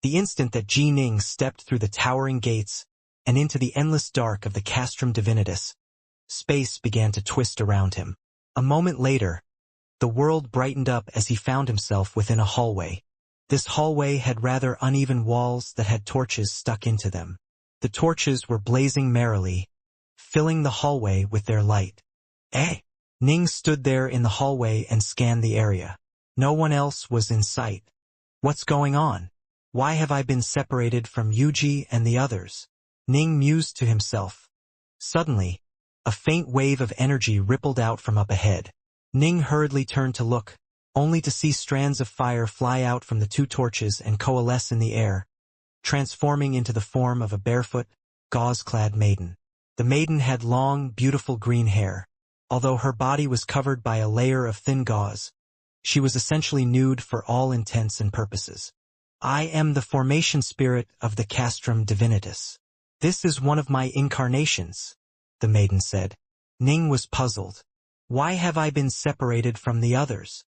The instant that Ji Ning stepped through the towering gates and into the endless dark of the castrum divinitas, space began to twist around him. A moment later, the world brightened up as he found himself within a hallway. This hallway had rather uneven walls that had torches stuck into them. The torches were blazing merrily, filling the hallway with their light. Ning stood there in the hallway and scanned the area. No one else was in sight. What's going on? Why have I been separated from Yuji and the others? Ning mused to himself. Suddenly, a faint wave of energy rippled out from up ahead. Ning hurriedly turned to look, only to see strands of fire fly out from the two torches and coalesce in the air, transforming into the form of a barefoot, gauze-clad maiden. The maiden had long, beautiful green hair. Although her body was covered by a layer of thin gauze, she was essentially nude for all intents and purposes. I am the formation spirit of the castrum divinitas. This is one of my incarnations, the maiden said. Ning was puzzled. Why have I been separated from the others?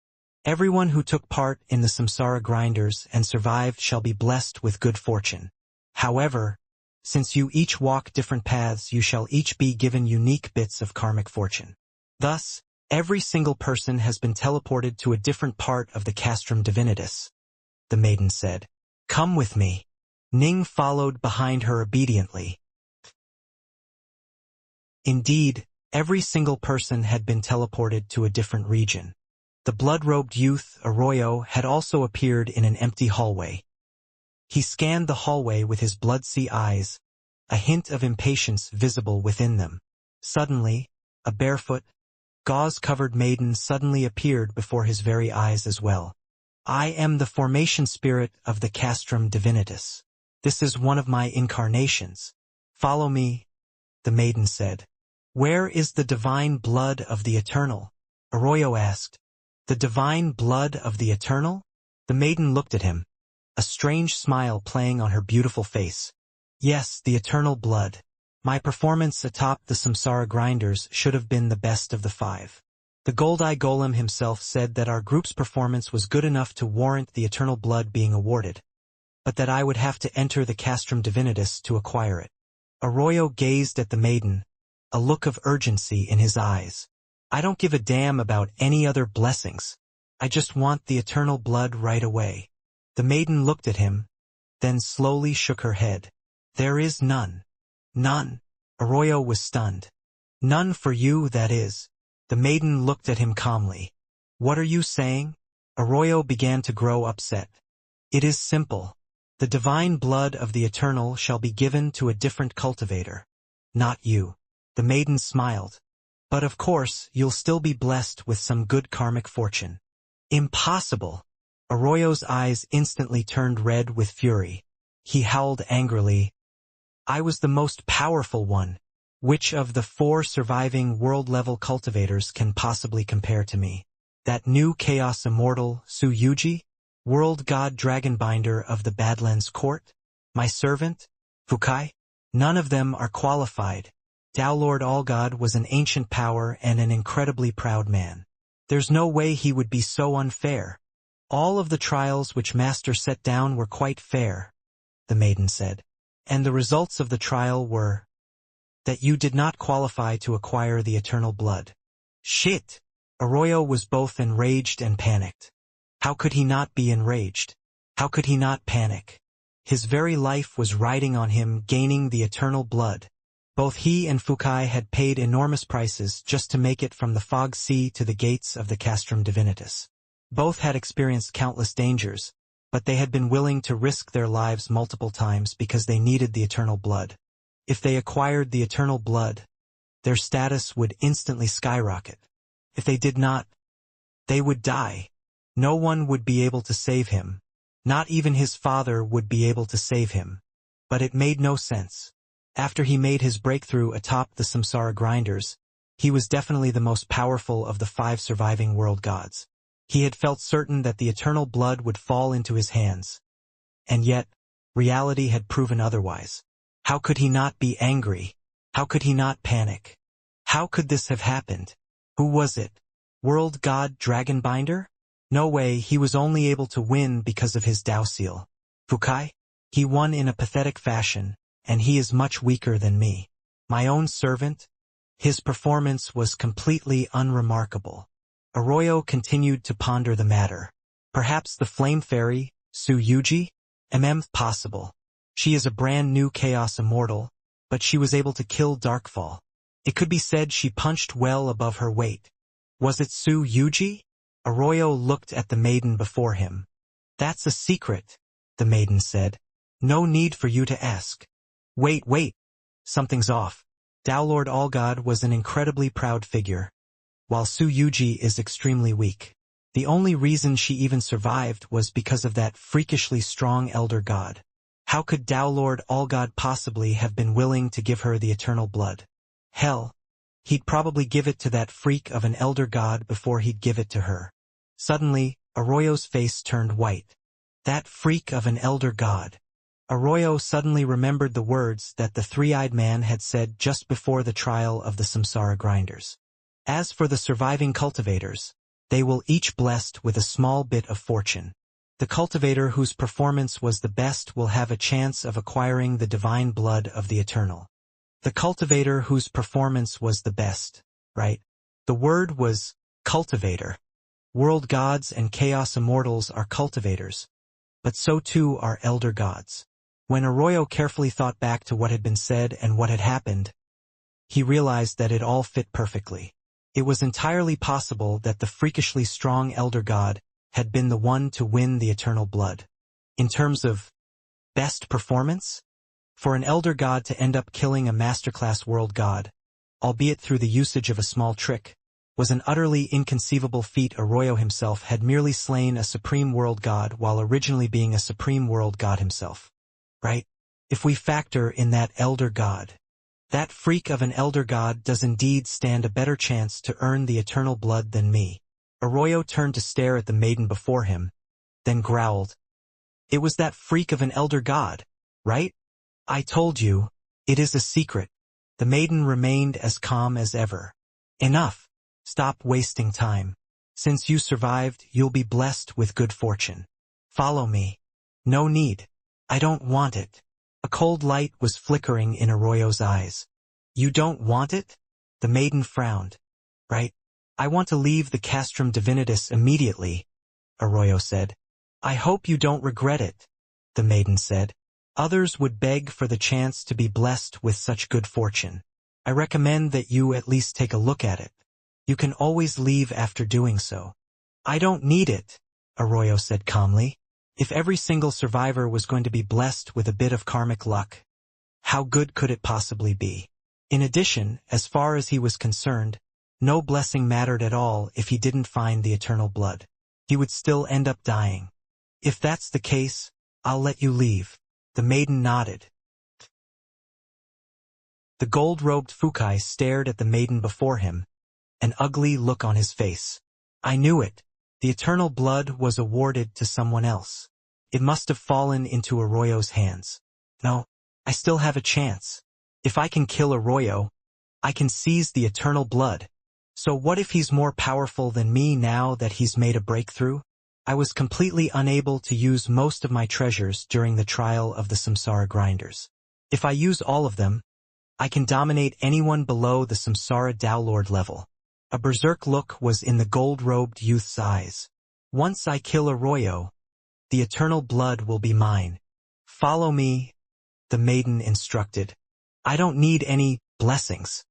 Everyone who took part in the samsara grinders and survived shall be blessed with good fortune. However, since you each walk different paths, you shall each be given unique bits of karmic fortune. Thus, every single person has been teleported to a different part of the castrum divinitas, the maiden said. Come with me. Ning followed behind her obediently. Indeed, every single person had been teleported to a different region. The blood-robed youth, Arroyo, had also appeared in an empty hallway. He scanned the hallway with his blood-sea eyes, a hint of impatience visible within them. Suddenly, a barefoot, gauze-covered maiden suddenly appeared before his very eyes as well. I am the formation spirit of the castrum divinitas. This is one of my incarnations. Follow me, the maiden said. Where is the divine blood of the eternal? Arroyo asked. The divine blood of the eternal? The maiden looked at him, a strange smile playing on her beautiful face. Yes, the eternal blood. My performance atop the samsara grinders should have been the best of the 5. The Gold-Eye Golem himself said that our group's performance was good enough to warrant the eternal blood being awarded, but that I would have to enter the castrum divinitas to acquire it. Arroyo gazed at the maiden, a look of urgency in his eyes. I don't give a damn about any other blessings. I just want the eternal blood right away. The maiden looked at him, then slowly shook her head. There is none. None. Arroyo was stunned. None for you, that is. The maiden looked at him calmly. What are you saying? Arroyo began to grow upset. It is simple. The divine blood of the eternal shall be given to a different cultivator. Not you. The maiden smiled. But of course, you'll still be blessed with some good karmic fortune. Impossible. Arroyo's eyes instantly turned red with fury. He howled angrily. I was the most powerful one. Which of the 4 surviving world-level cultivators can possibly compare to me? That new chaos immortal, Su Yuji? World god dragonbinder of the Badlands Court? My servant? Fukai? None of them are qualified. Tao Lord Allgod was an ancient power and an incredibly proud man. There's no way he would be so unfair. All of the trials which Master set down were quite fair, the maiden said. And the results of the trial were that you did not qualify to acquire the eternal blood. Shit! Arroyo was both enraged and panicked. How could he not be enraged? How could he not panic? His very life was riding on him gaining the eternal blood. Both he and Fukai had paid enormous prices just to make it from the fog sea to the gates of the castrum divinitas. Both had experienced countless dangers, but they had been willing to risk their lives multiple times because they needed the eternal blood. If they acquired the eternal blood, their status would instantly skyrocket. If they did not, they would die. No one would be able to save him. Not even his father would be able to save him. But it made no sense. After he made his breakthrough atop the samsara grinders, he was definitely the most powerful of the 5 surviving world gods. He had felt certain that the eternal blood would fall into his hands. And yet, reality had proven otherwise. How could he not be angry? How could he not panic? How could this have happened? Who was it? World god Dragonbinder? No way, he was only able to win because of his Dao seal. Fukai? He won in a pathetic fashion, and he is much weaker than me. My own servant? His performance was completely unremarkable. Arroyo continued to ponder the matter. Perhaps the flame fairy, Su Yuji? Possible. She is a brand new Chaos Immortal, but she was able to kill Darkfall. It could be said she punched well above her weight. Was it Su Yuji? Arroyo looked at the maiden before him. That's a secret, the maiden said. No need for you to ask. Wait. Something's off. Downlord Allgod was an incredibly proud figure, while Su Yuji is extremely weak. The only reason she even survived was because of that freakishly strong elder god. How could Downlord Allgod possibly have been willing to give her the eternal blood? Hell, he'd probably give it to that freak of an elder god before he'd give it to her. Suddenly, Arroyo's face turned white. That freak of an elder god. Arroyo suddenly remembered the words that the three-eyed man had said just before the trial of the Samsara grinders. As for the surviving cultivators, they will each blessed with a small bit of fortune. The cultivator whose performance was the best will have a chance of acquiring the divine blood of the eternal. The cultivator whose performance was the best, right? The word was cultivator. World gods and chaos immortals are cultivators, but so too are elder gods. When Arroyo carefully thought back to what had been said and what had happened, he realized that it all fit perfectly. It was entirely possible that the freakishly strong elder god had been the one to win the eternal blood. In terms of best performance? For an elder god to end up killing a masterclass world god, albeit through the usage of a small trick, was an utterly inconceivable feat. Arroyo himself had merely slain a supreme world god while originally being a supreme world god himself. Right? If we factor in that elder god, that freak of an elder god does indeed stand a better chance to earn the eternal blood than me. Arroyo turned to stare at the maiden before him, then growled. It was that freak of an elder god, right? I told you, it is a secret. The maiden remained as calm as ever. Enough. Stop wasting time. Since you survived, you'll be blessed with good fortune. Follow me. No need. I don't want it. A cold light was flickering in Arroyo's eyes. You don't want it? The maiden frowned. Right? I want to leave the castrum divinitas immediately, Arroyo said. I hope you don't regret it, the maiden said. Others would beg for the chance to be blessed with such good fortune. I recommend that you at least take a look at it. You can always leave after doing so. I don't need it, Arroyo said calmly. If every single survivor was going to be blessed with a bit of karmic luck, how good could it possibly be? In addition, as far as he was concerned, no blessing mattered at all if he didn't find the eternal blood. He would still end up dying. If that's the case, I'll let you leave. The maiden nodded. The gold-robed Fukai stared at the maiden before him, an ugly look on his face. I knew it. The eternal blood was awarded to someone else. It must have fallen into Arroyo's hands. No, I still have a chance. If I can kill Arroyo, I can seize the eternal blood. So what if he's more powerful than me now that he's made a breakthrough? I was completely unable to use most of my treasures during the trial of the Samsara grinders. If I use all of them, I can dominate anyone below the Samsara Downlord level. A berserk look was in the gold-robed youth's eyes. Once I kill Arroyo, the eternal blood will be mine. Follow me, the maiden instructed. I don't need any blessings.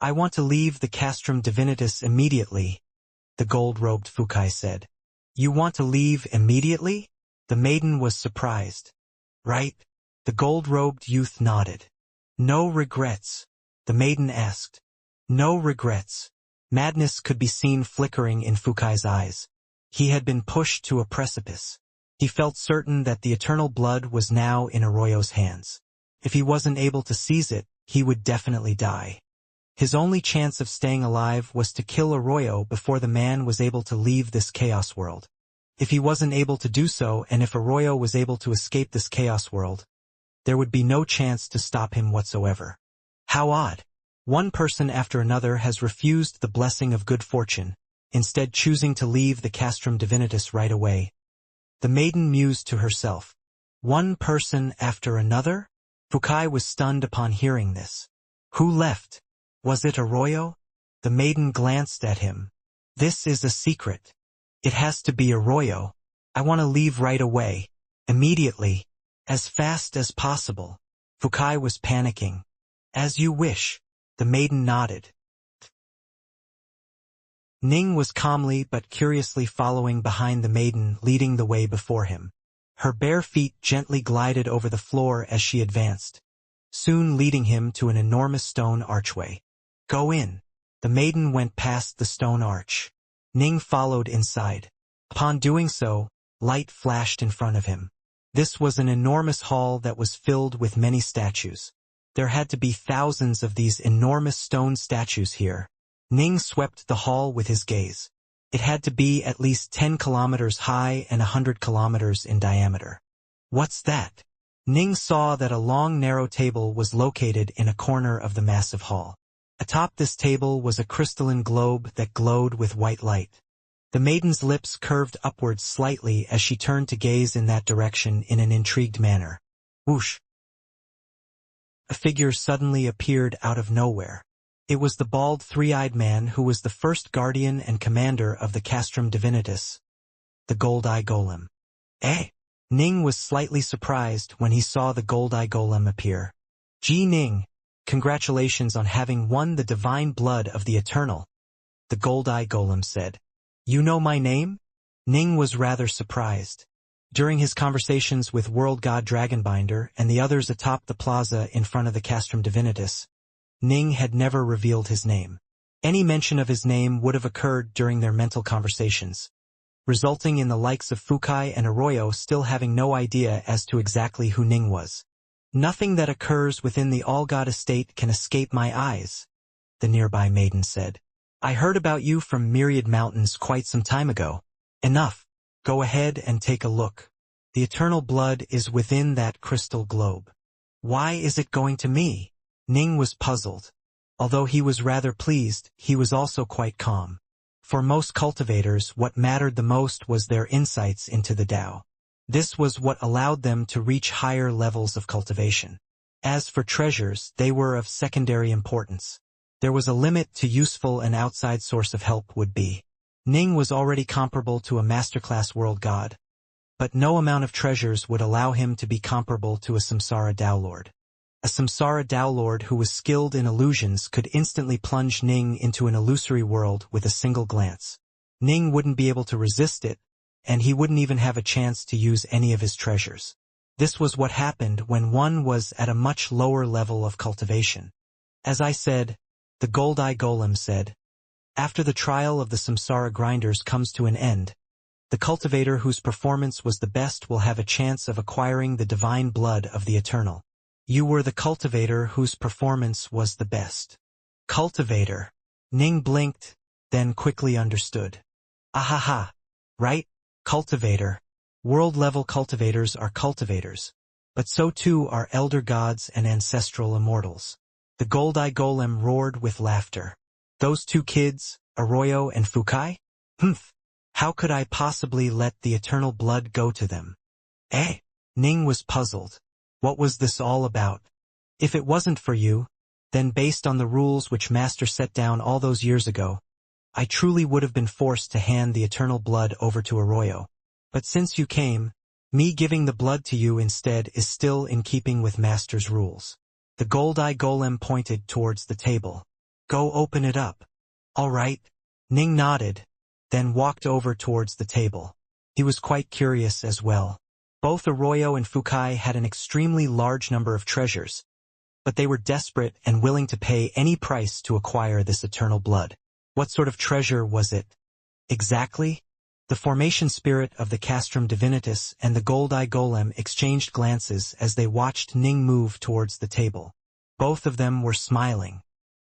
I want to leave the castrum divinitas immediately, the gold-robed Fukai said. You want to leave immediately? The maiden was surprised. Right? The gold-robed youth nodded. No regrets, the maiden asked. No regrets. Madness could be seen flickering in Fukai's eyes. He had been pushed to a precipice. He felt certain that the eternal blood was now in Arroyo's hands. If he wasn't able to seize it, he would definitely die. His only chance of staying alive was to kill Arroyo before the man was able to leave this chaos world. If he wasn't able to do so, and if Arroyo was able to escape this chaos world, there would be no chance to stop him whatsoever. How odd. One person after another has refused the blessing of good fortune, instead choosing to leave the castrum divinitas right away. The maiden mused to herself. One person after another? Fukai was stunned upon hearing this. Who left? Was it Arroyo? The maiden glanced at him. This is a secret. It has to be Arroyo. I want to leave right away. Immediately. As fast as possible. Fukai was panicking. As you wish. The maiden nodded. Ning was calmly but curiously following behind the maiden, leading the way before him. Her bare feet gently glided over the floor as she advanced, soon leading him to an enormous stone archway. Go in. The maiden went past the stone arch. Ning followed inside. Upon doing so, light flashed in front of him. This was an enormous hall that was filled with many statues. There had to be thousands of these enormous stone statues here. Ning swept the hall with his gaze. It had to be at least 10 kilometers high and 100 kilometers in diameter. What's that? Ning saw that a long narrow table was located in a corner of the massive hall. Atop this table was a crystalline globe that glowed with white light. The maiden's lips curved upwards slightly as she turned to gaze in that direction in an intrigued manner. Whoosh! A figure suddenly appeared out of nowhere. It was the bald, three-eyed man who was the first guardian and commander of the Castrum Divinitas, the Gold-Eye Golem. Eh? Ning was slightly surprised when he saw the Gold-Eye Golem appear. Ji Ning, congratulations on having won the divine blood of the Eternal, the Gold-Eye Golem said. You know my name? Ning was rather surprised. During his conversations with World God Dragonbinder and the others atop the plaza in front of the Castrum Divinitas, Ning had never revealed his name. Any mention of his name would have occurred during their mental conversations, resulting in the likes of Fukai and Arroyo still having no idea as to exactly who Ning was. Nothing that occurs within the All-God estate can escape my eyes, the nearby maiden said. I heard about you from Myriad Mountains quite some time ago. Enough. Go ahead and take a look. The eternal blood is within that crystal globe. Why is it going to me? Ning was puzzled. Although he was rather pleased, he was also quite calm. For most cultivators, what mattered the most was their insights into the Tao. This was what allowed them to reach higher levels of cultivation. As for treasures, they were of secondary importance. There was a limit to useful an outside source of help would be. Ning was already comparable to a masterclass world god, but no amount of treasures would allow him to be comparable to a Samsara Tao Lord. A Samsara Tao Lord who was skilled in illusions could instantly plunge Ning into an illusory world with a single glance. Ning wouldn't be able to resist it, and he wouldn't even have a chance to use any of his treasures. This was what happened when one was at a much lower level of cultivation. As I said, the Gold-Eye Golem said, after the trial of the Samsara grinders comes to an end, the cultivator whose performance was the best will have a chance of acquiring the divine blood of the Eternal. You were the cultivator whose performance was the best. Cultivator. Ning blinked, then quickly understood. Ahaha. Right? Cultivator. World-level cultivators are cultivators, but so too are elder gods and ancestral immortals. The Gold-Eye Golem roared with laughter. Those two kids, Arroyo and Fukai? Humph. How could I possibly let the eternal blood go to them? Eh? Ning was puzzled. What was this all about? If it wasn't for you, then based on the rules which Master set down all those years ago, I truly would have been forced to hand the eternal blood over to Arroyo. But since you came, me giving the blood to you instead is still in keeping with Master's rules. The Gold-Eye Golem pointed towards the table. Go open it up. All right. Ning nodded, then walked over towards the table. He was quite curious as well. Both Arroyo and Fukai had an extremely large number of treasures, but they were desperate and willing to pay any price to acquire this eternal blood. What sort of treasure was it? Exactly? The formation spirit of the Castrum Divinitas and the Gold-Eye Golem exchanged glances as they watched Ning move towards the table. Both of them were smiling.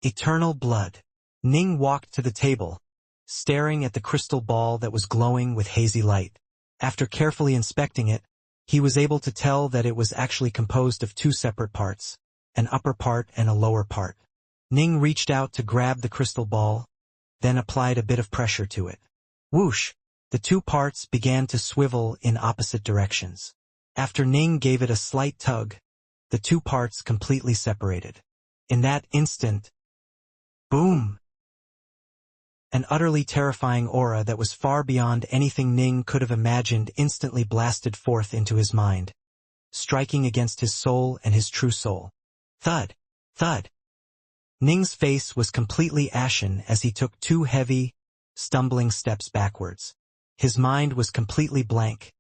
Eternal blood. Ning walked to the table, staring at the crystal ball that was glowing with hazy light. After carefully inspecting it, he was able to tell that it was actually composed of two separate parts, an upper part and a lower part. Ning reached out to grab the crystal ball, then applied a bit of pressure to it. Whoosh! The two parts began to swivel in opposite directions. After Ning gave it a slight tug, the two parts completely separated. In that instant, boom! An utterly terrifying aura that was far beyond anything Ning could have imagined instantly blasted forth into his mind, striking against his soul and his true soul. Thud! Thud! Ning's face was completely ashen as he took 2 heavy, stumbling steps backwards. His mind was completely blank,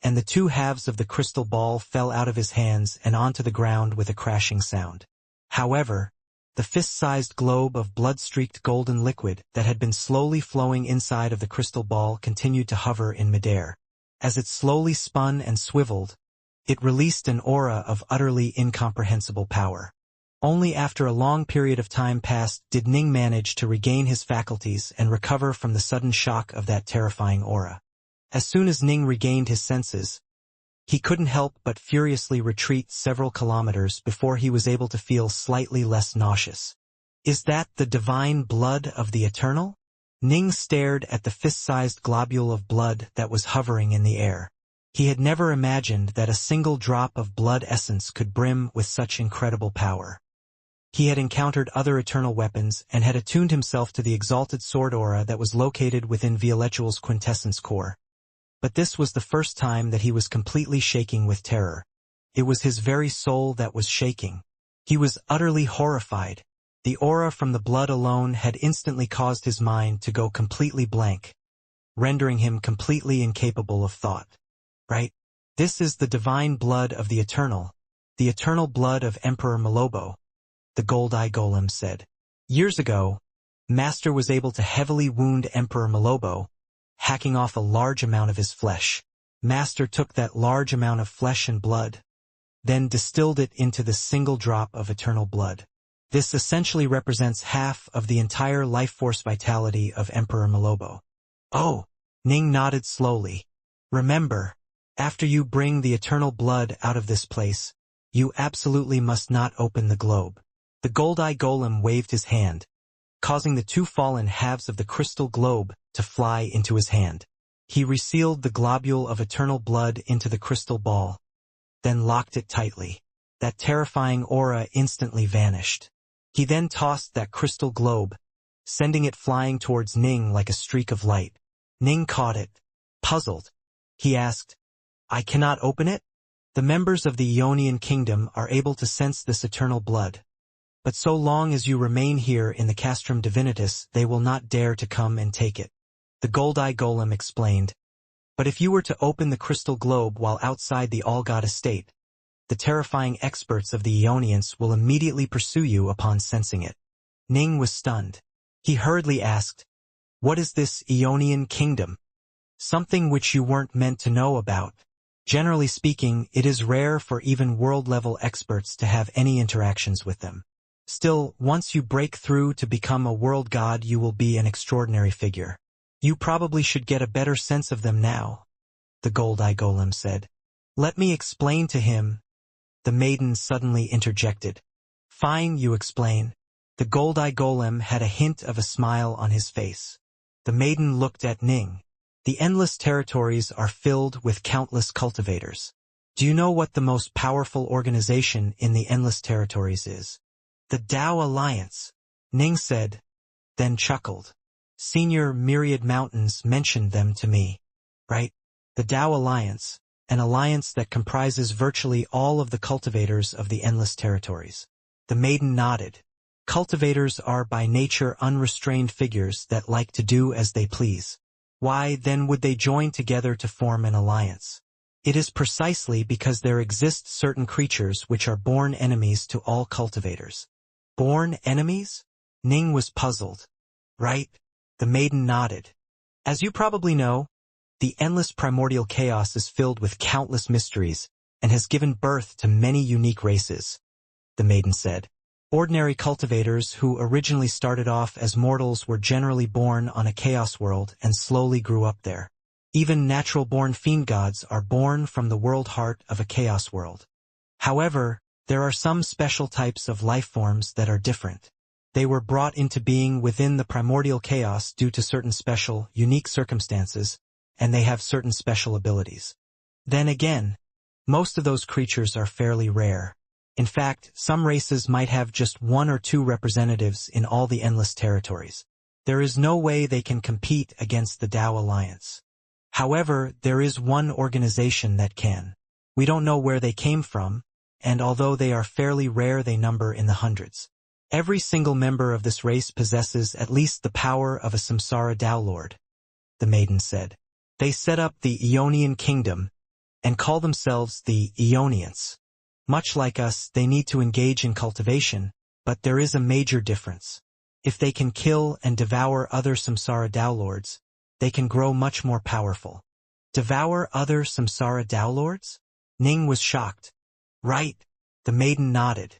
and the 2 halves of the crystal ball fell out of his hands and onto the ground with a crashing sound. However, the fist-sized globe of blood-streaked golden liquid that had been slowly flowing inside of the crystal ball continued to hover in midair. As it slowly spun and swiveled, it released an aura of utterly incomprehensible power. Only after a long period of time passed did Ning manage to regain his faculties and recover from the sudden shock of that terrifying aura. As soon as Ning regained his senses, he couldn't help but furiously retreat several kilometers before he was able to feel slightly less nauseous. Is that the divine blood of the Eternal? Ning stared at the fist-sized globule of blood that was hovering in the air. He had never imagined that a single drop of blood essence could brim with such incredible power. He had encountered other eternal weapons and had attuned himself to the exalted sword aura that was located within Violetual's quintessence core. But this was the first time that he was completely shaking with terror. It was his very soul that was shaking. He was utterly horrified. The aura from the blood alone had instantly caused his mind to go completely blank, rendering him completely incapable of thought. Right? This is the divine blood of the eternal blood of Emperor Malobo, the Gold-Eye Golem said. Years ago, Master was able to heavily wound Emperor Malobo, hacking off a large amount of his flesh. Master took that large amount of flesh and blood, then distilled it into the single drop of eternal blood. This essentially represents half of the entire life force vitality of Emperor Malobo. Oh, Ning nodded slowly. Remember, after you bring the eternal blood out of this place, you absolutely must not open the globe. The Gold-Eye Golem waved his hand, causing the 2 fallen halves of the crystal globe to fly into his hand. He resealed the globule of eternal blood into the crystal ball, then locked it tightly. That terrifying aura instantly vanished. He then tossed that crystal globe, sending it flying towards Ning like a streak of light. Ning caught it. Puzzled, he asked, I cannot open it? The members of the Ionian kingdom are able to sense this eternal blood. But so long as you remain here in the Castrum Divinitas, they will not dare to come and take it. The Gold-Eye Golem explained. But if you were to open the crystal globe while outside the All-God estate, the terrifying experts of the Ionians will immediately pursue you upon sensing it. Ning was stunned. He hurriedly asked, What is this Ionian kingdom? Something which you weren't meant to know about. Generally speaking, it is rare for even world-level experts to have any interactions with them. Still, once you break through to become a world god, you will be an extraordinary figure. You probably should get a better sense of them now, the Gold-Eye Golem said. Let me explain to him, the maiden suddenly interjected. Fine, you explain. The Gold-Eye Golem had a hint of a smile on his face. The maiden looked at Ning. The endless territories are filled with countless cultivators. Do you know what the most powerful organization in the endless territories is? The Tao Alliance, Ning said, then chuckled. Senior Myriad Mountains mentioned them to me. Right? The Tao Alliance, an alliance that comprises virtually all of the cultivators of the endless territories. The maiden nodded. Cultivators are by nature unrestrained figures that like to do as they please. Why, then, would they join together to form an alliance? It is precisely because there exist certain creatures which are born enemies to all cultivators. Born enemies? Ning was puzzled. Right? The maiden nodded. As you probably know, the endless primordial chaos is filled with countless mysteries and has given birth to many unique races, the maiden said. Ordinary cultivators who originally started off as mortals were generally born on a chaos world and slowly grew up there. Even natural-born fiendgods are born from the world heart of a chaos world. However, there are some special types of life forms that are different. They were brought into being within the primordial chaos due to certain special, unique circumstances, and they have certain special abilities. Then again, Most of those creatures are fairly rare. In fact, some races might have just 1 or 2 representatives in all the endless territories. There is no way they can compete against the Tao Alliance. However, there is one organization that can. We don't know where they came from, and although they are fairly rare, they number in the hundreds. Every single member of this race possesses at least the power of a Samsara Tao Lord, the maiden said. They set up the Ionian Kingdom and call themselves the Ionians. Much like us, they need to engage in cultivation, but there is a major difference. If they can kill and devour other Samsara Tao Lords, they can grow much more powerful. Devour other Samsara Tao Lords? Ning was shocked. Right, the maiden nodded.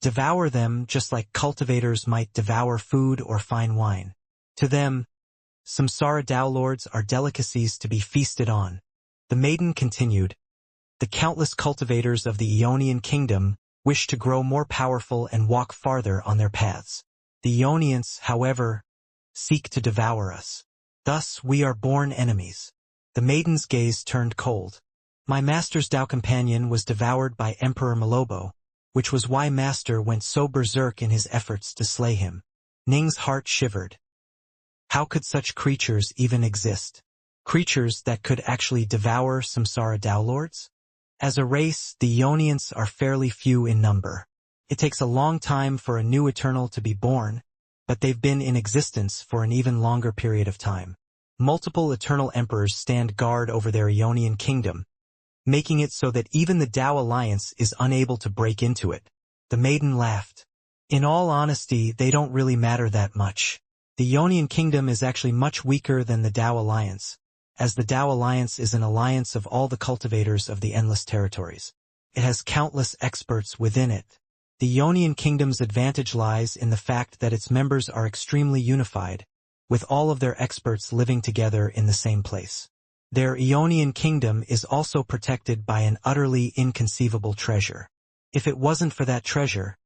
Devour them just like cultivators might devour food or fine wine. To them, Samsara Tao Lords are delicacies to be feasted on. The maiden continued. The countless cultivators of the Ionian Kingdom wish to grow more powerful and walk farther on their paths. The Ionians, however, seek to devour us. Thus we are born enemies. The maiden's gaze turned cold. My master's Tao companion was devoured by Emperor Malobo, which was why Master went so berserk in his efforts to slay him. Ning's heart shivered. How could such creatures even exist? Creatures that could actually devour Samsara Tao Lords? As a race, the Ionians are fairly few in number. It takes a long time for a new Eternal to be born, but they've been in existence for an even longer period of time. Multiple Eternal Emperors stand guard over their Ionian Kingdom, making it so that even the Tao Alliance is unable to break into it. The maiden laughed. In all honesty, they don't really matter that much. The Ionian Kingdom is actually much weaker than the Tao Alliance, as the Tao Alliance is an alliance of all the cultivators of the endless territories. It has countless experts within it. The Ionian Kingdom's advantage lies in the fact that its members are extremely unified, with all of their experts living together in the same place. Their Ionian Kingdom is also protected by an utterly inconceivable treasure. If it wasn't for that treasure,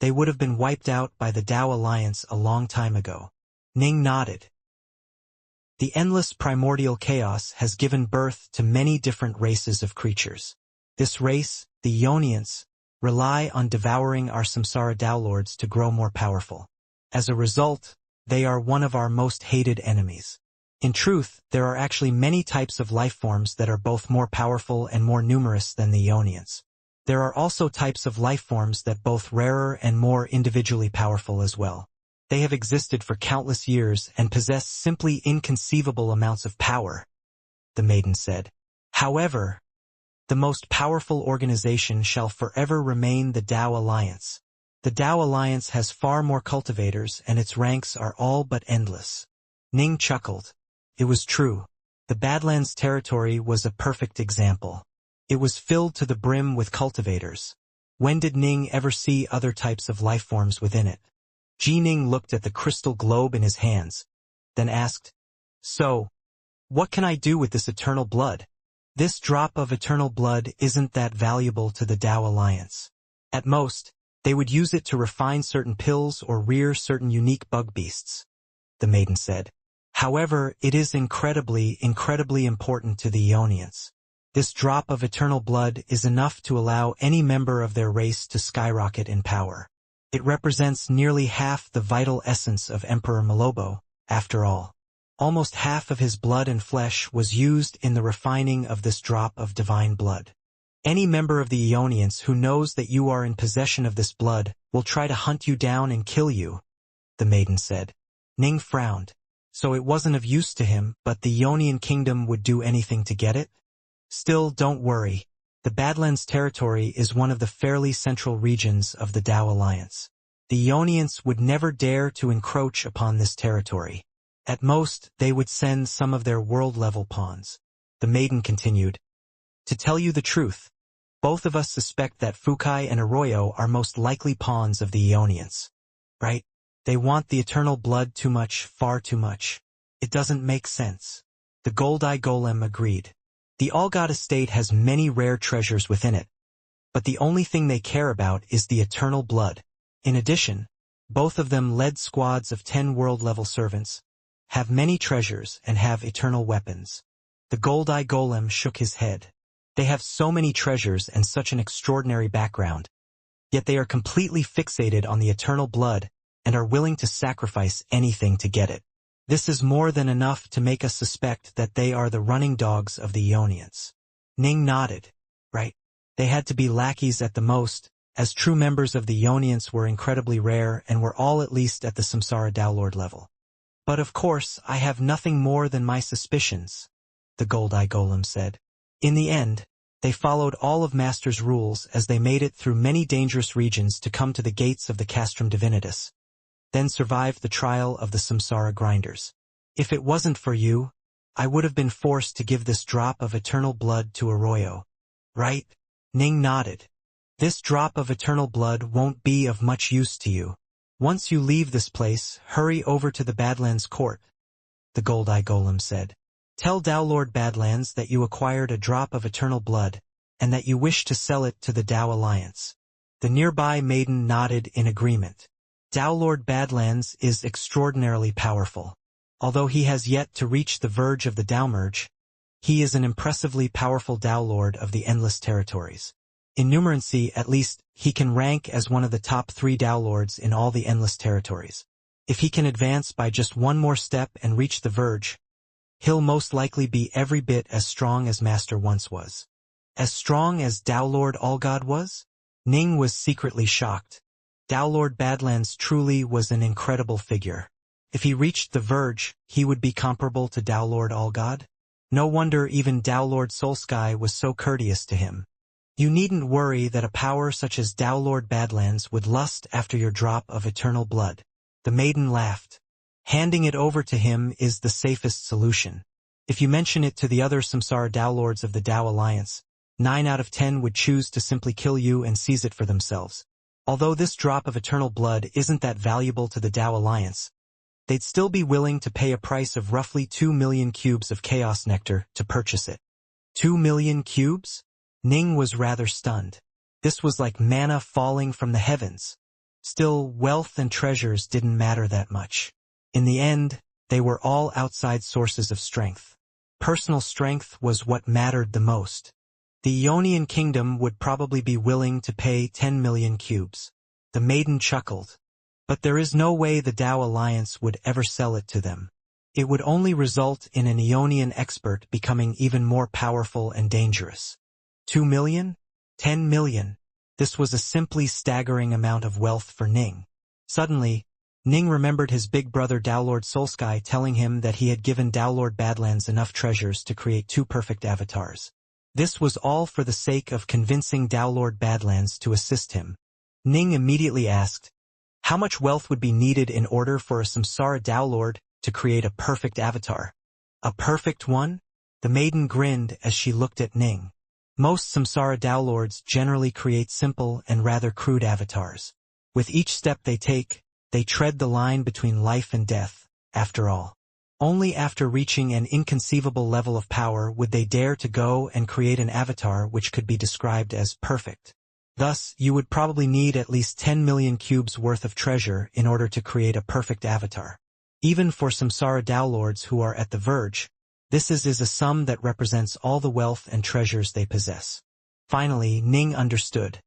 they would have been wiped out by the Tao Alliance a long time ago. Ning nodded. The endless primordial chaos has given birth to many different races of creatures. This race, the Ionians, rely on devouring our Samsara Tao Lords to grow more powerful. As a result, they are one of our most hated enemies. In truth, there are actually many types of life forms that are both more powerful and more numerous than the Ionians. There are also types of life forms that both rarer and more individually powerful as well. They have existed for countless years and possess simply inconceivable amounts of power, the maiden said. However, the most powerful organization shall forever remain the Tao Alliance. The Tao Alliance has far more cultivators and its ranks are all but endless. Ning chuckled. It was true. The Badlands territory was a perfect example. It was filled to the brim with cultivators. When did Ning ever see other types of life forms within it? Ning looked at the crystal globe in his hands, then asked, So, what can I do with this eternal blood? This drop of eternal blood isn't that valuable to the Tao Alliance. At most, they would use it to refine certain pills or rear certain unique bug beasts, the maiden said. However, it is incredibly important to the Ionians. This drop of eternal blood is enough to allow any member of their race to skyrocket in power. It represents nearly half the vital essence of Emperor Malobo, after all. Almost half of his blood and flesh was used in the refining of this drop of divine blood. Any member of the Ionians who knows that you are in possession of this blood will try to hunt you down and kill you, the maiden said. Ning frowned. So it wasn't of use to him, but the Ionian Kingdom would do anything to get it? Still, don't worry. The Badlands territory is one of the fairly central regions of the Tao Alliance. The Ionians would never dare to encroach upon this territory. At most, they would send some of their world-level pawns. The maiden continued. To tell you the truth, both of us suspect that Fukai and Arroyo are most likely pawns of the Ionians. Right? They want the eternal blood too much, far too much. It doesn't make sense. The Gold-Eye Golem agreed. The All-God estate has many rare treasures within it, but the only thing they care about is the eternal blood. In addition, both of them led squads of 10 world-level servants, have many treasures and have eternal weapons. The Gold-Eye Golem shook his head. They have so many treasures and such an extraordinary background. Yet they are completely fixated on the eternal blood and are willing to sacrifice anything to get it. This is more than enough to make us suspect that they are the running dogs of the Ionians. Ning nodded. Right. They had to be lackeys at the most, as true members of the Ionians were incredibly rare and were all at least at the Samsara Downlord level. But of course, I have nothing more than my suspicions, the Gold-Eye Golem said. In the end, they followed all of Master's rules as they made it through many dangerous regions to come to the gates of the Castrum Divinitas, then survived the trial of the Samsara Grinders. If it wasn't for you, I would have been forced to give this drop of eternal blood to Arroyo. Right? Ning nodded. This drop of eternal blood won't be of much use to you. Once you leave this place, hurry over to the Badlands Court, the Gold-Eye Golem said. Tell Downlord Badlands that you acquired a drop of eternal blood, and that you wish to sell it to the Dao Alliance. The nearby maiden nodded in agreement. Downlord Badlands is extraordinarily powerful. Although he has yet to reach the verge of the Downmerge, he is an impressively powerful Downlord of the Endless Territories. In numerancy, at least, he can rank as one of the top 3 Downlords in all the Endless Territories. If he can advance by just one more step and reach the verge, he'll most likely be every bit as strong as Master once was. As strong as Downlord Allgod was? Ning was secretly shocked. Downlord Badlands truly was an incredible figure. If he reached the verge, he would be comparable to Downlord Allgod? No wonder even Downlord Soulsky was so courteous to him. You needn't worry that a power such as Downlord Badlands would lust after your drop of eternal blood. The maiden laughed. Handing it over to him is the safest solution. If you mention it to the other Samsara Downlords of the Dao Alliance, 9 out of 10 would choose to simply kill you and seize it for themselves. Although this drop of eternal blood isn't that valuable to the Dao Alliance, they'd still be willing to pay a price of roughly 2 million cubes of chaos nectar to purchase it. 2 million cubes? Ning was rather stunned. This was like manna falling from the heavens. Still, wealth and treasures didn't matter that much. In the end, they were all outside sources of strength. Personal strength was what mattered the most. The Ionian kingdom would probably be willing to pay 10 million cubes. The maiden chuckled. But there is no way the Dao Alliance would ever sell it to them. It would only result in an Ionian expert becoming even more powerful and dangerous. 2 million? 10 million. This was a simply staggering amount of wealth for Ning. Suddenly, Ning remembered his big brother Downlord Soulsky telling him that he had given Downlord Badlands enough treasures to create 2 perfect avatars. This was all for the sake of convincing Downlord Badlands to assist him. Ning immediately asked, how much wealth would be needed in order for a Samsara Downlord to create a perfect avatar? A perfect one? The maiden grinned as she looked at Ning. Most Samsara Downlords generally create simple and rather crude avatars. With each step they take, they tread the line between life and death, after all. Only after reaching an inconceivable level of power would they dare to go and create an avatar which could be described as perfect. Thus, you would probably need at least 10 million cubes worth of treasure in order to create a perfect avatar. Even for Samsara Downlords who are at the verge, this is a sum that represents all the wealth and treasures they possess. Finally, Ning understood.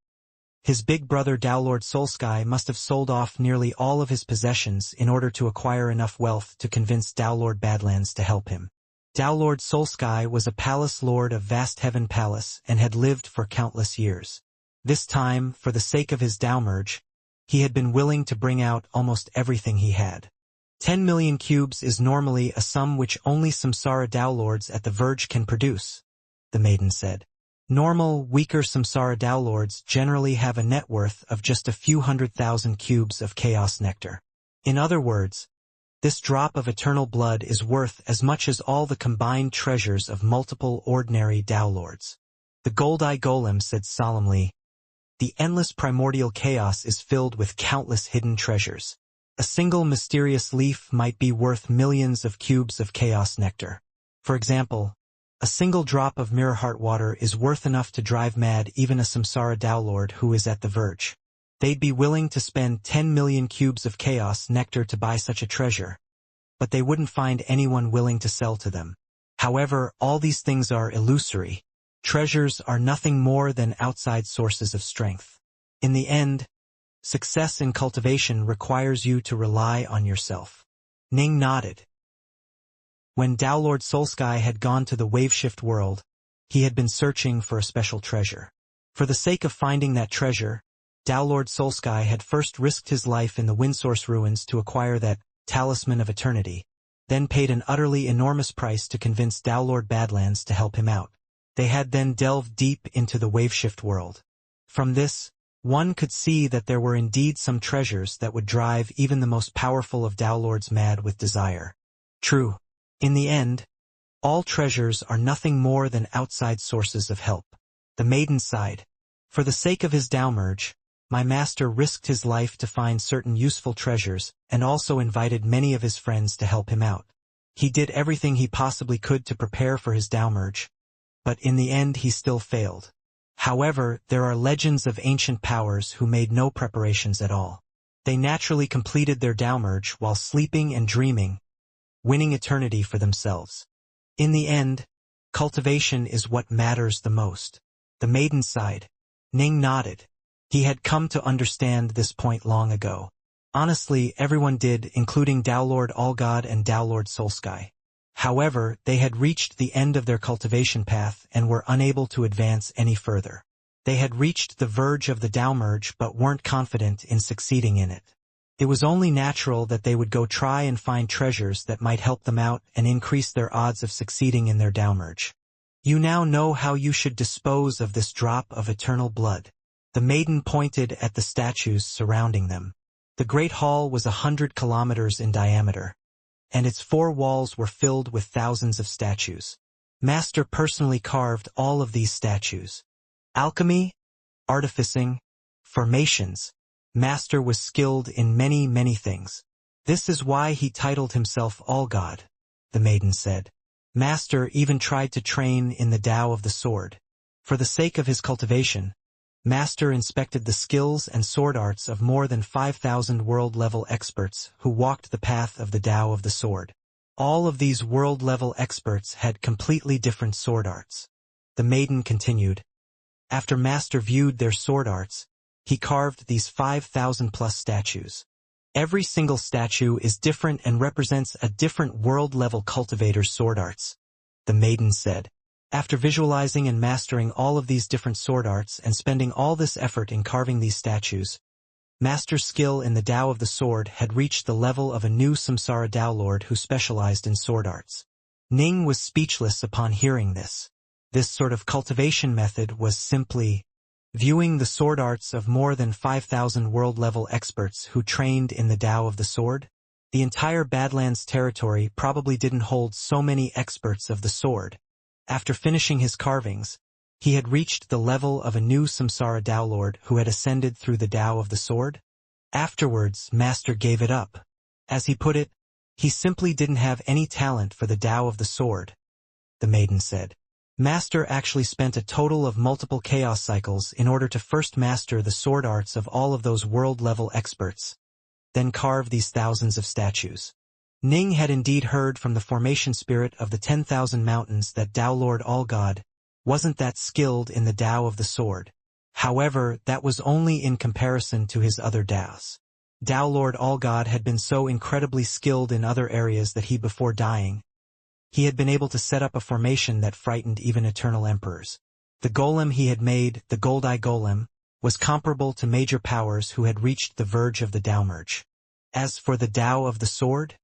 His big brother Downlord Soulsky must have sold off nearly all of his possessions in order to acquire enough wealth to convince Downlord Badlands to help him. Downlord Soulsky was a palace lord of Vast Heaven Palace and had lived for countless years. This time, for the sake of his Downmerge, he had been willing to bring out almost everything he had. 10 million cubes is normally a sum which only Samsara Downlords at the verge can produce, the maiden said. Normal, weaker Samsara Downlords generally have a net worth of just a few 100,000 cubes of chaos nectar. In other words, this drop of eternal blood is worth as much as all the combined treasures of multiple ordinary Downlords. The Gold-Eye Golem said solemnly, the endless primordial chaos is filled with countless hidden treasures. A single mysterious leaf might be worth millions of cubes of chaos nectar. For example, a single drop of Mirrorheart water is worth enough to drive mad even a Samsara Downlord who is at the verge. They'd be willing to spend 10 million cubes of chaos nectar to buy such a treasure, but they wouldn't find anyone willing to sell to them. However, all these things are illusory. Treasures are nothing more than outside sources of strength. In the end, success in cultivation requires you to rely on yourself. Ning nodded. When Downlord Soulsky had gone to the Waveshift world, he had been searching for a special treasure. For the sake of finding that treasure, Downlord Soulsky had first risked his life in the Windsource ruins to acquire that Talisman of Eternity, then paid an utterly enormous price to convince Downlord Badlands to help him out. They had then delved deep into the Waveshift world. From this, one could see that there were indeed some treasures that would drive even the most powerful of Downlords mad with desire. True. In the end, all treasures are nothing more than outside sources of help. The maiden sighed. For the sake of his downmerge, my master risked his life to find certain useful treasures and also invited many of his friends to help him out. He did everything he possibly could to prepare for his downmerge, but in the end he still failed. However, there are legends of ancient powers who made no preparations at all. They naturally completed their downmerge while sleeping and dreaming, winning eternity for themselves. In the end, cultivation is what matters the most. The maiden sighed. Ning nodded. He had come to understand this point long ago. Honestly, everyone did, including Downlord Allgod and Downlord Soulsky. However, they had reached the end of their cultivation path and were unable to advance any further. They had reached the verge of the downmerge but weren't confident in succeeding in it. It was only natural that they would go try and find treasures that might help them out and increase their odds of succeeding in their downmerge. You now know how you should dispose of this drop of eternal blood. The maiden pointed at the statues surrounding them. The great hall was 100 kilometers in diameter, and its 4 walls were filled with thousands of statues. Master personally carved all of these statues. Alchemy, artificing, formations. Master was skilled in many things. This is why he titled himself Allgod, the maiden said. Master even tried to train in the Tao of the sword. For the sake of his cultivation, Master inspected the skills and sword arts of more than 5,000 world-level experts who walked the path of the Tao of the sword. All of these world-level experts had completely different sword arts. The maiden continued. After Master viewed their sword arts, he carved these 5,000-plus statues. Every single statue is different and represents a different world-level cultivator's sword arts, the maiden said. After visualizing and mastering all of these different sword arts and spending all this effort in carving these statues, Master's skill in the Tao of the sword had reached the level of a new Samsara Tao Lord who specialized in sword arts. Ning was speechless upon hearing this. This sort of cultivation method was simply viewing the sword arts of more than 5,000 world-level experts who trained in the Tao of the sword. The entire Badlands territory probably didn't hold so many experts of the sword. After finishing his carvings, he had reached the level of a new Samsara Tao Lord who had ascended through the Tao of the sword. Afterwards, Master gave it up. As he put it, he simply didn't have any talent for the Tao of the sword, the maiden said. Master actually spent a total of multiple chaos cycles in order to first master the sword arts of all of those world-level experts, then carve these thousands of statues. Ning had indeed heard from the formation spirit of the 10,000 mountains that Tao Lord Allgod wasn't that skilled in the Tao of the sword. However, that was only in comparison to his other Taos. Tao Lord Allgod had been so incredibly skilled in other areas that before dying, he had been able to set up a formation that frightened even eternal emperors. The golem he had made, the Gold-Eye Golem, was comparable to major powers who had reached the verge of the downmerge. As for the Tao of the sword,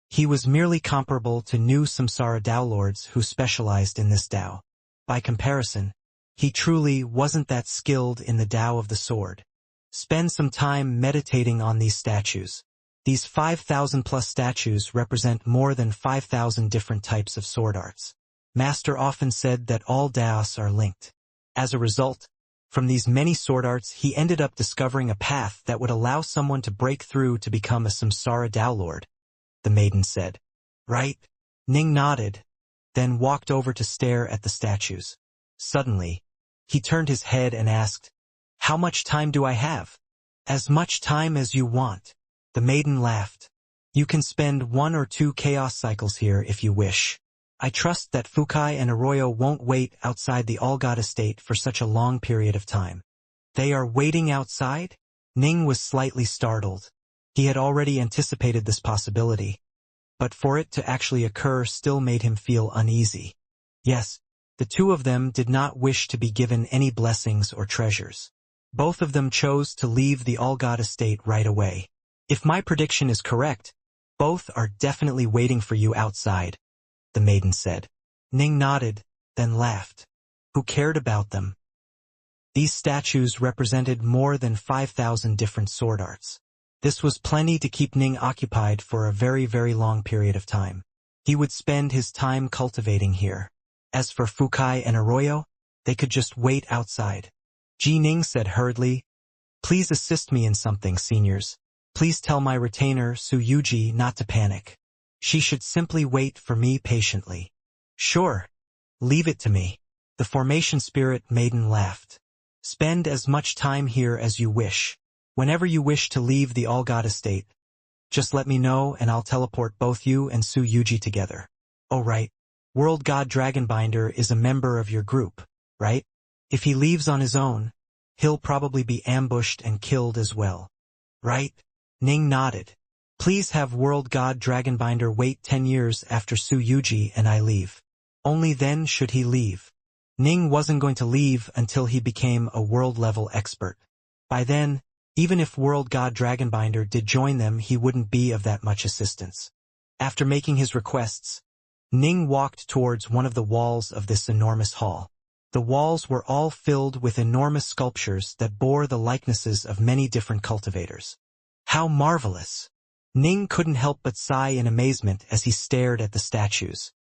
he was merely comparable to new Samsara Tao Lords who specialized in this Tao. By comparison, he truly wasn't that skilled in the Tao of the sword. Spend some time meditating on these statues. These 5,000-plus statues represent more than 5,000 different types of sword arts. Master often said that all Taos are linked. As a result, from these many sword arts he ended up discovering a path that would allow someone to break through to become a Samsara Tao Lord, the maiden said. Right? Ning nodded, then walked over to stare at the statues. Suddenly, he turned his head and asked, "How much time do I have?" "As much time as you want." The maiden laughed. "You can spend 1 or 2 chaos cycles here if you wish. I trust that Fukai and Arroyo won't wait outside the All-God estate for such a long period of time. They are waiting outside? Ning was slightly startled. He had already anticipated this possibility, but for it to actually occur still made him feel uneasy. Yes, the two of them did not wish to be given any blessings or treasures. Both of them chose to leave the All-God estate right away. If my prediction is correct, both are definitely waiting for you outside, the maiden said. Ning nodded, then laughed. Who cared about them? These statues represented more than 5,000 different sword arts. This was plenty to keep Ning occupied for a very, very long period of time. He would spend his time cultivating here. As for Fukai and Arroyo, they could just wait outside. Ji Ning said hurriedly, "Please assist me in something, seniors. Please tell my retainer, Su Yuji, not to panic. She should simply wait for me patiently." "Sure. Leave it to me." The formation spirit maiden laughed. "Spend as much time here as you wish. Whenever you wish to leave the All-God estate, just let me know and I'll teleport both you and Su Yuji together." "Oh right. World God Dragonbinder is a member of your group, right? If he leaves on his own, he'll probably be ambushed and killed as well, right?" Ning nodded. "Please have World God Dragonbinder wait 10 years after Su Yuji and I leave. Only then should he leave." Ning wasn't going to leave until he became a world-level expert. By then, even if World God Dragonbinder did join them, he wouldn't be of that much assistance. After making his requests, Ning walked towards one of the walls of this enormous hall. The walls were all filled with enormous sculptures that bore the likenesses of many different cultivators. How marvelous! Ning couldn't help but sigh in amazement as he stared at the statues.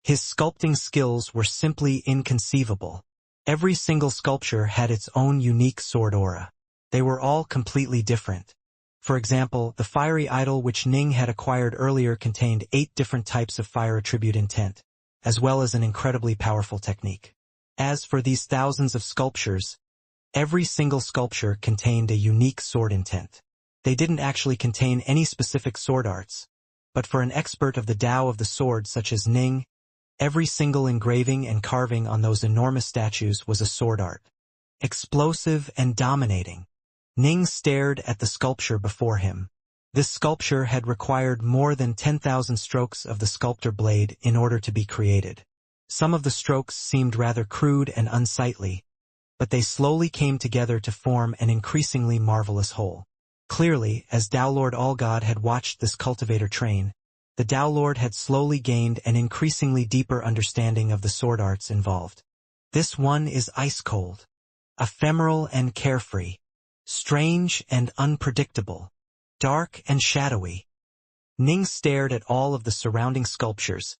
His sculpting skills were simply inconceivable. Every single sculpture had its own unique sword aura. They were all completely different. For example, the fiery idol which Ning had acquired earlier contained 8 different types of fire attribute intent, as well as an incredibly powerful technique. As for these thousands of sculptures, every single sculpture contained a unique sword intent. They didn't actually contain any specific sword arts, but for an expert of the Tao of the sword such as Ning, every single engraving and carving on those enormous statues was a sword art. Explosive and dominating. Ning stared at the sculpture before him. This sculpture had required more than 10,000 strokes of the sculptor blade in order to be created. Some of the strokes seemed rather crude and unsightly, but they slowly came together to form an increasingly marvelous whole. Clearly, as Tao Lord All-God had watched this cultivator train, the Tao Lord had slowly gained an increasingly deeper understanding of the sword arts involved. This one is ice-cold, ephemeral and carefree, strange and unpredictable, dark and shadowy. Ning stared at all of the surrounding sculptures,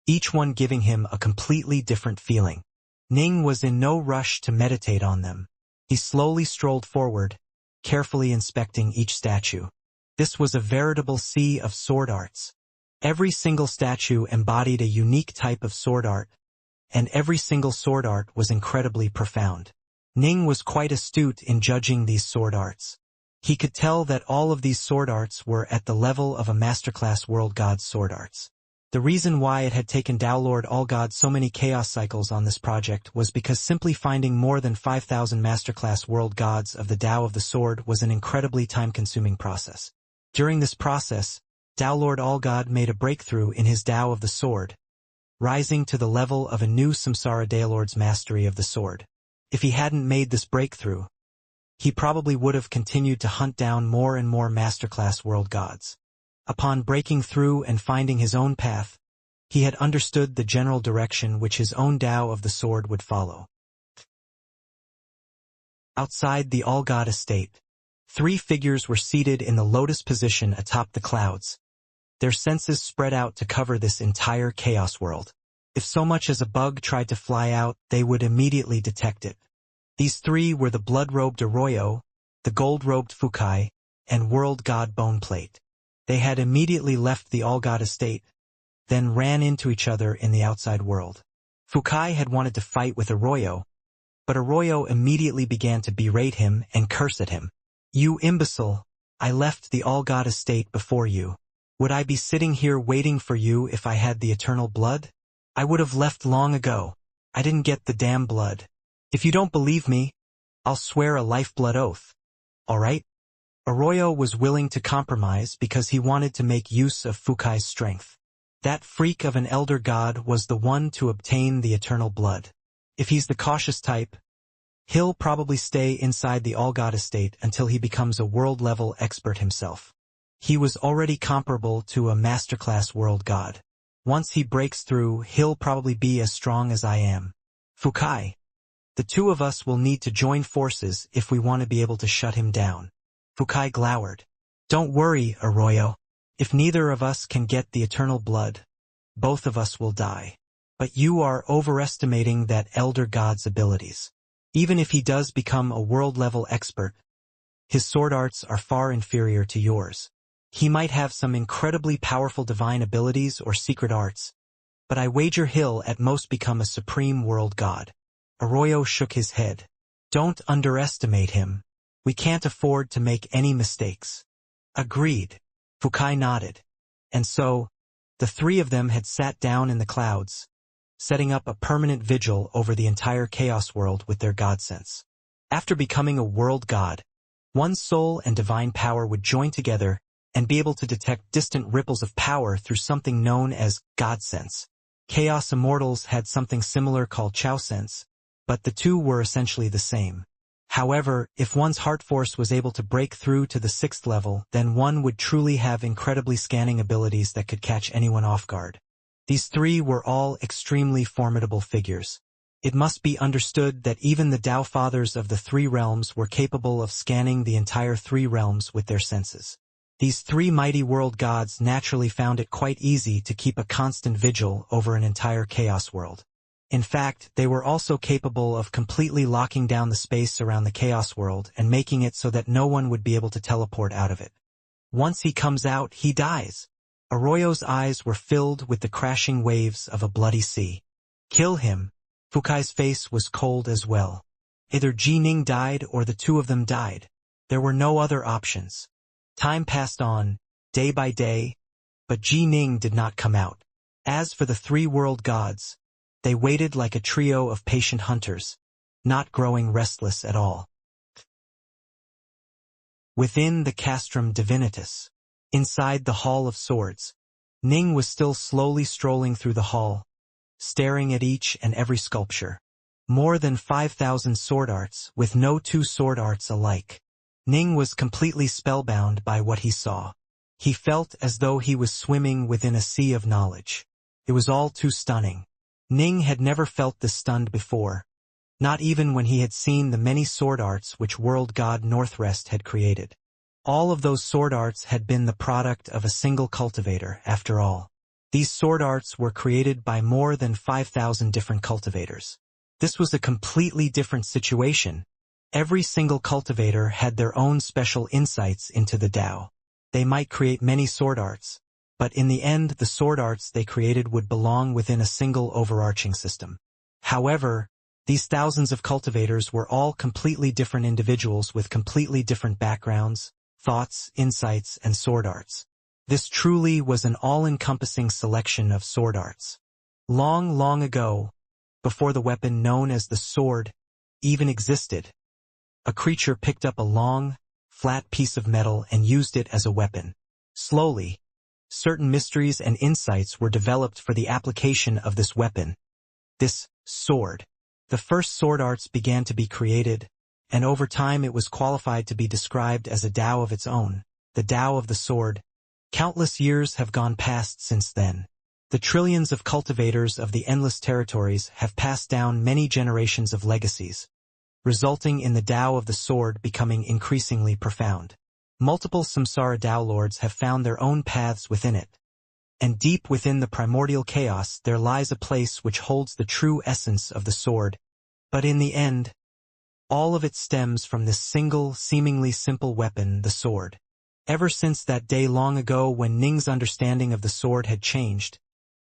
each one giving him a completely different feeling. Ning was in no rush to meditate on them. He slowly strolled forward, carefully inspecting each statue. This was a veritable sea of sword arts. Every single statue embodied a unique type of sword art, and every single sword art was incredibly profound. Ning was quite astute in judging these sword arts. He could tell that all of these sword arts were at the level of a masterclass World God sword arts. The reason why it had taken Tao Lord All-God so many chaos cycles on this project was because simply finding more than 5,000 masterclass world gods of the Tao of the Sword was an incredibly time-consuming process. During this process, Tao Lord All-God made a breakthrough in his Tao of the Sword, rising to the level of a new Samsara Dailord's mastery of the sword. If he hadn't made this breakthrough, he probably would have continued to hunt down more and more masterclass world gods. Upon breaking through and finding his own path, he had understood the general direction which his own Tao of the Sword would follow. Outside the All-God estate, 3 figures were seated in the lotus position atop the clouds, their senses spread out to cover this entire chaos world. If so much as a bug tried to fly out, they would immediately detect it. These 3 were the blood-robed Arroyo, the gold-robed Fukai, and world god Boneplate. They had immediately left the All-God estate, then ran into each other in the outside world. Fukai had wanted to fight with Arroyo, but Arroyo immediately began to berate him and curse at him. "You imbecile! I left the All-God estate before you. Would I be sitting here waiting for you if I had the eternal blood? I would have left long ago. I didn't get the damn blood. If you don't believe me, I'll swear a lifeblood oath. All right? Arroyo was willing to compromise because he wanted to make use of Fukai's strength. That freak of an elder god was the one to obtain the eternal blood. If he's the cautious type, he'll probably stay inside the all-god estate until he becomes a world-level expert himself. He was already comparable to a masterclass world god. Once he breaks through, he'll probably be as strong as I am. Fukai, the two of us will need to join forces if we want to be able to shut him down. Fukai glowered. Don't worry, Arroyo. If neither of us can get the eternal blood, both of us will die. But you are overestimating that elder god's abilities. Even if he does become a world-level expert, his sword arts are far inferior to yours. He might have some incredibly powerful divine abilities or secret arts, but I wager he'll at most become a supreme world god. Arroyo shook his head. Don't underestimate him. We can't afford to make any mistakes. Agreed. Fukai nodded. And so, the three of them had sat down in the clouds, setting up a permanent vigil over the entire chaos world with their god sense. After becoming a world god, one's soul and divine power would join together and be able to detect distant ripples of power through something known as God sense. Chaos Immortals had something similar called Chao sense, but the two were essentially the same. However, if one's heart force was able to break through to the 6th level, then one would truly have incredibly scanning abilities that could catch anyone off guard. These three were all extremely formidable figures. It must be understood that even the Tao Fathers of the three realms were capable of scanning the entire three realms with their senses. These three mighty world gods naturally found it quite easy to keep a constant vigil over an entire chaos world. In fact, they were also capable of completely locking down the space around the chaos world and making it so that no one would be able to teleport out of it. Once he comes out, he dies. Arroyo's eyes were filled with the crashing waves of a bloody sea. Kill him. Fukai's face was cold as well. Either Ji Ning died or the two of them died. There were no other options. Time passed on, day by day, but Ji Ning did not come out. As for the three world gods, they waited like a trio of patient hunters, not growing restless at all. Within the Castrum Divinitas, inside the Hall of Swords, Ning was still slowly strolling through the hall, staring at each and every sculpture. More than 5,000 sword arts, with no two sword arts alike. Ning was completely spellbound by what he saw. He felt as though he was swimming within a sea of knowledge. It was all too stunning. Ning had never felt this stunned before, not even when he had seen the many sword arts which world god Northrest had created. All of those sword arts had been the product of a single cultivator, after all. These sword arts were created by more than 5,000 different cultivators. This was a completely different situation. Every single cultivator had their own special insights into the Tao. They might create many sword arts, but in the end the sword arts they created would belong within a single overarching system. However, these thousands of cultivators were all completely different individuals with completely different backgrounds, thoughts, insights, and sword arts. This truly was an all-encompassing selection of sword arts. Long, long ago, before the weapon known as the sword even existed, a creature picked up a long, flat piece of metal and used it as a weapon. Slowly, certain mysteries and insights were developed for the application of this weapon, this sword. The first sword arts began to be created, and over time it was qualified to be described as a Tao of its own, the Tao of the sword. Countless years have gone past since then. The trillions of cultivators of the endless territories have passed down many generations of legacies, resulting in the Tao of the sword becoming increasingly profound. Multiple Samsara Tao lords have found their own paths within it. And deep within the primordial chaos there lies a place which holds the true essence of the sword. But in the end, all of it stems from this single, seemingly simple weapon, the sword. Ever since that day long ago when Ning's understanding of the sword had changed,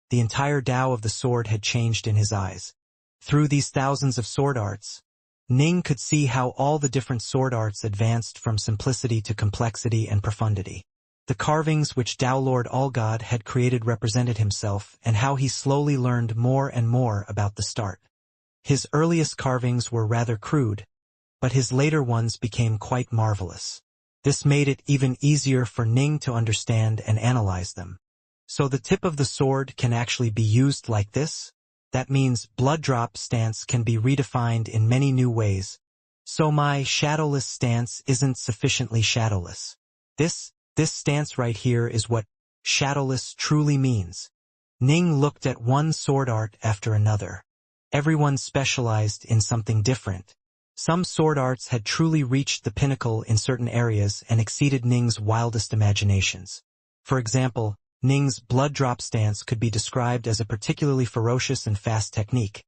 the entire Tao of the sword had changed in his eyes. Through these thousands of sword arts, Ning could see how all the different sword arts advanced from simplicity to complexity and profundity. The carvings which Tao Lord Allgod had created represented himself and how he slowly learned more and more about the start. His earliest carvings were rather crude, but his later ones became quite marvelous. This made it even easier for Ning to understand and analyze them. So the tip of the sword can actually be used like this? That means blood drop stance can be redefined in many new ways. So my shadowless stance isn't sufficiently shadowless. This stance right here is what shadowless truly means. Ning looked at one sword art after another. Everyone specialized in something different. Some sword arts had truly reached the pinnacle in certain areas and exceeded Ning's wildest imaginations. For example, Ning's blood drop stance could be described as a particularly ferocious and fast technique.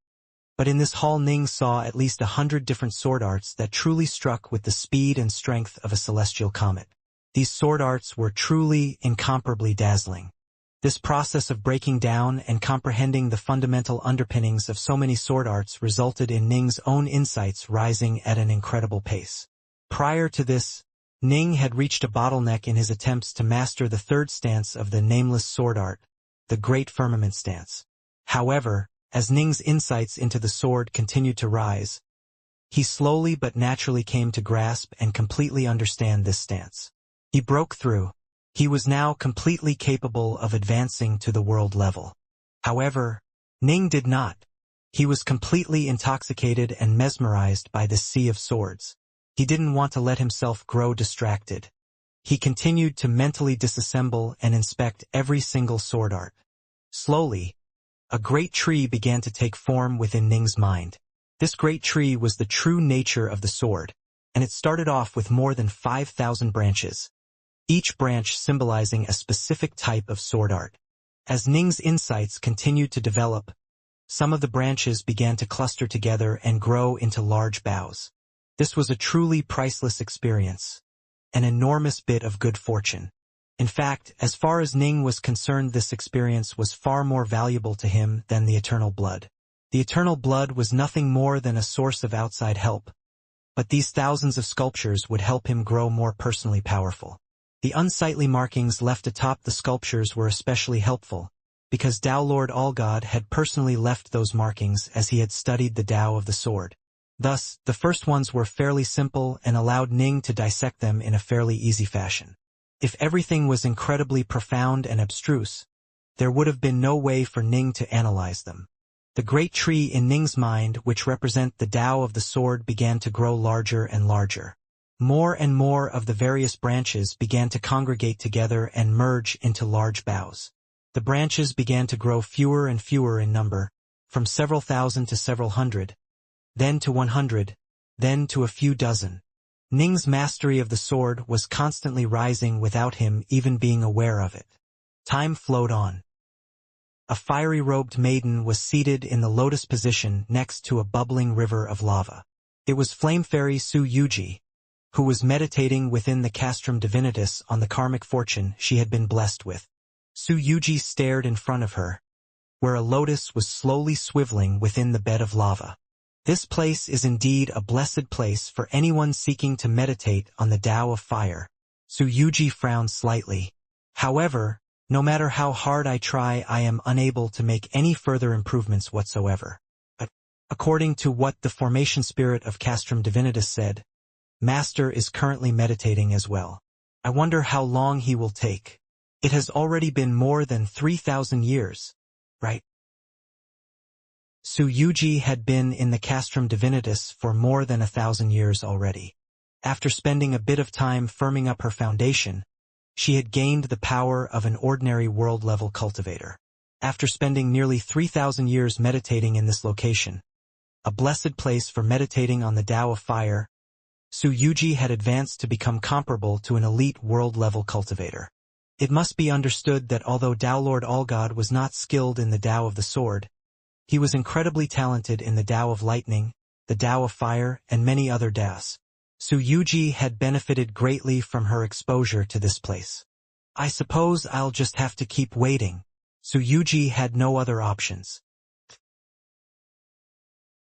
But in this hall Ning saw at least 100 different sword arts that truly struck with the speed and strength of a celestial comet. These sword arts were truly, incomparably dazzling. This process of breaking down and comprehending the fundamental underpinnings of so many sword arts resulted in Ning's own insights rising at an incredible pace. Prior to this, Ning had reached a bottleneck in his attempts to master the third stance of the nameless sword art, the Great Firmament stance. However, as Ning's insights into the sword continued to rise, he slowly but naturally came to grasp and completely understand this stance. He broke through. He was now completely capable of advancing to the world level. However, Ning did not. He was completely intoxicated and mesmerized by this sea of swords. He didn't want to let himself grow distracted. He continued to mentally disassemble and inspect every single sword art. Slowly, a great tree began to take form within Ning's mind. This great tree was the true nature of the sword, and it started off with more than 5,000 branches, each branch symbolizing a specific type of sword art. As Ning's insights continued to develop, some of the branches began to cluster together and grow into large boughs. This was a truly priceless experience, an enormous bit of good fortune. In fact, as far as Ning was concerned, this experience was far more valuable to him than the eternal blood. The eternal blood was nothing more than a source of outside help, but these thousands of sculptures would help him grow more personally powerful. The unsightly markings left atop the sculptures were especially helpful, because Tao Lord Allgod had personally left those markings as he had studied the Tao of the sword. Thus, the first ones were fairly simple and allowed Ning to dissect them in a fairly easy fashion. If everything was incredibly profound and abstruse, there would have been no way for Ning to analyze them. The great tree in Ning's mind, which represent the Tao of the sword, began to grow larger and larger. More and more of the various branches began to congregate together and merge into large boughs. The branches began to grow fewer and fewer in number, from several thousand to several hundred, then to 100, then to a few dozen. Ning's mastery of the sword was constantly rising without him even being aware of it. Time flowed on. A fiery-robed maiden was seated in the lotus position next to a bubbling river of lava. It was Flame Fairy Su Yuji, who was meditating within the castrum divinitas on the karmic fortune she had been blessed with. Su Yuji stared in front of her, where a lotus was slowly swiveling within the bed of lava. This place is indeed a blessed place for anyone seeking to meditate on the Tao of fire. Su Yuji frowned slightly. However, no matter how hard I try, I am unable to make any further improvements whatsoever. But, according to what the formation spirit of Castrum Divinitas said, Master is currently meditating as well. I wonder how long he will take. It has already been more than 3,000 years, right? Su Yuji had been in the Castrum Divinitas for more than 1,000 years already. After spending a bit of time firming up her foundation, she had gained the power of an ordinary world-level cultivator. After spending nearly 3,000 years meditating in this location, a blessed place for meditating on the Tao of fire, Su Yuji had advanced to become comparable to an elite world-level cultivator. It must be understood that although Tao Lord Allgod was not skilled in the Tao of the sword, he was incredibly talented in the Tao of lightning, the Tao of fire, and many other Taos. Su Yuji had benefited greatly from her exposure to this place. I suppose I'll just have to keep waiting. Su Yuji had no other options.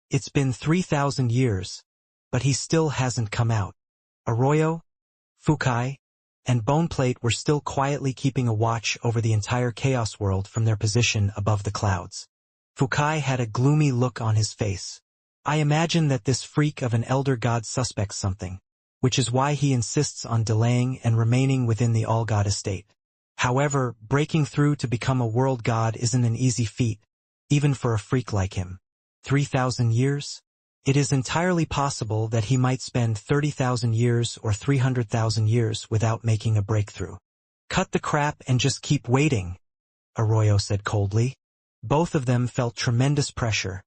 It's been 3,000 years, but he still hasn't come out. Arroyo, Fukai, and Boneplate were still quietly keeping a watch over the entire Chaos world from their position above the clouds. Fukai had a gloomy look on his face. I imagine that this freak of an elder god suspects something, which is why he insists on delaying and remaining within the all-god estate. However, breaking through to become a world god isn't an easy feat, even for a freak like him. 3,000 years? It is entirely possible that he might spend 30,000 years or 300,000 years without making a breakthrough. Cut the crap and just keep waiting, Arroyo said coldly. Both of them felt tremendous pressure,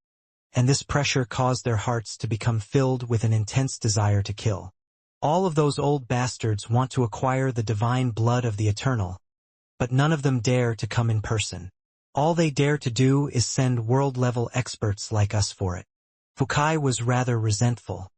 and this pressure caused their hearts to become filled with an intense desire to kill. All of those old bastards want to acquire the divine blood of the Eternal, but none of them dare to come in person. All they dare to do is send world-level experts like us for it. Fukai was rather resentful,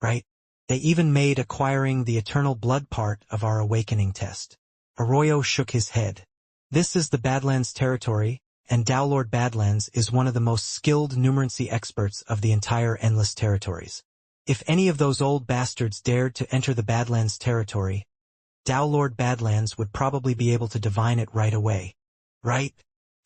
right? They even made acquiring the eternal blood part of our awakening test. Arroyo shook his head. This is the Badlands territory, and Dowlord Badlands is one of the most skilled numerancy experts of the entire Endless Territories. If any of those old bastards dared to enter the Badlands territory, Dowlord Badlands would probably be able to divine it right away. Right?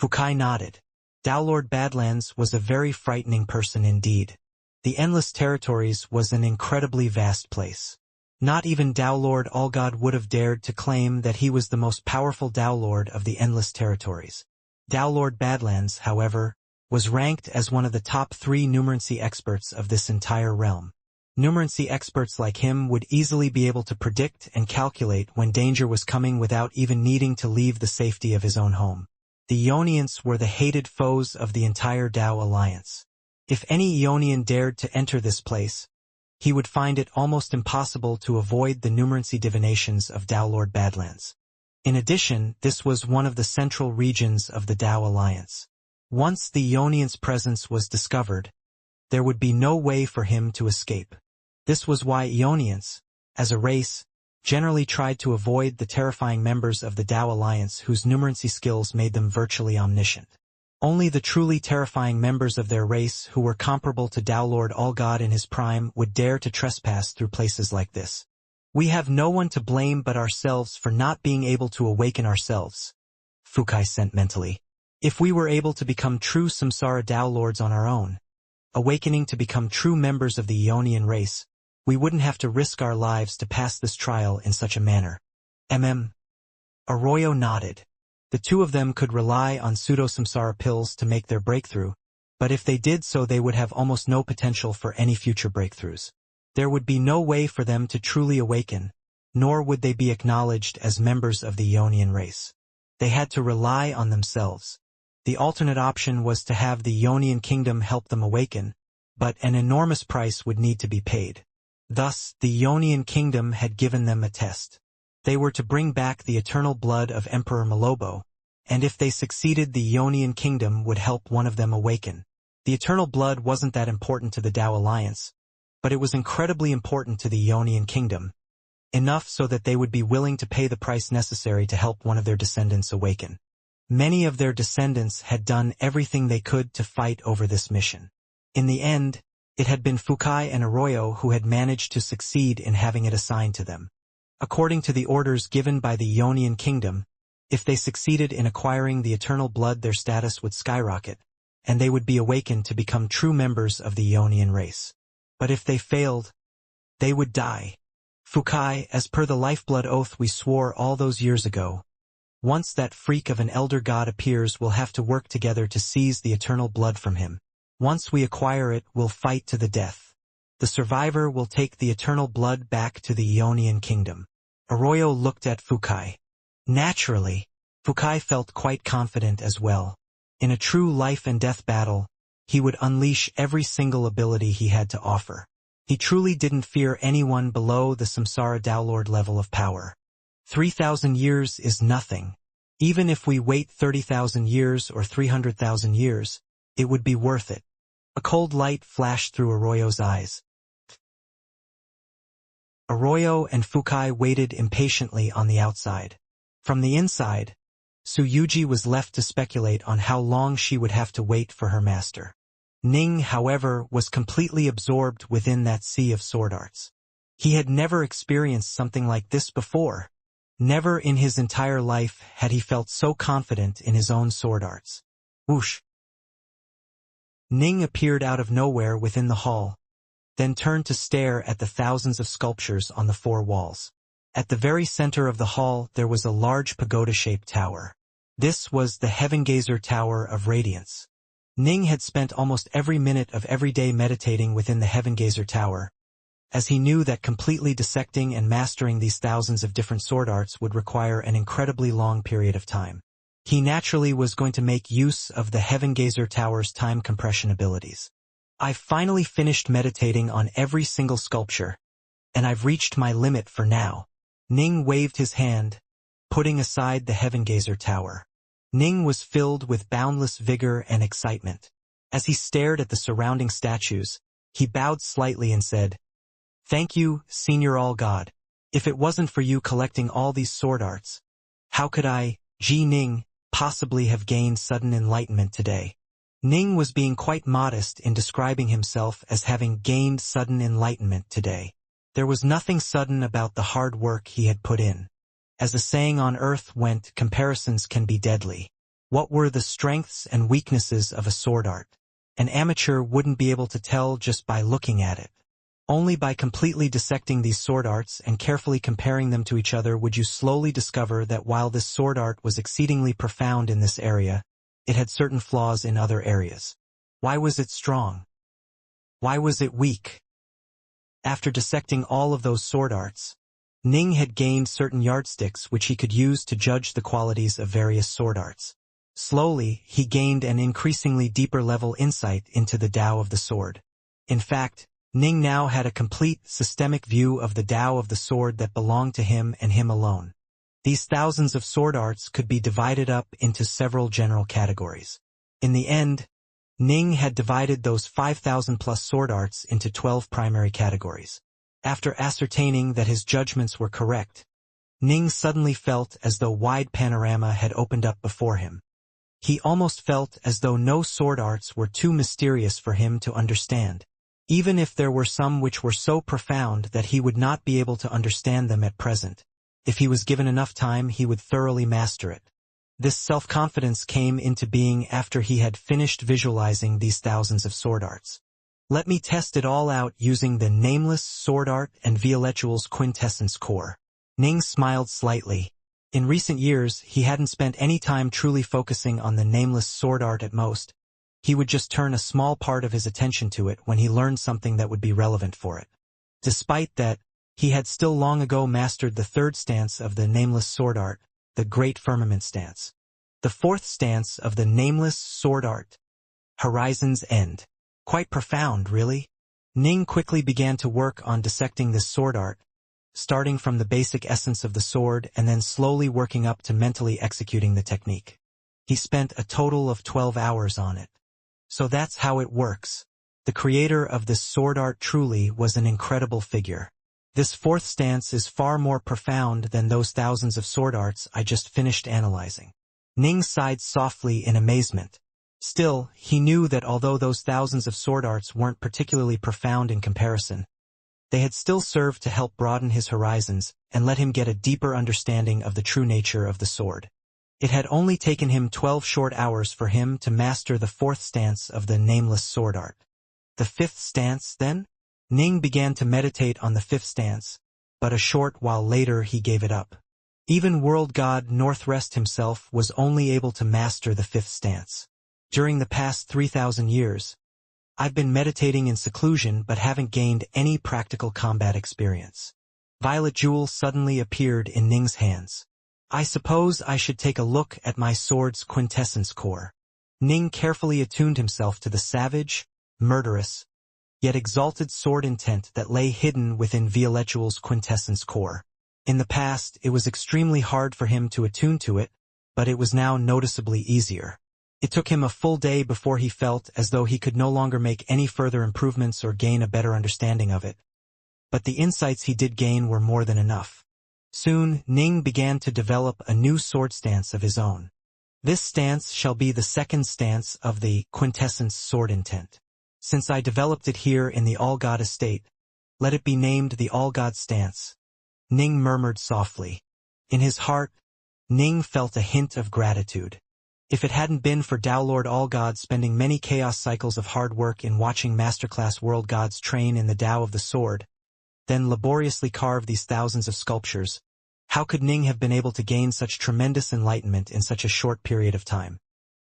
Fukai nodded. Dowlord Badlands was a very frightening person indeed. The Endless Territories was an incredibly vast place. Not even Dowlord Allgod would have dared to claim that he was the most powerful Dowlord of the Endless Territories. Dowlord Badlands, however, was ranked as one of the top 3 numerancy experts of this entire realm. Numerancy experts like him would easily be able to predict and calculate when danger was coming without even needing to leave the safety of his own home. The Ionians were the hated foes of the entire Dao Alliance. If any Ionian dared to enter this place, he would find it almost impossible to avoid the numerancy divinations of Dowlord Badlands. In addition, this was one of the central regions of the Dao Alliance. Once the Ionian's presence was discovered, there would be no way for him to escape. This was why Ionians, as a race, generally tried to avoid the terrifying members of the Dao Alliance whose numerancy skills made them virtually omniscient. Only the truly terrifying members of their race who were comparable to Dowlord Allgod in his prime would dare to trespass through places like this. We have no one to blame but ourselves for not being able to awaken ourselves, Fukai sent mentally. If we were able to become true Samsara Dowlords on our own, awakening to become true members of the Ionian race, we wouldn't have to risk our lives to pass this trial in such a manner. Arroyo nodded. The two of them could rely on pseudo-samsara pills to make their breakthrough, but if they did so they would have almost no potential for any future breakthroughs. There would be no way for them to truly awaken, nor would they be acknowledged as members of the Ionian race. They had to rely on themselves. The alternate option was to have the Ionian kingdom help them awaken, but an enormous price would need to be paid. Thus, the Ionian kingdom had given them a test. They were to bring back the eternal blood of Emperor Malobo, and if they succeeded the Ionian kingdom would help one of them awaken. The eternal blood wasn't that important to the Dao Alliance, but it was incredibly important to the Ionian kingdom, enough so that they would be willing to pay the price necessary to help one of their descendants awaken. Many of their descendants had done everything they could to fight over this mission. In the end, it had been Fukai and Arroyo who had managed to succeed in having it assigned to them. According to the orders given by the Ionian kingdom, if they succeeded in acquiring the eternal blood their status would skyrocket, and they would be awakened to become true members of the Ionian race. But if they failed, they would die. Fukai, as per the lifeblood oath we swore all those years ago, once that freak of an elder god appears we'll have to work together to seize the eternal blood from him. Once we acquire it, we'll fight to the death. The survivor will take the eternal blood back to the Ionian kingdom. Arroyo looked at Fukai. Naturally, Fukai felt quite confident as well. In a true life and death battle, he would unleash every single ability he had to offer. He truly didn't fear anyone below the Samsara Dowlord level of power. 3,000 years is nothing. Even if we wait 30,000 years or 300,000 years, it would be worth it. A cold light flashed through Arroyo's eyes. Arroyo and Fukai waited impatiently on the outside. From the inside, Tsuyuji was left to speculate on how long she would have to wait for her master. Ning, however, was completely absorbed within that sea of sword arts. He had never experienced something like this before. Never in his entire life had he felt so confident in his own sword arts. Whoosh! Ning appeared out of nowhere within the hall, then turned to stare at the thousands of sculptures on the four walls. At the very center of the hall there was a large pagoda-shaped tower. This was the Heavengazer Tower of Radiance. Ning had spent almost every minute of every day meditating within the Heavengazer Tower, as he knew that completely dissecting and mastering these thousands of different sword arts would require an incredibly long period of time. He naturally was going to make use of the Heavengazer Tower's time compression abilities. I've finally finished meditating on every single sculpture, and I've reached my limit for now. Ning waved his hand, putting aside the Heavengazer Tower. Ning was filled with boundless vigor and excitement. As he stared at the surrounding statues, he bowed slightly and said, "Thank you, Senior All-God. If it wasn't for you collecting all these sword arts, how could I, Ning, possibly have gained sudden enlightenment today?" Ning was being quite modest in describing himself as having gained sudden enlightenment today. There was nothing sudden about the hard work he had put in. As the saying on Earth went, comparisons can be deadly. What were the strengths and weaknesses of a sword art? An amateur wouldn't be able to tell just by looking at it. Only by completely dissecting these sword arts and carefully comparing them to each other would you slowly discover that while this sword art was exceedingly profound in this area, it had certain flaws in other areas. Why was it strong? Why was it weak? After dissecting all of those sword arts, Ning had gained certain yardsticks which he could use to judge the qualities of various sword arts. Slowly, he gained an increasingly deeper level insight into the Tao of the sword. In fact, Ning now had a complete, systemic view of the Tao of the sword that belonged to him and him alone. These thousands of sword arts could be divided up into several general categories. In the end, Ning had divided those 5,000 plus sword arts into 12 primary categories. After ascertaining that his judgments were correct, Ning suddenly felt as though wide panorama had opened up before him. He almost felt as though no sword arts were too mysterious for him to understand, even if there were some which were so profound that he would not be able to understand them at present. If he was given enough time, he would thoroughly master it. This self-confidence came into being after he had finished visualizing these thousands of sword arts. Let me test it all out using the Nameless Sword Art and Violetual's Quintessence Core. Ning smiled slightly. In recent years, he hadn't spent any time truly focusing on the Nameless Sword Art at most. He would just turn a small part of his attention to it when he learned something that would be relevant for it. Despite that, he had still long ago mastered the third stance of the Nameless Sword Art, the Great Firmament stance. The fourth stance of the Nameless Sword Art, Horizon's End. Quite profound, really. Ning quickly began to work on dissecting this sword art, starting from the basic essence of the sword and then slowly working up to mentally executing the technique. He spent a total of 12 hours on it. So that's how it works. The creator of this sword art truly was an incredible figure. This fourth stance is far more profound than those thousands of sword arts I just finished analyzing. Ning sighed softly in amazement. Still, he knew that although those thousands of sword arts weren't particularly profound in comparison, they had still served to help broaden his horizons and let him get a deeper understanding of the true nature of the sword. It had only taken him 12 short hours for him to master the fourth stance of the Nameless Sword Art. The fifth stance, then? Ning began to meditate on the fifth stance, but a short while later he gave it up. Even world god Northrest himself was only able to master the fifth stance. During the past 3,000 years, I've been meditating in seclusion but haven't gained any practical combat experience. Violet Jewel suddenly appeared in Ning's hands. I suppose I should take a look at my sword's quintessence core. Ning carefully attuned himself to the savage, murderous, yet exalted sword intent that lay hidden within Violet Jewel's quintessence core. In the past, it was extremely hard for him to attune to it, but it was now noticeably easier. It took him a full day before he felt as though he could no longer make any further improvements or gain a better understanding of it. But the insights he did gain were more than enough. Soon, Ning began to develop a new sword stance of his own. This stance shall be the second stance of the quintessence sword intent. Since I developed it here in the All-God estate, let it be named the All-God stance. Ning murmured softly. In his heart, Ning felt a hint of gratitude. If it hadn't been for Lord Allgod spending many chaos cycles of hard work in watching masterclass world gods train in the Tao of the Sword, then laboriously carve these thousands of sculptures, how could Ning have been able to gain such tremendous enlightenment in such a short period of time?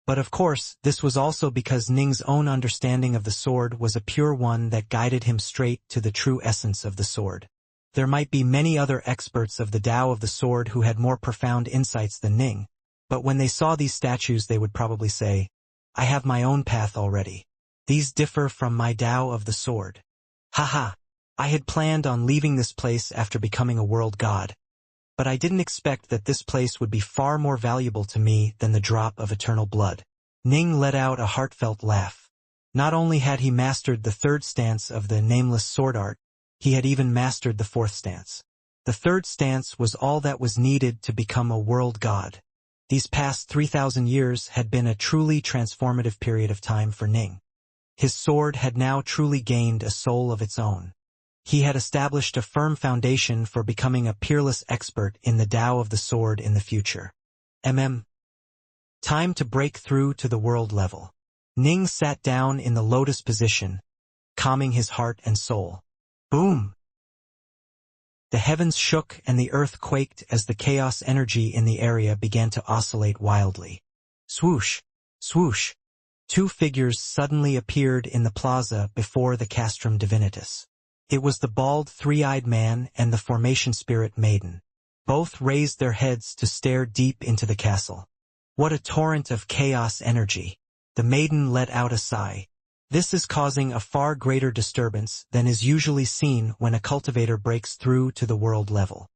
But of course, this was also because Ning's own understanding of the sword was a pure one that guided him straight to the true essence of the sword. There might be many other experts of the Tao of the sword who had more profound insights than Ning, but when they saw these statues they would probably say, "I have my own path already. These differ from my Tao of the sword. Haha, I had planned on leaving this place after becoming a world god. But I didn't expect that this place would be far more valuable to me than the drop of eternal blood." Ning let out a heartfelt laugh. Not only had he mastered the third stance of the nameless sword art, he had even mastered the fourth stance. The third stance was all that was needed to become a world god. These past 3,000 years had been a truly transformative period of time for Ning. His sword had now truly gained a soul of its own. He had established a firm foundation for becoming a peerless expert in the Tao of the sword in the future. Time to break through to the world level. Ning sat down in the lotus position, calming his heart and soul. Boom! The heavens shook and the earth quaked as the chaos energy in the area began to oscillate wildly. Swoosh! Swoosh! Two figures suddenly appeared in the plaza before the Castrum Divinitas. It was the bald, three-eyed man and the formation spirit maiden. Both raised their heads to stare deep into the castle. What a torrent of chaos energy! The maiden let out a sigh. This is causing a far greater disturbance than is usually seen when a cultivator breaks through to the world level.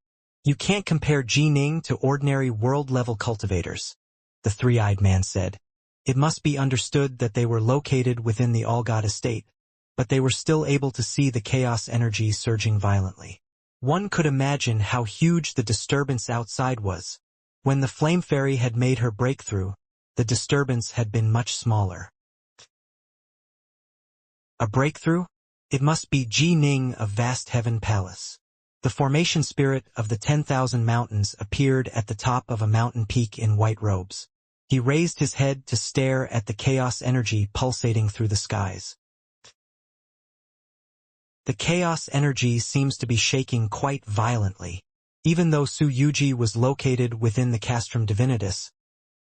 You can't compare Ji Ning to ordinary world-level cultivators, the three-eyed man said. It must be understood that they were located within the Allgod estate, but they were still able to see the chaos energy surging violently. One could imagine how huge the disturbance outside was. When the Flame Fairy had made her breakthrough, the disturbance had been much smaller. A breakthrough? It must be Ji Ning of Vast Heaven Palace. The formation spirit of the 10,000 mountains appeared at the top of a mountain peak in white robes. He raised his head to stare at the chaos energy pulsating through the skies. The chaos energy seems to be shaking quite violently. Even though Su Yuji was located within the Castrum Divinitas,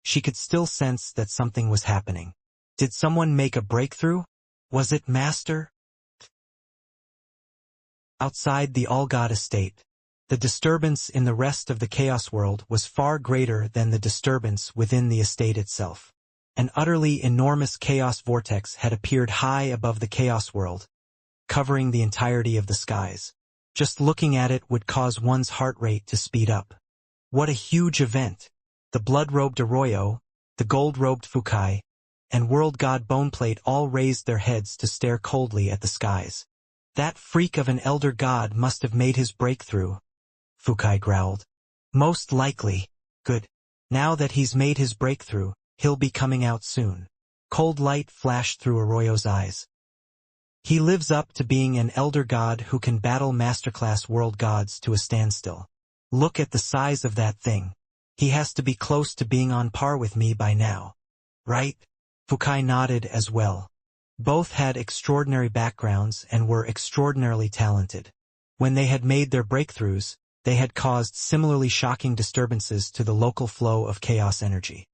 she could still sense that something was happening. Did someone make a breakthrough? Was it Master? Outside the Allgod estate, the disturbance in the rest of the Chaos world was far greater than the disturbance within the estate itself. An utterly enormous chaos vortex had appeared high above the Chaos world, covering the entirety of the skies. Just looking at it would cause one's heart rate to speed up. What a huge event! The blood-robed Arroyo, the gold-robed Fukai, and world god Boneplate all raised their heads to stare coldly at the skies. That freak of an elder god must have made his breakthrough, Fukai growled. Most likely. Good. Now that he's made his breakthrough, he'll be coming out soon. Cold light flashed through Arroyo's eyes. He lives up to being an elder god who can battle masterclass world gods to a standstill. Look at the size of that thing. He has to be close to being on par with me by now. Right? Fukai nodded as well. Both had extraordinary backgrounds and were extraordinarily talented. When they had made their breakthroughs, they had caused similarly shocking disturbances to the local flow of chaos energy.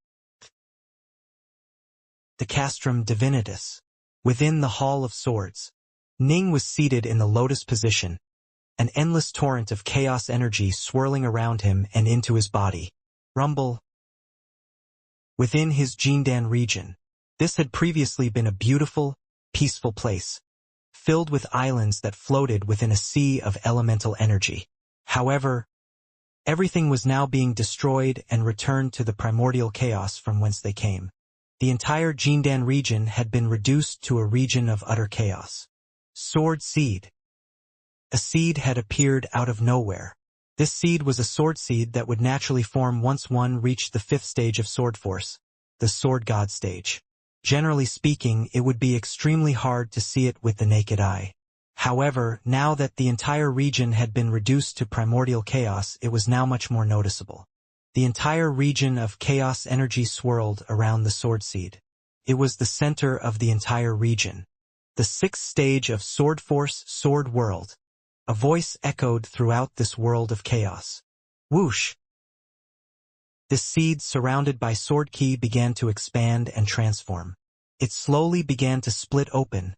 The Castrum Divinitas. Within the Hall of Swords, Ning was seated in the lotus position, an endless torrent of chaos energy swirling around him and into his body. Rumble. Within his Jindan region, this had previously been a beautiful, peaceful place, filled with islands that floated within a sea of elemental energy. However, everything was now being destroyed and returned to the primordial chaos from whence they came. The entire Jindan region had been reduced to a region of utter chaos. Sword Seed. A seed had appeared out of nowhere. This seed was a sword seed that would naturally form once one reached the 5th stage of Sword Force, the Sword God stage. Generally speaking, it would be extremely hard to see it with the naked eye. However, now that the entire region had been reduced to primordial chaos, it was now much more noticeable. The entire region of chaos energy swirled around the sword seed. It was the center of the entire region. The sixth stage of Sword Force, Sword World. A voice echoed throughout this world of chaos. Whoosh! This seed, surrounded by sword ki, began to expand and transform. It slowly began to split open,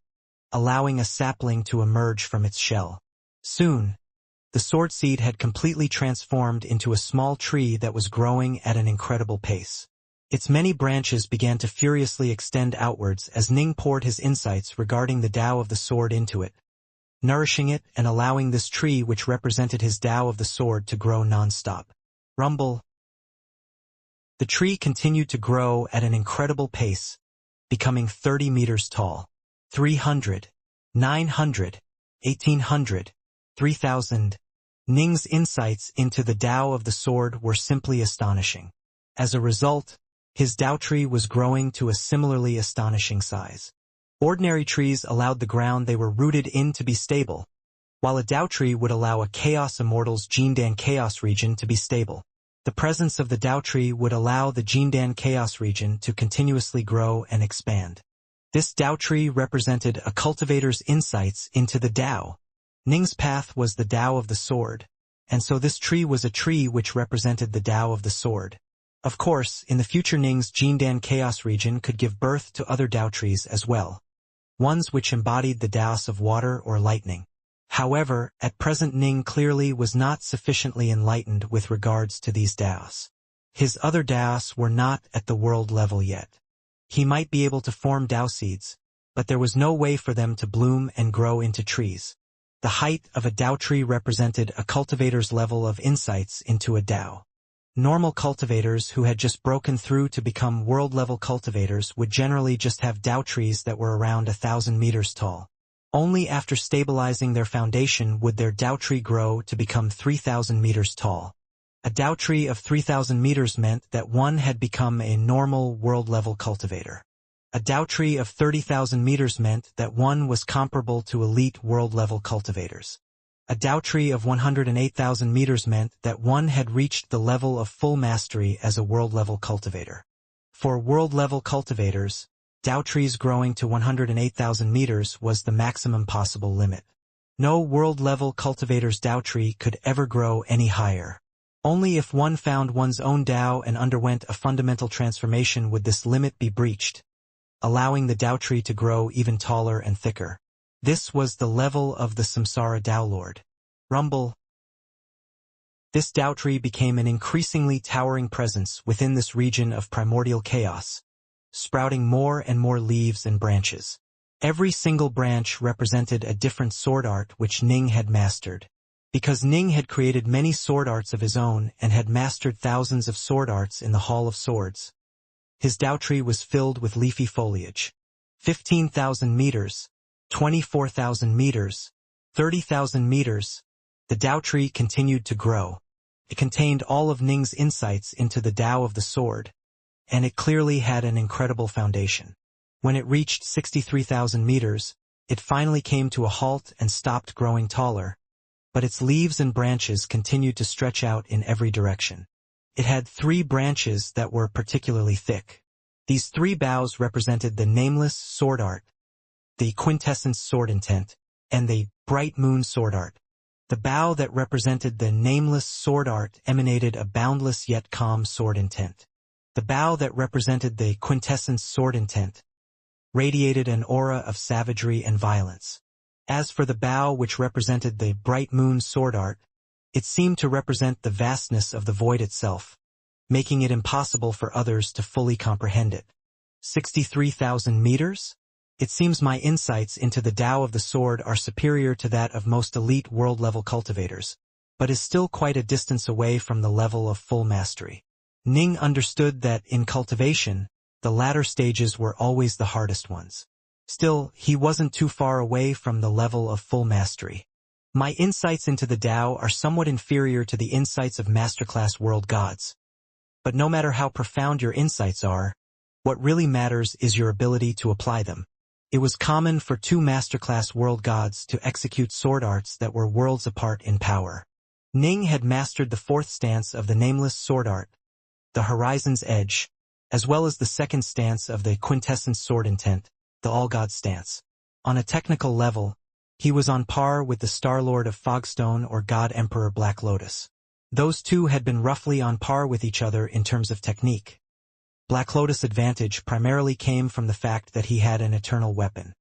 allowing a sapling to emerge from its shell. Soon, the sword seed had completely transformed into a small tree that was growing at an incredible pace. Its many branches began to furiously extend outwards as Ning poured his insights regarding the Tao of the sword into it, nourishing it and allowing this tree, which represented his Tao of the sword, to grow non-stop. Rumble. The tree continued to grow at an incredible pace, becoming 30 meters tall. 300, 900, 1800, 3000. Ning's insights into the Tao of the sword were simply astonishing. As a result, his Tao tree was growing to a similarly astonishing size. Ordinary trees allowed the ground they were rooted in to be stable, while a Tao tree would allow a Chaos Immortal's Jindan Chaos region to be stable. The presence of the Tao tree would allow the Jindan Chaos region to continuously grow and expand. This Tao tree represented a cultivator's insights into the Tao. Ning's path was the Tao of the sword, and so this tree was a tree which represented the Tao of the sword. Of course, in the future Ning's Jindan Chaos region could give birth to other Tao trees as well, ones which embodied the Taos of water or lightning. However, at present Ning clearly was not sufficiently enlightened with regards to these Taos. His other Taos were not at the world level yet. He might be able to form Tao seeds, but there was no way for them to bloom and grow into trees. The height of a Tao tree represented a cultivator's level of insights into a Tao. Normal cultivators who had just broken through to become world-level cultivators would generally just have Tao trees that were around 1,000 meters tall. Only after stabilizing their foundation would their Tao tree grow to become 3,000 meters tall. A Tao tree of 3,000 meters meant that one had become a normal world-level cultivator. A Tao tree of 30,000 meters meant that one was comparable to elite world-level cultivators. A Tao tree of 108,000 meters meant that one had reached the level of full mastery as a world-level cultivator. For world-level cultivators, Tao trees growing to 108,000 meters was the maximum possible limit. No world-level cultivator's Tao tree could ever grow any higher. Only if one found one's own Tao and underwent a fundamental transformation would this limit be breached, allowing the Tao tree to grow even taller and thicker. This was the level of the Samsara Tao Lord. Rumble. This Tao tree became an increasingly towering presence within this region of primordial chaos, sprouting more and more leaves and branches. Every single branch represented a different sword art which Ning had mastered. Because Ning had created many sword arts of his own and had mastered thousands of sword arts in the Hall of Swords, his Tao tree was filled with leafy foliage. 15,000 meters, 24,000 meters, 30,000 meters. The Tao tree continued to grow. It contained all of Ning's insights into the Tao of the sword, and it clearly had an incredible foundation. When it reached 63,000 meters, it finally came to a halt and stopped growing taller, but its leaves and branches continued to stretch out in every direction. It had 3 branches that were particularly thick. These 3 boughs represented the nameless sword art, the quintessence sword intent, and the bright moon sword art. The bough that represented the nameless sword art emanated a boundless yet calm sword intent. The bough that represented the quintessence sword intent radiated an aura of savagery and violence. As for the bough which represented the bright moon sword art, it seemed to represent the vastness of the void itself, making it impossible for others to fully comprehend it. 63,000 meters? It seems my insights into the Tao of the sword are superior to that of most elite world-level cultivators, but is still quite a distance away from the level of full mastery. Ning understood that in cultivation, the latter stages were always the hardest ones. Still, he wasn't too far away from the level of full mastery. My insights into the Tao are somewhat inferior to the insights of masterclass world gods. But no matter how profound your insights are, what really matters is your ability to apply them. It was common for two masterclass world gods to execute sword arts that were worlds apart in power. Ning had mastered the fourth stance of the nameless sword art, the Horizon's Edge, as well as the second stance of the quintessence sword intent, the All-God stance. On a technical level, he was on par with the Star-Lord of Fogstone or God Emperor Black Lotus. Those two had been roughly on par with each other in terms of technique. Black Lotus' advantage primarily came from the fact that he had an eternal weapon.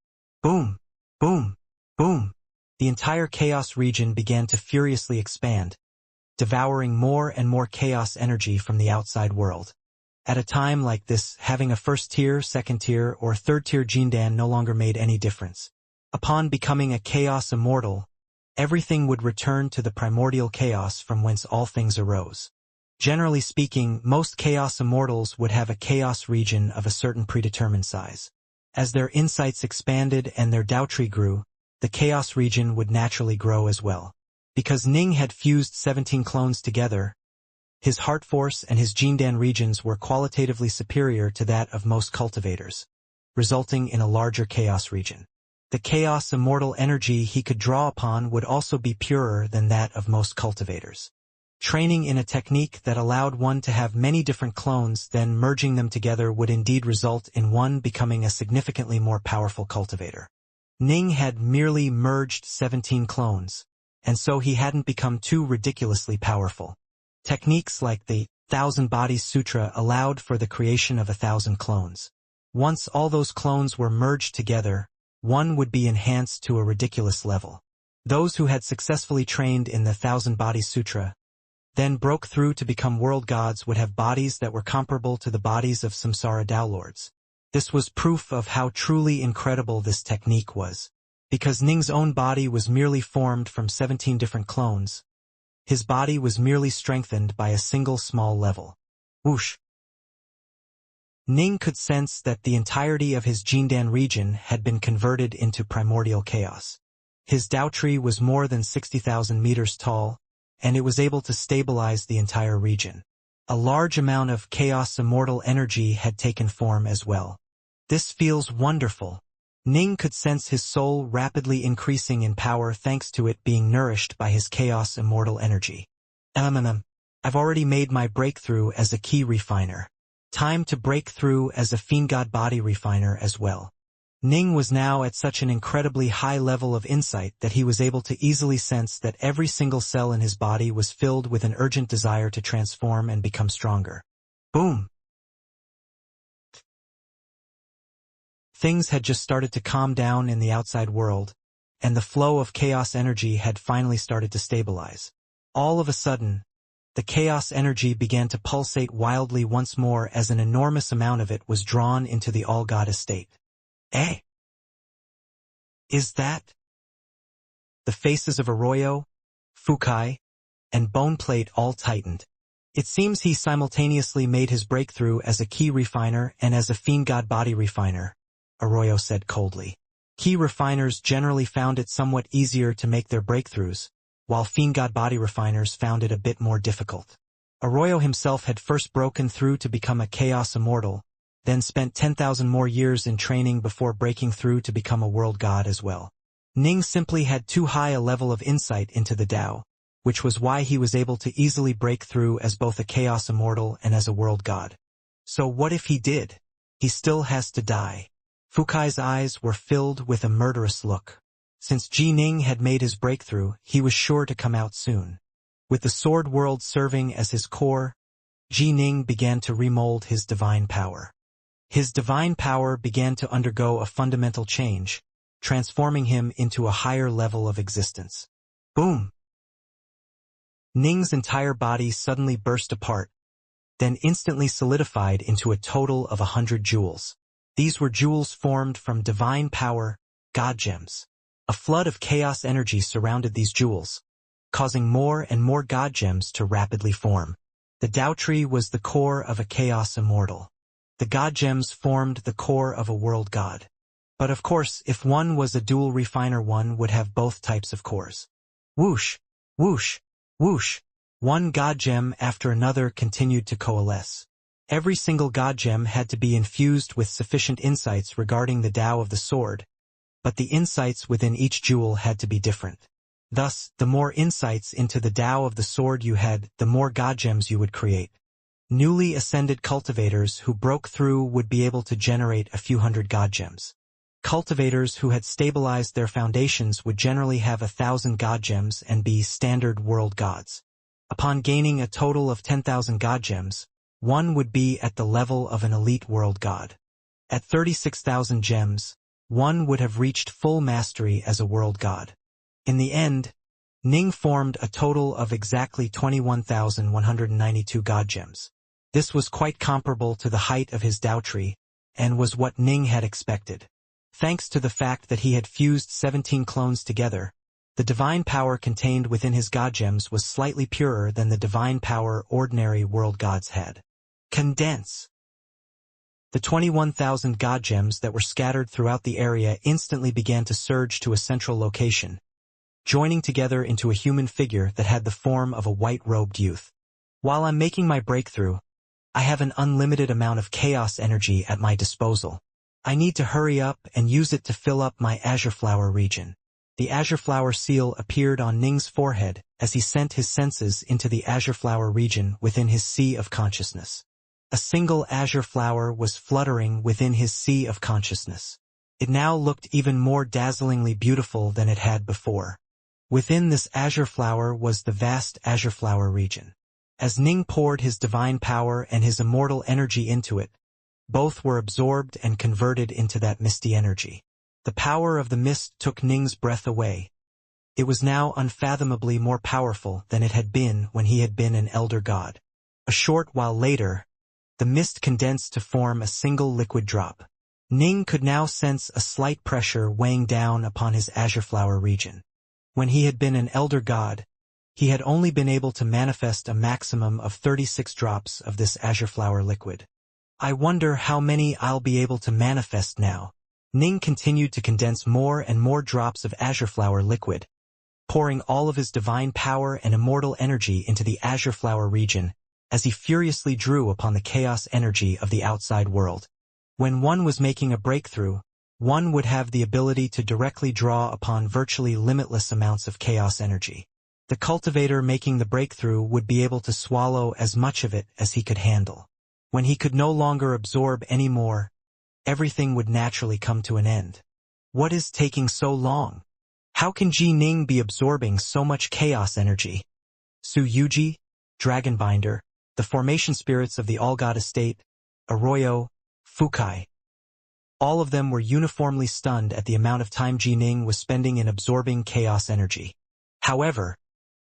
Boom! Boom! Boom! The entire Chaos region began to furiously expand, devouring more and more chaos energy from the outside world. At a time like this, having a first-tier, second-tier, or third-tier Jindan no longer made any difference. Upon becoming a Chaos Immortal, everything would return to the primordial chaos from whence all things arose. Generally speaking, most Chaos Immortals would have a chaos region of a certain predetermined size. As their insights expanded and their Dao tree grew, the chaos region would naturally grow as well. Because Ning had fused 17 clones together, his heart force and his Jindan regions were qualitatively superior to that of most cultivators, resulting in a larger chaos region. The chaos immortal energy he could draw upon would also be purer than that of most cultivators. Training in a technique that allowed one to have many different clones, then merging them together, would indeed result in one becoming a significantly more powerful cultivator. Ning had merely merged 17 clones, and so he hadn't become too ridiculously powerful. Techniques like the 1,000 Bodies Sutra allowed for the creation of 1,000 clones. Once all those clones were merged together, one would be enhanced to a ridiculous level. Those who had successfully trained in the 1,000 Bodies Sutra, then broke through to become world gods, would have bodies that were comparable to the bodies of Samsara Dao Lords. This was proof of how truly incredible this technique was. Because Ning's own body was merely formed from 17 different clones, his body was merely strengthened by a single small level. Whoosh! Ning could sense that the entirety of his Jindan region had been converted into primordial chaos. His Dao tree was more than 60,000 meters tall, and it was able to stabilize the entire region. A large amount of chaos immortal energy had taken form as well. This feels wonderful. Ning could sense his soul rapidly increasing in power thanks to it being nourished by his chaos immortal energy. I've already made my breakthrough as a key refiner. Time to break through as a Fiendgod body refiner as well. Ning was now at such an incredibly high level of insight that he was able to easily sense that every single cell in his body was filled with an urgent desire to transform and become stronger. Boom! Things had just started to calm down in the outside world, and the flow of chaos energy had finally started to stabilize. All of a sudden, the chaos energy began to pulsate wildly once more as an enormous amount of it was drawn into the all-god estate. Eh? Is that? The faces of Arroyo, Fukai, and Boneplate all tightened. It seems he simultaneously made his breakthrough as a key refiner and as a Fiendgod body refiner, Arroyo said coldly. Key refiners generally found it somewhat easier to make their breakthroughs, while Fiendgod body refiners found it a bit more difficult. Arroyo himself had first broken through to become a Chaos Immortal, then spent 10,000 more years in training before breaking through to become a world god as well. Ning simply had too high a level of insight into the Tao, which was why he was able to easily break through as both a Chaos Immortal and as a world god. So what if he did? He still has to die. Fukai's eyes were filled with a murderous look. Since Ji Ning had made his breakthrough, he was sure to come out soon. With the sword world serving as his core, Ji Ning began to remold his divine power. His divine power began to undergo a fundamental change, transforming him into a higher level of existence. Boom! Ning's entire body suddenly burst apart, then instantly solidified into a total of 100 jewels. These were jewels formed from divine power, god gems. A flood of chaos energy surrounded these jewels, causing more and more god gems to rapidly form. The Dao tree was the core of a chaos immortal. The god gems formed the core of a world god. But of course, if one was a dual refiner, one would have both types of cores. Whoosh, whoosh, whoosh. One god gem after another continued to coalesce. Every single god gem had to be infused with sufficient insights regarding the Tao of the sword, but the insights within each jewel had to be different. Thus, the more insights into the Tao of the sword you had, the more god gems you would create. Newly ascended cultivators who broke through would be able to generate a few hundred god gems. Cultivators who had stabilized their foundations would generally have 1,000 god gems and be standard world gods. Upon gaining a total of 10,000 god gems, one would be at the level of an elite world god. At 36,000 gems, one would have reached full mastery as a world god. In the end, Ning formed a total of exactly 21,192 god gems. This was quite comparable to the height of his Tao tree, and was what Ning had expected. Thanks to the fact that he had fused 17 clones together, the divine power contained within his god gems was slightly purer than the divine power ordinary world gods had. Condense. The 21,000 god gems that were scattered throughout the area instantly began to surge to a central location, joining together into a human figure that had the form of a white-robed youth. While I'm making my breakthrough, I have an unlimited amount of chaos energy at my disposal. I need to hurry up and use it to fill up my azure flower region. The azure flower seal appeared on Ning's forehead as he sent his senses into the azure flower region within his sea of consciousness. A single azure flower was fluttering within his sea of consciousness. It now looked even more dazzlingly beautiful than it had before. Within this azure flower was the vast azure flower region. As Ning poured his divine power and his immortal energy into it, both were absorbed and converted into that misty energy. The power of the mist took Ning's breath away. It was now unfathomably more powerful than it had been when he had been an elder god. A short while later, the mist condensed to form a single liquid drop. Ning could now sense a slight pressure weighing down upon his azure flower region. When he had been an elder god, he had only been able to manifest a maximum of 36 drops of this azure flower liquid. I wonder how many I'll be able to manifest now. Ning continued to condense more and more drops of azure flower liquid, pouring all of his divine power and immortal energy into the azure flower region as he furiously drew upon the chaos energy of the outside world. When one was making a breakthrough, one would have the ability to directly draw upon virtually limitless amounts of chaos energy. The cultivator making the breakthrough would be able to swallow as much of it as he could handle. When he could no longer absorb any more, everything would naturally come to an end. What is taking so long? How can Ji Ning be absorbing so much chaos energy? Su Yuji, Dragonbinder, the formation spirits of the All-God Estate, Arroyo, Fukai. All of them were uniformly stunned at the amount of time Ji Ning was spending in absorbing chaos energy. However,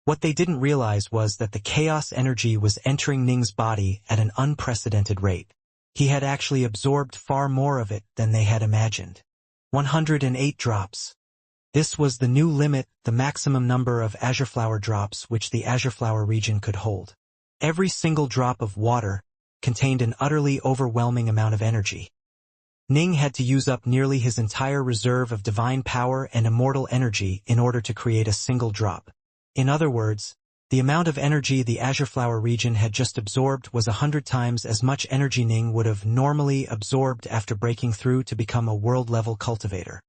what they didn't realize was that the chaos energy was entering Ning's body at an unprecedented rate. He had actually absorbed far more of it than they had imagined. 108 drops. This was the new limit, the maximum number of azure flower drops which the azure flower region could hold. Every single drop of water contained an utterly overwhelming amount of energy. Ning had to use up nearly his entire reserve of divine power and immortal energy in order to create a single drop. In other words, the amount of energy the azure flower region had just absorbed was 100 times as much energy Ning would have normally absorbed after breaking through to become a world-level cultivator.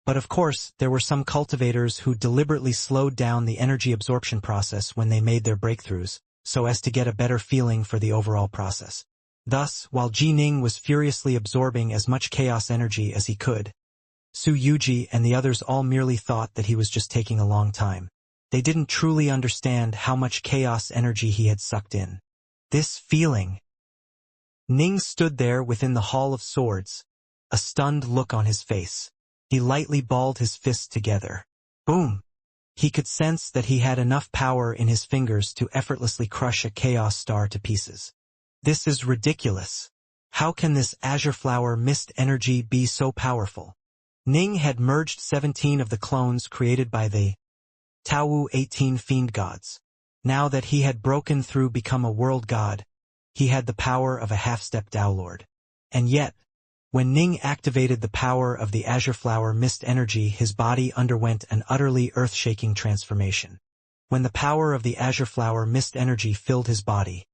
But of course, there were some cultivators who deliberately slowed down the energy absorption process when they made their breakthroughs, so as to get a better feeling for the overall process. Thus, while Ji Ning was furiously absorbing as much chaos energy as he could, Su Yuji and the others all merely thought that he was just taking a long time. They didn't truly understand how much chaos energy he had sucked in. This feeling. Ning stood there within the Hall of Swords, a stunned look on his face. He lightly balled his fists together. Boom! He could sense that he had enough power in his fingers to effortlessly crush a chaos star to pieces. This is ridiculous. How can this azure flower mist energy be so powerful? Ning had merged 17 of the clones created by the Taowu 18 Fiendgods. Now that he had broken through become a world god, he had the power of a half-step Tao Lord. And yet, when Ning activated the power of the azure flower mist energy, his body underwent an utterly earth-shaking transformation. When the power of the azure flower mist energy filled his body,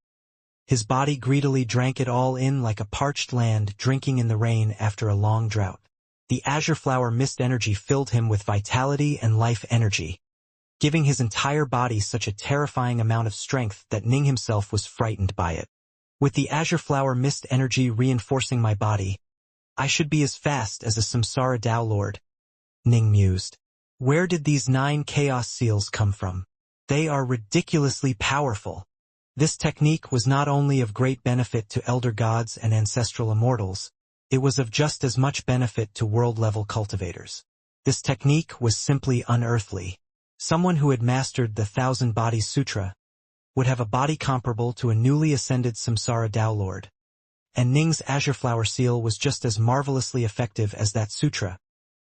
His body greedily drank it all in like a parched land drinking in the rain after a long drought. The azure flower mist energy filled him with vitality and life energy, giving his entire body such a terrifying amount of strength that Ning himself was frightened by it. With the azure flower mist energy reinforcing my body, I should be as fast as a Samsara Tao Lord, Ning mused. Where did these 9 chaos seals come from? They are ridiculously powerful. This technique was not only of great benefit to elder gods and ancestral immortals, it was of just as much benefit to world-level cultivators. This technique was simply unearthly. Someone who had mastered the Thousand Bodies Sutra would have a body comparable to a newly ascended Samsara Tao Lord. And Ning's azure flower seal was just as marvelously effective as that sutra.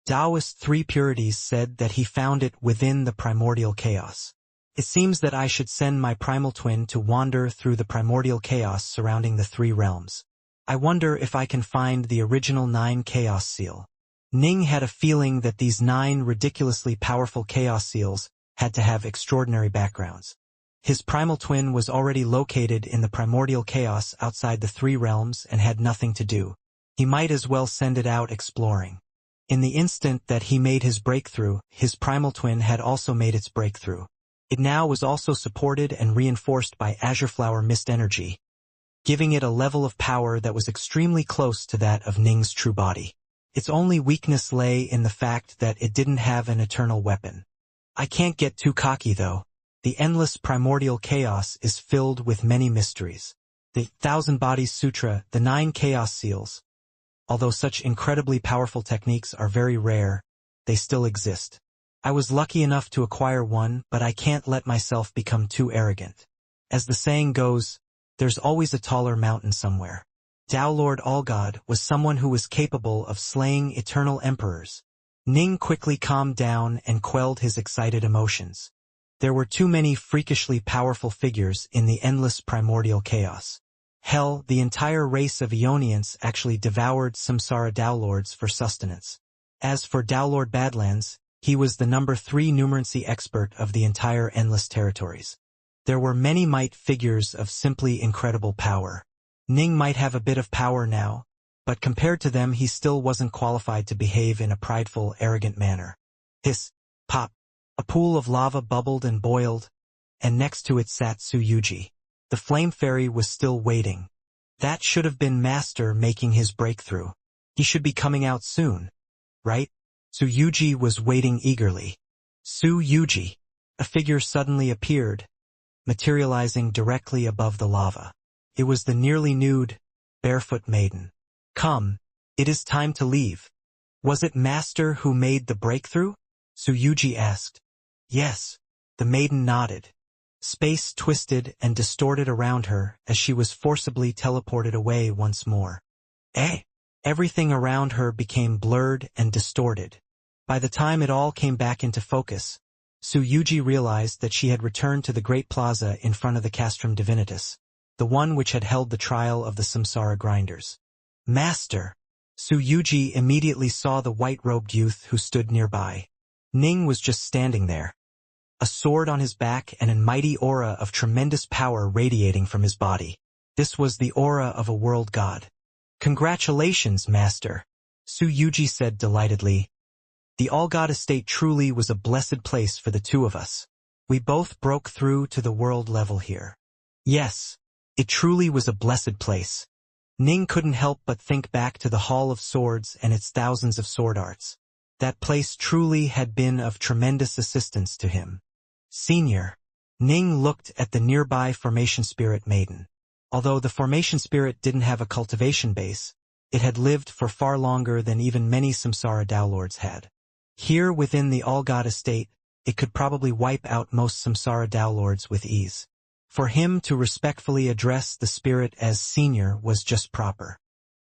Taoist 3 Purities said that he found it within the primordial chaos. It seems that I should send my primal twin to wander through the primordial chaos surrounding the 3 realms. I wonder if I can find the original 9 chaos seal. Ning had a feeling that these 9 ridiculously powerful chaos seals had to have extraordinary backgrounds. His primal twin was already located in the primordial chaos outside the 3 realms and had nothing to do. He might as well send it out exploring. In the instant that he made his breakthrough, his primal twin had also made its breakthrough. It now was also supported and reinforced by azure flower mist energy, giving it a level of power that was extremely close to that of Ning's true body. Its only weakness lay in the fact that it didn't have an eternal weapon. I can't get too cocky though. The endless primordial chaos is filled with many mysteries. The Thousand Bodies Sutra, the 9 chaos seals. Although such incredibly powerful techniques are very rare, they still exist. I was lucky enough to acquire one, but I can't let myself become too arrogant. As the saying goes, there's always a taller mountain somewhere. Tao Lord Allgod was someone who was capable of slaying eternal emperors. Ning quickly calmed down and quelled his excited emotions. There were too many freakishly powerful figures in the endless primordial chaos. Hell, the entire race of Aeonians actually devoured Samsara Tao Lords for sustenance. As for Tao Lord Badlands, he was the number 3 numerancy expert of the entire endless territories. There were many might figures of simply incredible power. Ning might have a bit of power now, but compared to them he still wasn't qualified to behave in a prideful, arrogant manner. Hiss, pop. A pool of lava bubbled and boiled, and next to it sat Suyuji. The flame fairy was still waiting. That should have been Master making his breakthrough. He should be coming out soon, right? Suyuji was waiting eagerly. Suyuji. A figure suddenly appeared, materializing directly above the lava. It was the nearly nude, barefoot maiden. Come, it is time to leave. Was it Master who made the breakthrough? Suyuji asked. Yes. The maiden nodded. Space twisted and distorted around her as she was forcibly teleported away once more. Everything around her became blurred and distorted. By the time it all came back into focus, Suyuji realized that she had returned to the great plaza in front of the Castrum Divinitas, the one which had held the trial of the Samsara grinders. Master! Suyuji immediately saw the white-robed youth who stood nearby. Ning was just standing there, a sword on his back and a mighty aura of tremendous power radiating from his body. This was the aura of a world god. Congratulations, Master, Suyuji said delightedly. The All-God estate truly was a blessed place for the 2 of us. We both broke through to the world level here. Yes, it truly was a blessed place. Ning couldn't help but think back to the Hall of Swords and its thousands of sword arts. That place truly had been of tremendous assistance to him. Senior. Ning looked at the nearby Formation Spirit Maiden. Although the Formation Spirit didn't have a cultivation base, it had lived for far longer than even many Samsara Tao Lords had. Here within the All-God estate, it could probably wipe out most Samsara Tao Lords with ease. For him to respectfully address the spirit as Senior was just proper.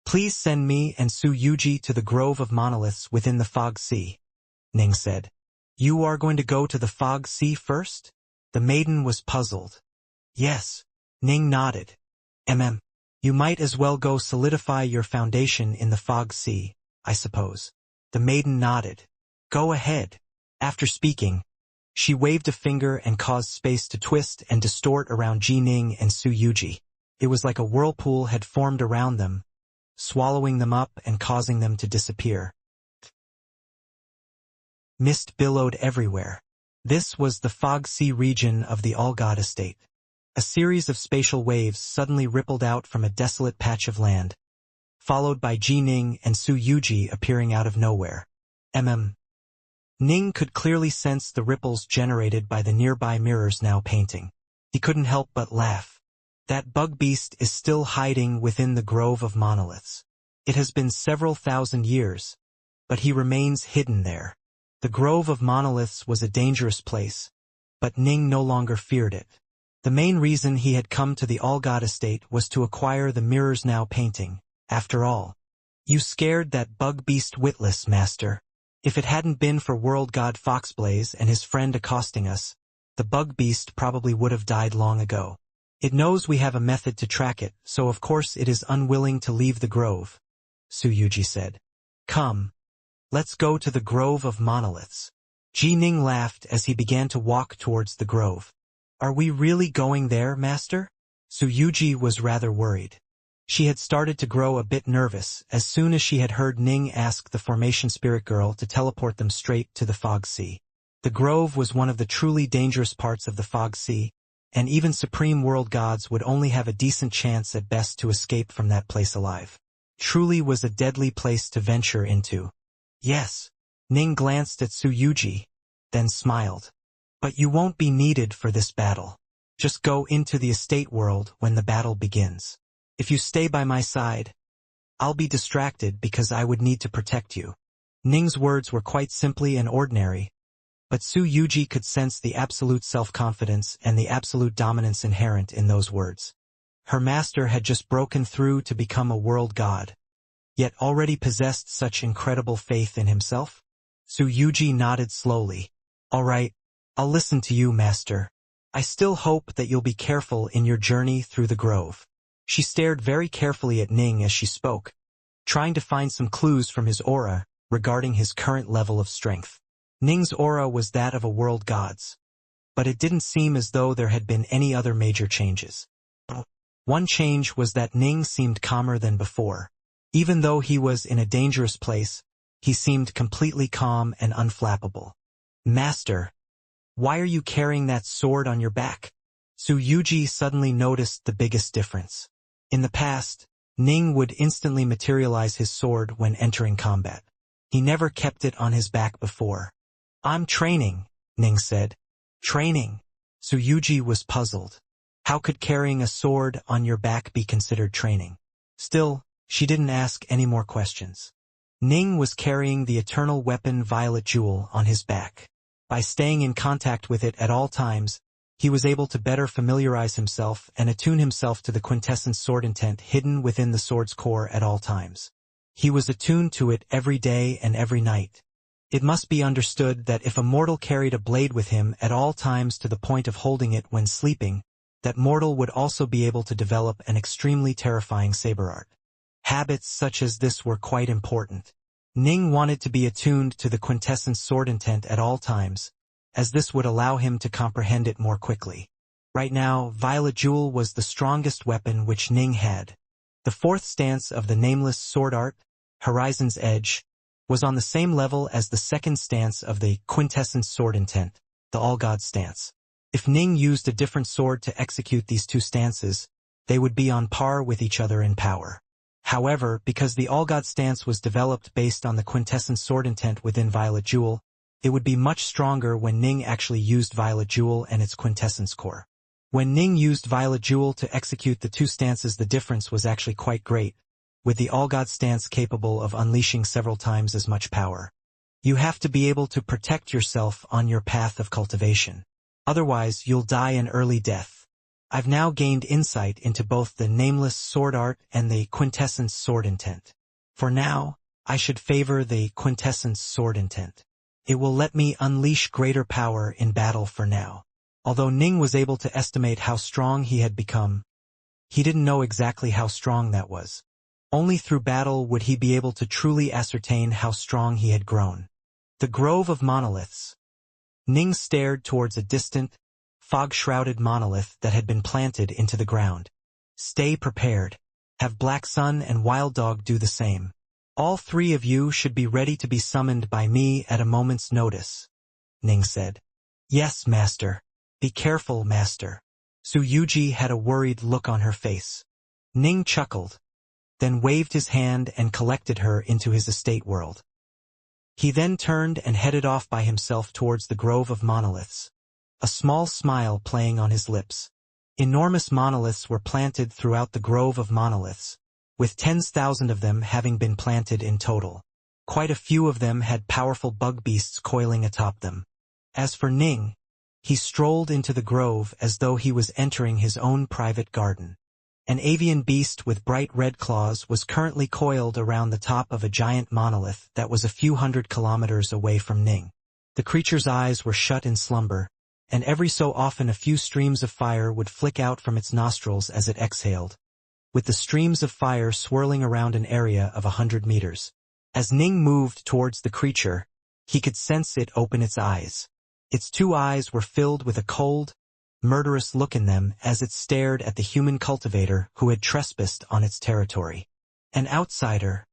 Please send me and Suyuji to the Grove of Monoliths within the Fog Sea, Ning said. You are going to go to the Fog Sea first? The maiden was puzzled. Yes, Ning nodded. You might as well go solidify your foundation in the Fog Sea, I suppose. The maiden nodded. Go ahead. After speaking, she waved a finger and caused space to twist and distort around Ji Ning and Suyuji. It was like a whirlpool had formed around them, swallowing them up and causing them to disappear. Mist billowed everywhere. This was the Fog Sea region of the All-God estate. A series of spatial waves suddenly rippled out from a desolate patch of land, followed by Ji Ning and Su Yuji appearing out of nowhere. Ning could clearly sense the ripples generated by the nearby mirrors now painting. He couldn't help but laugh. That bug beast is still hiding within the grove of monoliths. It has been several thousand years, but he remains hidden there. The grove of monoliths was a dangerous place, but Ning no longer feared it. The main reason he had come to the All-God estate was to acquire the mirrors now painting. After all, you scared that bug beast witless, master. If it hadn't been for World God Foxblaze and his friend accosting us, the bug beast probably would have died long ago. It knows we have a method to track it, so of course it is unwilling to leave the grove, Su Yuji said. Come, let's go to the grove of monoliths. Ji Ning laughed as he began to walk towards the grove. Are we really going there, master? Su Yuji was rather worried. She had started to grow a bit nervous as soon as she had heard Ning ask the Formation Spirit Girl to teleport them straight to the Fog Sea. The grove was one of the truly dangerous parts of the Fog Sea, and even Supreme World Gods would only have a decent chance at best to escape from that place alive. Truly was a deadly place to venture into. Yes. Ning glanced at Su Yuji, then smiled. But you won't be needed for this battle. Just go into the estate world when the battle begins. If you stay by my side, I'll be distracted because I would need to protect you. Ning's words were quite simply and ordinary, but Su Yuji could sense the absolute self-confidence and the absolute dominance inherent in those words. Her master had just broken through to become a world god, yet already possessed such incredible faith in himself? Su Yuji nodded slowly. All right, I'll listen to you, master. I still hope that you'll be careful in your journey through the grove. She stared very carefully at Ning as she spoke, trying to find some clues from his aura regarding his current level of strength. Ning's aura was that of a world god's, but it didn't seem as though there had been any other major changes. One change was that Ning seemed calmer than before. Even though he was in a dangerous place, he seemed completely calm and unflappable. Master, why are you carrying that sword on your back? Su Yuji suddenly noticed the biggest difference. In the past, Ning would instantly materialize his sword when entering combat. He never kept it on his back before. I'm training, Ning said. Training? Su Yuji was puzzled. How could carrying a sword on your back be considered training? Still, she didn't ask any more questions. Ning was carrying the eternal weapon Violet Jewel on his back. By staying in contact with it at all times, he was able to better familiarize himself and attune himself to the quintessence sword intent hidden within the sword's core at all times. He was attuned to it every day and every night. It must be understood that if a mortal carried a blade with him at all times to the point of holding it when sleeping, that mortal would also be able to develop an extremely terrifying saber art. Habits such as this were quite important. Ning wanted to be attuned to the quintessence sword intent at all times, as this would allow him to comprehend it more quickly. Right now, Violet Jewel was the strongest weapon which Ning had. The fourth stance of the nameless sword art, Horizon's Edge, was on the same level as the second stance of the quintessence sword intent, the All-God stance. If Ning used a different sword to execute these two stances, they would be on par with each other in power. However, because the All-God stance was developed based on the quintessence sword intent within Violet Jewel, it would be much stronger when Ning actually used Violet Jewel and its quintessence core. When Ning used Violet Jewel to execute the two stances, the difference was actually quite great, with the All-God stance capable of unleashing several times as much power. You have to be able to protect yourself on your path of cultivation. Otherwise, you'll die an early death. I've now gained insight into both the nameless sword art and the quintessence sword intent. For now, I should favor the quintessence sword intent. It will let me unleash greater power in battle for now. Although Ning was able to estimate how strong he had become, he didn't know exactly how strong that was. Only through battle would he be able to truly ascertain how strong he had grown. The Grove of Monoliths. Ning stared towards a distant, fog-shrouded monolith that had been planted into the ground. Stay prepared. Have Black Sun and Wild Dog do the same. All three of you should be ready to be summoned by me at a moment's notice, Ning said. Yes, Master. Be careful, Master. Su Yuji had a worried look on her face. Ning chuckled, then waved his hand and collected her into his estate world. He then turned and headed off by himself towards the grove of monoliths, a small smile playing on his lips. Enormous monoliths were planted throughout the grove of monoliths, with 10,000 of them having been planted in total. Quite a few of them had powerful bug beasts coiling atop them. As for Ning, he strolled into the grove as though he was entering his own private garden. An avian beast with bright red claws was currently coiled around the top of a giant monolith that was a few hundred kilometers away from Ning. The creature's eyes were shut in slumber, and every so often a few streams of fire would flick out from its nostrils as it exhaled, with the streams of fire swirling around an area of 100 meters. As Ning moved towards the creature, he could sense it open its eyes. Its two eyes were filled with a cold, murderous look in them as it stared at the human cultivator who had trespassed on its territory. An outsider.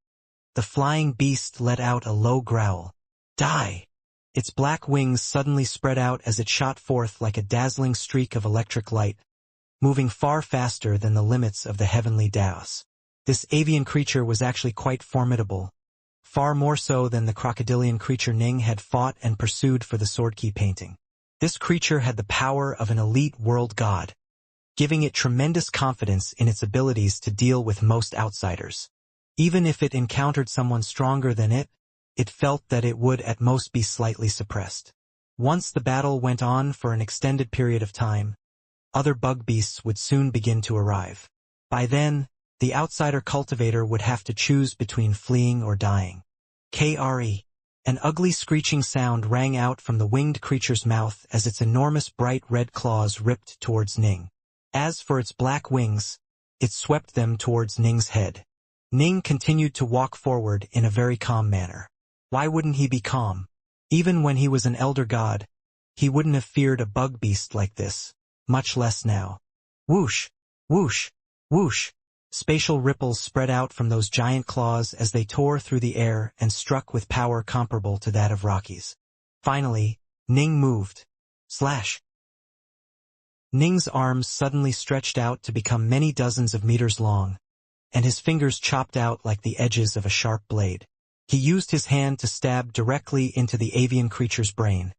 The flying beast let out a low growl. Die! Its black wings suddenly spread out as it shot forth like a dazzling streak of electric light, moving far faster than the limits of the heavenly Daos. This avian creature was actually quite formidable, far more so than the crocodilian creature Ning had fought and pursued for the sword key painting. This creature had the power of an elite world god, giving it tremendous confidence in its abilities to deal with most outsiders. Even if it encountered someone stronger than it felt that it would at most be slightly suppressed. Once the battle went on for an extended period of time, other bug beasts would soon begin to arrive. By then, the outsider cultivator would have to choose between fleeing or dying. KRE. An ugly screeching sound rang out from the winged creature's mouth as its enormous bright red claws ripped towards Ning. As for its black wings, it swept them towards Ning's head. Ning continued to walk forward in a very calm manner. Why wouldn't he be calm? Even when he was an elder god, he wouldn't have feared a bug beast like this, much less now. Whoosh! Whoosh! Whoosh! Spatial ripples spread out from those giant claws as they tore through the air and struck with power comparable to that of Rockies. Finally, Ning moved. Slash! Ning's arms suddenly stretched out to become many dozens of meters long, and his fingers chopped out like the edges of a sharp blade. He used his hand to stab directly into the avian creature's brain,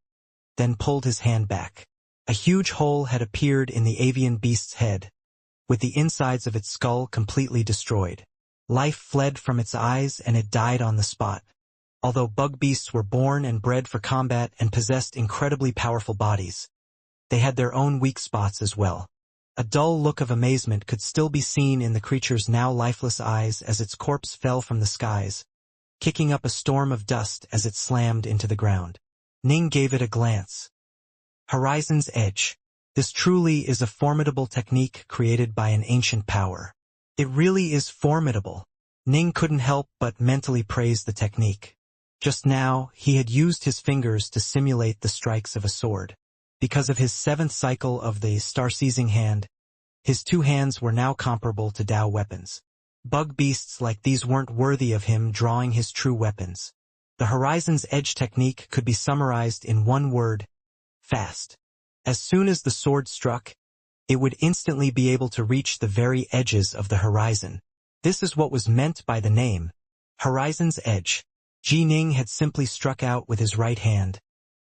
then pulled his hand back. A huge hole had appeared in the avian beast's head, with the insides of its skull completely destroyed. Life fled from its eyes and it died on the spot. Although bug beasts were born and bred for combat and possessed incredibly powerful bodies, they had their own weak spots as well. A dull look of amazement could still be seen in the creature's now lifeless eyes as its corpse fell from the skies, kicking up a storm of dust as it slammed into the ground. Ning gave it a glance. Horizon's Edge. This truly is a formidable technique created by an ancient power. It really is formidable. Ning couldn't help but mentally praise the technique. Just now, he had used his fingers to simulate the strikes of a sword. Because of his 7th cycle of the star-seizing hand, his 2 hands were now comparable to Dao weapons. Bug beasts like these weren't worthy of him drawing his true weapons. The Horizon's Edge technique could be summarized in one word: fast. As soon as the sword struck, it would instantly be able to reach the very edges of the horizon. This is what was meant by the name, Horizon's Edge. Ji Ning had simply struck out with his right hand,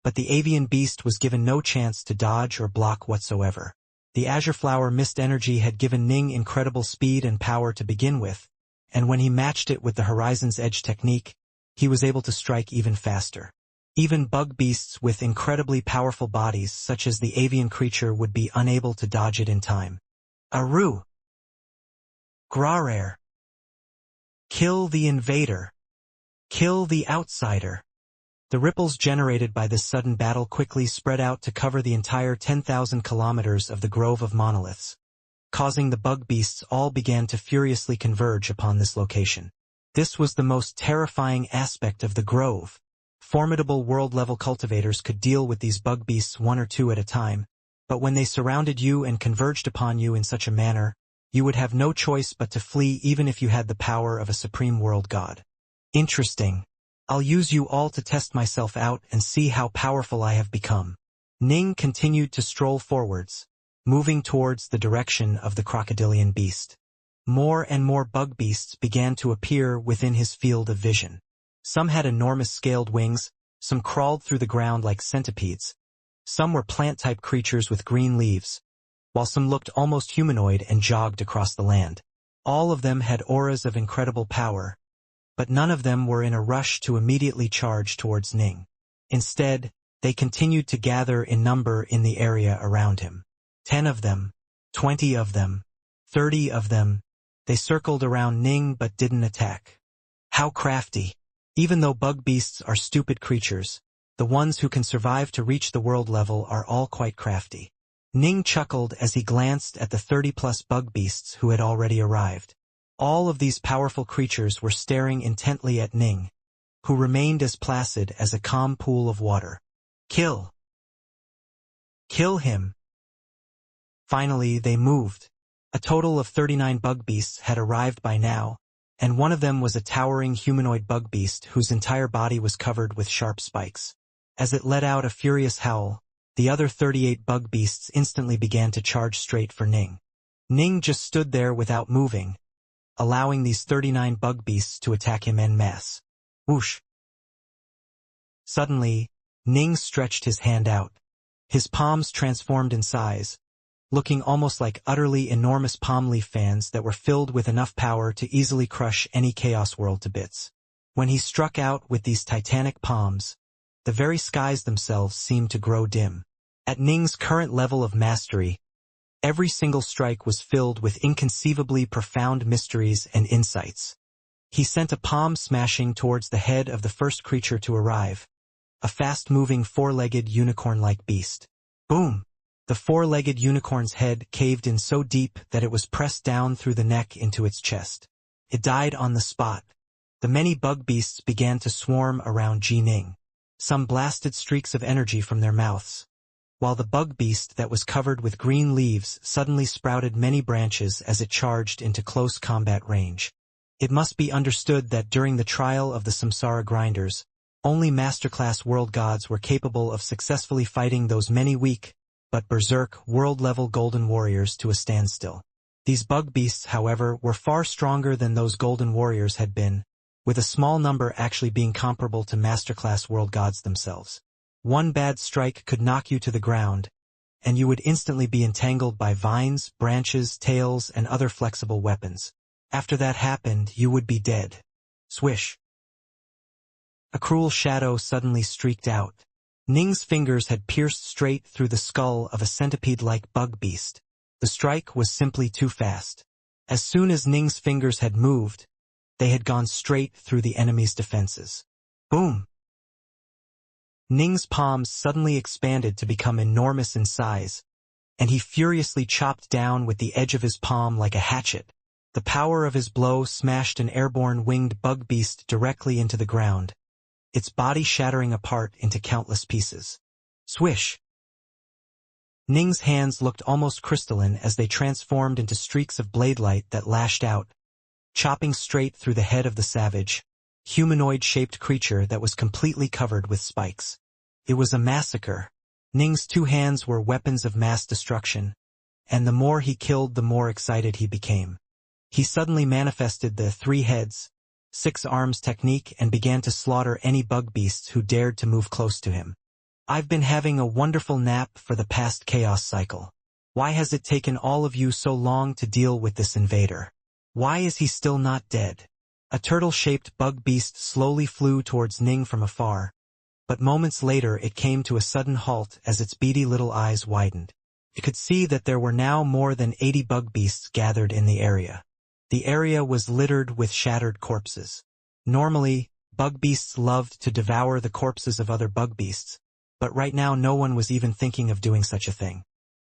but the avian beast was given no chance to dodge or block whatsoever. The Azure Flower Mist energy had given Ning incredible speed and power to begin with, and when he matched it with the Horizon's Edge technique, he was able to strike even faster. Even bug beasts with incredibly powerful bodies such as the avian creature would be unable to dodge it in time. Aru! Grarer! Kill the invader! Kill the outsider! The ripples generated by this sudden battle quickly spread out to cover the entire 10,000 kilometers of the grove of monoliths, causing the bug beasts all began to furiously converge upon this location. This was the most terrifying aspect of the grove. Formidable world-level cultivators could deal with these bug beasts 1 or 2 at a time, but when they surrounded you and converged upon you in such a manner, you would have no choice but to flee even if you had the power of a supreme world god. Interesting. I'll use you all to test myself out and see how powerful I have become. Ning continued to stroll forwards, moving towards the direction of the crocodilian beast. More and more bug beasts began to appear within his field of vision. Some had enormous scaled wings, some crawled through the ground like centipedes. Some were plant-type creatures with green leaves, while some looked almost humanoid and jogged across the land. All of them had auras of incredible power, but none of them were in a rush to immediately charge towards Ning. Instead, they continued to gather in number in the area around him. 10 of them, 20 of them, 30 of them. They circled around Ning but didn't attack. How crafty! Even though bug beasts are stupid creatures, the ones who can survive to reach the world level are all quite crafty. Ning chuckled as he glanced at the 30-plus bug beasts who had already arrived. All of these powerful creatures were staring intently at Ning, who remained as placid as a calm pool of water. Kill! Kill him! Finally, they moved. A total of 39 bug beasts had arrived by now, and one of them was a towering humanoid bug beast whose entire body was covered with sharp spikes. As it let out a furious howl, the other 38 bug beasts instantly began to charge straight for Ning. Ning just stood there without moving, allowing these 39 bug beasts to attack him en masse. Whoosh! Suddenly, Ning stretched his hand out. His palms transformed in size, looking almost like utterly enormous palm leaf fans that were filled with enough power to easily crush any chaos world to bits. When he struck out with these titanic palms, the very skies themselves seemed to grow dim. At Ning's current level of mastery, every single strike was filled with inconceivably profound mysteries and insights. He sent a palm smashing towards the head of the first creature to arrive, a fast-moving four-legged unicorn-like beast. Boom! The four-legged unicorn's head caved in so deep that it was pressed down through the neck into its chest. It died on the spot. The many bug beasts began to swarm around Ji Ning. Some blasted streaks of energy from their mouths, while the bug beast that was covered with green leaves suddenly sprouted many branches as it charged into close combat range. It must be understood that during the trial of the Samsara grinders, only masterclass world gods were capable of successfully fighting those many weak, but berserk, world-level golden warriors to a standstill. These bug beasts, however, were far stronger than those golden warriors had been, with a small number actually being comparable to masterclass world gods themselves. One bad strike could knock you to the ground, and you would instantly be entangled by vines, branches, tails, and other flexible weapons. After that happened, you would be dead. Swish! A cruel shadow suddenly streaked out. Ning's fingers had pierced straight through the skull of a centipede-like bug beast. The strike was simply too fast. As soon as Ning's fingers had moved, they had gone straight through the enemy's defenses. Boom! Ning's palms suddenly expanded to become enormous in size, and he furiously chopped down with the edge of his palm like a hatchet. The power of his blow smashed an airborne winged bug beast directly into the ground, its body shattering apart into countless pieces. Swish! Ning's hands looked almost crystalline as they transformed into streaks of blade light that lashed out, chopping straight through the head of the savage, humanoid-shaped creature that was completely covered with spikes. It was a massacre. Ning's two hands were weapons of mass destruction, and the more he killed, the more excited he became. He suddenly manifested the 3 heads, 6 arms technique and began to slaughter any bug beasts who dared to move close to him. I've been having a wonderful nap for the past chaos cycle. Why has it taken all of you so long to deal with this invader? Why is he still not dead? A turtle-shaped bug beast slowly flew towards Ning from afar, but moments later it came to a sudden halt as its beady little eyes widened. You could see that there were now more than 80 bug beasts gathered in the area. The area was littered with shattered corpses. Normally, bug beasts loved to devour the corpses of other bug beasts, but right now no one was even thinking of doing such a thing.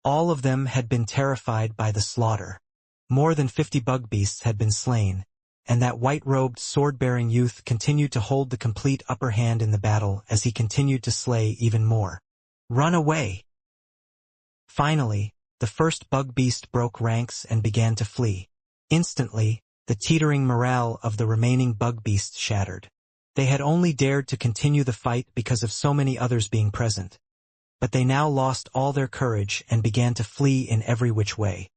All of them had been terrified by the slaughter. More than 50 bug beasts had been slain, and that white-robed, sword-bearing youth continued to hold the complete upper hand in the battle as he continued to slay even more. Run away! Finally, the first bug beast broke ranks and began to flee. Instantly, the teetering morale of the remaining bug beasts shattered. They had only dared to continue the fight because of so many others being present. But they now lost all their courage and began to flee in every which way.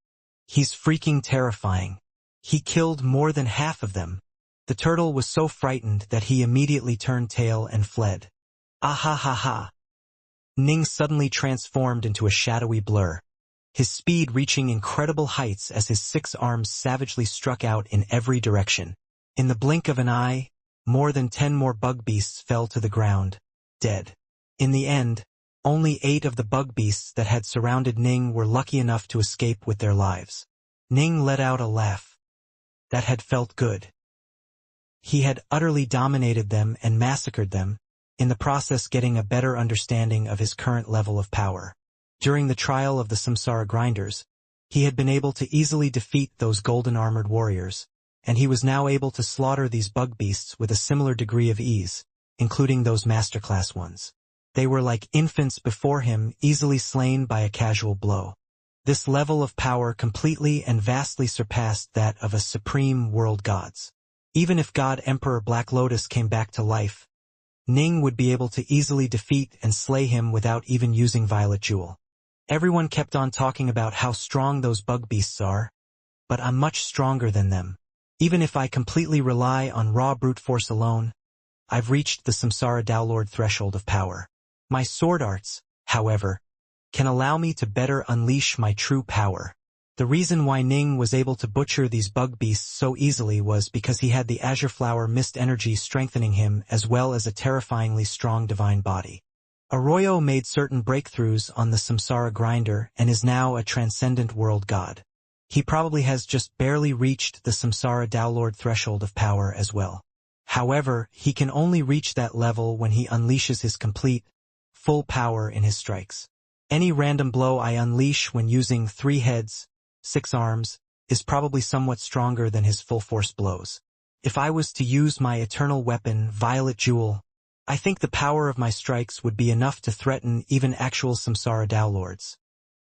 He's freaking terrifying. He killed more than half of them. The turtle was so frightened that he immediately turned tail and fled. Ah ha ha ha. Ning suddenly transformed into a shadowy blur, his speed reaching incredible heights as his 6 arms savagely struck out in every direction. In the blink of an eye, more than 10 more bug beasts fell to the ground, dead. In the end, only 8 of the bug beasts that had surrounded Ning were lucky enough to escape with their lives. Ning let out a laugh. That had felt good. He had utterly dominated them and massacred them, in the process getting a better understanding of his current level of power. During the trial of the Samsara grinders, he had been able to easily defeat those golden-armored warriors, and he was now able to slaughter these bug beasts with a similar degree of ease, including those masterclass ones. They were like infants before him, easily slain by a casual blow. This level of power completely and vastly surpassed that of a supreme world gods. Even if God Emperor Black Lotus came back to life, Ning would be able to easily defeat and slay him without even using Violet Jewel. Everyone kept on talking about how strong those bug beasts are, but I'm much stronger than them. Even if I completely rely on raw brute force alone, I've reached the Samsara Downlord threshold of power. My sword arts, however, can allow me to better unleash my true power. The reason why Ning was able to butcher these bug beasts so easily was because he had the Azure Flower Mist energy strengthening him as well as a terrifyingly strong divine body. Arroyo made certain breakthroughs on the Samsara grinder and is now a transcendent world god. He probably has just barely reached the Samsara Downlord threshold of power as well. However, he can only reach that level when he unleashes his complete, full power in his strikes. Any random blow I unleash when using 3 heads, 6 arms, is probably somewhat stronger than his full-force blows. If I was to use my eternal weapon, Violet Jewel, I think the power of my strikes would be enough to threaten even actual Samsara Downlords.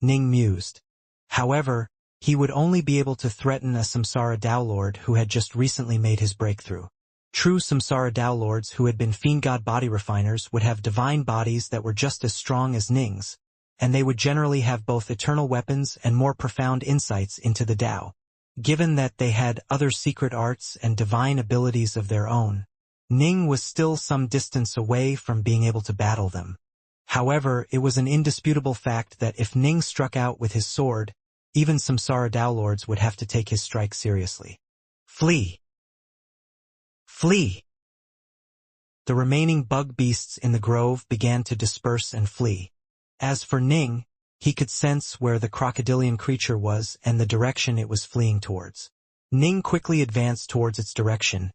Ning mused. However, he would only be able to threaten a Samsara Downlord who had just recently made his breakthrough. True Samsara Downlords who had been Fiendgod body refiners would have divine bodies that were just as strong as Ning's, and they would generally have both eternal weapons and more profound insights into the Tao. Given that they had other secret arts and divine abilities of their own, Ning was still some distance away from being able to battle them. However, it was an indisputable fact that if Ning struck out with his sword, even Samsara Downlords would have to take his strike seriously. Flee! Flee! The remaining bug beasts in the grove began to disperse and flee. As for Ning, he could sense where the crocodilian creature was and the direction it was fleeing towards. Ning quickly advanced towards its direction,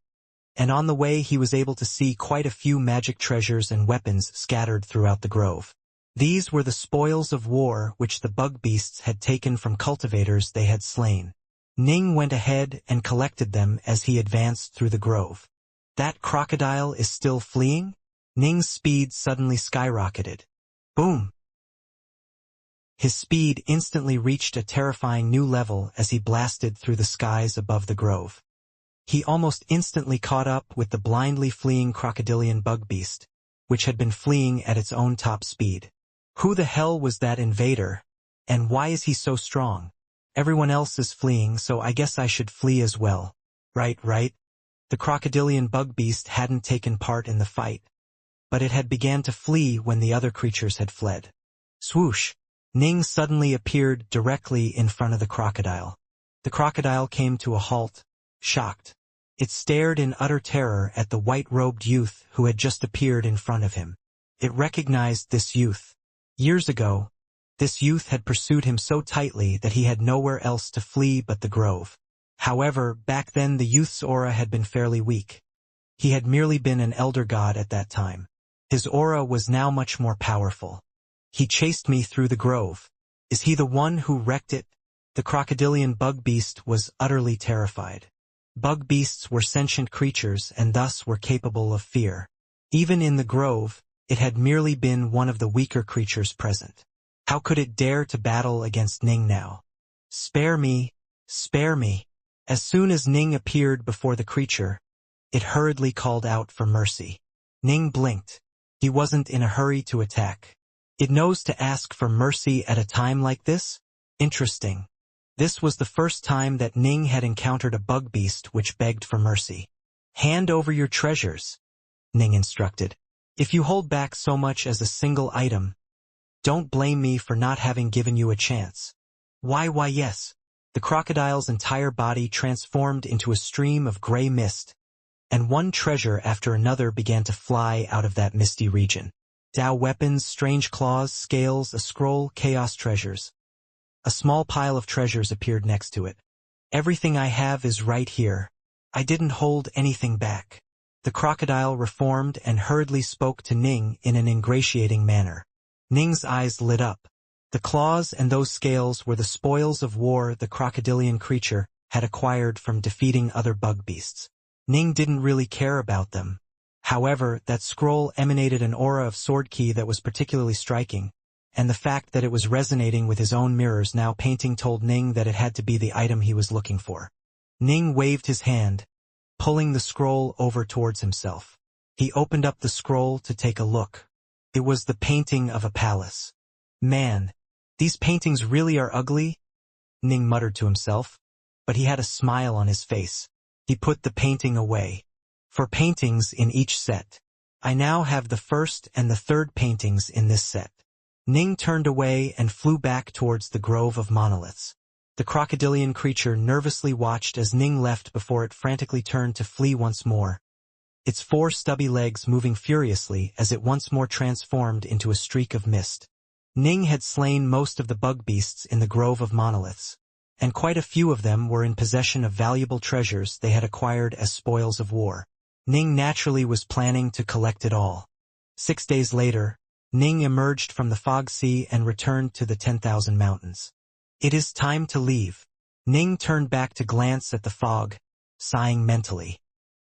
and on the way he was able to see quite a few magic treasures and weapons scattered throughout the grove. These were the spoils of war which the bug beasts had taken from cultivators they had slain. Ning went ahead and collected them as he advanced through the grove. That crocodile is still fleeing? Ning's speed suddenly skyrocketed. Boom! His speed instantly reached a terrifying new level as he blasted through the skies above the grove. He almost instantly caught up with the blindly fleeing crocodilian bug beast, which had been fleeing at its own top speed. Who the hell was that invader, and why is he so strong? Everyone else is fleeing, so I guess I should flee as well. Right. The crocodilian bug beast hadn't taken part in the fight, but it had began to flee when the other creatures had fled. Swoosh! Ning suddenly appeared directly in front of the crocodile. The crocodile came to a halt, shocked. It stared in utter terror at the white-robed youth who had just appeared in front of him. It recognized this youth. Years ago, this youth had pursued him so tightly that he had nowhere else to flee but the grove. However, back then the youth's aura had been fairly weak. He had merely been an elder god at that time. His aura was now much more powerful. He chased me through the grove. Is he the one who wrecked it? The crocodilian bug beast was utterly terrified. Bug beasts were sentient creatures and thus were capable of fear. Even in the grove, it had merely been one of the weaker creatures present. How could it dare to battle against Ning now? Spare me, spare me. As soon as Ning appeared before the creature, it hurriedly called out for mercy. Ning blinked. He wasn't in a hurry to attack. It knows to ask for mercy at a time like this? Interesting. This was the first time that Ning had encountered a bug beast which begged for mercy. Hand over your treasures, Ning instructed. If you hold back so much as a single item, don't blame me for not having given you a chance. Why yes. The crocodile's entire body transformed into a stream of gray mist, and one treasure after another began to fly out of that misty region. Dao weapons, strange claws, scales, a scroll, chaos treasures. A small pile of treasures appeared next to it. Everything I have is right here. I didn't hold anything back. The crocodile reformed and hurriedly spoke to Ning in an ingratiating manner. Ning's eyes lit up. The claws and those scales were the spoils of war the crocodilian creature had acquired from defeating other bug beasts. Ning didn't really care about them. However, that scroll emanated an aura of sword ki that was particularly striking, and the fact that it was resonating with his own mirrors now painting told Ning that it had to be the item he was looking for. Ning waved his hand, pulling the scroll over towards himself. He opened up the scroll to take a look. It was the painting of a palace. Man, these paintings really are ugly, Ning muttered to himself, but he had a smile on his face. He put the painting away. 4 paintings in each set. I now have the first and the third paintings in this set. Ning turned away and flew back towards the grove of monoliths. The crocodilian creature nervously watched as Ning left before it frantically turned to flee once more, its 4 stubby legs moving furiously as it once more transformed into a streak of mist. Ning had slain most of the bug beasts in the grove of monoliths, and quite a few of them were in possession of valuable treasures they had acquired as spoils of war. Ning naturally was planning to collect it all. 6 days later, Ning emerged from the fog sea and returned to the 10,000 mountains. It is time to leave. Ning turned back to glance at the fog, sighing mentally.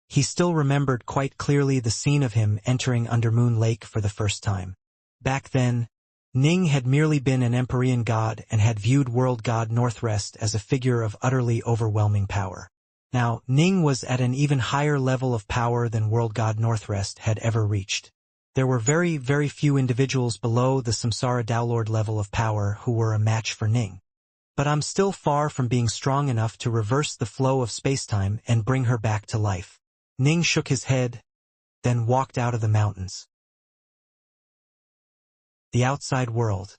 He still remembered quite clearly the scene of him entering Undermoon Lake for the first time. Back then, Ning had merely been an Empyrean god and had viewed World God Northrest as a figure of utterly overwhelming power. Now, Ning was at an even higher level of power than World God Northrest had ever reached. There were very, very few individuals below the Samsara Downlord level of power who were a match for Ning. But I'm still far from being strong enough to reverse the flow of spacetime and bring her back to life. Ning shook his head, then walked out of the mountains. The outside world.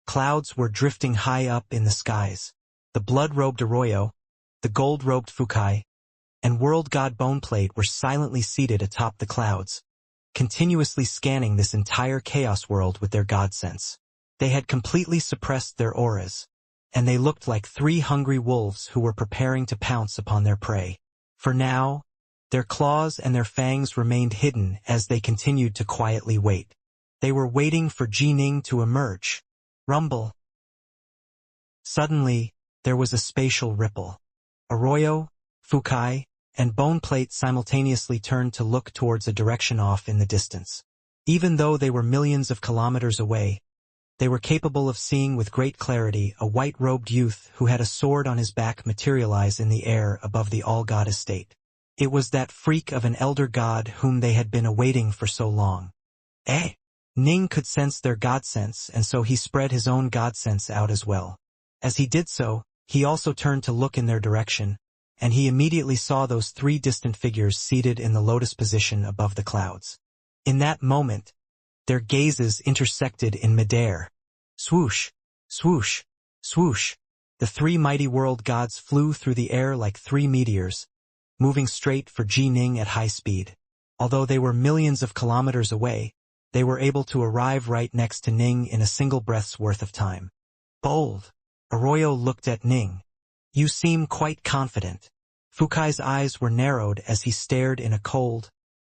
Clouds were drifting high up in the skies. The blood-robed Arroyo, the gold-robed Fukai, and World God Boneplate were silently seated atop the clouds, continuously scanning this entire chaos world with their god sense. They had completely suppressed their auras, and they looked like 3 hungry wolves who were preparing to pounce upon their prey. For now, their claws and their fangs remained hidden as they continued to quietly wait. They were waiting for Ning to emerge. Rumble. Suddenly, there was a spatial ripple. Arroyo, Fukai, and Boneplate simultaneously turned to look towards a direction off in the distance. Even though they were millions of kilometers away, they were capable of seeing with great clarity a white-robed youth who had a sword on his back materialize in the air above the all-god estate. It was that freak of an elder god whom they had been awaiting for so long. Ning could sense their god sense, and so he spread his own god sense out as well. As he did so, he also turned to look in their direction, and he immediately saw those 3 distant figures seated in the lotus position above the clouds. In that moment, their gazes intersected in midair. Swoosh, swoosh, swoosh. The 3 mighty world gods flew through the air like 3 meteors, moving straight for Ning at high speed. Although they were millions of kilometers away, they were able to arrive right next to Ning in a single breath's worth of time. Bold. Arroyo looked at Ning. You seem quite confident. Fukai's eyes were narrowed as he stared in a cold,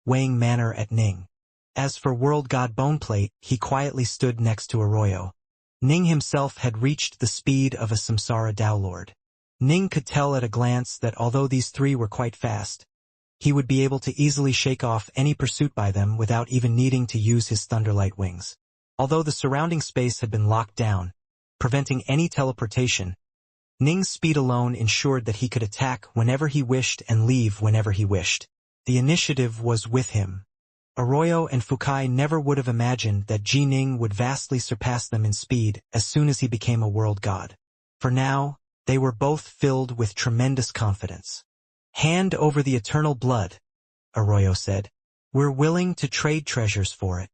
weighing manner at Ning. As for World God Boneplate, he quietly stood next to Arroyo. Ning himself had reached the speed of a Samsara Downlord. Ning could tell at a glance that although these 3 were quite fast, he would be able to easily shake off any pursuit by them without even needing to use his thunderlight wings. Although the surrounding space had been locked down, preventing any teleportation, Ning's speed alone ensured that he could attack whenever he wished and leave whenever he wished. The initiative was with him. Arroyo and Fukai never would have imagined that Ji Ning would vastly surpass them in speed as soon as he became a world god. For now, they were both filled with tremendous confidence. "Hand over the eternal blood," Arroyo said. "We're willing to trade treasures for it."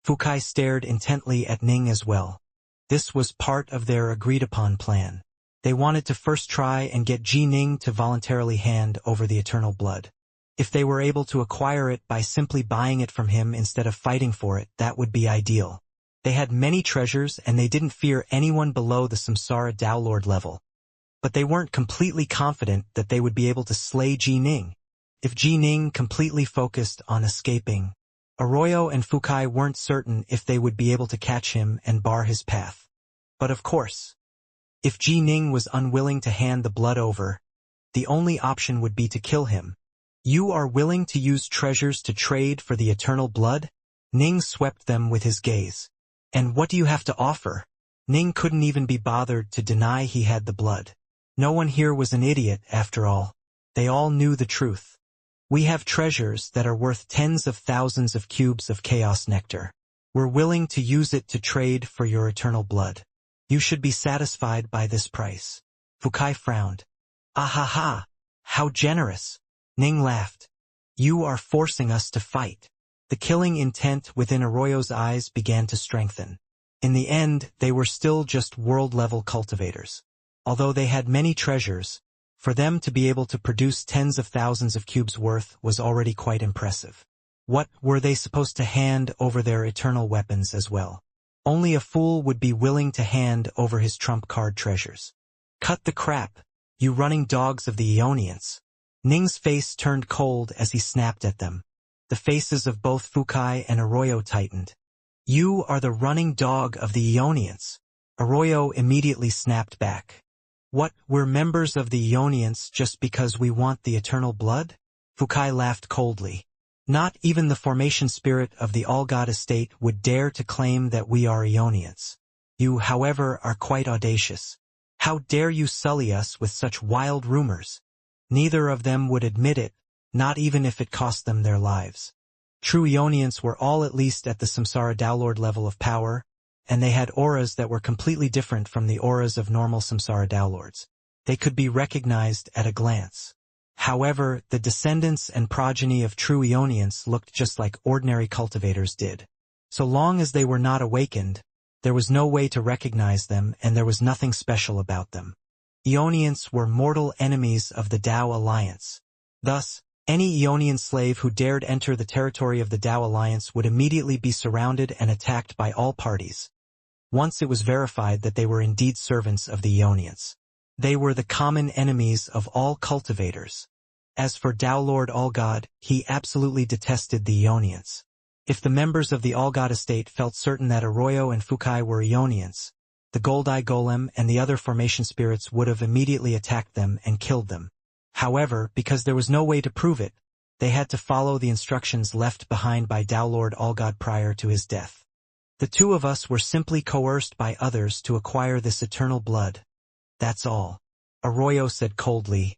Fukai stared intently at Ning as well. This was part of their agreed-upon plan. They wanted to first try and get Ji Ning to voluntarily hand over the eternal blood. If they were able to acquire it by simply buying it from him instead of fighting for it, that would be ideal. They had many treasures and they didn't fear anyone below the Samsara Downlord level. But they weren't completely confident that they would be able to slay Ji Ning. If Ji Ning completely focused on escaping, Arroyo and Fukai weren't certain if they would be able to catch him and bar his path. But of course, if Ji Ning was unwilling to hand the blood over, the only option would be to kill him. "You are willing to use treasures to trade for the eternal blood?" Ning swept them with his gaze. "And what do you have to offer?" Ning couldn't even be bothered to deny he had the blood. No one here was an idiot, after all. They all knew the truth. "We have treasures that are worth tens of thousands of cubes of chaos nectar. We're willing to use it to trade for your eternal blood. You should be satisfied by this price." Fukai frowned. "Ahaha! How generous!" Ning laughed. "You are forcing us to fight." The killing intent within Arroyo's eyes began to strengthen. In the end, they were still just world-level cultivators. Although they had many treasures, for them to be able to produce tens of thousands of cubes worth was already quite impressive. What were they supposed to hand over their eternal weapons as well? Only a fool would be willing to hand over his trump card treasures. "Cut the crap, you running dogs of the Aeonians." Ning's face turned cold as he snapped at them. The faces of both Fukai and Arroyo tightened. "You are the running dog of the Aeonians." Arroyo immediately snapped back. "What, we're members of the Aeonians just because we want the eternal blood?" Fukai laughed coldly. "Not even the formation spirit of the all-god estate would dare to claim that we are Aeonians. You, however, are quite audacious. How dare you sully us with such wild rumors?" Neither of them would admit it, not even if it cost them their lives. True Aeonians were all at least at the Samsara Downlord level of power, and they had auras that were completely different from the auras of normal Samsara Downlords. They could be recognized at a glance. However, the descendants and progeny of true Aeonians looked just like ordinary cultivators did. So long as they were not awakened, there was no way to recognize them and there was nothing special about them. Aeonians were mortal enemies of the Tao Alliance. Thus, any Aeonian slave who dared enter the territory of the Tao Alliance would immediately be surrounded and attacked by all parties. Once it was verified that they were indeed servants of the Aeonians. They were the common enemies of all cultivators. As for Downlord Allgod, he absolutely detested the Aeonians. If the members of the Allgod estate felt certain that Arroyo and Fukai were Aeonians, the Gold-Eye Golem and the other formation spirits would have immediately attacked them and killed them. However, because there was no way to prove it, they had to follow the instructions left behind by Downlord Allgod prior to his death. "The two of us were simply coerced by others to acquire this eternal blood. That's all," Arroyo said coldly.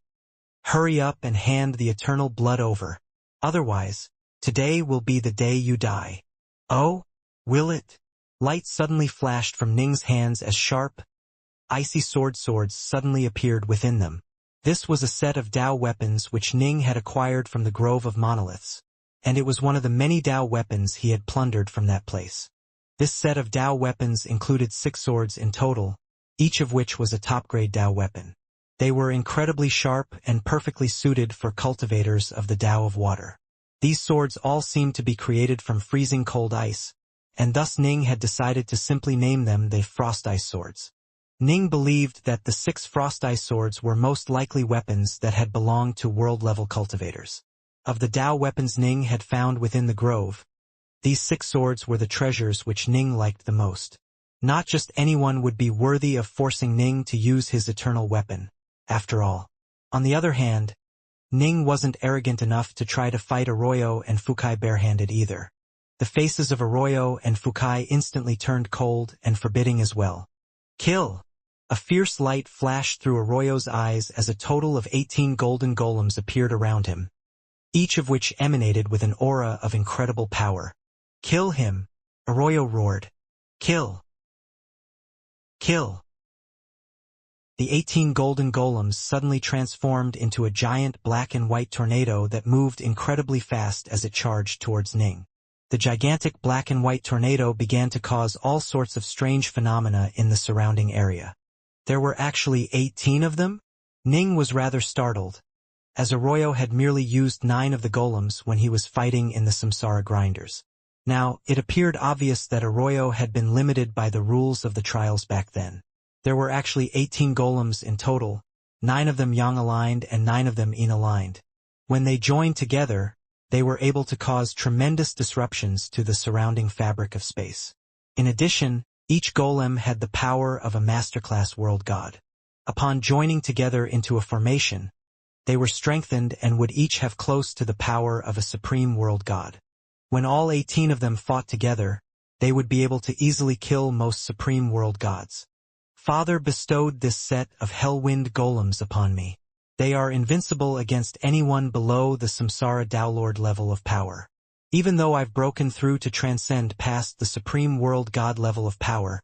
"Hurry up and hand the eternal blood over. Otherwise, today will be the day you die." "Oh, will it?" Light suddenly flashed from Ning's hands as sharp, icy swords suddenly appeared within them. This was a set of Tao weapons which Ning had acquired from the Grove of Monoliths, and it was one of the many Tao weapons he had plundered from that place. This set of Tao weapons included 6 swords in total, each of which was a top-grade Tao weapon. They were incredibly sharp and perfectly suited for cultivators of the Tao of Water. These swords all seemed to be created from freezing cold ice, and thus Ning had decided to simply name them the Frost Ice Swords. Ning believed that the 6 Frost Ice Swords were most likely weapons that had belonged to world-level cultivators. Of the Tao weapons Ning had found within the grove, these 6 swords were the treasures which Ning liked the most. Not just anyone would be worthy of forcing Ning to use his eternal weapon, after all. On the other hand, Ning wasn't arrogant enough to try to fight Arroyo and Fukai barehanded either. The faces of Arroyo and Fukai instantly turned cold and forbidding as well. Kill! A fierce light flashed through Arroyo's eyes as a total of 18 golden golems appeared around him, each of which emanated with an aura of incredible power. Kill him! Arroyo roared. Kill! Kill! The 18 golden golems suddenly transformed into a giant black and white tornado that moved incredibly fast as it charged towards Ning. The gigantic black and white tornado began to cause all sorts of strange phenomena in the surrounding area. There were actually 18 of them? Ning was rather startled, as Arroyo had merely used 9 of the golems when he was fighting in the Samsara grinders. Now, it appeared obvious that Arroyo had been limited by the rules of the trials back then. There were actually 18 golems in total, 9 of them yang-aligned and 9 of them yin-aligned. When they joined together, they were able to cause tremendous disruptions to the surrounding fabric of space. In addition, each golem had the power of a masterclass world god. Upon joining together into a formation, they were strengthened and would each have close to the power of a supreme world god. When all 18 of them fought together, they would be able to easily kill most supreme world gods. Father bestowed this set of Hellwind golems upon me. They are invincible against anyone below the Samsara Downlord level of power. Even though I've broken through to transcend past the supreme world god level of power,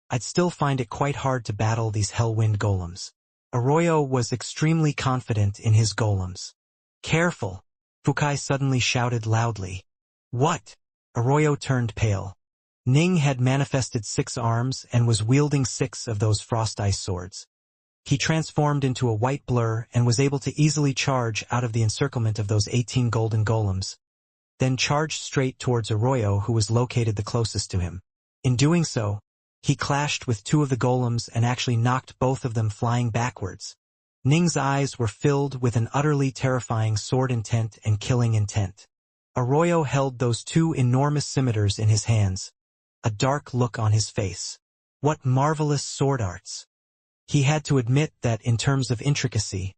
I'd still find it quite hard to battle these Hellwind golems. Arroyo was extremely confident in his golems. Careful! Fukai suddenly shouted loudly. What? Arroyo turned pale. Ning had manifested 6 arms and was wielding 6 of those frost ice swords. He transformed into a white blur and was able to easily charge out of the encirclement of those 18 golden golems, then charged straight towards Arroyo, who was located the closest to him. In doing so, he clashed with 2 of the golems and actually knocked both of them flying backwards. Ning's eyes were filled with an utterly terrifying sword intent and killing intent. Arroyo held those 2 enormous scimitars in his hands, a dark look on his face. What marvelous sword arts! He had to admit that in terms of intricacy,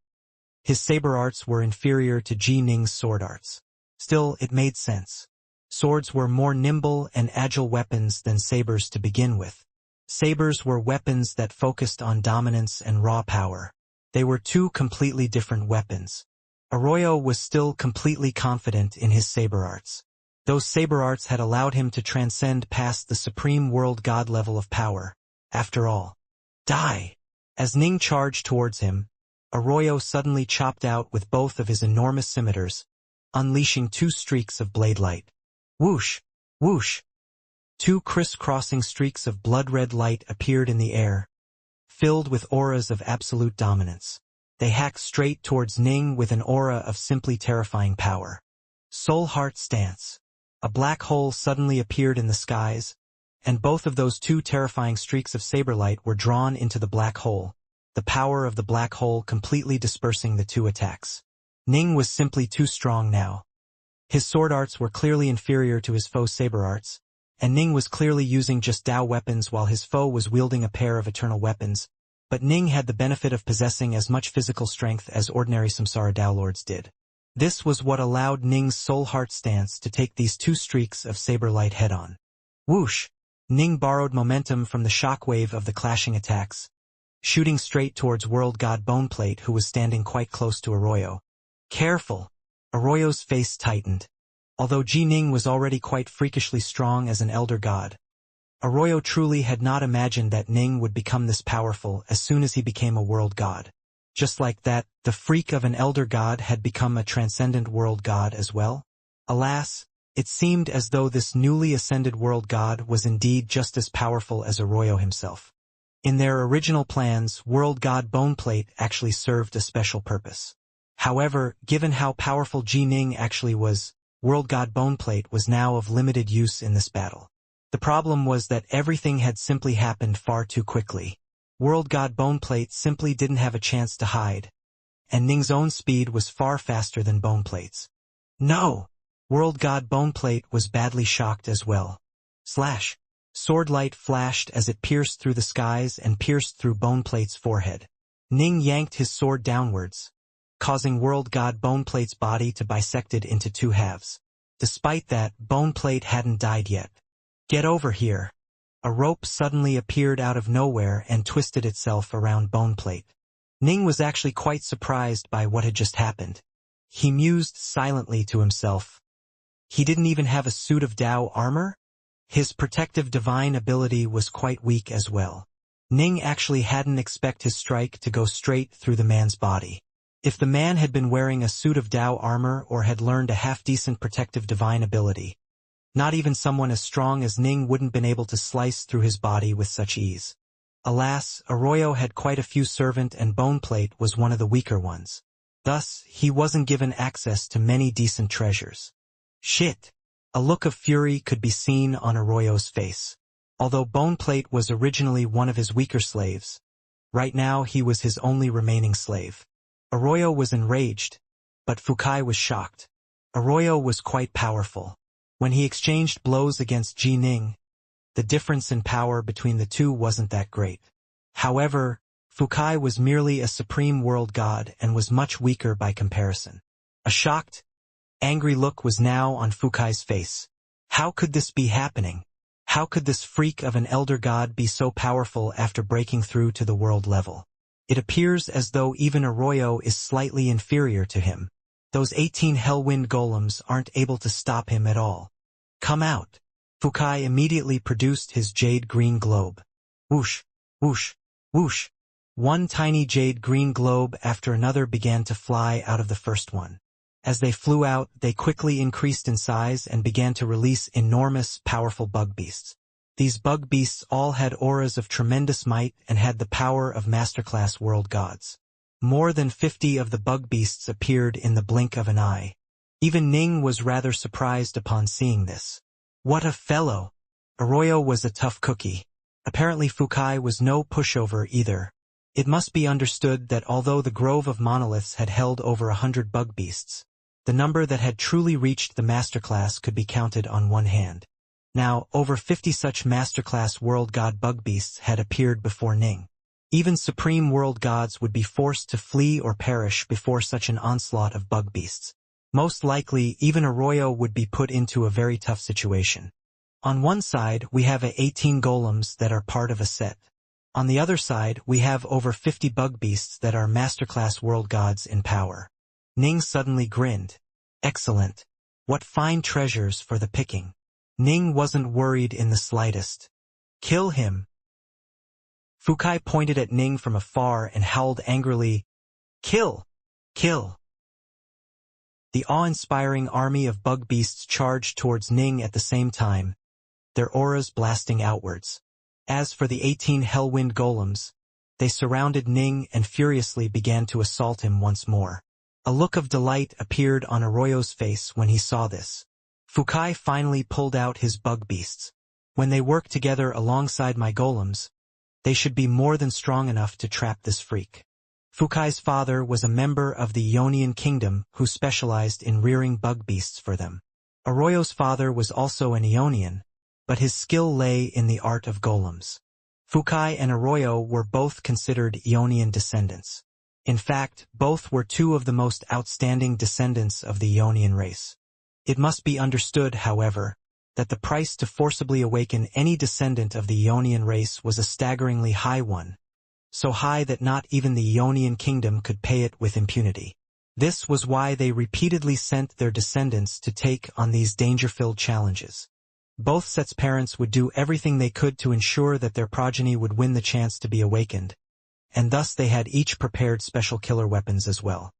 his saber arts were inferior to Ji Ning's sword arts. Still, it made sense. Swords were more nimble and agile weapons than sabers to begin with. Sabers were weapons that focused on dominance and raw power. They were 2 completely different weapons. Arroyo was still completely confident in his saber arts. Those saber arts had allowed him to transcend past the supreme world god level of power. After all, die! As Ning charged towards him, Arroyo suddenly chopped out with both of his enormous scimitars, unleashing 2 streaks of blade light. Whoosh! Whoosh! 2 criss-crossing streaks of blood-red light appeared in the air, filled with auras of absolute dominance. They hacked straight towards Ning with an aura of simply terrifying power. Soul Heart Stance. A black hole suddenly appeared in the skies, and both of those 2 terrifying streaks of saber light were drawn into the black hole, the power of the black hole completely dispersing the 2 attacks. Ning was simply too strong now. His sword arts were clearly inferior to his foe's saber arts, and Ning was clearly using just Dao weapons while his foe was wielding a pair of eternal weapons, but Ning had the benefit of possessing as much physical strength as ordinary Samsara Dao Lords did. This was what allowed Ning's Soul Heart Stance to take these 2 streaks of saber light head-on. Whoosh! Ning borrowed momentum from the shockwave of the clashing attacks, shooting straight towards World God Boneplate, who was standing quite close to Arroyo. Careful! Arroyo's face tightened. Although Ji Ning was already quite freakishly strong as an elder god, Arroyo truly had not imagined that Ning would become this powerful as soon as he became a world god. Just like that, the freak of an elder god had become a transcendent world god as well? Alas, it seemed as though this newly ascended world god was indeed just as powerful as Arroyo himself. In their original plans, world god Boneplate actually served a special purpose. However, given how powerful Ji Ning actually was, world god Boneplate was now of limited use in this battle. The problem was that everything had simply happened far too quickly. World god Boneplate simply didn't have a chance to hide, and Ning's own speed was far faster than Boneplate's. No! World god Boneplate was badly shocked as well. Slash! Sword light flashed as it pierced through the skies and pierced through Boneplate's forehead. Ning yanked his sword downwards, causing World God Boneplate's body to bisect it into 2 halves. Despite that, Boneplate hadn't died yet. Get over here. A rope suddenly appeared out of nowhere and twisted itself around Boneplate. Ning was actually quite surprised by what had just happened. He mused silently to himself. He didn't even have a suit of Dao armor? His protective divine ability was quite weak as well. Ning actually hadn't expected his strike to go straight through the man's body. If the man had been wearing a suit of Dao armor or had learned a half-decent protective divine ability, not even someone as strong as Ning wouldn't been able to slice through his body with such ease. Alas, Arroyo had quite a few servant and Boneplate was one of the weaker ones. Thus, he wasn't given access to many decent treasures. Shit! A look of fury could be seen on Arroyo's face. Although Boneplate was originally one of his weaker slaves, right now he was his only remaining slave. Arroyo was enraged, but Fukai was shocked. Arroyo was quite powerful. When he exchanged blows against Ji Ning, the difference in power between the two wasn't that great. However, Fukai was merely a supreme world god and was much weaker by comparison. A shocked, angry look was now on Fukai's face. How could this be happening? How could this freak of an elder god be so powerful after breaking through to the world level? It appears as though even Arroyo is slightly inferior to him. Those 18 Hellwind golems aren't able to stop him at all. Come out. Fukai immediately produced his jade green globe. Whoosh, whoosh, whoosh. One tiny jade green globe after another began to fly out of the first one. As they flew out, they quickly increased in size and began to release enormous, powerful bug beasts. These bug beasts all had auras of tremendous might and had the power of masterclass world gods. More than 50 of the bug beasts appeared in the blink of an eye. Even Ning was rather surprised upon seeing this. What a fellow! Arroyo was a tough cookie. Apparently Fukai was no pushover either. It must be understood that although the Grove of Monoliths had held over 100 bug beasts, the number that had truly reached the masterclass could be counted on one hand. Now, over 50 such masterclass world god bug beasts had appeared before Ning. Even supreme world gods would be forced to flee or perish before such an onslaught of bug beasts. Most likely, even Arroyo would be put into a very tough situation. On one side, we have 18 golems that are part of a set. On the other side, we have over 50 bug beasts that are masterclass world gods in power. Ning suddenly grinned. Excellent. What fine treasures for the picking. Ning wasn't worried in the slightest. Kill him. Fukai pointed at Ning from afar and howled angrily, Kill! Kill! The awe-inspiring army of bug beasts charged towards Ning at the same time, their auras blasting outwards. As for the 18 Hellwind golems, they surrounded Ning and furiously began to assault him once more. A look of delight appeared on Arroyo's face when he saw this. Fukai finally pulled out his bug beasts. When they work together alongside my golems, they should be more than strong enough to trap this freak. Fukai's father was a member of the Ionian kingdom who specialized in rearing bug beasts for them. Arroyo's father was also an Ionian, but his skill lay in the art of golems. Fukai and Arroyo were both considered Ionian descendants. In fact, both were two of the most outstanding descendants of the Ionian race. It must be understood, however, that the price to forcibly awaken any descendant of the Ionian race was a staggeringly high one, so high that not even the Ionian kingdom could pay it with impunity. This was why they repeatedly sent their descendants to take on these danger-filled challenges. Both sets' parents would do everything they could to ensure that their progeny would win the chance to be awakened, and thus they had each prepared special killer weapons as well.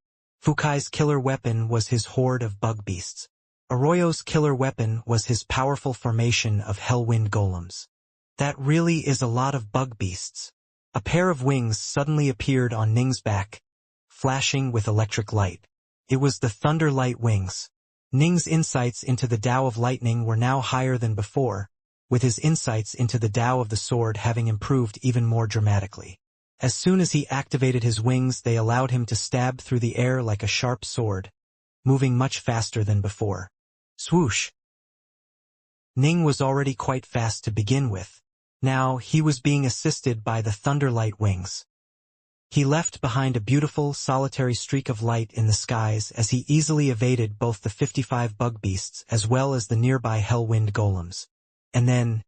Fukai's killer weapon was his horde of bug beasts. Arroyo's killer weapon was his powerful formation of Hellwind golems. That really is a lot of bug beasts. A pair of wings suddenly appeared on Ning's back, flashing with electric light. It was the Thunder Light wings. Ning's insights into the Tao of Lightning were now higher than before, with his insights into the Tao of the Sword having improved even more dramatically. As soon as he activated his wings, they allowed him to stab through the air like a sharp sword, moving much faster than before. Swoosh! Ning was already quite fast to begin with. Now, he was being assisted by the Thunderlight wings. He left behind a beautiful, solitary streak of light in the skies as he easily evaded both the 55 bug beasts as well as the nearby hellwind golems. And then,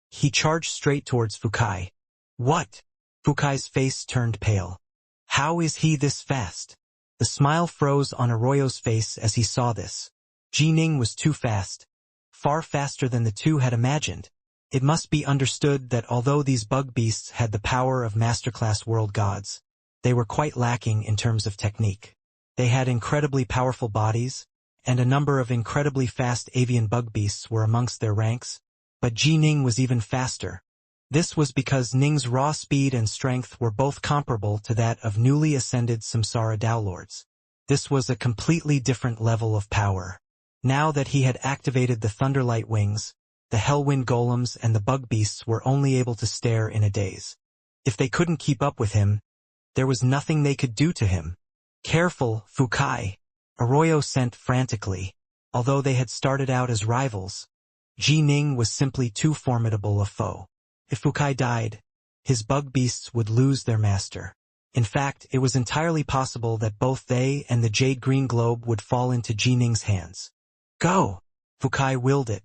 he charged straight towards Fukai. What? Fukai's face turned pale. How is he this fast? The smile froze on Arroyo's face as he saw this. Jining was too fast. Far faster than the two had imagined. It must be understood that although these bug beasts had the power of masterclass world gods, they were quite lacking in terms of technique. They had incredibly powerful bodies, and a number of incredibly fast avian bug beasts were amongst their ranks, but Jining was even faster. This was because Ning's raw speed and strength were both comparable to that of newly ascended Samsara Dowlords. This was a completely different level of power. Now that he had activated the Thunderlight Wings, the Hellwind Golems and the Bug Beasts were only able to stare in a daze. If they couldn't keep up with him, there was nothing they could do to him. Careful, Fukai! Arroyo sent frantically. Although they had started out as rivals, Jining was simply too formidable a foe. If Fukai died, his bug beasts would lose their master. In fact, it was entirely possible that both they and the Jade Green Globe would fall into Jining's hands. Go! Fukai willed it.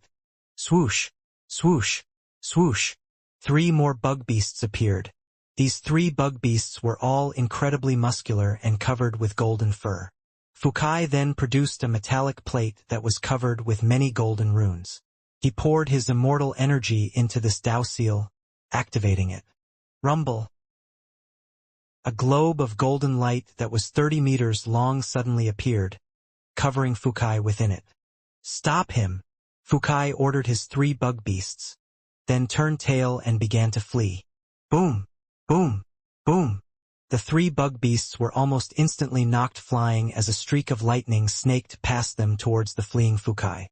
Swoosh! Swoosh! Swoosh! 3 more bug beasts appeared. These 3 bug beasts were all incredibly muscular and covered with golden fur. Fukai then produced a metallic plate that was covered with many golden runes. He poured his immortal energy into this Dao seal, activating it. Rumble! A globe of golden light that was 30 meters long suddenly appeared, covering Fukai within it. Stop him! Fukai ordered his 3 bug beasts, then turned tail and began to flee. Boom! Boom! Boom! The 3 bug beasts were almost instantly knocked flying as a streak of lightning snaked past them towards the fleeing Fukai.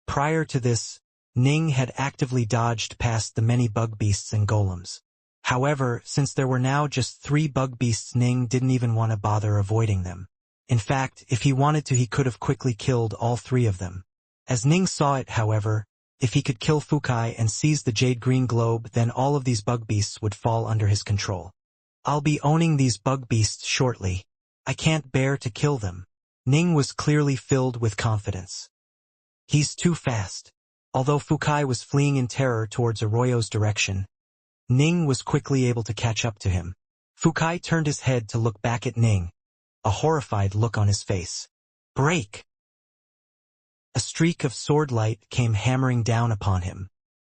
Prior to this, Ning had actively dodged past the many bug beasts and golems. However, since there were now just 3 bug beasts, Ning didn't even want to bother avoiding them. In fact, if he wanted to, he could have quickly killed all 3 of them. As Ning saw it, however, if he could kill Fukai and seize the Jade Green Globe, then all of these bug beasts would fall under his control. I'll be owning these bug beasts shortly. I can't bear to kill them. Ning was clearly filled with confidence. He's too fast. Although Fukai was fleeing in terror towards Arroyo's direction, Ning was quickly able to catch up to him. Fukai turned his head to look back at Ning, a horrified look on his face. Break! A streak of sword light came hammering down upon him.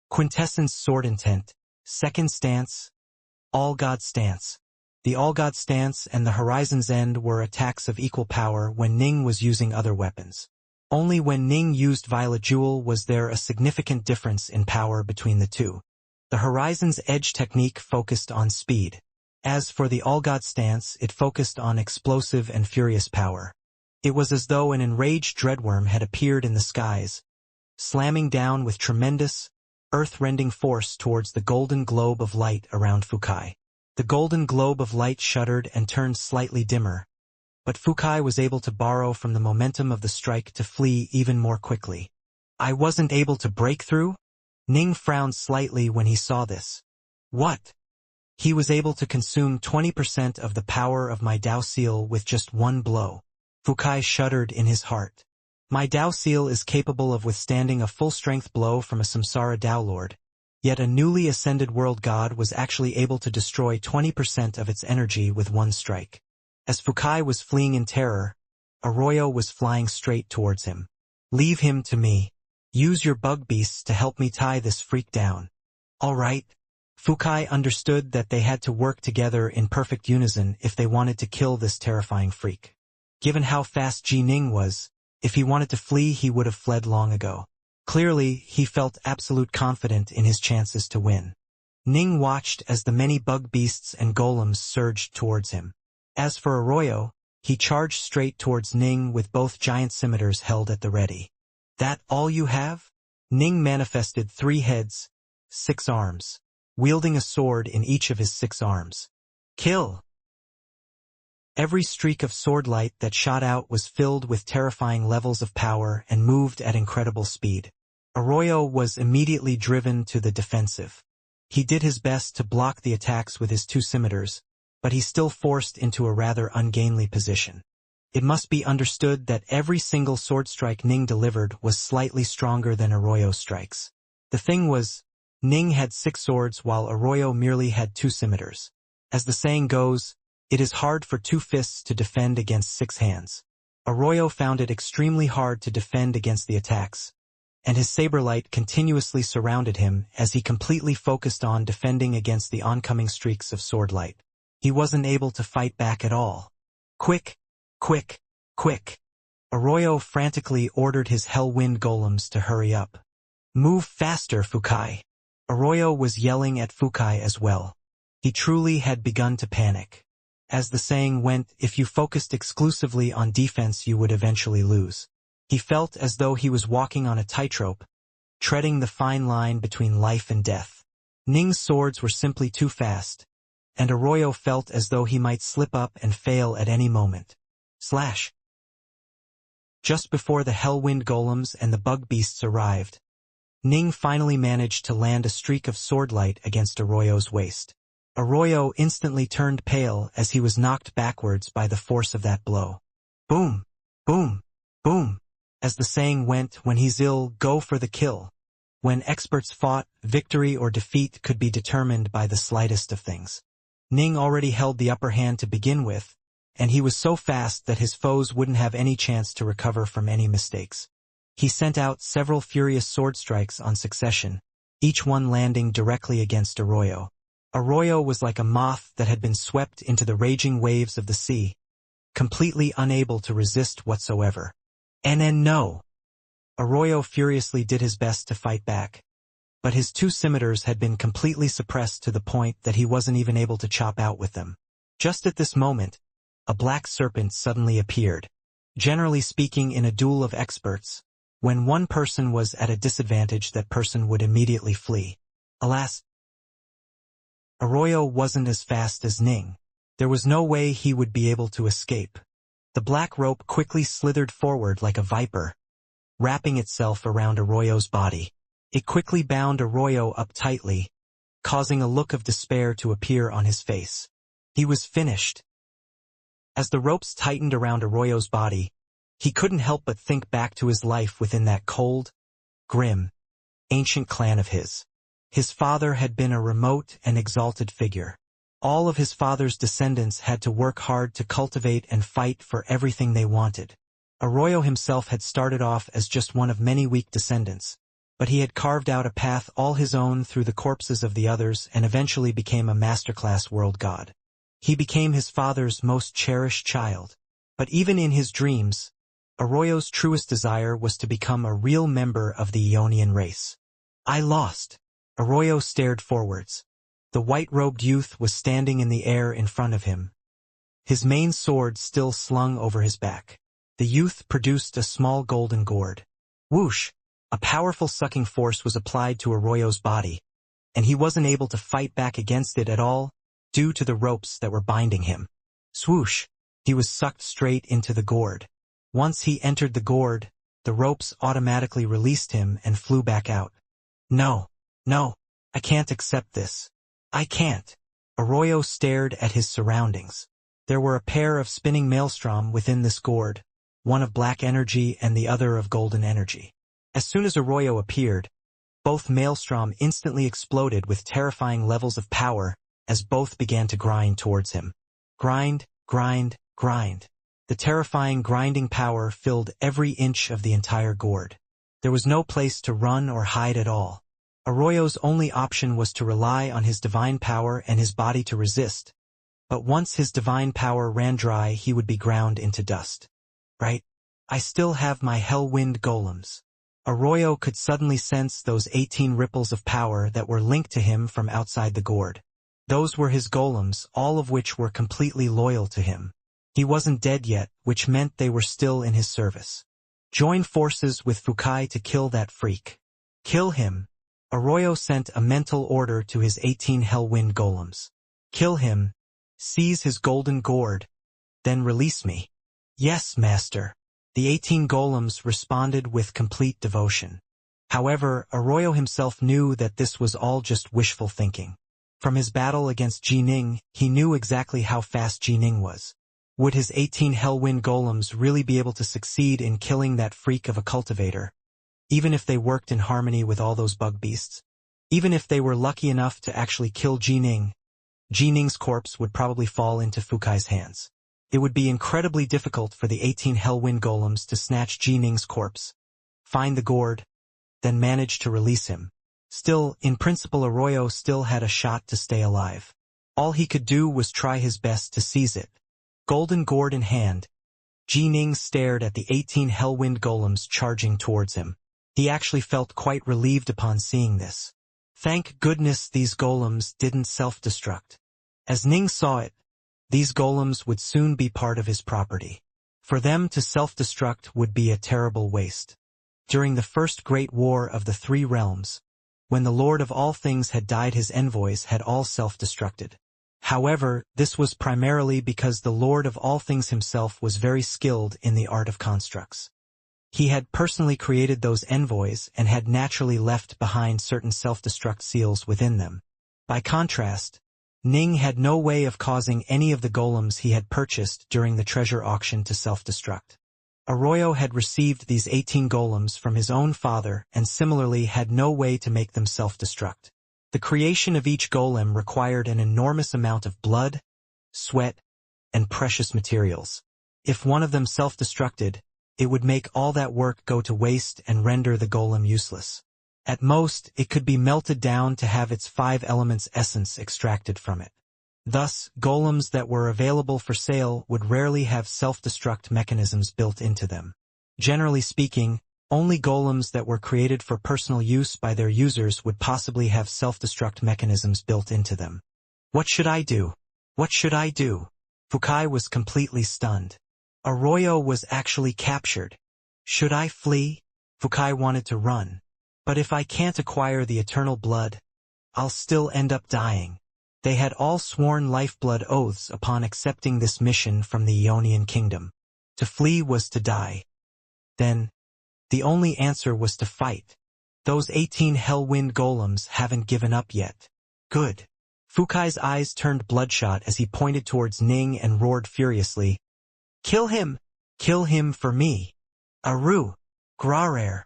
Quintessence Sword Intent, Second Stance, All God Stance. The All God Stance and the Horizon's End were attacks of equal power when Ning was using other weapons. Only when Ning used Violet Jewel was there a significant difference in power between the two. The Horizon's Edge technique focused on speed. As for the All God Stance, it focused on explosive and furious power. It was as though an enraged dreadworm had appeared in the skies, slamming down with tremendous, earth-rending force towards the golden globe of light around Fukai. The golden globe of light shuddered and turned slightly dimmer, but Fukai was able to borrow from the momentum of the strike to flee even more quickly. I wasn't able to break through? Ning frowned slightly when he saw this. What? He was able to consume 20% of the power of my Dao Seal with just one blow. Fukai shuddered in his heart. My Dao Seal is capable of withstanding a full-strength blow from a Samsara Dowlord, yet a newly ascended world god was actually able to destroy 20% of its energy with one strike. As Fukai was fleeing in terror, Arroyo was flying straight towards him. Leave him to me. Use your bug beasts to help me tie this freak down. All right. Fukai understood that they had to work together in perfect unison if they wanted to kill this terrifying freak. Given how fast Jining was, if he wanted to flee, he would have fled long ago. Clearly, he felt absolute confident in his chances to win. Ning watched as the many bug beasts and golems surged towards him. As for Arroyo, he charged straight towards Ning with both giant scimitars held at the ready. That all you have? Ning manifested 3 heads, 6 arms, wielding a sword in each of his 6 arms. Kill! Every streak of sword light that shot out was filled with terrifying levels of power and moved at incredible speed. Arroyo was immediately driven to the defensive. He did his best to block the attacks with his 2 scimitars, but he still forced into a rather ungainly position. It must be understood that every single sword strike Ning delivered was slightly stronger than Arroyo's strikes. The thing was, Ning had 6 swords while Arroyo merely had 2 scimitars. As the saying goes, it is hard for 2 fists to defend against 6 hands. Arroyo found it extremely hard to defend against the attacks, and his saber light continuously surrounded him as he completely focused on defending against the oncoming streaks of sword light. He wasn't able to fight back at all. Quick! Quick! Quick! Arroyo frantically ordered his Hellwind golems to hurry up. Move faster, Fukai! Arroyo was yelling at Fukai as well. He truly had begun to panic. As the saying went, if you focused exclusively on defense you would eventually lose. He felt as though he was walking on a tightrope, treading the fine line between life and death. Ning's swords were simply too fast, and Arroyo felt as though he might slip up and fail at any moment. Slash! Just before the Hellwind golems and the bug beasts arrived, Ning finally managed to land a streak of sword light against Arroyo's waist. Arroyo instantly turned pale as he was knocked backwards by the force of that blow. Boom! Boom! Boom! As the saying went, when he's ill, go for the kill. When experts fought, victory or defeat could be determined by the slightest of things. Ning already held the upper hand to begin with, and he was so fast that his foes wouldn't have any chance to recover from any mistakes. He sent out several furious sword strikes on succession, each one landing directly against Arroyo. Arroyo was like a moth that had been swept into the raging waves of the sea, completely unable to resist whatsoever. No! Arroyo furiously did his best to fight back, but his 2 scimitars had been completely suppressed to the point that he wasn't even able to chop out with them. Just at this moment, a black serpent suddenly appeared. Generally speaking, in a duel of experts, when one person was at a disadvantage, that person would immediately flee. Alas, Arroyo wasn't as fast as Ning. There was no way he would be able to escape. The black rope quickly slithered forward like a viper, wrapping itself around Arroyo's body. It quickly bound Arroyo up tightly, causing a look of despair to appear on his face. He was finished. As the ropes tightened around Arroyo's body, he couldn't help but think back to his life within that cold, grim, ancient clan of his. His father had been a remote and exalted figure. All of his father's descendants had to work hard to cultivate and fight for everything they wanted. Arroyo himself had started off as just one of many weak descendants, but he had carved out a path all his own through the corpses of the others and eventually became a masterclass world god. He became his father's most cherished child. But even in his dreams, Arroyo's truest desire was to become a real member of the Ionian race. I lost. Arroyo stared forwards. The white-robed youth was standing in the air in front of him, his main sword still slung over his back. The youth produced a small golden gourd. Whoosh! A powerful sucking force was applied to Arroyo's body, and he wasn't able to fight back against it at all, due to the ropes that were binding him. Swoosh! He was sucked straight into the gourd. Once he entered the gourd, the ropes automatically released him and flew back out. No! No! I can't accept this. I can't. Arroyo stared at his surroundings. There were a pair of spinning maelstrom within this gourd, one of black energy and the other of golden energy. As soon as Arroyo appeared, both maelstrom instantly exploded with terrifying levels of power as both began to grind towards him. Grind, grind, grind. The terrifying grinding power filled every inch of the entire gourd. There was no place to run or hide at all. Arroyo's only option was to rely on his divine power and his body to resist, but once his divine power ran dry he would be ground into dust. Right? I still have my Hellwind golems. Arroyo could suddenly sense those 18 ripples of power that were linked to him from outside the gourd. Those were his golems, all of which were completely loyal to him. He wasn't dead yet, which meant they were still in his service. Join forces with Fukai to kill that freak. Kill him. Arroyo sent a mental order to his 18 Hellwind golems. Kill him, seize his golden gourd, then release me. Yes, master. The 18 golems responded with complete devotion. However, Arroyo himself knew that this was all just wishful thinking. From his battle against Jining, he knew exactly how fast Jining was. Would his 18 Hellwind golems really be able to succeed in killing that freak of a cultivator? Even if they worked in harmony with all those bug beasts? Even if they were lucky enough to actually kill Jining, Jining's corpse would probably fall into Fukai's hands. It would be incredibly difficult for the 18 Hellwind golems to snatch Jining's corpse, find the gourd, then manage to release him. Still, in principle, Arroyo still had a shot to stay alive. All he could do was try his best to seize it. Golden gourd in hand, Jining stared at the 18 Hellwind golems charging towards him. He actually felt quite relieved upon seeing this. Thank goodness these golems didn't self-destruct. As Ning saw it, these golems would soon be part of his property. For them to self-destruct would be a terrible waste. During the First Great War of the Three Realms, when the Lord of all things had died, his envoys had all self-destructed. However, this was primarily because the Lord of all things himself was very skilled in the art of constructs. He had personally created those envoys and had naturally left behind certain self-destruct seals within them. By contrast, Ning had no way of causing any of the golems he had purchased during the treasure auction to self-destruct. Arroyo had received these 18 golems from his own father and similarly had no way to make them self-destruct. The creation of each golem required an enormous amount of blood, sweat, and precious materials. If one of them self-destructed, it would make all that work go to waste and render the golem useless. At most, it could be melted down to have its 5 elements essence extracted from it. Thus, golems that were available for sale would rarely have self-destruct mechanisms built into them. Generally speaking, only golems that were created for personal use by their users would possibly have self-destruct mechanisms built into them. What should I do? What should I do? Fukai was completely stunned. Arroyo was actually captured. Should I flee? Fukai wanted to run. But if I can't acquire the eternal blood, I'll still end up dying. They had all sworn lifeblood oaths upon accepting this mission from the Ionian kingdom. To flee was to die. Then, the only answer was to fight. Those 18 Hellwind golems haven't given up yet. Good. Fukai's eyes turned bloodshot as he pointed towards Ning and roared furiously. Kill him! Kill him for me! Aru! Grarer!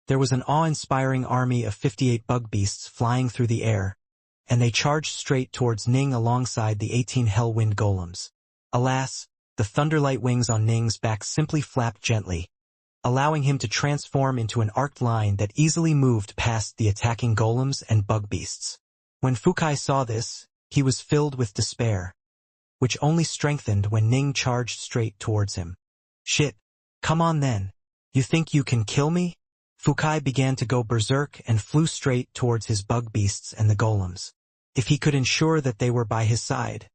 There was an awe-inspiring army of 58 bug beasts flying through the air, and they charged straight towards Ning alongside the 18 Hellwind golems. Alas, the thunderlight wings on Ning's back simply flapped gently, allowing him to transform into an arced line that easily moved past the attacking golems and bug beasts. When Fukai saw this, he was filled with despair, which only strengthened when Ning charged straight towards him. Shit, come on then. You think you can kill me? Fukai began to go berserk and flew straight towards his bug beasts and the golems. If he could ensure that they were by his side,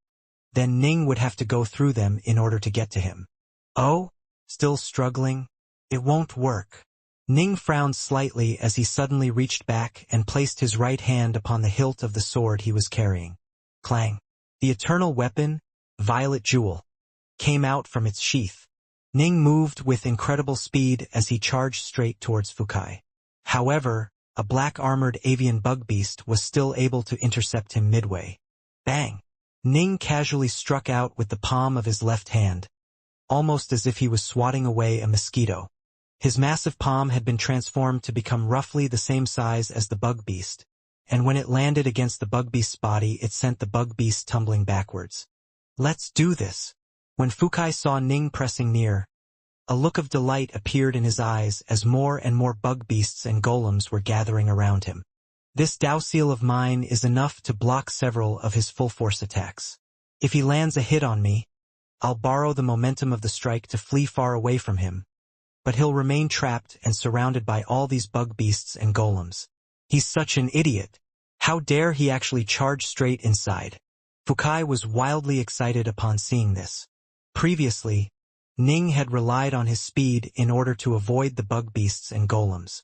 then Ning would have to go through them in order to get to him. Oh? Still struggling? It won't work. Ning frowned slightly as he suddenly reached back and placed his right hand upon the hilt of the sword he was carrying. Clang. The eternal weapon, Violet Jewel, came out from its sheath. Ning moved with incredible speed as he charged straight towards Fukai. However, a black-armored avian bug beast was still able to intercept him midway. Bang! Ning casually struck out with the palm of his left hand, almost as if he was swatting away a mosquito. His massive palm had been transformed to become roughly the same size as the bug beast, and when it landed against the bug beast's body, it sent the bug beast tumbling backwards. Let's do this! When Fukai saw Ning pressing near, a look of delight appeared in his eyes as more and more bug beasts and golems were gathering around him. This Dao seal of mine is enough to block several of his full-force attacks. If he lands a hit on me, I'll borrow the momentum of the strike to flee far away from him, but he'll remain trapped and surrounded by all these bug beasts and golems. He's such an idiot. How dare he actually charge straight inside? Fukai was wildly excited upon seeing this. Previously, Ning had relied on his speed in order to avoid the bug beasts and golems.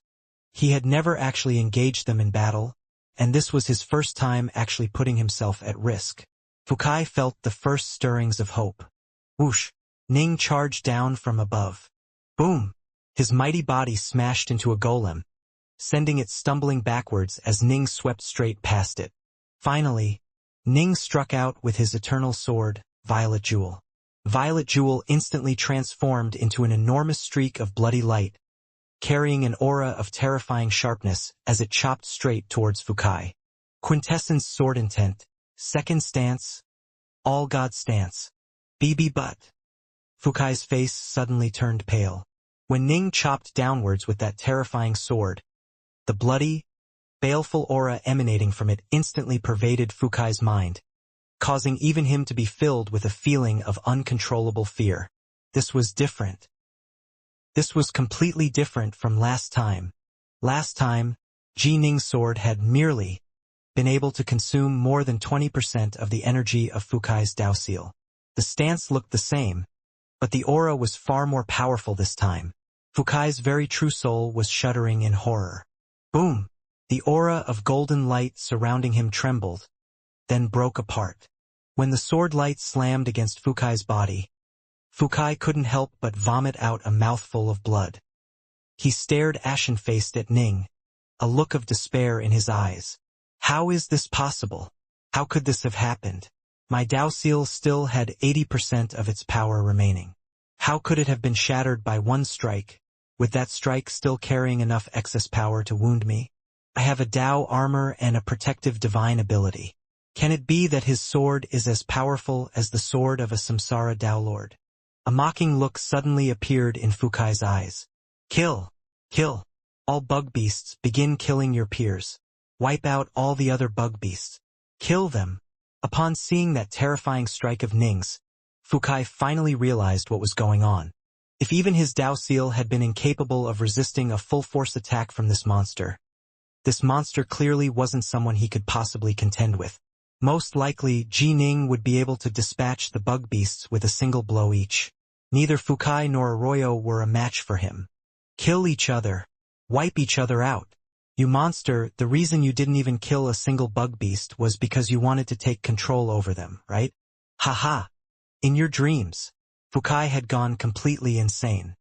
He had never actually engaged them in battle, and this was his first time actually putting himself at risk. Fukai felt the first stirrings of hope. Whoosh! Ning charged down from above. Boom! His mighty body smashed into a golem, sending it stumbling backwards as Ning swept straight past it. Finally, Ning struck out with his eternal sword, Violet Jewel. Violet Jewel instantly transformed into an enormous streak of bloody light, carrying an aura of terrifying sharpness as it chopped straight towards Fukai. Quintessence Sword Intent, Second Stance, All God Stance. BB Butt. Fukai's face suddenly turned pale. When Ning chopped downwards with that terrifying sword, the bloody, baleful aura emanating from it instantly pervaded Fukai's mind, causing even him to be filled with a feeling of uncontrollable fear. This was different. This was completely different from last time. Last time, Ji Ning's sword had merely been able to consume more than 20% of the energy of Fukai's Dao Seal. The stance looked the same, but the aura was far more powerful this time. Fukai's very true soul was shuddering in horror. Boom! The aura of golden light surrounding him trembled, then broke apart. When the sword light slammed against Fukai's body, Fukai couldn't help but vomit out a mouthful of blood. He stared ashen-faced at Ning, a look of despair in his eyes. How is this possible? How could this have happened? My Dao Seal still had 80% of its power remaining. How could it have been shattered by one strike, with that strike still carrying enough excess power to wound me? I have a Dao armor and a protective divine ability. Can it be that his sword is as powerful as the sword of a Samsara Dao Lord? A mocking look suddenly appeared in Fukai's eyes. Kill! Kill! All bug beasts, begin killing your peers. Wipe out all the other bug beasts. Kill them! Upon seeing that terrifying strike of Ning's, Fukai finally realized what was going on. If even his Dao Seal had been incapable of resisting a full-force attack from this monster clearly wasn't someone he could possibly contend with. Most likely, Ji Ning would be able to dispatch the bug beasts with a single blow each. Neither Fukai nor Arroyo were a match for him. Kill each other. Wipe each other out. You monster, the reason you didn't even kill a single bug beast was because you wanted to take control over them, right? Haha. In your dreams. Fukai had gone completely insane.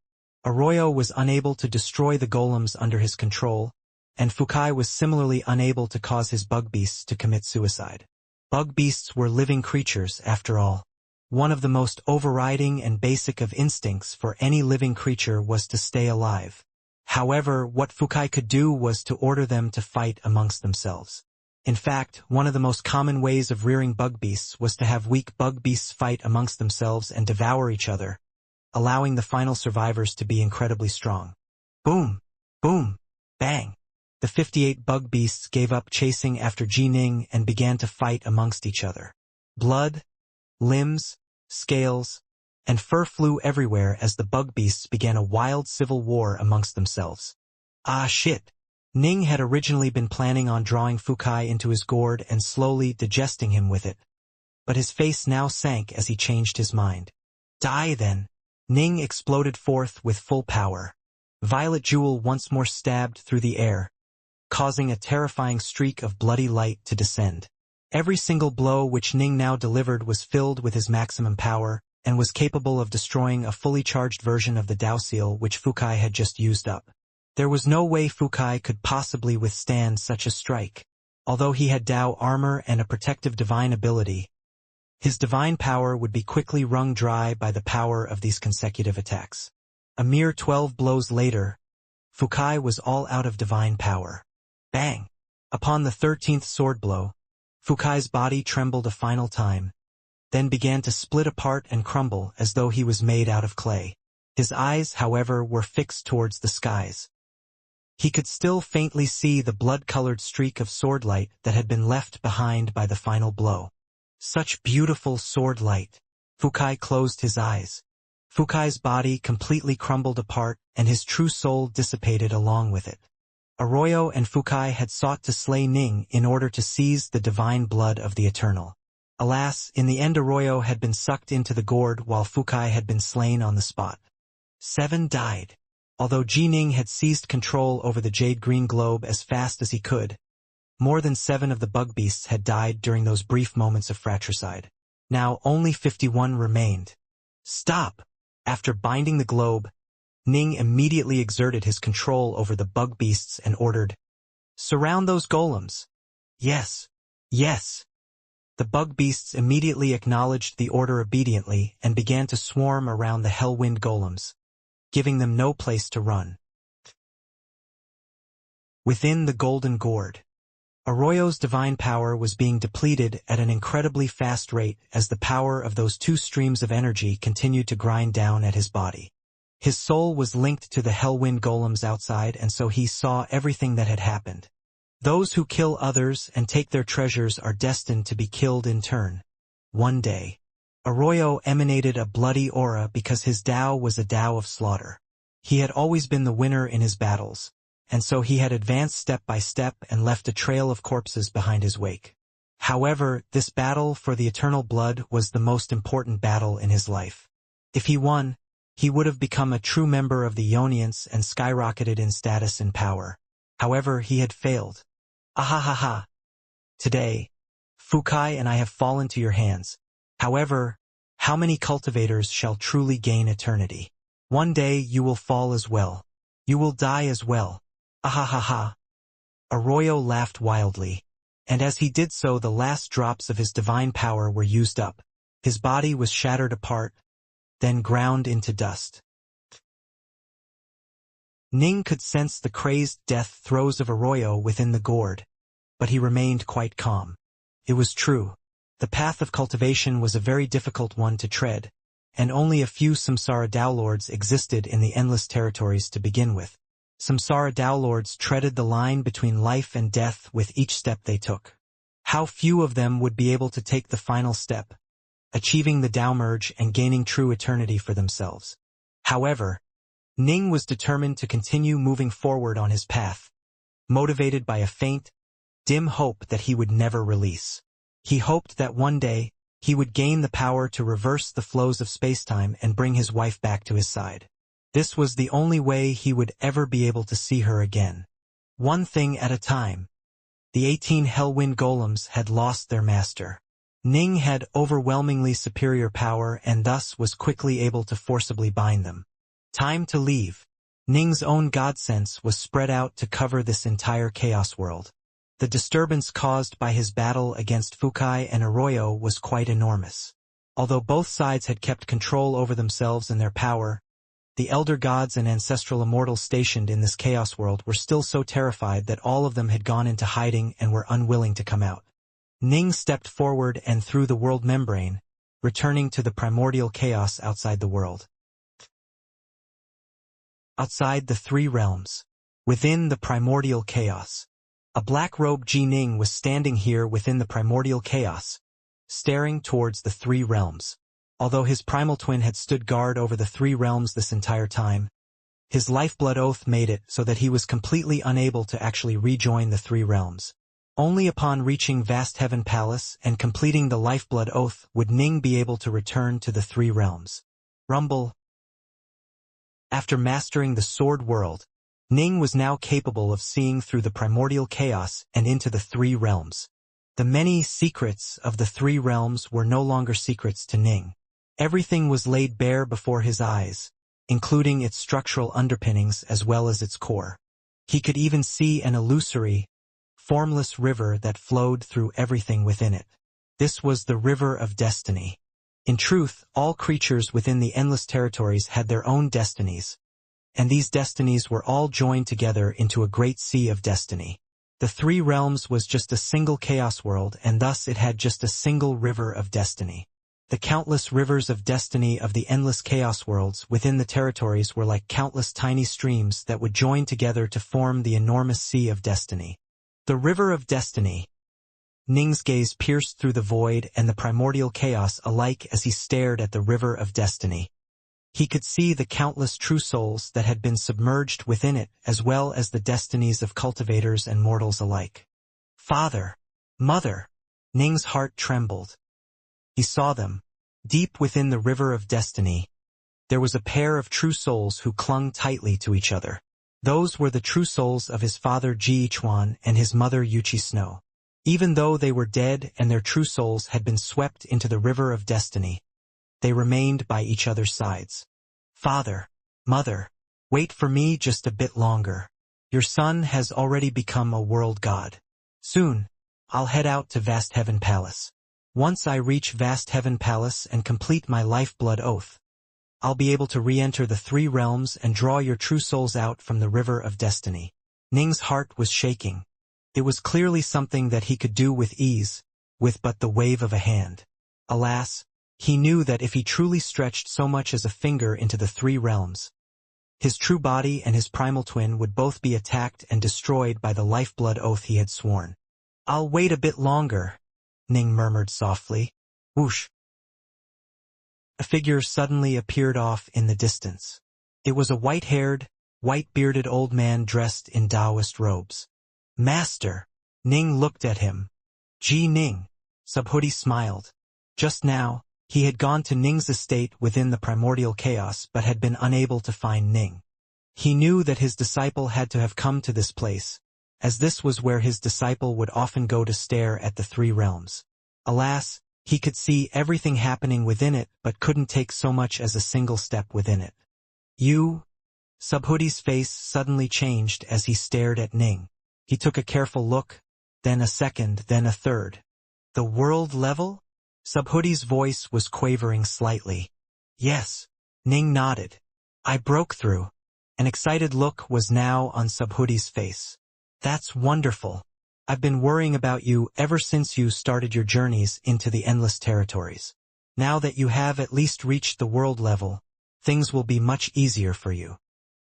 Arroyo was unable to destroy the golems under his control, and Fukai was similarly unable to cause his bug beasts to commit suicide. Bug beasts were living creatures, after all. One of the most overriding and basic of instincts for any living creature was to stay alive. However, what Fukai could do was to order them to fight amongst themselves. In fact, one of the most common ways of rearing bug beasts was to have weak bug beasts fight amongst themselves and devour each other, allowing the final survivors to be incredibly strong. Boom! Boom! Bang! The 58 bug beasts gave up chasing after Ji Ning and began to fight amongst each other. Blood, limbs, scales, and fur flew everywhere as the bug beasts began a wild civil war amongst themselves. Ah shit! Ning had originally been planning on drawing Fukai into his gourd and slowly digesting him with it, but his face now sank as he changed his mind. Die then! Ning exploded forth with full power. Violet Jewel once more stabbed through the air, causing a terrifying streak of bloody light to descend. Every single blow which Ning now delivered was filled with his maximum power, and was capable of destroying a fully charged version of the Dao Seal which Fukai had just used up. There was no way Fukai could possibly withstand such a strike. Although he had Dao armor and a protective divine ability, his divine power would be quickly wrung dry by the power of these consecutive attacks. A mere 12 blows later, Fukai was all out of divine power. Bang! Upon the 13th sword blow, Fukai's body trembled a final time, then began to split apart and crumble as though he was made out of clay. His eyes, however, were fixed towards the skies. He could still faintly see the blood-colored streak of sword light that had been left behind by the final blow. Such beautiful sword light! Fukai closed his eyes. Fukai's body completely crumbled apart, and his true soul dissipated along with it. Arroyo and Fukai had sought to slay Ning in order to seize the divine blood of the Eternal. Alas, in the end Arroyo had been sucked into the gourd while Fukai had been slain on the spot. 7 died. Although Ji Ning had seized control over the jade-green globe as fast as he could, more than 7 of the bug beasts had died during those brief moments of fratricide. Now only 51 remained. Stop! After binding the globe, Ning immediately exerted his control over the bug beasts and ordered, "Surround those golems." Yes. Yes. The bug beasts immediately acknowledged the order obediently and began to swarm around the hellwind golems, giving them no place to run. Within the Golden Gourd, Arroyo's divine power was being depleted at an incredibly fast rate as the power of those two streams of energy continued to grind down at his body. His soul was linked to the hellwind golems outside, and so he saw everything that had happened. Those who kill others and take their treasures are destined to be killed in turn. One day, Arroyo emanated a bloody aura because his Tao was a Tao of slaughter. He had always been the winner in his battles, and so he had advanced step by step and left a trail of corpses behind his wake. However, this battle for the eternal blood was the most important battle in his life. If he won, he would have become a true member of the Ionians and skyrocketed in status and power. However, he had failed. Ahahaha. Today, Fukai and I have fallen to your hands. However, how many cultivators shall truly gain eternity? One day you will fall as well. You will die as well. Ahahaha. Arroyo laughed wildly, and as he did so the last drops of his divine power were used up. His body was shattered apart, then ground into dust. Ning could sense the crazed death throes of Arroyo within the gourd, but he remained quite calm. It was true. The path of cultivation was a very difficult one to tread, and only a few Samsara Dowlords existed in the endless territories to begin with. Samsara Dowlords treaded the line between life and death with each step they took. How few of them would be able to take the final step, achieving the Tao merge and gaining true eternity for themselves. However, Ning was determined to continue moving forward on his path, motivated by a faint, dim hope that he would never release. He hoped that one day, he would gain the power to reverse the flows of spacetime and bring his wife back to his side. This was the only way he would ever be able to see her again. One thing at a time. The 18 Hellwind Golems had lost their master. Ning had overwhelmingly superior power and thus was quickly able to forcibly bind them. Time to leave. Ning's own god sense was spread out to cover this entire chaos world. The disturbance caused by his battle against Fukai and Arroyo was quite enormous. Although both sides had kept control over themselves and their power, the elder gods and ancestral immortals stationed in this chaos world were still so terrified that all of them had gone into hiding and were unwilling to come out. Ning stepped forward and through the world membrane, returning to the primordial chaos outside the world. Outside the three realms, within the primordial chaos, a black-robed Ji-Ning was standing here within the primordial chaos, staring towards the three realms. Although his primal twin had stood guard over the three realms this entire time, his lifeblood oath made it so that he was completely unable to actually rejoin the three realms. Only upon reaching Vast Heaven Palace and completing the lifeblood oath would Ning be able to return to the three realms. Rumble. After mastering the sword world, Ning was now capable of seeing through the primordial chaos and into the three realms. The many secrets of the three realms were no longer secrets to Ning. Everything was laid bare before his eyes, including its structural underpinnings as well as its core. He could even see an illusory, formless river that flowed through everything within it. This was the River of Destiny. In truth, all creatures within the endless territories had their own destinies, and these destinies were all joined together into a great sea of destiny. The three realms was just a single chaos world, and thus it had just a single river of destiny. The countless rivers of destiny of the endless chaos worlds within the territories were like countless tiny streams that would join together to form the enormous sea of destiny. The River of Destiny. Ning's gaze pierced through the void and the primordial chaos alike as he stared at the River of Destiny. He could see the countless true souls that had been submerged within it, as well as the destinies of cultivators and mortals alike. Father, Mother. Ning's heart trembled. He saw them. Deep within the River of Destiny, there was a pair of true souls who clung tightly to each other. Those were the true souls of his father Ji Chuan and his mother Yuchi Snow. Even though they were dead and their true souls had been swept into the River of Destiny, they remained by each other's sides. Father, Mother, wait for me just a bit longer. Your son has already become a world god. Soon, I'll head out to Vast Heaven Palace. Once I reach vast heaven palace and complete my lifeblood oath, I'll be able to re-enter the three realms and draw your true souls out from the river of destiny. Ning's heart was shaking. It was clearly something that he could do with ease, with but the wave of a hand. Alas, he knew that if he truly stretched so much as a finger into the three realms, his true body and his primal twin would both be attacked and destroyed by the lifeblood oath he had sworn. "I'll wait a bit longer," Ning murmured softly. Whoosh! A figure suddenly appeared off in the distance. It was a white-haired, white-bearded old man dressed in Taoist robes. "Master!" Ning looked at him. "Ji Ning." Subhuti smiled. Just now, he had gone to Ning's estate within the primordial chaos but had been unable to find Ning. He knew that his disciple had to have come to this place, as this was where his disciple would often go to stare at the three realms. Alas, he could see everything happening within it but couldn't take so much as a single step within it. "You?" Subhuti's face suddenly changed as he stared at Ning. He took a careful look, then a second, then a third. "The world level?" Subhuti's voice was quavering slightly. "Yes." Ning nodded. "I broke through." An excited look was now on Subhuti's face. "That's wonderful. I've been worrying about you ever since you started your journeys into the endless territories. Now that you have at least reached the world level, things will be much easier for you."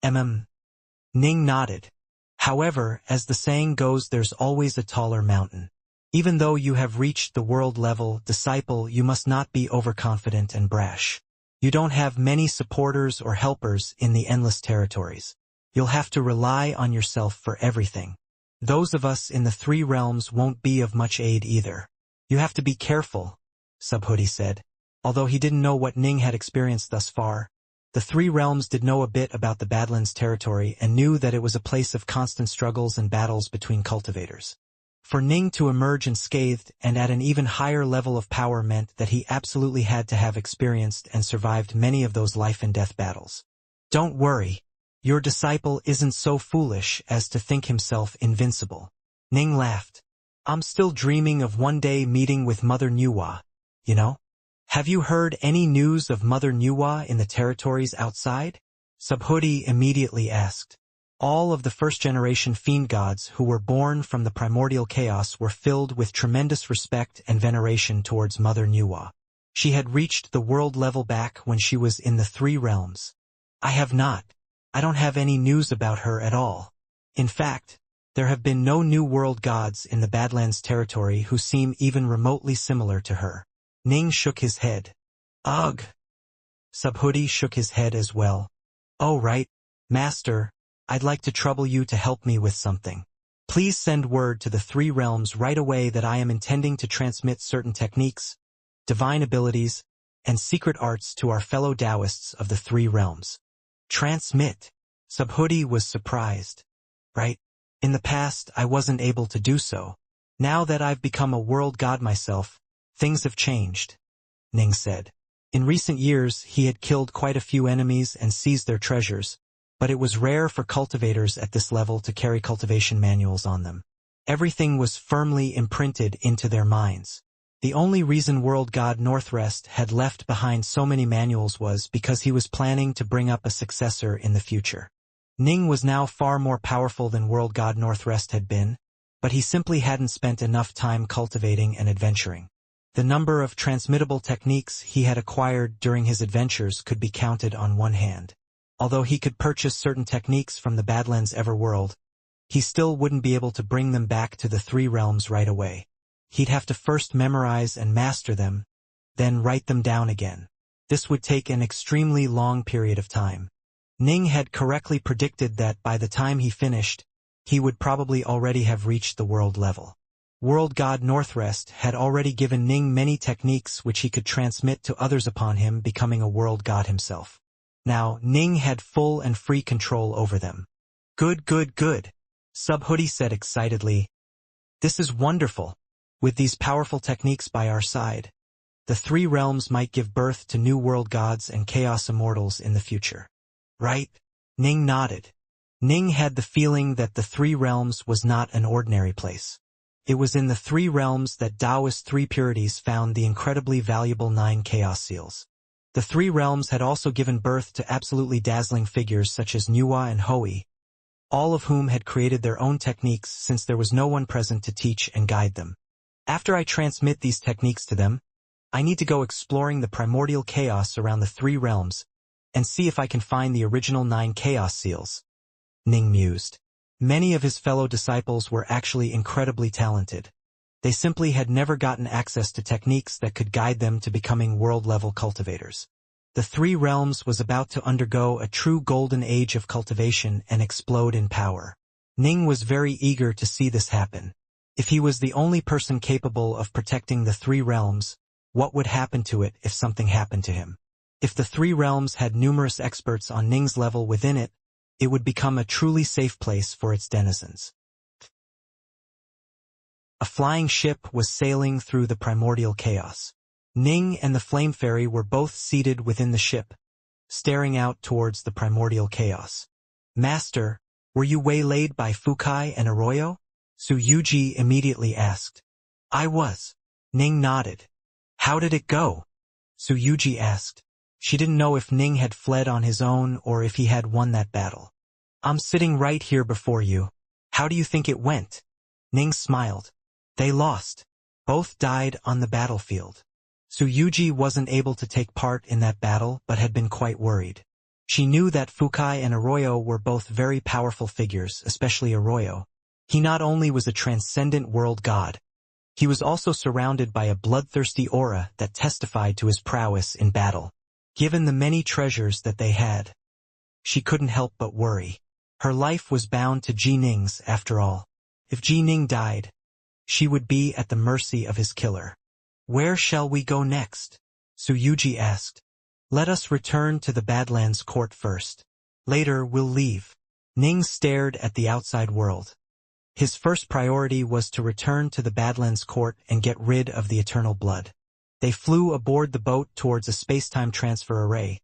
Ning nodded. "However, as the saying goes, there's always a taller mountain. Even though you have reached the world level, disciple, you must not be overconfident and brash. You don't have many supporters or helpers in the endless territories. You'll have to rely on yourself for everything. Those of us in the three realms won't be of much aid either. You have to be careful," Subhuti said. Although he didn't know what Ning had experienced thus far, the three realms did know a bit about the Badlands territory and knew that it was a place of constant struggles and battles between cultivators. For Ning to emerge unscathed and at an even higher level of power meant that he absolutely had to have experienced and survived many of those life-and-death battles. "Don't worry. Your disciple isn't so foolish as to think himself invincible." Ning laughed. "I'm still dreaming of one day meeting with Mother Nuwa, you know? Have you heard any news of Mother Nuwa in the territories outside?" Subhuti immediately asked. All of the first-generation Fiendgods who were born from the primordial chaos were filled with tremendous respect and veneration towards Mother Nuwa. She had reached the world level back when she was in the three realms. "I have not. I don't have any news about her at all. In fact, there have been no new world gods in the Badlands territory who seem even remotely similar to her." Ning shook his head. "Ugh." Subhuti shook his head as well. "Oh right, Master, I'd like to trouble you to help me with something. Please send word to the three realms right away that I am intending to transmit certain techniques, divine abilities, and secret arts to our fellow Taoists of the three realms." "Transmit?" Subhuti was surprised. "Right. In the past, I wasn't able to do so. Now that I've become a world god myself, things have changed," Ning said. In recent years, he had killed quite a few enemies and seized their treasures, but it was rare for cultivators at this level to carry cultivation manuals on them. Everything was firmly imprinted into their minds. The only reason World God Northrest had left behind so many manuals was because he was planning to bring up a successor in the future. Ning was now far more powerful than World God Northrest had been, but he simply hadn't spent enough time cultivating and adventuring. The number of transmittable techniques he had acquired during his adventures could be counted on one hand. Although he could purchase certain techniques from the Badlands Everworld, he still wouldn't be able to bring them back to the three realms right away. He'd have to first memorize and master them, then write them down again. This would take an extremely long period of time. Ning had correctly predicted that by the time he finished, he would probably already have reached the world level. World God Northrest had already given Ning many techniques which he could transmit to others upon him becoming a world god himself. Now, Ning had full and free control over them. Good, Subhuti said excitedly. "This is wonderful. With these powerful techniques by our side, the three realms might give birth to new world gods and chaos immortals in the future." "Right?" Ning nodded. Ning had the feeling that the three realms was not an ordinary place. It was in the 3 realms that Taoist 3 purities found the incredibly valuable 9 chaos seals. The 3 realms had also given birth to absolutely dazzling figures such as Nuwa and Hoi, all of whom had created their own techniques since there was no one present to teach and guide them. After I transmit these techniques to them, I need to go exploring the primordial chaos around the 3 realms and see if I can find the original 9 chaos seals. Ning mused. Many of his fellow disciples were actually incredibly talented. They simply had never gotten access to techniques that could guide them to becoming world-level cultivators. The 3 realms was about to undergo a true golden age of cultivation and explode in power. Ning was very eager to see this happen. If he was the only person capable of protecting the 3 realms, what would happen to it if something happened to him? If the 3 realms had numerous experts on Ning's level within it, it would become a truly safe place for its denizens. A flying ship was sailing through the primordial chaos. Ning and the Flame Fairy were both seated within the ship, staring out towards the primordial chaos. Master, were you waylaid by Fukai and Arroyo? Su Yuji immediately asked. I was. Ning nodded. How did it go? Su Yuji asked. She didn't know if Ning had fled on his own or if he had won that battle. I'm sitting right here before you. How do you think it went? Ning smiled. They lost. Both died on the battlefield. Su Yuji wasn't able to take part in that battle but had been quite worried. She knew that Fukai and Arroyo were both very powerful figures, especially Arroyo. He not only was a transcendent world god, he was also surrounded by a bloodthirsty aura that testified to his prowess in battle. Given the many treasures that they had, she couldn't help but worry. Her life was bound to Ji Ning's after all. If Ji Ning died, she would be at the mercy of his killer. Where shall we go next? Su Yuji asked. Let us return to the Badlands court first. Later we'll leave. Ning stared at the outside world. His first priority was to return to the Badlands court and get rid of the eternal blood. They flew aboard the boat towards a space-time transfer array,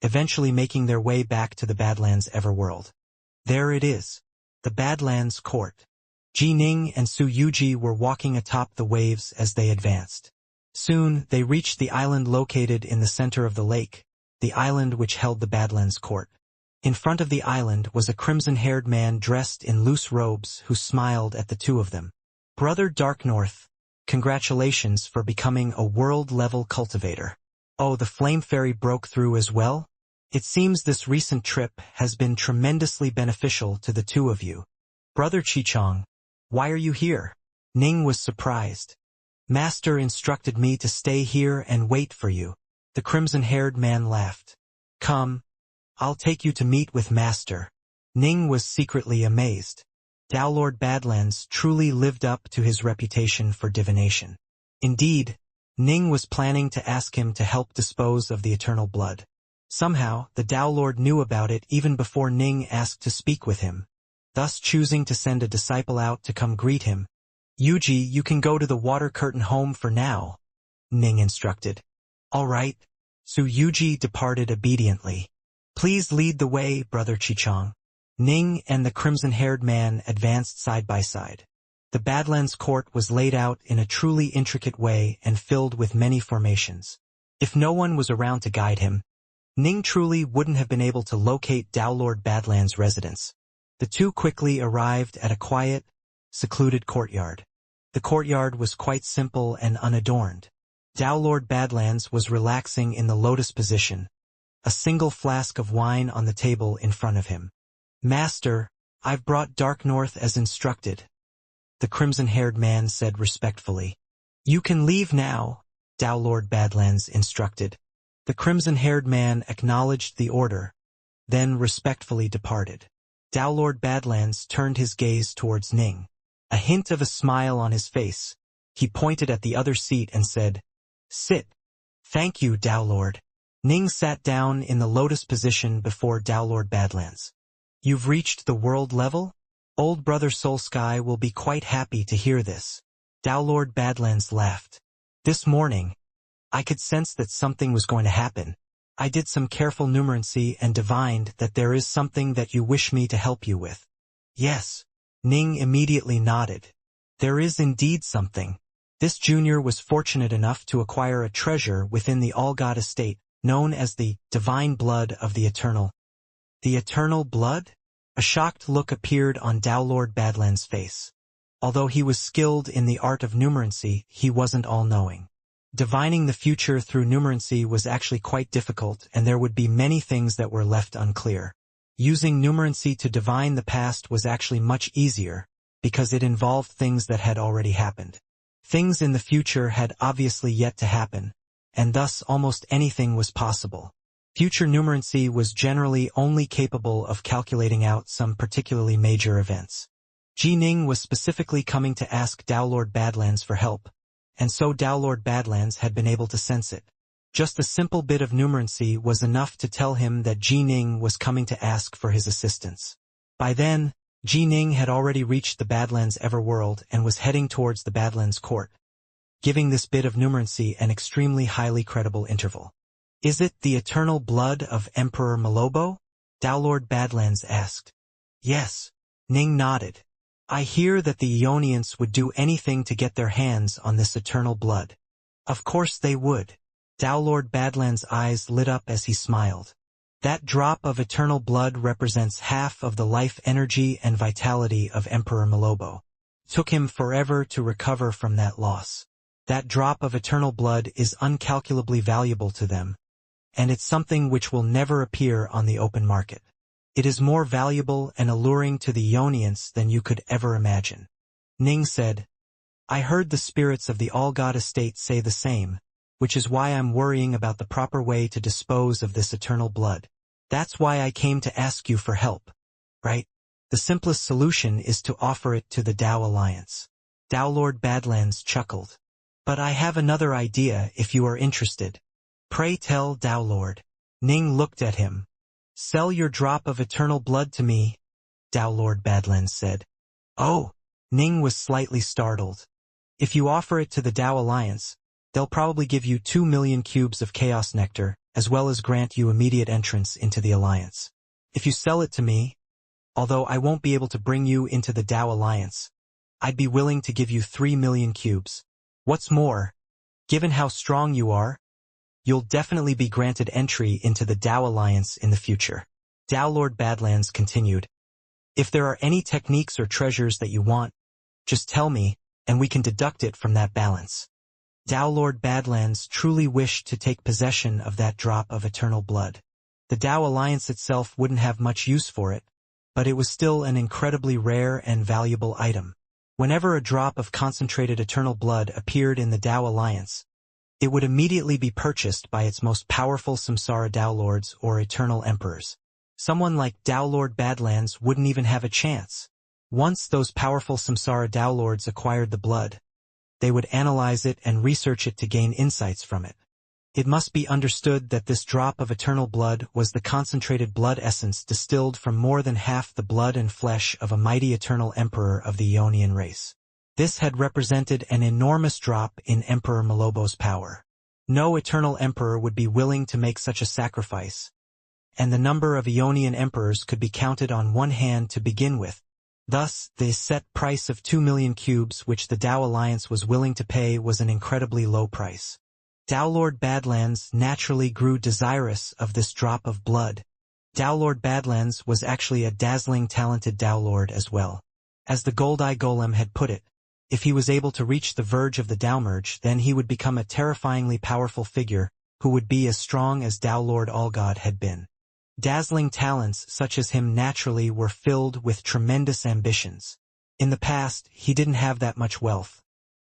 eventually making their way back to the Badlands Everworld. There it is, the Badlands court. Ji Ning and Su Yuji were walking atop the waves as they advanced. Soon, they reached the island located in the center of the lake, the island which held the Badlands court. In front of the island was a crimson-haired man dressed in loose robes who smiled at the two of them. Brother Darknorth, congratulations for becoming a world-level cultivator. Oh, the Flame Fairy broke through as well? It seems this recent trip has been tremendously beneficial to the two of you. Brother Chichong, why are you here? Ning was surprised. Master instructed me to stay here and wait for you. The crimson-haired man laughed. Come, I'll take you to meet with Master. Ning was secretly amazed. Lord Badlands truly lived up to his reputation for divination. Indeed, Ning was planning to ask him to help dispose of the eternal blood. Somehow, the Lord knew about it even before Ning asked to speak with him, thus choosing to send a disciple out to come greet him. Yuji, you can go to the water curtain home for now, Ning instructed. All right. Su Yuji departed obediently. Please lead the way, Brother Chichong. Ning and the crimson-haired man advanced side by side. The Badlands court was laid out in a truly intricate way and filled with many formations. If no one was around to guide him, Ning truly wouldn't have been able to locate Lord Badlands' residence. The two quickly arrived at a quiet, secluded courtyard. The courtyard was quite simple and unadorned. Lord Badlands was relaxing in the lotus position, a single flask of wine on the table in front of him. Master, I've brought Darknorth as instructed, the crimson-haired man said respectfully. You can leave now, Lord Badlands instructed. The crimson-haired man acknowledged the order, then respectfully departed. Lord Badlands turned his gaze towards Ning. A hint of a smile on his face, he pointed at the other seat and said, Sit. Thank you, Lord. Ning sat down in the lotus position before Lord Badlands. You've reached the world level? Old Brother Soul Sky will be quite happy to hear this. Lord Badlands laughed. This morning, I could sense that something was going to happen. I did some careful numerancy and divined that there is something that you wish me to help you with. Yes. Ning immediately nodded. There is indeed something. This junior was fortunate enough to acquire a treasure within the all-god estate, known as the divine blood of the Eternal. The Eternal blood? A shocked look appeared on Downlord Badlands' face. Although he was skilled in the art of numerancy, he wasn't all-knowing. Divining the future through numerancy was actually quite difficult, and there would be many things that were left unclear. Using numerancy to divine the past was actually much easier, because it involved things that had already happened. Things in the future had obviously yet to happen, and thus almost anything was possible. Future numerancy was generally only capable of calculating out some particularly major events. Ji Ning was specifically coming to ask Downlord Badlands for help, and so Downlord Badlands had been able to sense it. Just a simple bit of numerancy was enough to tell him that Ji Ning was coming to ask for his assistance. By then, Ji Ning had already reached the Badlands Everworld and was heading towards the Badlands court, giving this bit of numerancy an extremely highly credible interval. Is it the eternal blood of Emperor Malobo? Downlord Badlands asked. Yes. Ning nodded. I hear that the Ionians would do anything to get their hands on this eternal blood. Of course they would. Downlord Badlands' eyes lit up as he smiled. That drop of eternal blood represents half of the life energy and vitality of Emperor Malobo. Took him forever to recover from that loss. That drop of eternal blood is incalculably valuable to them, and it's something which will never appear on the open market. It is more valuable and alluring to the Ionians than you could ever imagine. Ning said, I heard the spirits of the all-god estate say the same, which is why I'm worrying about the proper way to dispose of this eternal blood. That's why I came to ask you for help, right? The simplest solution is to offer it to the Dao Alliance. Downlord Badlands chuckled. But I have another idea if you are interested. Pray tell, Downlord. Ning looked at him. Sell your drop of eternal blood to me, Downlord Badlands said. Oh, Ning was slightly startled. If you offer it to the Dao Alliance, they'll probably give you 2 million cubes of chaos nectar, as well as grant you immediate entrance into the Alliance. If you sell it to me, although I won't be able to bring you into the Dao Alliance, I'd be willing to give you 3 million cubes. What's more, given how strong you are, you'll definitely be granted entry into the Dao Alliance in the future. Downlord Badlands continued. If there are any techniques or treasures that you want, just tell me, and we can deduct it from that balance. Downlord Badlands truly wished to take possession of that drop of eternal blood. The Dao Alliance itself wouldn't have much use for it, but it was still an incredibly rare and valuable item. Whenever a drop of concentrated eternal blood appeared in the Dao Alliance, it would immediately be purchased by its most powerful Samsara Downlords or Eternal Emperors. Someone like Downlord Badlands wouldn't even have a chance. Once those powerful Samsara Downlords acquired the blood, they would analyze it and research it to gain insights from it. It must be understood that this drop of eternal blood was the concentrated blood essence distilled from more than half the blood and flesh of a mighty Eternal Emperor of the Ionian race. This had represented an enormous drop in Emperor Malobo's power. No Eternal Emperor would be willing to make such a sacrifice, and the number of Ionian emperors could be counted on one hand to begin with. Thus, the set price of 2 million cubes which the Dao Alliance was willing to pay was an incredibly low price. Downlord Badlands naturally grew desirous of this drop of blood. Downlord Badlands was actually a dazzling talented Downlord as well. As the Gold-Eye Golem had put it, if he was able to reach the verge of the Downmerge, then he would become a terrifyingly powerful figure who would be as strong as Downlord Allgod had been. Dazzling talents such as him naturally were filled with tremendous ambitions. In the past, he didn't have that much wealth.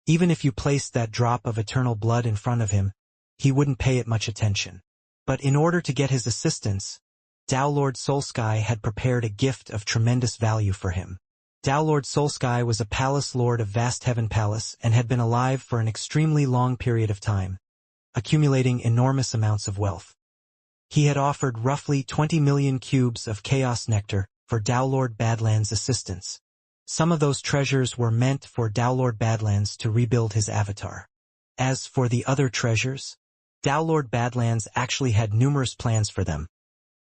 Even if you placed that drop of eternal blood in front of him, he wouldn't pay it much attention. But in order to get his assistance, Downlord Soulsky had prepared a gift of tremendous value for him. Downlord Soulsky was a palace lord of Vast Heaven Palace and had been alive for an extremely long period of time, accumulating enormous amounts of wealth. He had offered roughly 20 million cubes of chaos nectar for Downlord Badlands' assistance. Some of those treasures were meant for Downlord Badlands to rebuild his avatar. As for the other treasures, Downlord Badlands actually had numerous plans for them.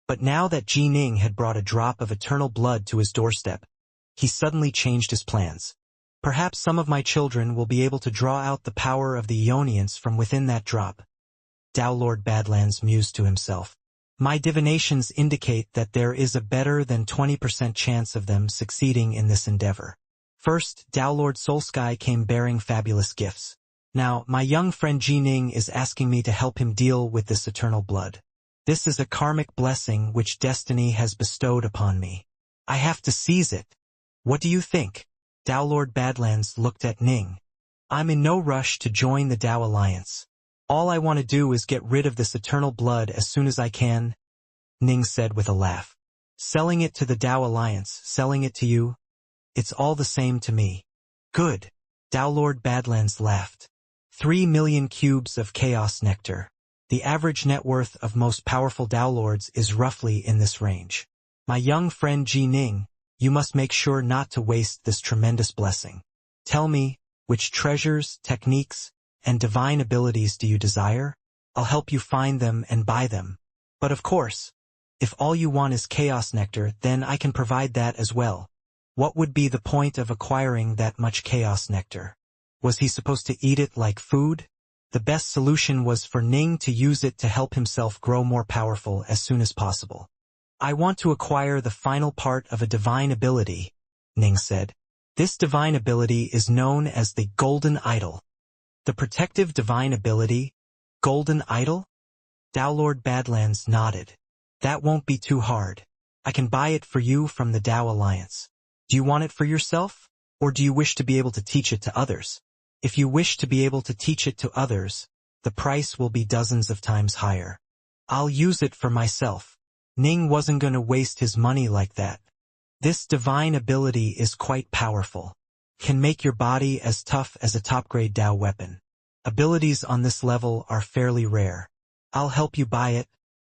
But now that Ji Ning had brought a drop of eternal blood to his doorstep, he suddenly changed his plans. Perhaps some of my children will be able to draw out the power of the Aeonians from within that drop. Tao Lord Badlands mused to himself. My divinations indicate that there is a better than 20% chance of them succeeding in this endeavor. First, Tao Lord Soulsky came bearing fabulous gifts. Now, my young friend Ji Ning is asking me to help him deal with this eternal blood. This is a karmic blessing which destiny has bestowed upon me. I have to seize it. What do you think? Tao Lord Badlands looked at Ning. I'm in no rush to join the Tao Alliance. All I want to do is get rid of this eternal blood as soon as I can, Ning said with a laugh. Selling it to the Tao Alliance, selling it to you? It's all the same to me. Good. Tao Lord Badlands laughed. 3 million cubes of chaos nectar. The average net worth of most powerful Tao Lords is roughly in this range. My young friend Ji Ning, you must make sure not to waste this tremendous blessing. Tell me, which treasures, techniques, and divine abilities do you desire? I'll help you find them and buy them. But of course, if all you want is chaos nectar, then I can provide that as well. What would be the point of acquiring that much chaos nectar? Was he supposed to eat it like food? The best solution was for Ning to use it to help himself grow more powerful as soon as possible. I want to acquire the final part of a divine ability, Ning said. This divine ability is known as the Golden Idol. The protective divine ability, Golden Idol? Tao Lord Badlands nodded. That won't be too hard. I can buy it for you from the Tao Alliance. Do you want it for yourself, or do you wish to be able to teach it to others? If you wish to be able to teach it to others, the price will be dozens of times higher. I'll use it for myself. Ning wasn't going to waste his money like that. This divine ability is quite powerful. Can make your body as tough as a top-grade Tao weapon. Abilities on this level are fairly rare. I'll help you buy it,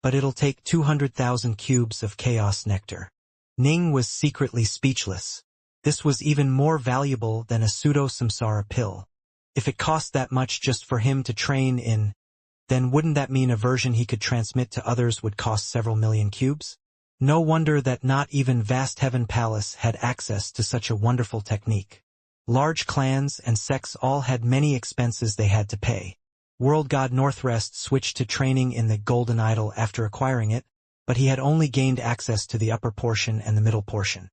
but it'll take 200,000 cubes of chaos nectar. Ning was secretly speechless. This was even more valuable than a pseudo-samsara pill. If it cost that much just for him to train in, then wouldn't that mean a version he could transmit to others would cost several million cubes? No wonder that not even Vast Heaven Palace had access to such a wonderful technique. Large clans and sects all had many expenses they had to pay. World God Northrest switched to training in the Golden Idol after acquiring it, but he had only gained access to the upper portion and the middle portion.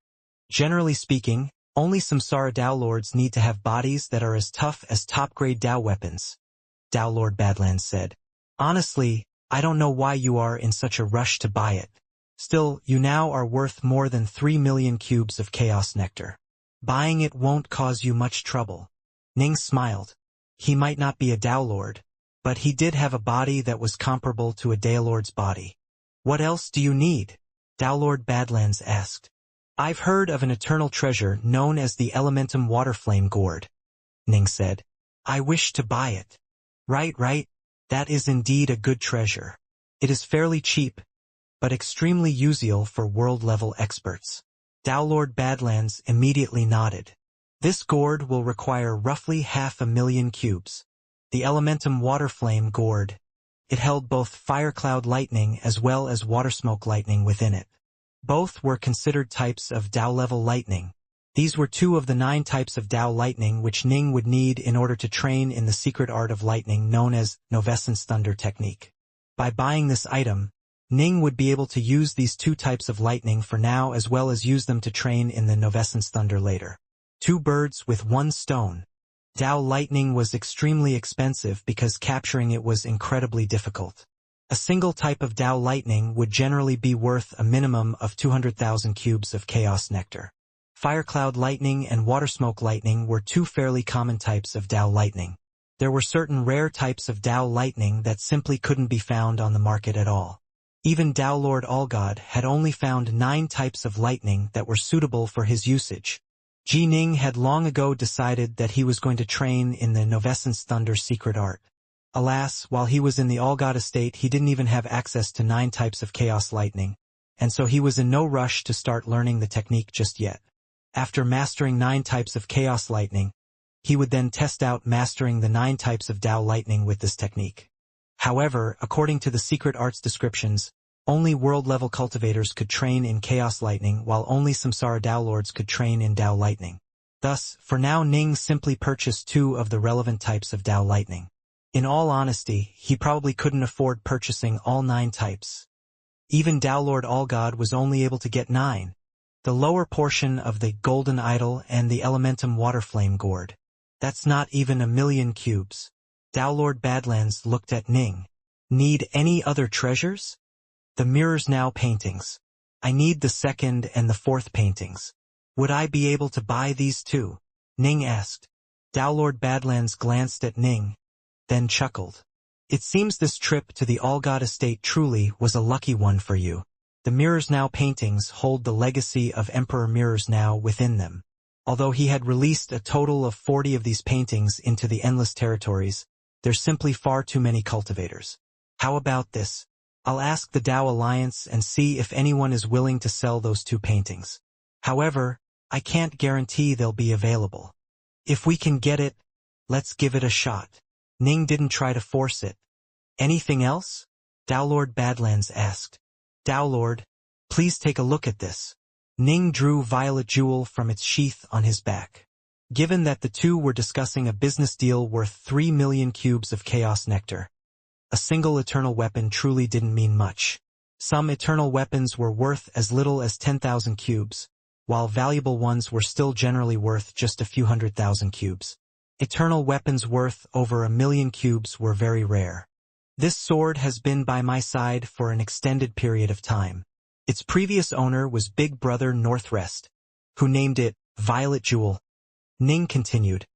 Generally speaking, only Samsara Tao Lords need to have bodies that are as tough as top-grade Tao weapons, Tao Lord Badlands said. Honestly, I don't know why you are in such a rush to buy it. Still, you now are worth more than 3 million cubes of chaos nectar. Buying it won't cause you much trouble. Ning smiled. He might not be a Tao Lord, but he did have a body that was comparable to a Tao Lord's body. What else do you need? Tao Lord Badlands asked. I've heard of an eternal treasure known as the Elementum Waterflame Gourd, Ning said. I wish to buy it. Right. That is indeed a good treasure. It is fairly cheap, but extremely useful for world-level experts. Tao Lord Badlands immediately nodded. This gourd will require roughly 500,000 cubes. The Elementum Waterflame Gourd. It held both Firecloud Lightning as well as Watersmoke Lightning within it. Both were considered types of Tao-level lightning. These were 2 of the 9 types of Tao lightning which Ning would need in order to train in the secret art of lightning known as Novescence Thunder technique. By buying this item, Ning would be able to use these 2 types of lightning for now as well as use them to train in the Novescence Thunder later. 2 birds with 1 stone. Tao lightning was extremely expensive because capturing it was incredibly difficult. A single type of Tao lightning would generally be worth a minimum of 200,000 cubes of chaos nectar. Firecloud lightning and Watersmoke lightning were 2 fairly common types of Tao lightning. There were certain rare types of Tao lightning that simply couldn't be found on the market at all. Even Tao Lord Allgod had only found 9 types of lightning that were suitable for his usage. Ji Ning had long ago decided that he was going to train in the Novescence Thunder secret art. Alas, while he was in the Allgod estate he didn't even have access to 9 types of chaos lightning, and so he was in no rush to start learning the technique just yet. After mastering 9 types of chaos lightning, he would then test out mastering the 9 types of Tao lightning with this technique. However, according to the secret arts descriptions, only world-level cultivators could train in chaos lightning while only Samsara Tao Lords could train in Tao lightning. Thus, for now Ning simply purchased 2 of the relevant types of Dao Lightning. In all honesty, he probably couldn't afford purchasing all 9 types. Even Daolord Allgod was only able to get 9. The lower portion of the Golden Idol and the Elementum Waterflame Gourd. That's not even 1,000,000 cubes. Daolord Badlands looked at Ning. Need any other treasures? The Mirrors Now paintings. I need the 2nd and the 4th paintings. Would I be able to buy these too? Ning asked. Daolord Badlands glanced at Ning, then chuckled. It seems this trip to the Allgod estate truly was a lucky one for you. The Mirrors Now paintings hold the legacy of Emperor Mirrors Now within them. Although he had released a total of 40 of these paintings into the Endless Territories, there's simply far too many cultivators. How about this? I'll ask the Dao Alliance and see if anyone is willing to sell those 2 paintings. However, I can't guarantee they'll be available. If we can get it, let's give it a shot. Ning didn't try to force it. Anything else? Daolord Badlands asked. Daolord, please take a look at this. Ning drew Violet Jewel from its sheath on his back. Given that the 2 were discussing a business deal worth 3,000,000 cubes of Chaos Nectar, a single eternal weapon truly didn't mean much. Some eternal weapons were worth as little as 10,000 cubes, while valuable ones were still generally worth just a few 100,000 cubes. Eternal weapons worth over 1,000,000 cubes were very rare. This sword has been by my side for an extended period of time. Its previous owner was Big Brother Northrest, who named it Violet Jewel. Ning continued.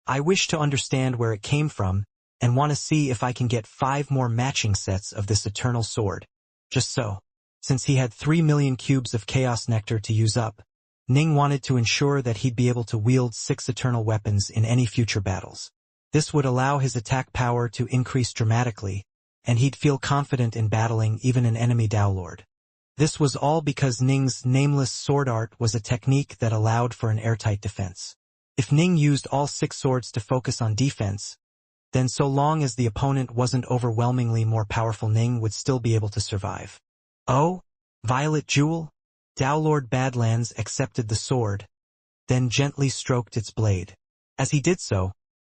I wish to understand where it came from, and want to see if I can get 5 more matching sets of this eternal sword. Just so. Since he had 3,000,000 cubes of Chaos Nectar to use up, Ning wanted to ensure that he'd be able to wield 6 eternal weapons in any future battles. This would allow his attack power to increase dramatically, and he'd feel confident in battling even an enemy Daolord. This was all because Ning's nameless sword art was a technique that allowed for an airtight defense. If Ning used all 6 swords to focus on defense, then so long as the opponent wasn't overwhelmingly more powerful, Ning would still be able to survive. Oh, Violet Jewel? Daolord Badlands accepted the sword, then gently stroked its blade. As he did so,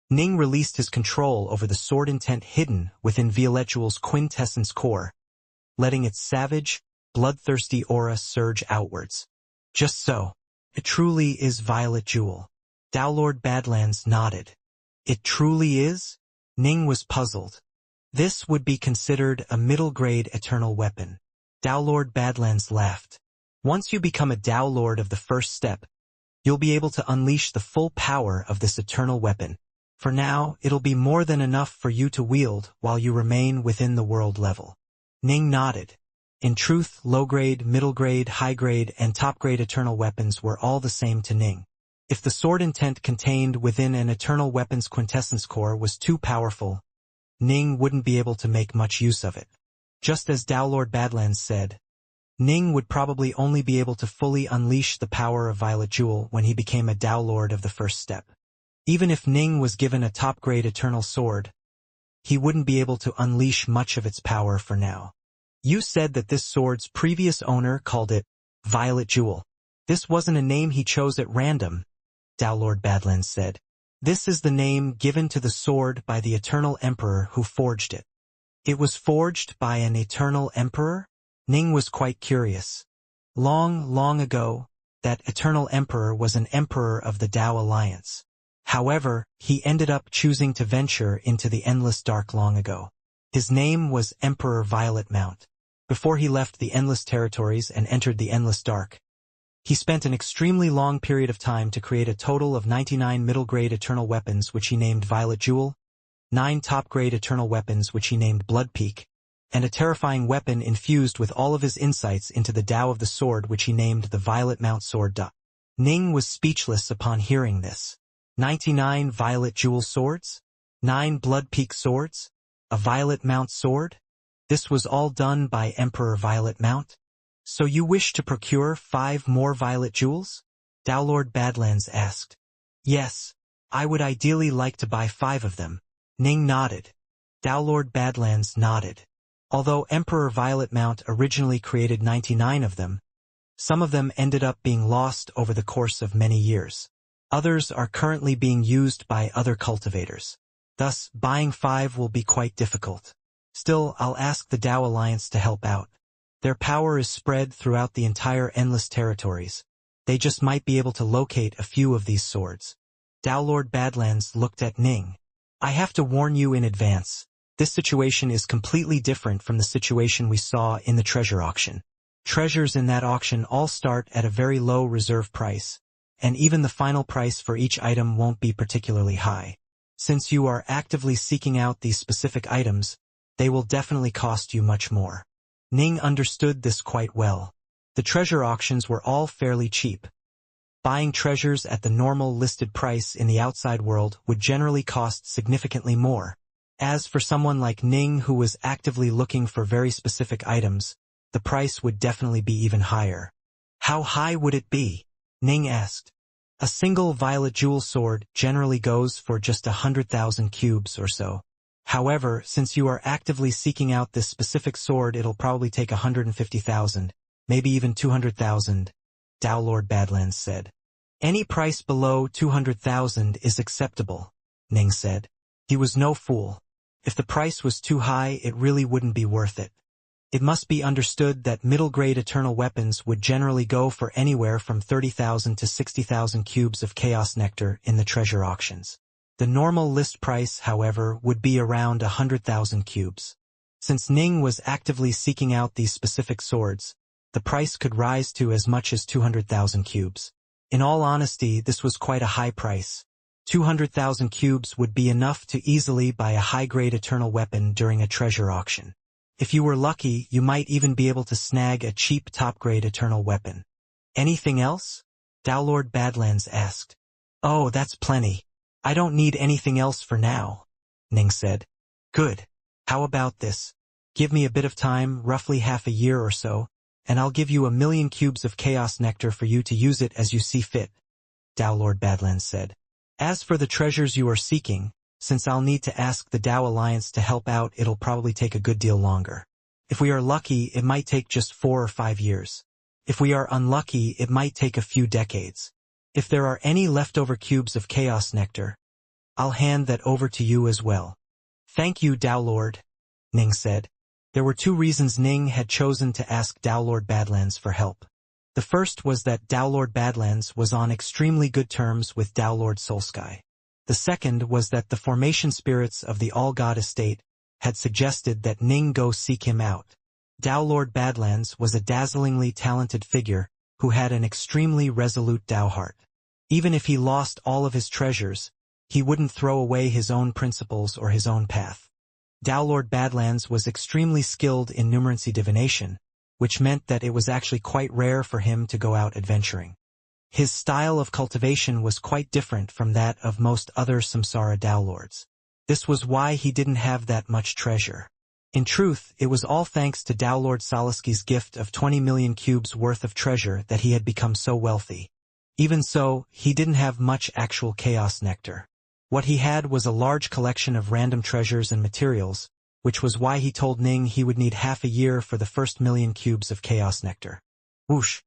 Ning released his control over the sword intent hidden within Violet Jewel's quintessence core, letting its savage, bloodthirsty aura surge outwards. Just so. It truly is Violet Jewel. Daolord Badlands nodded. It truly is? Ning was puzzled. This would be considered a middle-grade eternal weapon. Daolord Badlands laughed. Once you become a Dao Lord of the first step, you'll be able to unleash the full power of this eternal weapon. For now, it'll be more than enough for you to wield while you remain within the world level. Ning nodded. In truth, low-grade, middle-grade, high-grade, and top-grade eternal weapons were all the same to Ning. If the sword intent contained within an eternal weapon's quintessence core was too powerful, Ning wouldn't be able to make much use of it. Just as Daolord Badlands said, Ning would probably only be able to fully unleash the power of Violet Jewel when he became a Dao Lord of the first step. Even if Ning was given a top-grade eternal sword, he wouldn't be able to unleash much of its power for now. You said that this sword's previous owner called it Violet Jewel. This wasn't a name he chose at random, Daolord Badlands said. This is the name given to the sword by the Eternal Emperor who forged it. It was forged by an Eternal Emperor? Ning was quite curious. Long, long ago, that Eternal Emperor was an emperor of the Dao Alliance. However, he ended up choosing to venture into the Endless Dark long ago. His name was Emperor Violet Mount. Before he left the Endless Territories and entered the Endless Dark, he spent an extremely long period of time to create a total of 99 middle-grade eternal weapons which he named Violet Jewel, 9 top-grade eternal weapons which he named Blood Peak, and a terrifying weapon infused with all of his insights into the Tao of the Sword which he named the Violet Mount Sword. Ning was speechless upon hearing this. 99 Violet Jewel swords? 9 Blood Peak swords? A Violet Mount sword? This was all done by Emperor Violet Mount? So you wish to procure 5 more Violet Jewels? Daolord Badlands asked. Yes, I would ideally like to buy 5 of them. Ning nodded. Daolord Badlands nodded. Although Emperor Violet Mount originally created 99 of them, some of them ended up being lost over the course of many years. Others are currently being used by other cultivators. Thus, buying 5 will be quite difficult. Still, I'll ask the Dao Alliance to help out. Their power is spread throughout the entire endless territories. They just might be able to locate a few of these swords. Dao Lord Badlands looked at Ning. I have to warn you in advance. This situation is completely different from the situation we saw in the treasure auction. Treasures in that auction all start at a very low reserve price, and even the final price for each item won't be particularly high. Since you are actively seeking out these specific items, they will definitely cost you much more. Ning understood this quite well. The treasure auctions were all fairly cheap. Buying treasures at the normal listed price in the outside world would generally cost significantly more. As for someone like Ning who was actively looking for very specific items, the price would definitely be even higher. How high would it be? Ning asked. A single violet jewel sword generally goes for just 100,000 cubes or so. However, since you are actively seeking out this specific sword, it'll probably take 150,000, maybe even 200,000, Dao Lord Badlands said. Any price below 200,000 is acceptable, Ning said. He was no fool. If the price was too high, it really wouldn't be worth it. It must be understood that middle-grade eternal weapons would generally go for anywhere from 30,000 to 60,000 cubes of chaos nectar in the treasure auctions. The normal list price, however, would be around 100,000 cubes. Since Ning was actively seeking out these specific swords, the price could rise to as much as 200,000 cubes. In all honesty, this was quite a high price. 200,000 cubes would be enough to easily buy a high-grade eternal weapon during a treasure auction. If you were lucky, you might even be able to snag a cheap top-grade eternal weapon. Anything else? Dao Lord Badlands asked. Oh, that's plenty. I don't need anything else for now, Ning said. Good. How about this? Give me a bit of time, roughly half a year or so, and I'll give you 1,000,000 cubes of chaos nectar for you to use it as you see fit, Dao Lord Badlands said. As for the treasures you are seeking, since I'll need to ask the Dao Alliance to help out, it'll probably take a good deal longer. If we are lucky, it might take just 4 or 5 years. If we are unlucky, it might take a few decades. If there are any leftover cubes of chaos nectar, I'll hand that over to you as well. Thank you, Dao Lord, Ning said. There were 2 reasons Ning had chosen to ask Dao Lord Badlands for help. The first was that Dao Lord Badlands was on extremely good terms with Dao Lord Soulsky. The second was that the formation spirits of the All-God estate had suggested that Ning go seek him out. Dao Lord Badlands was a dazzlingly talented figure who had an extremely resolute Dao heart. Even if he lost all of his treasures, he wouldn't throw away his own principles or his own path. Dao Lord Badlands was extremely skilled in numeracy divination, which meant that it was actually quite rare for him to go out adventuring. His style of cultivation was quite different from that of most other Samsara Dao Lords. This was why he didn't have that much treasure. In truth, it was all thanks to Dao Lord Salisky's gift of 20 million cubes worth of treasure that he had become so wealthy. Even so, he didn't have much actual chaos nectar. What he had was a large collection of random treasures and materials, which was why he told Ning he would need half a year for the first 1,000,000 cubes of chaos nectar. Whoosh!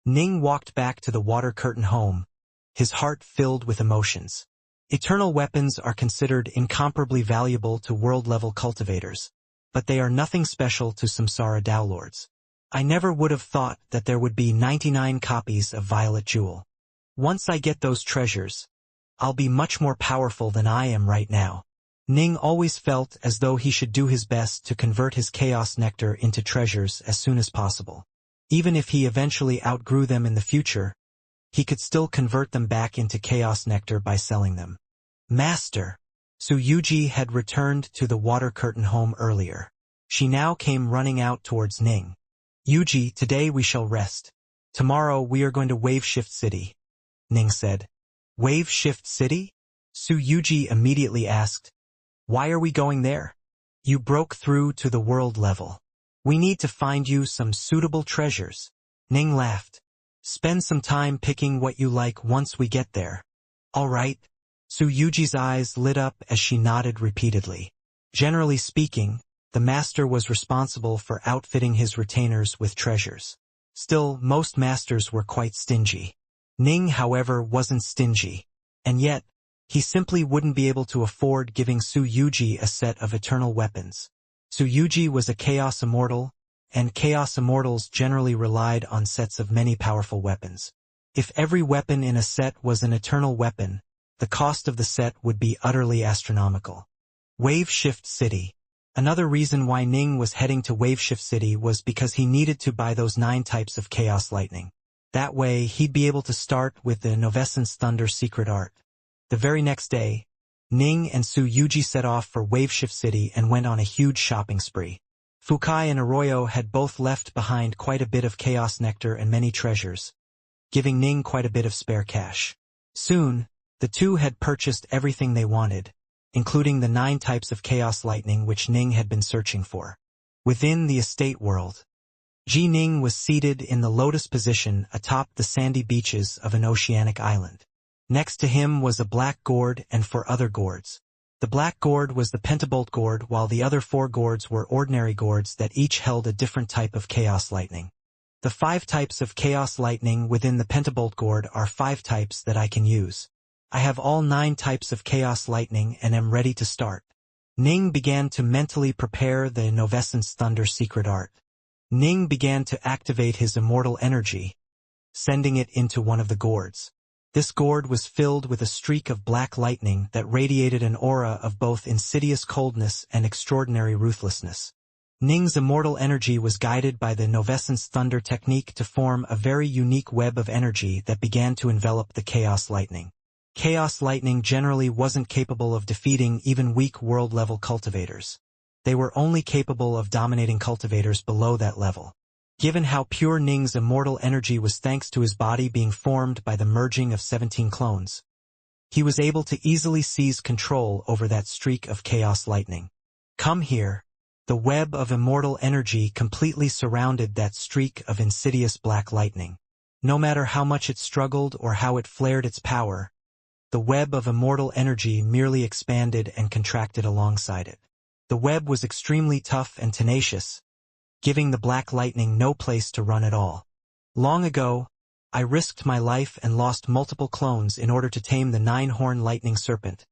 Ning walked back to the water curtain home, his heart filled with emotions. Eternal weapons are considered incomparably valuable to world-level cultivators, but they are nothing special to Samsara Dao Lords. I never would have thought that there would be 99 copies of Violet Jewel. Once I get those treasures, I'll be much more powerful than I am right now. Ning always felt as though he should do his best to convert his chaos nectar into treasures as soon as possible. Even if he eventually outgrew them in the future, he could still convert them back into chaos nectar by selling them. Master! Su Yuji had returned to the water curtain home earlier. She now came running out towards Ning. Yuji, today we shall rest. Tomorrow we are going to Wave Shift City, Ning said. Wave Shift City? Su Yuji immediately asked. Why are we going there? You broke through to the world level. We need to find you some suitable treasures. Ning laughed. Spend some time picking what you like once we get there. All right. Su Yuji's eyes lit up as she nodded repeatedly. Generally speaking, the master was responsible for outfitting his retainers with treasures. Still, most masters were quite stingy. Ning, however, wasn't stingy. And yet, he simply wouldn't be able to afford giving Su Yuji a set of eternal weapons. Su Yuji was a Chaos Immortal, and Chaos Immortals generally relied on sets of many powerful weapons. If every weapon in a set was an eternal weapon, the cost of the set would be utterly astronomical. Wave Shift City. Another reason why Ning was heading to Wave Shift City was because he needed to buy those 9 types of Chaos Lightning. That way, he'd be able to start with the Novescence Thunder secret art. The very next day, Ning and Su Yuji set off for Wave Shift City and went on a huge shopping spree. Fukai and Arroyo had both left behind quite a bit of Chaos Nectar and many treasures, giving Ning quite a bit of spare cash. Soon, the two had purchased everything they wanted, including the 9 types of Chaos Lightning which Ning had been searching for. Within the estate world, Ji Ning was seated in the lotus position atop the sandy beaches of an oceanic island. Next to him was a black gourd and 4 other gourds. The black gourd was the pentabolt gourd, while the other 4 gourds were ordinary gourds that each held a different type of Chaos Lightning. The 5 types of Chaos Lightning within the pentabolt gourd are 5 types that I can use. I have all 9 types of Chaos Lightning and am ready to start. Ning began to mentally prepare the Novescence Thunder secret art. Ning began to activate his immortal energy, sending it into one of the gourds. This gourd was filled with a streak of black lightning that radiated an aura of both insidious coldness and extraordinary ruthlessness. Ning's immortal energy was guided by the Novescence Thunder technique to form a very unique web of energy that began to envelop the Chaos Lightning. Chaos Lightning generally wasn't capable of defeating even weak world-level cultivators. They were only capable of dominating cultivators below that level. Given how pure Ning's immortal energy was thanks to his body being formed by the merging of 17 clones, he was able to easily seize control over that streak of Chaos Lightning. Come here. The web of immortal energy completely surrounded that streak of insidious black lightning. No matter how much it struggled or how it flared its power, the web of immortal energy merely expanded and contracted alongside it. The web was extremely tough and tenacious, giving the black lightning no place to run at all. Long ago, I risked my life and lost multiple clones in order to tame the 9-horn lightning serpent.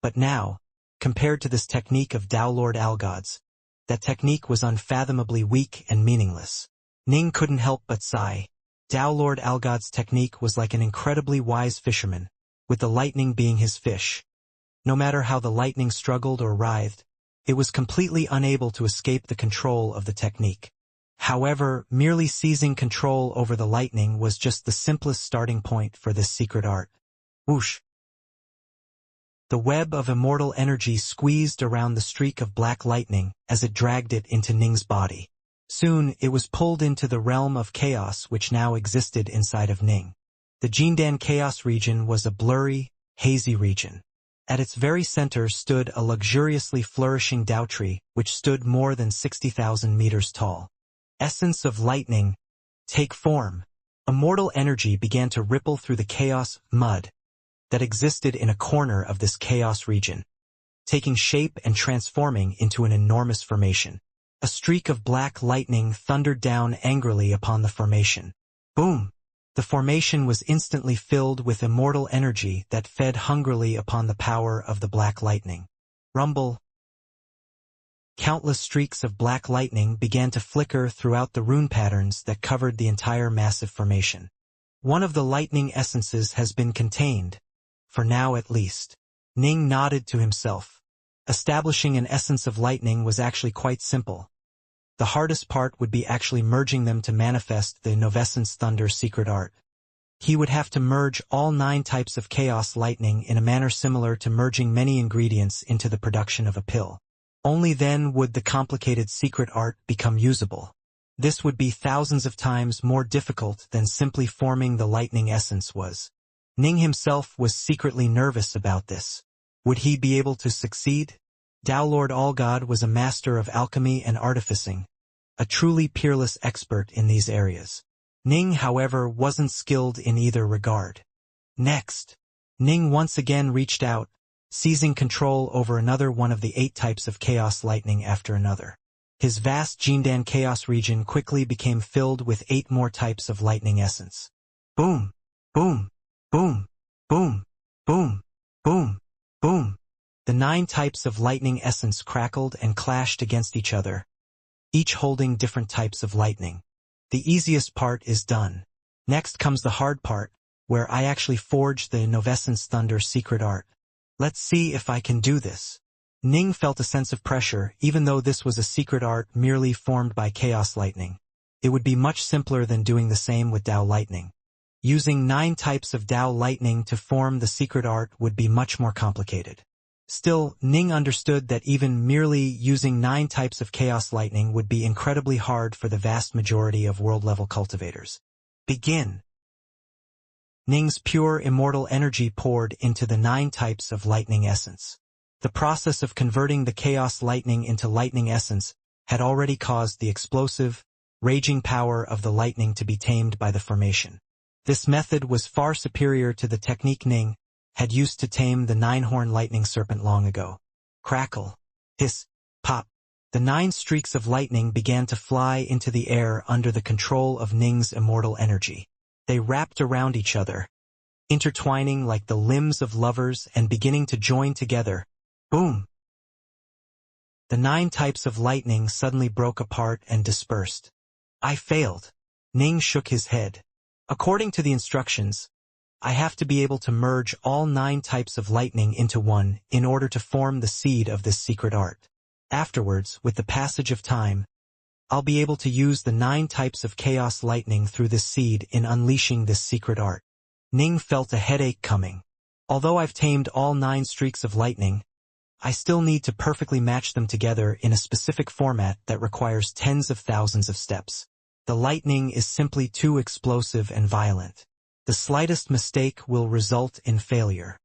But now, compared to this technique of Tao Lord Algods, that technique was unfathomably weak and meaningless. Ning couldn't help but sigh. Tao Lord Algod's technique was like an incredibly wise fisherman, with the lightning being his fish. No matter how the lightning struggled or writhed, it was completely unable to escape the control of the technique. However, merely seizing control over the lightning was just the simplest starting point for this secret art. Whoosh! The web of immortal energy squeezed around the streak of black lightning as it dragged it into Ning's body. Soon, it was pulled into the realm of chaos which now existed inside of Ning. The Jindan Chaos region was a blurry, hazy region. At its very center stood a luxuriously flourishing Dao tree, which stood more than 60,000 meters tall. Essence of lightning, take form. Immortal energy began to ripple through the chaos mud that existed in a corner of this chaos region, taking shape and transforming into an enormous formation. A streak of black lightning thundered down angrily upon the formation. Boom! The formation was instantly filled with immortal energy that fed hungrily upon the power of the black lightning. Rumble! Countless streaks of black lightning began to flicker throughout the rune patterns that covered the entire massive formation. One of the lightning essences has been contained, for now at least. Ning nodded to himself. Establishing an essence of lightning was actually quite simple. The hardest part would be actually merging them to manifest the Novescence Thunder secret art. He would have to merge all 9 types of Chaos Lightning in a manner similar to merging many ingredients into the production of a pill. Only then would the complicated secret art become usable. This would be thousands of times more difficult than simply forming the lightning essence was. Ning himself was secretly nervous about this. Would he be able to succeed? Tao Lord Algod was a master of alchemy and artificing, a truly peerless expert in these areas. Ning, however, wasn't skilled in either regard. Next, Ning once again reached out, seizing control over another one of the 8 types of Chaos Lightning after another. His vast Jindan Chaos region quickly became filled with 8 more types of lightning essence. Boom! Boom, boom, boom, boom, boom, boom. The 9 types of lightning essence crackled and clashed against each other, each holding different types of lightning. The easiest part is done. Next comes the hard part, where I actually forged the Novescence Thunder secret art. Let's see if I can do this. Ning felt a sense of pressure, even though this was a secret art merely formed by chaos lightning. It would be much simpler than doing the same with Dao lightning. Using 9 types of Dao lightning to form the secret art would be much more complicated. Still, Ning understood that even merely using 9 types of chaos lightning would be incredibly hard for the vast majority of world-level cultivators. Begin. Ning's pure immortal energy poured into the 9 types of lightning essence. The process of converting the chaos lightning into lightning essence had already caused the explosive, raging power of the lightning to be tamed by the formation. This method was far superior to the technique Ning had used to tame the 9-horn lightning serpent long ago. Crackle, hiss, pop. The 9 streaks of lightning began to fly into the air under the control of Ning's immortal energy. They wrapped around each other, intertwining like the limbs of lovers and beginning to join together. Boom! The 9 types of lightning suddenly broke apart and dispersed. I failed. Ning shook his head. According to the instructions, I have to be able to merge all 9 types of lightning into one in order to form the seed of this secret art. Afterwards, with the passage of time, I'll be able to use the 9 types of chaos lightning through this seed in unleashing this secret art. Ning felt a headache coming. Although I've tamed all 9 streaks of lightning, I still need to perfectly match them together in a specific format that requires tens of thousands of steps. The lightning is simply too explosive and violent. The slightest mistake will result in failure.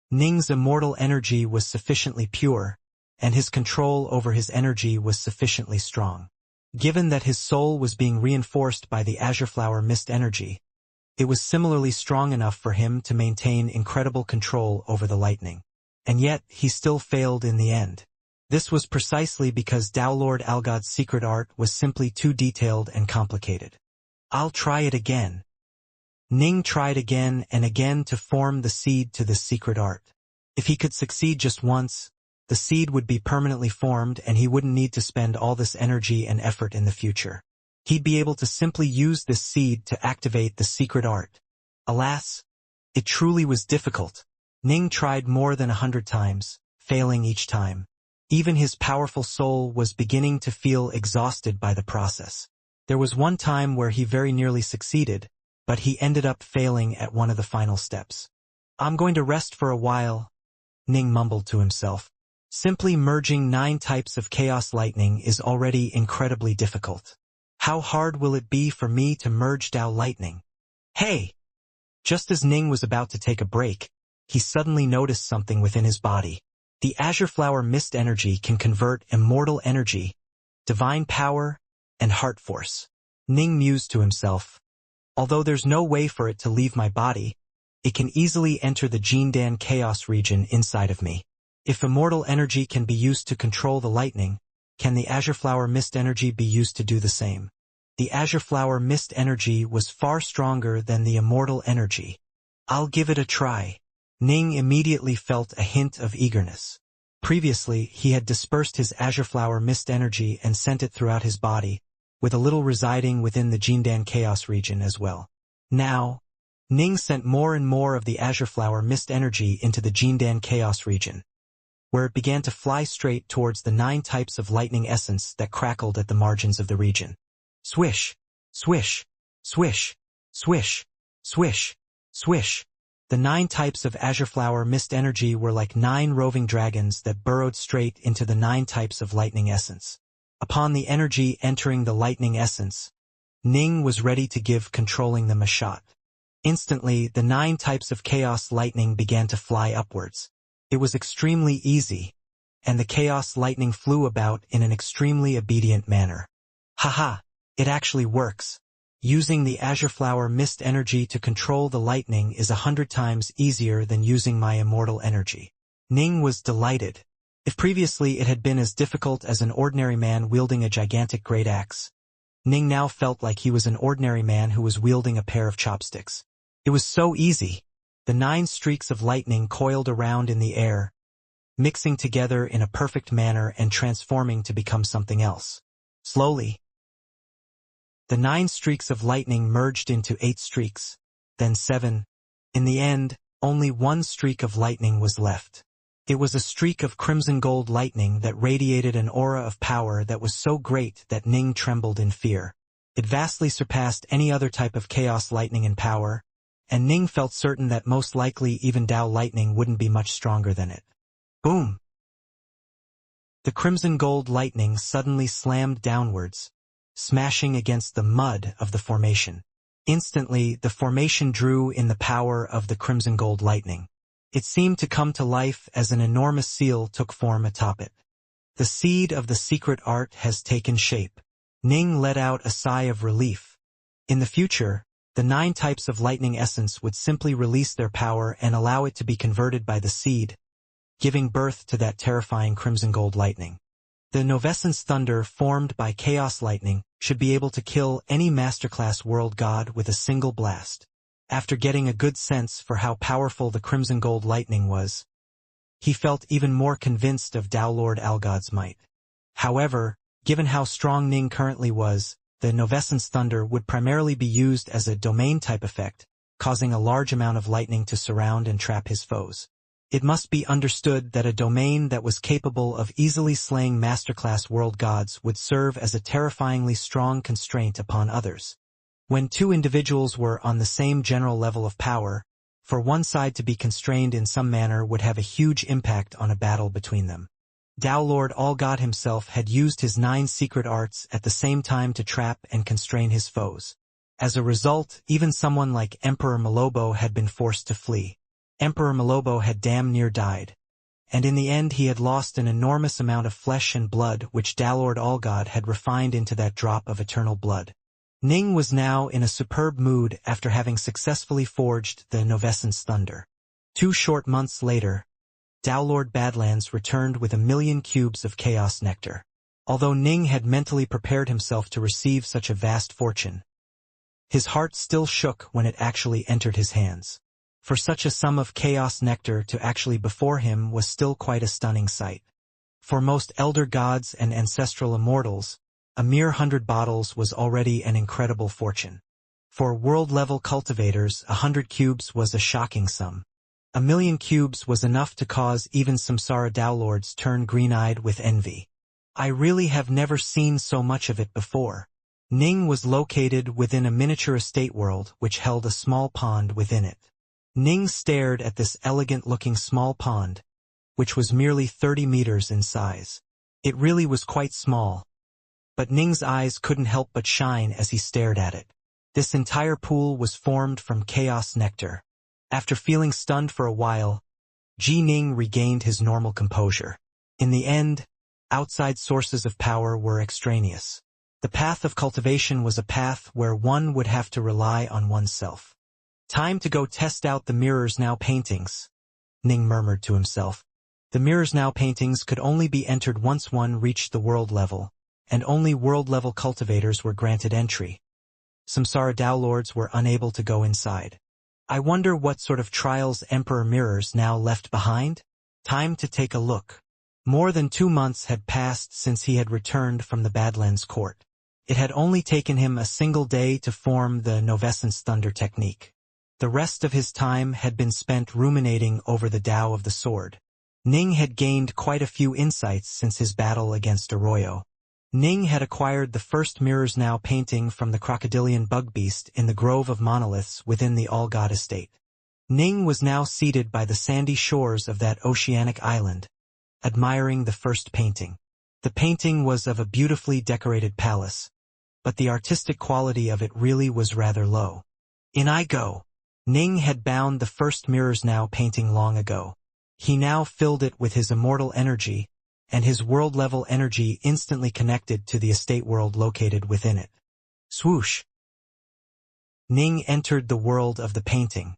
Ning's immortal energy was sufficiently pure, and his control over his energy was sufficiently strong. Given that his soul was being reinforced by the Azure Flower Mist energy, it was similarly strong enough for him to maintain incredible control over the lightning. And yet, he still failed in the end. This was precisely because Dao Lord Algod's secret art was simply too detailed and complicated. I'll try it again. Ning tried again and again to form the seed to this secret art. If he could succeed just once, the seed would be permanently formed and he wouldn't need to spend all this energy and effort in the future. He'd be able to simply use this seed to activate the secret art. Alas, it truly was difficult. Ning tried more than 100 times, failing each time. Even his powerful soul was beginning to feel exhausted by the process. There was one time where he very nearly succeeded, but he ended up failing at one of the final steps. I'm going to rest for a while, Ning mumbled to himself. Simply merging 9 types of chaos lightning is already incredibly difficult. How hard will it be for me to merge Dao lightning? Hey! Just as Ning was about to take a break, he suddenly noticed something within his body. The Azure Flower Mist energy can convert immortal energy, divine power, and heart force. Ning mused to himself. Although there's no way for it to leave my body, it can easily enter the Jindan Chaos region inside of me. If immortal energy can be used to control the lightning, can the Azure Flower Mist energy be used to do the same? The Azure Flower Mist energy was far stronger than the immortal energy. I'll give it a try. Ning immediately felt a hint of eagerness. Previously, he had dispersed his Azure Flower Mist energy and sent it throughout his body, with a little residing within the Jindan Chaos region as well. Now, Ning sent more and more of the Azure Flower Mist energy into the Jindan Chaos region, where it began to fly straight towards the 9 types of lightning essence that crackled at the margins of the region. Swish, swish, swish, swish, swish, swish. The 9 types of Azure Flower Mist energy were like 9 roving dragons that burrowed straight into the 9 types of lightning essence. Upon the energy entering the lightning essence, Ning was ready to give controlling them a shot. Instantly, the 9 types of chaos lightning began to fly upwards. It was extremely easy, and the chaos lightning flew about in an extremely obedient manner. Haha, it actually works. Using the Azure Flower Mist energy to control the lightning is 100 times easier than using my immortal energy. Ning was delighted. If previously it had been as difficult as an ordinary man wielding a gigantic great axe, Ning now felt like he was an ordinary man who was wielding a pair of chopsticks. It It was so easy. The 9 streaks of lightning coiled around in the air, mixing together in a perfect manner and transforming to become something else. Slowly, the 9 streaks of lightning merged into 8 streaks, then 7. In the end, only 1 streak of lightning was left. It was a streak of crimson gold lightning that radiated an aura of power that was so great that Ning trembled in fear. It vastly surpassed any other type of chaos lightning in power, and Ning felt certain that most likely even Tao lightning wouldn't be much stronger than it. Boom! The crimson gold lightning suddenly slammed downwards, smashing against the mud of the formation. Instantly, the formation drew in the power of the crimson gold lightning. It seemed to come to life as an enormous seal took form atop it. The seed of the secret art has taken shape. Ning let out a sigh of relief. In the future, the 9 types of lightning essence would simply release their power and allow it to be converted by the seed, giving birth to that terrifying crimson gold lightning. The Novescence thunder formed by chaos lightning should be able to kill any masterclass world god with a single blast. After getting a good sense for how powerful the crimson gold lightning was, he felt even more convinced of Tao Lord Algod's might. However, given how strong Ning currently was, the Novescence thunder would primarily be used as a domain-type effect, causing a large amount of lightning to surround and trap his foes. It must be understood that a domain that was capable of easily slaying masterclass world gods would serve as a terrifyingly strong constraint upon others. When 2 individuals were on the same general level of power, for one side to be constrained in some manner would have a huge impact on a battle between them. Tao Lord Algod himself had used his 9 secret arts at the same time to trap and constrain his foes. As a result, even someone like Emperor Malobo had been forced to flee. Emperor Malobo had damn near died, and in the end he had lost an enormous amount of flesh and blood which Tao Lord Algod had refined into that drop of eternal blood. Ning was now in a superb mood after having successfully forged the Novescence thunder. 2 short months later, Tao Lord Badlands returned with 1,000,000 cubes of chaos nectar. Although Ning had mentally prepared himself to receive such a vast fortune, his heart still shook when it actually entered his hands. For such a sum of chaos nectar to actually before him was still quite a stunning sight. For most elder gods and ancestral immortals, a mere 100 bottles was already an incredible fortune. For world-level cultivators, 100 cubes was a shocking sum. 1,000,000 cubes was enough to cause even Samsara Tao Lords turn green-eyed with envy. I really have never seen so much of it before. Ning was located within a miniature estate world which held a small pond within it. Ning stared at this elegant-looking small pond, which was merely 30 meters in size. It really was quite small, but Ning's eyes couldn't help but shine as he stared at it. This entire pool was formed from chaos nectar. After feeling stunned for a while, Ning regained his normal composure. In the end, outside sources of power were extraneous. The path of cultivation was a path where one would have to rely on oneself. Time to go test out the Mirrors Now paintings, Ning murmured to himself. The Mirrors Now paintings could only be entered once one reached the world level, and only world-level cultivators were granted entry. Samsara Tao Lords were unable to go inside. I wonder what sort of trials Emperor Mirrors Now left behind? Time to take a look. More than 2 months had passed since he had returned from the Badlands court. It had only taken him a single day to form the Novescence thunder technique. The rest of his time had been spent ruminating over the Tao of the sword. Ning had gained quite a few insights since his battle against Arroyo. Ning had acquired the first Mirrors Now painting from the crocodilian bug beast in the grove of monoliths within the All-God estate. Ning was now seated by the sandy shores of that oceanic island, admiring the first painting. The painting was of a beautifully decorated palace, but the artistic quality of it really was rather low. In I go. Ning had bound the first Mirrors Now painting long ago. He now filled it with his immortal energy, and his world-level energy instantly connected to the estate world located within it. Swoosh! Ning entered the world of the painting.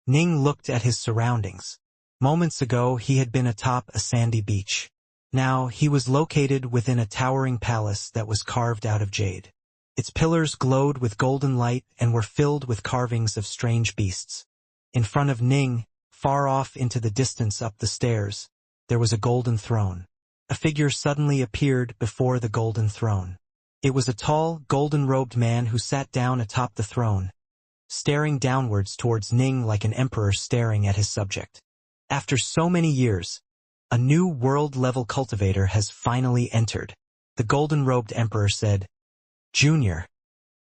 Ning looked at his surroundings. Moments ago he had been atop a sandy beach. Now he was located within a towering palace that was carved out of jade. Its pillars glowed with golden light and were filled with carvings of strange beasts. In front of Ning, far off into the distance up the stairs, there was a golden throne. A figure suddenly appeared before the golden throne. It was a tall, golden-robed man who sat down atop the throne, staring downwards towards Ning like an emperor staring at his subject. After so many years, a new world-level cultivator has finally entered. The golden-robed emperor said, "Junior,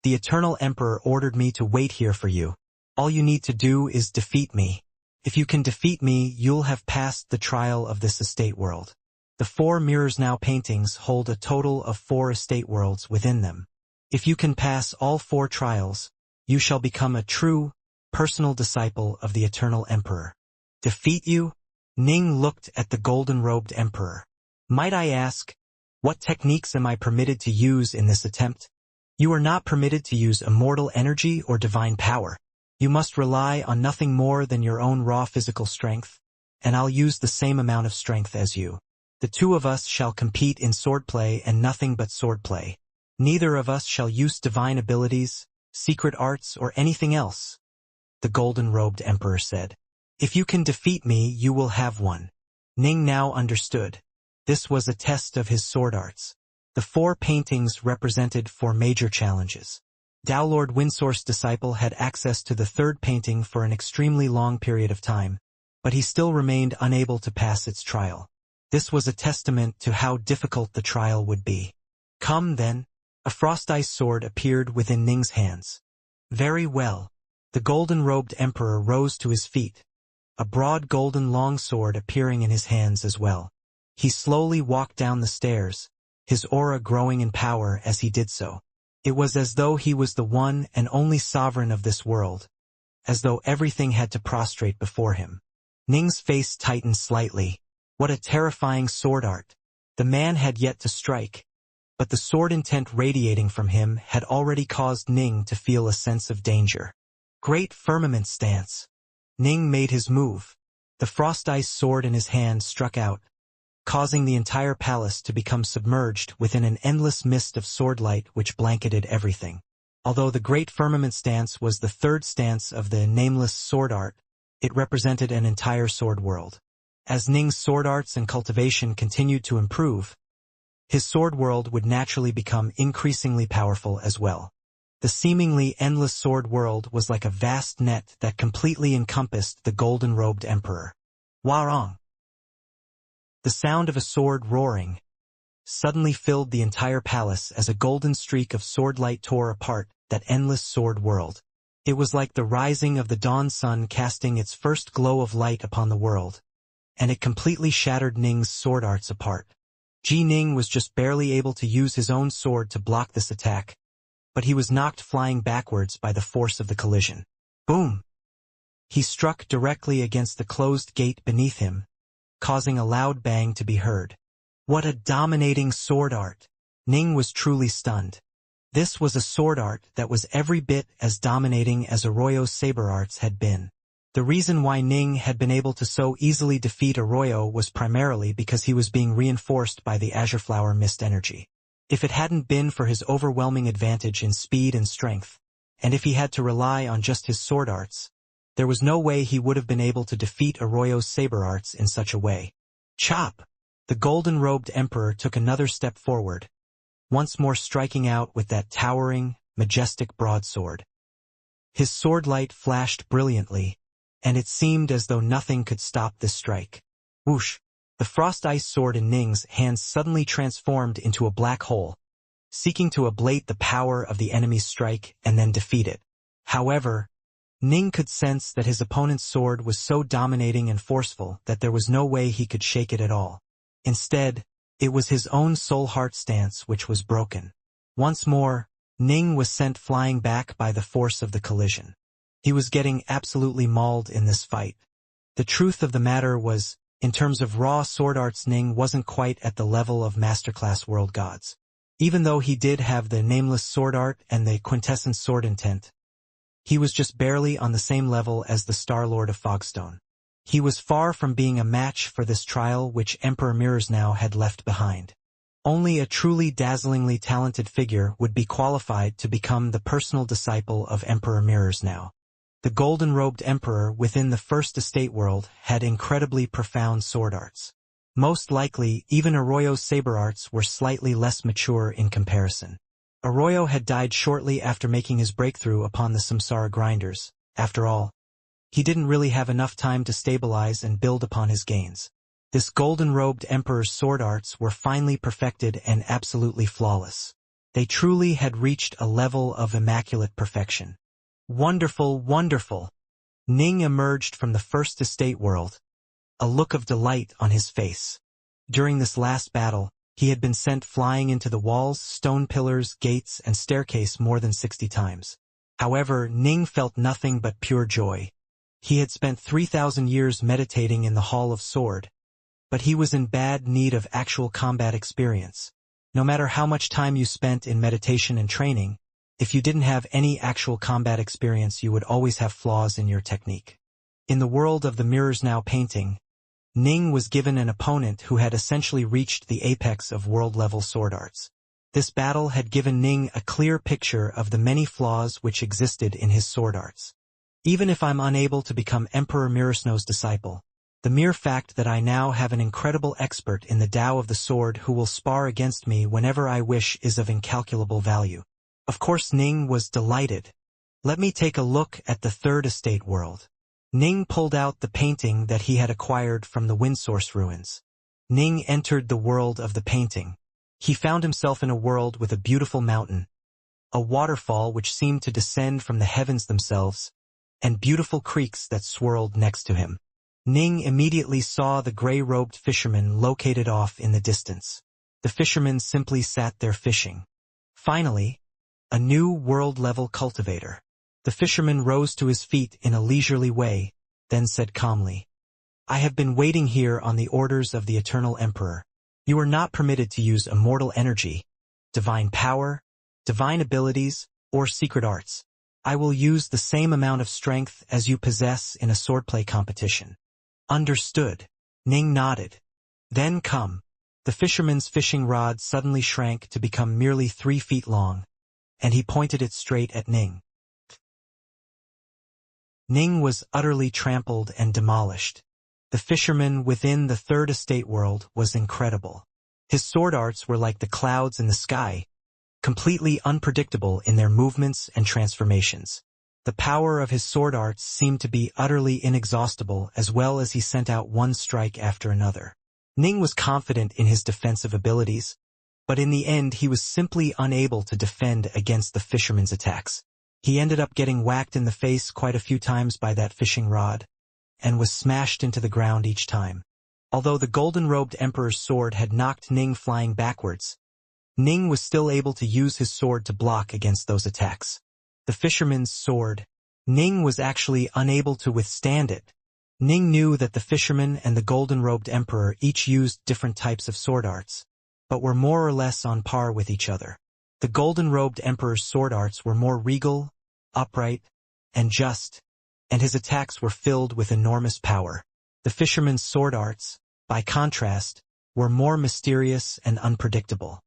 the eternal emperor ordered me to wait here for you. All you need to do is defeat me. If you can defeat me, you'll have passed the trial of this estate world." The 4 Mirrors Now paintings hold a total of 4 estate worlds within them. If you can pass all 4 trials, you shall become a true, personal disciple of the eternal emperor. Defeat you? Ning looked at the golden-robed emperor. Might I ask, what techniques am I permitted to use in this attempt? You are not permitted to use immortal energy or divine power. You must rely on nothing more than your own raw physical strength, and I'll use the same amount of strength as you. The 2 of us shall compete in swordplay and nothing but swordplay. Neither of us shall use divine abilities, secret arts, or anything else, the golden-robed emperor said. If you can defeat me, you will have one. Ning now understood. This was a test of his sword arts. The 4 paintings represented 4 major challenges. Downlord Windsource disciple had access to the 3rd painting for an extremely long period of time, but he still remained unable to pass its trial. This was a testament to how difficult the trial would be. Come then. A frost ice sword appeared within Ning's hands. Very well. The golden-robed emperor rose to his feet, a broad golden longsword appearing in his hands as well. He slowly walked down the stairs, his aura growing in power as he did so. It was as though he was the one and only sovereign of this world, as though everything had to prostrate before him. Ning's face tightened slightly. What a terrifying sword art. The man had yet to strike, but the sword intent radiating from him had already caused Ning to feel a sense of danger. Great firmament stance. Ning made his move. The frost ice sword in his hand struck out, causing the entire palace to become submerged within an endless mist of sword light which blanketed everything. Although the great firmament stance was the 3rd stance of the nameless sword art, it represented an entire sword world. As Ning's sword arts and cultivation continued to improve, his sword world would naturally become increasingly powerful as well. The seemingly endless sword world was like a vast net that completely encompassed the golden-robed emperor. Warong! The sound of a sword roaring suddenly filled the entire palace as a golden streak of sword light tore apart that endless sword world. It was like the rising of the dawn sun casting its first glow of light upon the world, and it completely shattered Ning's sword arts apart. Ji Ning was just barely able to use his own sword to block this attack, but he was knocked flying backwards by the force of the collision. Boom! He struck directly against the closed gate beneath him, causing a loud bang to be heard. What a dominating sword art! Ning was truly stunned. This was a sword art that was every bit as dominating as Arroyo's saber arts had been. The reason why Ning had been able to so easily defeat Arroyo was primarily because he was being reinforced by the Azure Flower Mist energy. If it hadn't been for his overwhelming advantage in speed and strength, and if he had to rely on just his sword arts, there was no way he would have been able to defeat Arroyo's saber arts in such a way. Chop! The golden-robed emperor took another step forward, once more striking out with that towering, majestic broadsword. His sword light flashed brilliantly, and it seemed as though nothing could stop this strike. Whoosh! The frost ice sword in Ning's hands suddenly transformed into a black hole, seeking to ablate the power of the enemy's strike and then defeat it. However, Ning could sense that his opponent's sword was so dominating and forceful that there was no way he could shake it at all. Instead, it was his own soul heart stance which was broken. Once more, Ning was sent flying back by the force of the collision. He was getting absolutely mauled in this fight. The truth of the matter was, in terms of raw sword arts, Ning wasn't quite at the level of masterclass world gods. Even though he did have the nameless sword art and the quintessence sword intent, he was just barely on the same level as the Star Lord of Fogstone. He was far from being a match for this trial which Emperor Mirrors Now had left behind. Only a truly dazzlingly talented figure would be qualified to become the personal disciple of Emperor Mirrors now. The golden-robed emperor within the First Estate world had incredibly profound sword arts. Most likely, even Arroyo's saber arts were slightly less mature in comparison. Arroyo had died shortly after making his breakthrough upon the Samsara grinders. After all, he didn't really have enough time to stabilize and build upon his gains. This golden-robed emperor's sword arts were finely perfected and absolutely flawless. They truly had reached a level of immaculate perfection. Wonderful, wonderful! Ning emerged from the First Estate world, a look of delight on his face. During this last battle, he had been sent flying into the walls, stone pillars, gates, and staircase more than 60 times. However, Ning felt nothing but pure joy. He had spent 3,000 years meditating in the Hall of Sword, but he was in bad need of actual combat experience. No matter how much time you spent in meditation and training, if you didn't have any actual combat experience, you would always have flaws in your technique. In the world of the Mirrors Now painting, Ning was given an opponent who had essentially reached the apex of world-level sword arts. This battle had given Ning a clear picture of the many flaws which existed in his sword arts. Even if I'm unable to become Emperor Mirrosnow's disciple, the mere fact that I now have an incredible expert in the Tao of the sword who will spar against me whenever I wish is of incalculable value. Of course, Ning was delighted. Let me take a look at the Third Estate world. Ning pulled out the painting that he had acquired from the Windsource ruins. Ning entered the world of the painting. He found himself in a world with a beautiful mountain, a waterfall which seemed to descend from the heavens themselves, and beautiful creeks that swirled next to him. Ning immediately saw the gray-robed fisherman located off in the distance. The fisherman simply sat there fishing. Finally, a new world-level cultivator. The fisherman rose to his feet in a leisurely way, then said calmly, "I have been waiting here on the orders of the Eternal Emperor. You are not permitted to use immortal energy, divine power, divine abilities, or secret arts. I will use the same amount of strength as you possess in a swordplay competition." Understood. Ning nodded. Then come. The fisherman's fishing rod suddenly shrank to become merely 3 feet long, and he pointed it straight at Ning. Ning was utterly trampled and demolished. The fisherman within the Third Estate world was incredible. His sword arts were like the clouds in the sky, completely unpredictable in their movements and transformations. The power of his sword arts seemed to be utterly inexhaustible as well as he sent out one strike after another. Ning was confident in his defensive abilities, but in the end he was simply unable to defend against the fisherman's attacks. He ended up getting whacked in the face quite a few times by that fishing rod, and was smashed into the ground each time. Although the golden-robed emperor's sword had knocked Ning flying backwards, Ning was still able to use his sword to block against those attacks. The fisherman's sword. Ning was actually unable to withstand it. Ning knew that the fisherman and the golden-robed emperor each used different types of sword arts, but were more or less on par with each other. The golden-robed emperor's sword arts were more regal, upright, and just, and his attacks were filled with enormous power. The fisherman's sword arts, by contrast, were more mysterious and unpredictable.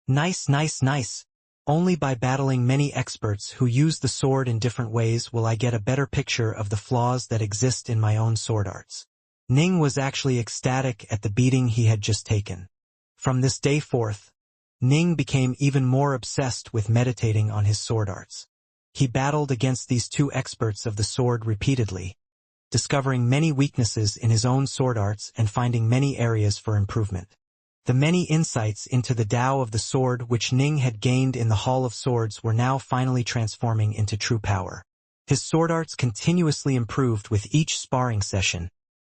Nice, nice, nice. Only by battling many experts who use the sword in different ways will I get a better picture of the flaws that exist in my own sword arts. Ning was actually ecstatic at the beating he had just taken. From this day forth, Ning became even more obsessed with meditating on his sword arts. He battled against these 2 experts of the sword repeatedly, discovering many weaknesses in his own sword arts and finding many areas for improvement. The many insights into the Tao of the sword which Ning had gained in the Hall of Swords were now finally transforming into true power. His sword arts continuously improved with each sparring session,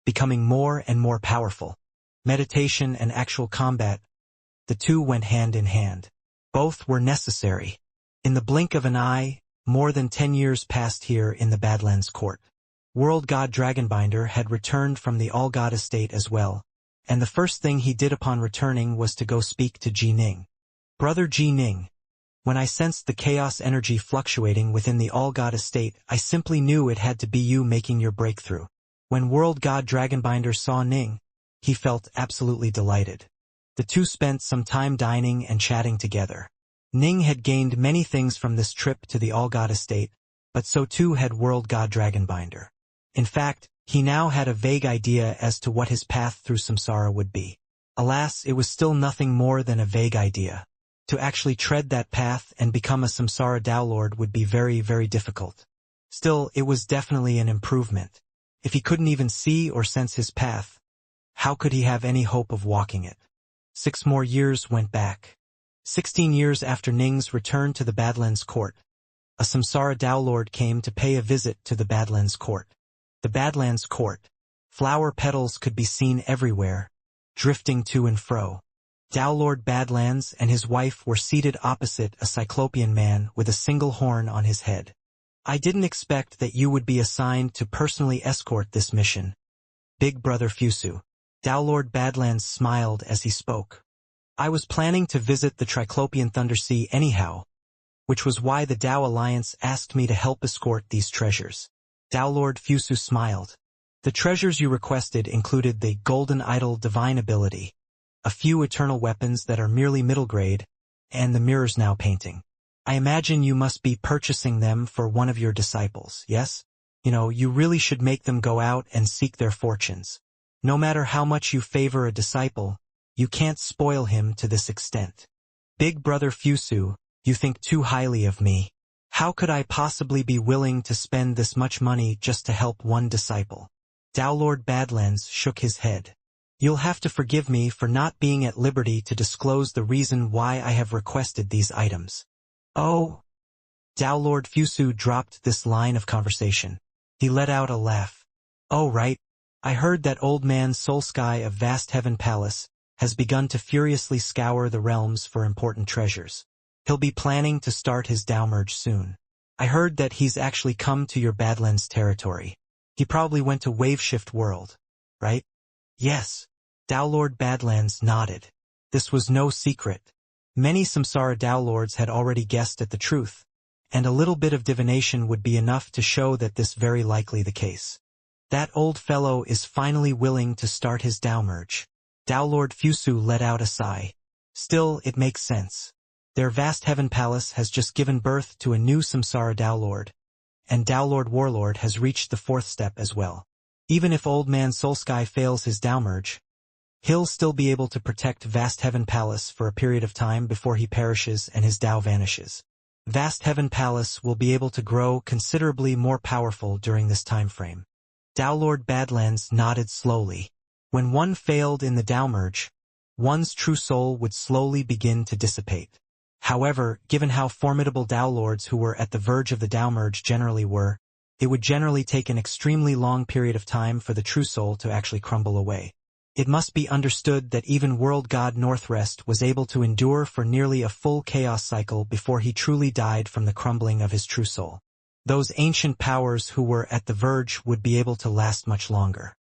becoming more and more powerful. Meditation and actual combat, the two went hand in hand. Both were necessary. In the blink of an eye, more than 10 years passed here in the Badlands Court. World God Dragonbinder had returned from the All-God estate as well, and the first thing he did upon returning was to go speak to Ji Ning. Brother Ji Ning, when I sensed the chaos energy fluctuating within the All-God estate, I simply knew it had to be you making your breakthrough. When World God Dragonbinder saw Ning, he felt absolutely delighted. The two spent some time dining and chatting together. Ning had gained many things from this trip to the All-God estate, but so too had World God Dragonbinder. In fact, he now had a vague idea as to what his path through samsara would be. Alas, it was still nothing more than a vague idea. To actually tread that path and become a samsara downlord would be very, very difficult. Still, it was definitely an improvement. If he couldn't even see or sense his path, how could he have any hope of walking it? 6 more years went back. 16 years after Ning's return to the Badlands court, a samsara downlord came to pay a visit to the Badlands court. The Badlands court. Flower petals could be seen everywhere, drifting to and fro. Downlord Badlands and his wife were seated opposite a cyclopean man with a single horn on his head. I didn't expect that you would be assigned to personally escort this mission, Big Brother Fusu. Downlord Badlands smiled as he spoke. I was planning to visit the Triclopean Thundersea anyhow, which was why the Dao Alliance asked me to help escort these treasures. Downlord Fusu smiled. The treasures you requested included the Golden Idol Divine Ability, a few eternal weapons that are merely middle grade, and the Mirror's Now painting. I imagine you must be purchasing them for one of your disciples, yes? You really should make them go out and seek their fortunes. No matter how much you favor a disciple, you can't spoil him to this extent. Big Brother Fusu, you think too highly of me. How could I possibly be willing to spend this much money just to help one disciple? Downlord Badlands shook his head. You'll have to forgive me for not being at liberty to disclose the reason why I have requested these items. Oh. Downlord Fusu dropped this line of conversation. He let out a laugh. Oh right. I heard that old man Solsky of Vast Heaven Palace has begun to furiously scour the realms for important treasures. He'll be planning to start his downmerge soon. I heard that he's actually come to your Badlands territory. He probably went to Waveshift World, right? Yes. Downlord Badlands nodded. This was no secret. Many samsara downlords had already guessed at the truth, and a little bit of divination would be enough to show that this very likely the case. That old fellow is finally willing to start his downmerge. Downlord Fusu let out a sigh. Still, it makes sense. Their Vast Heaven Palace has just given birth to a new samsara downlord, and Downlord Warlord has reached the 4th step as well. Even if Old Man Solsky fails his downmerge, he'll still be able to protect Vast Heaven Palace for a period of time before he perishes and his Dao vanishes. Vast Heaven Palace will be able to grow considerably more powerful during this time frame. Downlord Badlands nodded slowly. When one failed in the downmerge, one's true soul would slowly begin to dissipate. However, given how formidable downlords who were at the verge of the downmerge generally were, it would generally take an extremely long period of time for the true soul to actually crumble away. It must be understood that even World God Northrest was able to endure for nearly a full chaos cycle before he truly died from the crumbling of his true soul. Those ancient powers who were at the verge would be able to last much longer.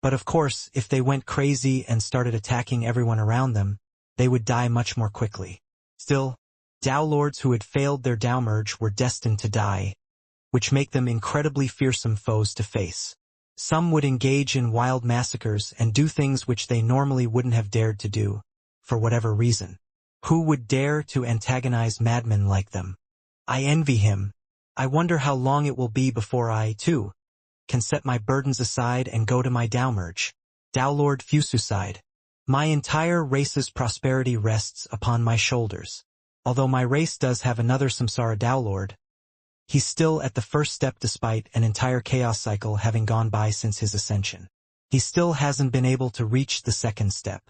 But of course, if they went crazy and started attacking everyone around them, they would die much more quickly. Still, downlords who had failed their downmerge were destined to die, which make them incredibly fearsome foes to face. Some would engage in wild massacres and do things which they normally wouldn't have dared to do, for whatever reason. Who would dare to antagonize madmen like them? I envy him. I wonder how long it will be before I, too, can set my burdens aside and go to my downmerge. Downlord Fusu sighed. My entire race's prosperity rests upon my shoulders. Although my race does have another samsara downlord, he's still at the 1st step despite an entire chaos cycle having gone by since his ascension. He still hasn't been able to reach the 2nd step.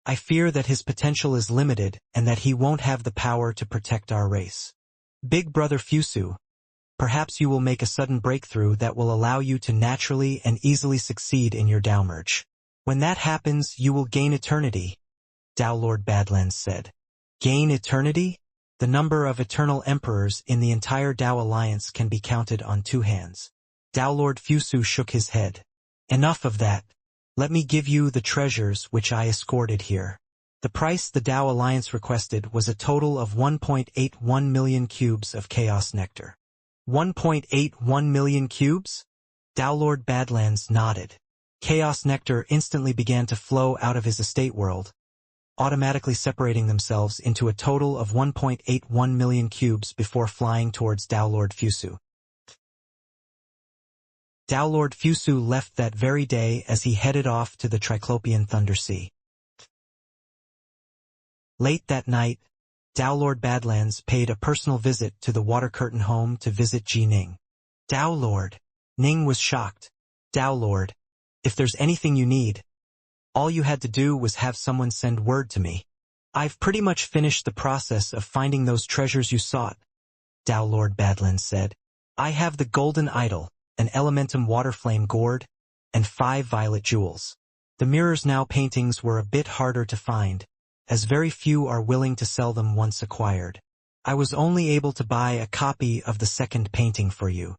I fear that his potential is limited and that he won't have the power to protect our race. Big Brother Fusu, perhaps you will make a sudden breakthrough that will allow you to naturally and easily succeed in your downmerge. When that happens, you will gain eternity, Downlord Badlands said. Gain eternity? The number of eternal emperors in the entire Dao Alliance can be counted on 2 hands. Downlord Fusu shook his head. Enough of that. Let me give you the treasures which I escorted here. The price the Dao Alliance requested was a total of 1.81 million cubes of Chaos Nectar. 1.81 million cubes? Downlord Badlands nodded. Chaos Nectar instantly began to flow out of his estate world, automatically separating themselves into a total of 1.81 million cubes before flying towards Dao Lord Fusu. Dao Lord Fusu left that very day as he headed off to the Triclopean Thunder Sea. Late that night, Dao Lord Badlands paid a personal visit to the Water Curtain home to visit Ji Ning. Dao Lord. Ning was shocked. Dao Lord, if there's anything you need, all you had to do was have someone send word to me. I've pretty much finished the process of finding those treasures you sought, Dao Lord Badlands said. I have the golden idol, an elementum waterflame gourd, and 5 violet jewels. The mirrors now paintings were a bit harder to find, as very few are willing to sell them once acquired. I was only able to buy a copy of the second painting for you.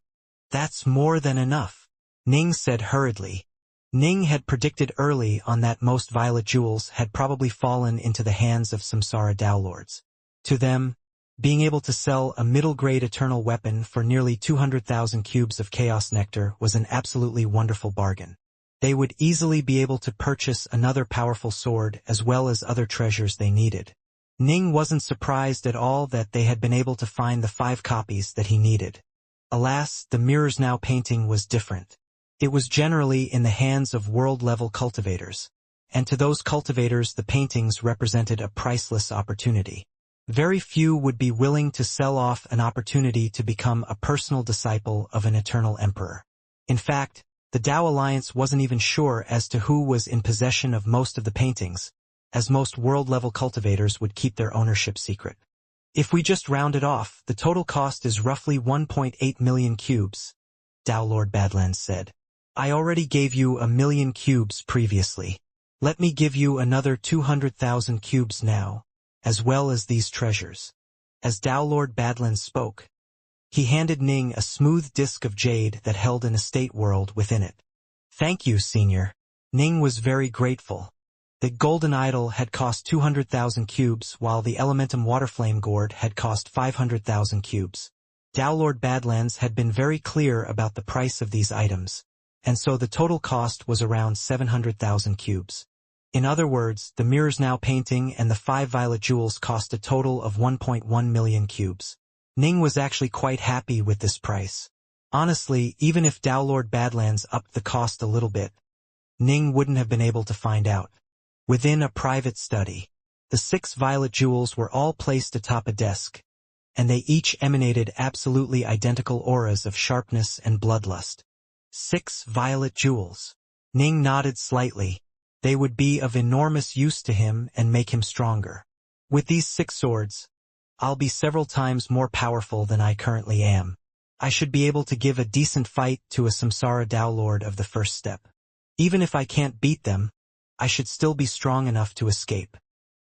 That's more than enough, Ning said hurriedly. Ning had predicted early on that most violet jewels had probably fallen into the hands of Samsara Dao Lords. To them, being able to sell a middle-grade eternal weapon for nearly 200,000 cubes of chaos nectar was an absolutely wonderful bargain. They would easily be able to purchase another powerful sword as well as other treasures they needed. Ning wasn't surprised at all that they had been able to find the 5 copies that he needed. Alas, the Mirrors Now painting was different. It was generally in the hands of world-level cultivators, and to those cultivators the paintings represented a priceless opportunity. Very few would be willing to sell off an opportunity to become a personal disciple of an eternal emperor. In fact, the Dao Alliance wasn't even sure as to who was in possession of most of the paintings, as most world-level cultivators would keep their ownership secret. If we just round it off, the total cost is roughly 1.8 million cubes, Dao Lord Badlands said. I already gave you 1 million cubes previously. Let me give you another 200,000 cubes now, as well as these treasures. As Dao Lord Badlands spoke, he handed Ning a smooth disk of jade that held an estate world within it. Thank you, Senior. Ning was very grateful. The golden idol had cost 200,000 cubes while the elementum waterflame gourd had cost 500,000 cubes. Dao Lord Badlands had been very clear about the price of these items, and so the total cost was around 700,000 cubes. In other words, the Mirrors Now painting and the 5 violet jewels cost a total of 1.1 million cubes. Ning was actually quite happy with this price. Honestly, even if Dao Lord Badlands upped the cost a little bit, Ning wouldn't have been able to find out. Within a private study, the 6 violet jewels were all placed atop a desk, and they each emanated absolutely identical auras of sharpness and bloodlust. 6 violet jewels. Ning nodded slightly. They would be of enormous use to him and make him stronger. With these 6 swords, I'll be several times more powerful than I currently am. I should be able to give a decent fight to a Samsara Dao Lord of the first step. Even if I can't beat them, I should still be strong enough to escape.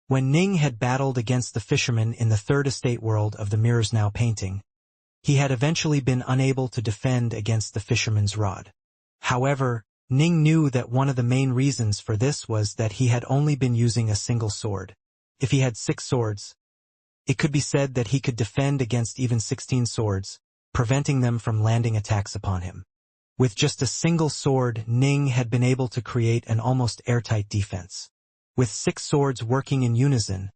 When Ning had battled against the fisherman in the third estate world of the Mirrors Now painting, he had eventually been unable to defend against the fisherman's rod. However, Ning knew that one of the main reasons for this was that he had only been using a single sword. If he had 6 swords, it could be said that he could defend against even 16 swords, preventing them from landing attacks upon him. With just a single sword, Ning had been able to create an almost airtight defense. With 6 swords working in unison,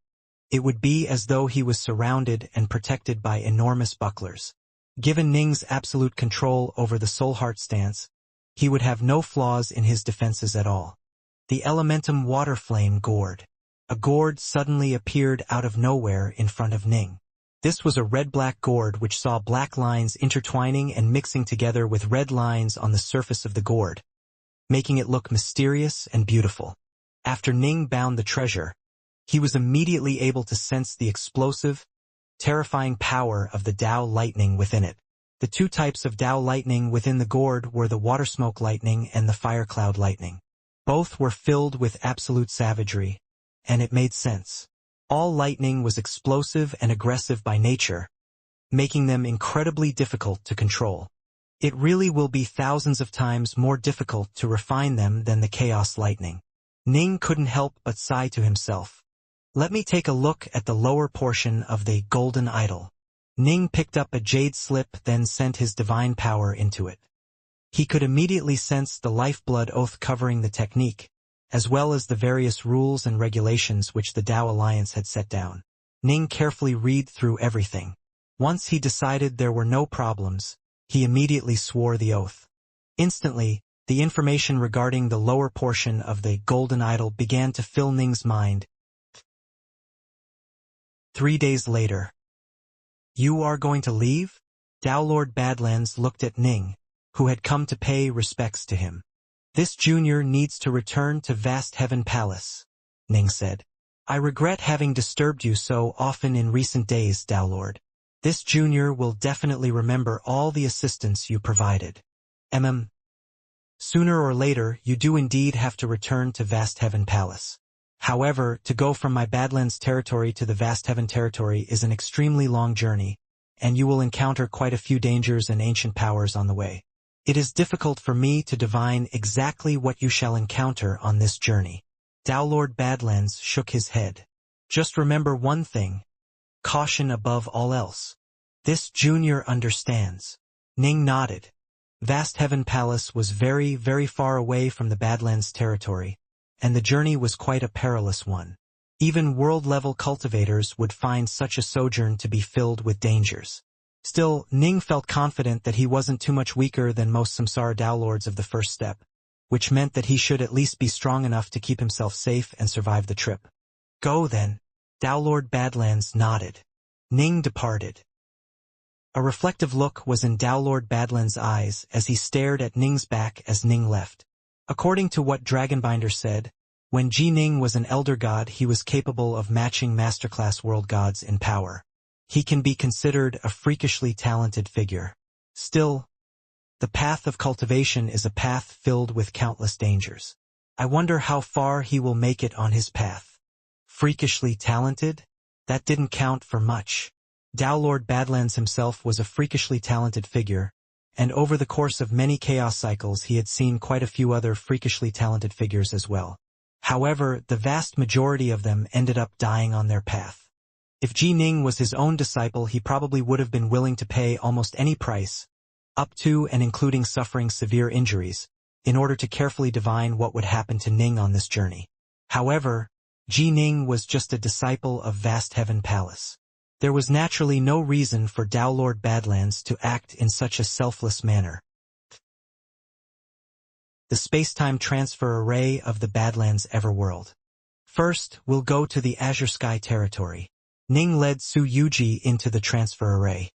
it would be as though he was surrounded and protected by enormous bucklers. Given Ning's absolute control over the Soul Heart stance, he would have no flaws in his defenses at all. The elementum waterflame gourd. A gourd suddenly appeared out of nowhere in front of Ning. This was a red-black gourd which saw black lines intertwining and mixing together with red lines on the surface of the gourd, making it look mysterious and beautiful. After Ning bound the treasure, he was immediately able to sense the explosive, terrifying power of the Dao lightning within it. The 2 types of Dao lightning within the gourd were the water smoke lightning and the fire cloud lightning. Both were filled with absolute savagery, and it made sense. All lightning was explosive and aggressive by nature, making them incredibly difficult to control. It really will be thousands of times more difficult to refine them than the chaos lightning. Ning couldn't help but sigh to himself. Let me take a look at the lower portion of the golden idol. Ning picked up a jade slip, then sent his divine power into it. He could immediately sense the lifeblood oath covering the technique, as well as the various rules and regulations which the Tao Alliance had set down. Ning carefully read through everything. Once he decided there were no problems, he immediately swore the oath. Instantly, the information regarding the lower portion of the golden idol began to fill Ning's mind. 3 days later. You are going to leave? Tao Lord Badlands looked at Ning, who had come to pay respects to him. This junior needs to return to Vast Heaven Palace, Ning said. I regret having disturbed you so often in recent days, Tao Lord. This junior will definitely remember all the assistance you provided. Sooner or later, you do indeed have to return to Vast Heaven Palace. However, to go from my Badlands territory to the Vast Heaven territory is an extremely long journey, and you will encounter quite a few dangers and ancient powers on the way. It is difficult for me to divine exactly what you shall encounter on this journey. Tao Lord Badlands shook his head. Just remember one thing. Caution above all else. This junior understands. Ning nodded. Vast Heaven Palace was very, very far away from the Badlands territory, and the journey was quite a perilous one. Even world-level cultivators would find such a sojourn to be filled with dangers. Still, Ning felt confident that he wasn't too much weaker than most Samsara Tao Lords of the first step, which meant that he should at least be strong enough to keep himself safe and survive the trip. Go then. Tao Lord Badlands nodded. Ning departed. A reflective look was in Tao Lord Badlands' eyes as he stared at Ning's back as Ning left. According to what Dragonbinder said, when Ji Ning was an elder god he was capable of matching masterclass world gods in power. He can be considered a freakishly talented figure. Still, the path of cultivation is a path filled with countless dangers. I wonder how far he will make it on his path. Freakishly talented? That didn't count for much. Tao Lord Badlands himself was a freakishly talented figure, and over the course of many chaos cycles he had seen quite a few other freakishly talented figures as well. However, the vast majority of them ended up dying on their path. If Ji Ning was his own disciple, he probably would have been willing to pay almost any price, up to and including suffering severe injuries, in order to carefully divine what would happen to Ning on this journey. However, Ji Ning was just a disciple of Vast Heaven Palace. There was naturally no reason for Tao Lord Badlands to act in such a selfless manner. The space-time transfer array of the Badlands Everworld. First, we'll go to the Azure Sky territory. Ning led Su Yuji into the transfer array.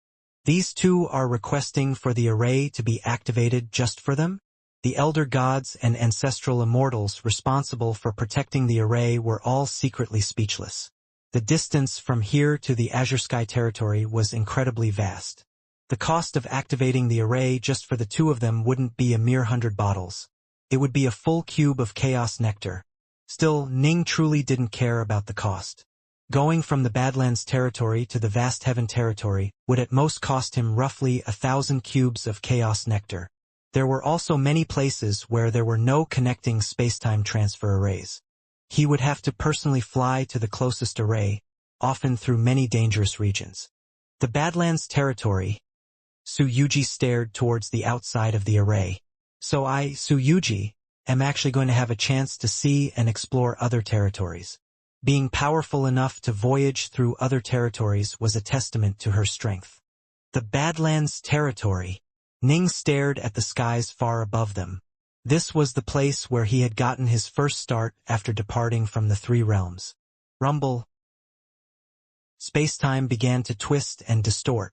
These two are requesting for the array to be activated just for them. The elder gods and ancestral immortals responsible for protecting the array were all secretly speechless. The distance from here to the Azure Sky territory was incredibly vast. The cost of activating the array just for the two of them wouldn't be a mere 100 bottles. It would be a full cube of chaos nectar. Still, Ning truly didn't care about the cost. Going from the Badlands territory to the Vast Heaven territory would at most cost him roughly 1,000 cubes of chaos nectar. There were also many places where there were no connecting space-time transfer arrays. He would have to personally fly to the closest array, often through many dangerous regions. The Badlands territory. Su Yuji stared towards the outside of the array. So I, Su Yuji, am actually going to have a chance to see and explore other territories. Being powerful enough to voyage through other territories was a testament to her strength. The Badlands territory. Ning stared at the skies far above them. This was the place where he had gotten his first start after departing from the three realms. Rumble. Space-time began to twist and distort.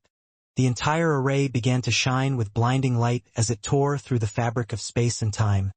The entire array began to shine with blinding light as it tore through the fabric of space and time,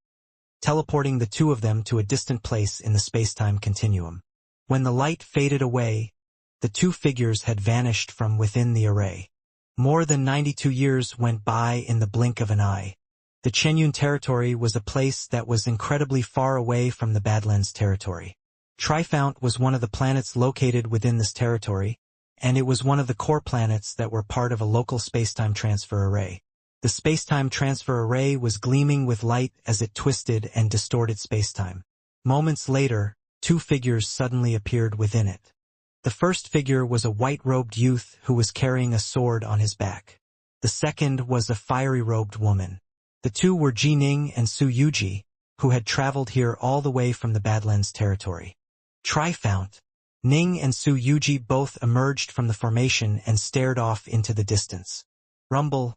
teleporting the two of them to a distant place in the space-time continuum. When the light faded away, the two figures had vanished from within the array. More than 92 years went by in the blink of an eye. The Chenyun territory was a place that was incredibly far away from the Badlands territory. Trifount was one of the planets located within this territory, and it was one of the core planets that were part of a local space-time transfer array. The space-time transfer array was gleaming with light as it twisted and distorted space-time. Moments later, two figures suddenly appeared within it. The first figure was a white-robed youth who was carrying a sword on his back. The second was a fiery-robed woman. The two were Ji Ning and Su Yuji, who had traveled here all the way from the Badlands territory. Trifount. Ning and Su Yuji both emerged from the formation and stared off into the distance. Rumble.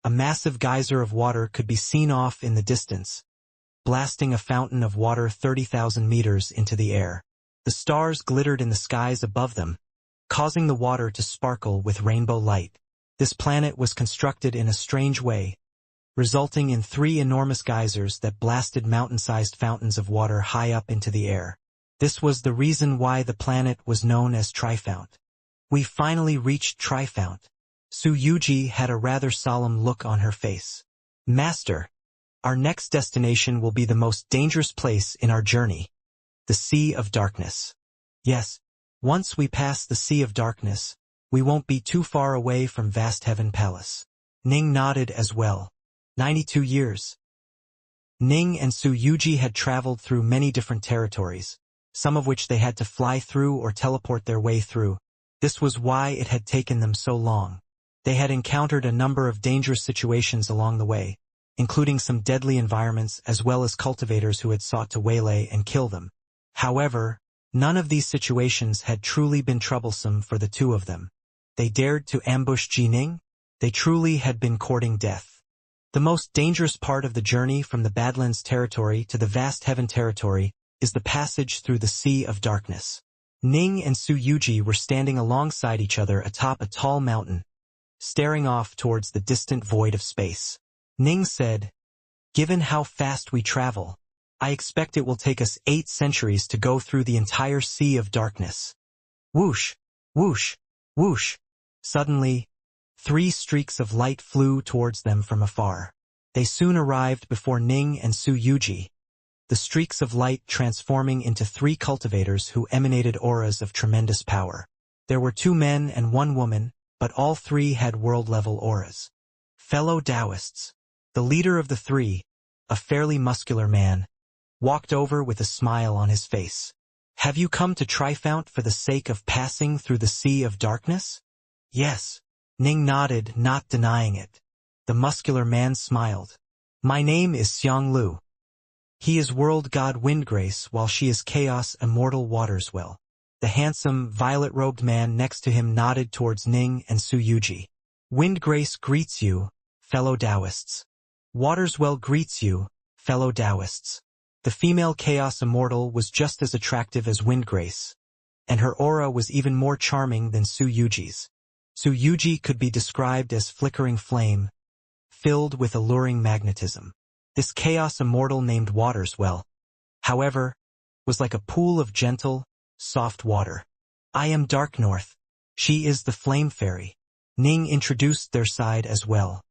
A massive geyser of water could be seen off in the distance, blasting a fountain of water 30,000 meters into the air. The stars glittered in the skies above them, causing the water to sparkle with rainbow light. This planet was constructed in a strange way, resulting in 3 enormous geysers that blasted mountain-sized fountains of water high up into the air. This was the reason why the planet was known as Trifount. We finally reached Trifount. Su Yuji had a rather solemn look on her face. Master, our next destination will be the most dangerous place in our journey. The Sea of Darkness. Yes, once we pass the Sea of Darkness, we won't be too far away from Vast Heaven Palace. Ning nodded as well. 92 years. Ning and Su Yuji had traveled through many different territories, some of which they had to fly through or teleport their way through. This was why it had taken them so long. They had encountered a number of dangerous situations along the way, including some deadly environments as well as cultivators who had sought to waylay and kill them. However, none of these situations had truly been troublesome for the two of them. They dared to ambush Jining. They truly had been courting death. The most dangerous part of the journey from the Badlands territory to the Vast Heaven territory is the passage through the Sea of Darkness. Ning and Su Yuji were standing alongside each other atop a tall mountain, staring off towards the distant void of space. Ning said, "Given how fast we travel, I expect it will take us 8 centuries to go through the entire Sea of Darkness." Whoosh, whoosh, whoosh. Suddenly, 3 streaks of light flew towards them from afar. They soon arrived before Ning and Su Yuji, the streaks of light transforming into 3 cultivators who emanated auras of tremendous power. There were 2 men and 1 woman, but all 3 had world-level auras. Fellow Taoists. The leader of the 3, a fairly muscular man, walked over with a smile on his face. "Have you come to Trifount for the sake of passing through the Sea of Darkness?" "Yes." Ning nodded, not denying it. The muscular man smiled. "My name is Xianxia. He is World God Windgrace while she is Chaos Immortal Waterswell." The handsome, violet-robed man next to him nodded towards Ning and Su Yuji. "Windgrace greets you, fellow Taoists. Waterswell greets you, fellow Taoists." The female Chaos Immortal was just as attractive as Windgrace, and her aura was even more charming than Su Yuji's. Su Yuji could be described as flickering flame, filled with alluring magnetism. This Chaos Immortal named Waterswell, however, was like a pool of gentle, soft water. "I am Dark North. She is the Flame Fairy." Ning introduced their side as well.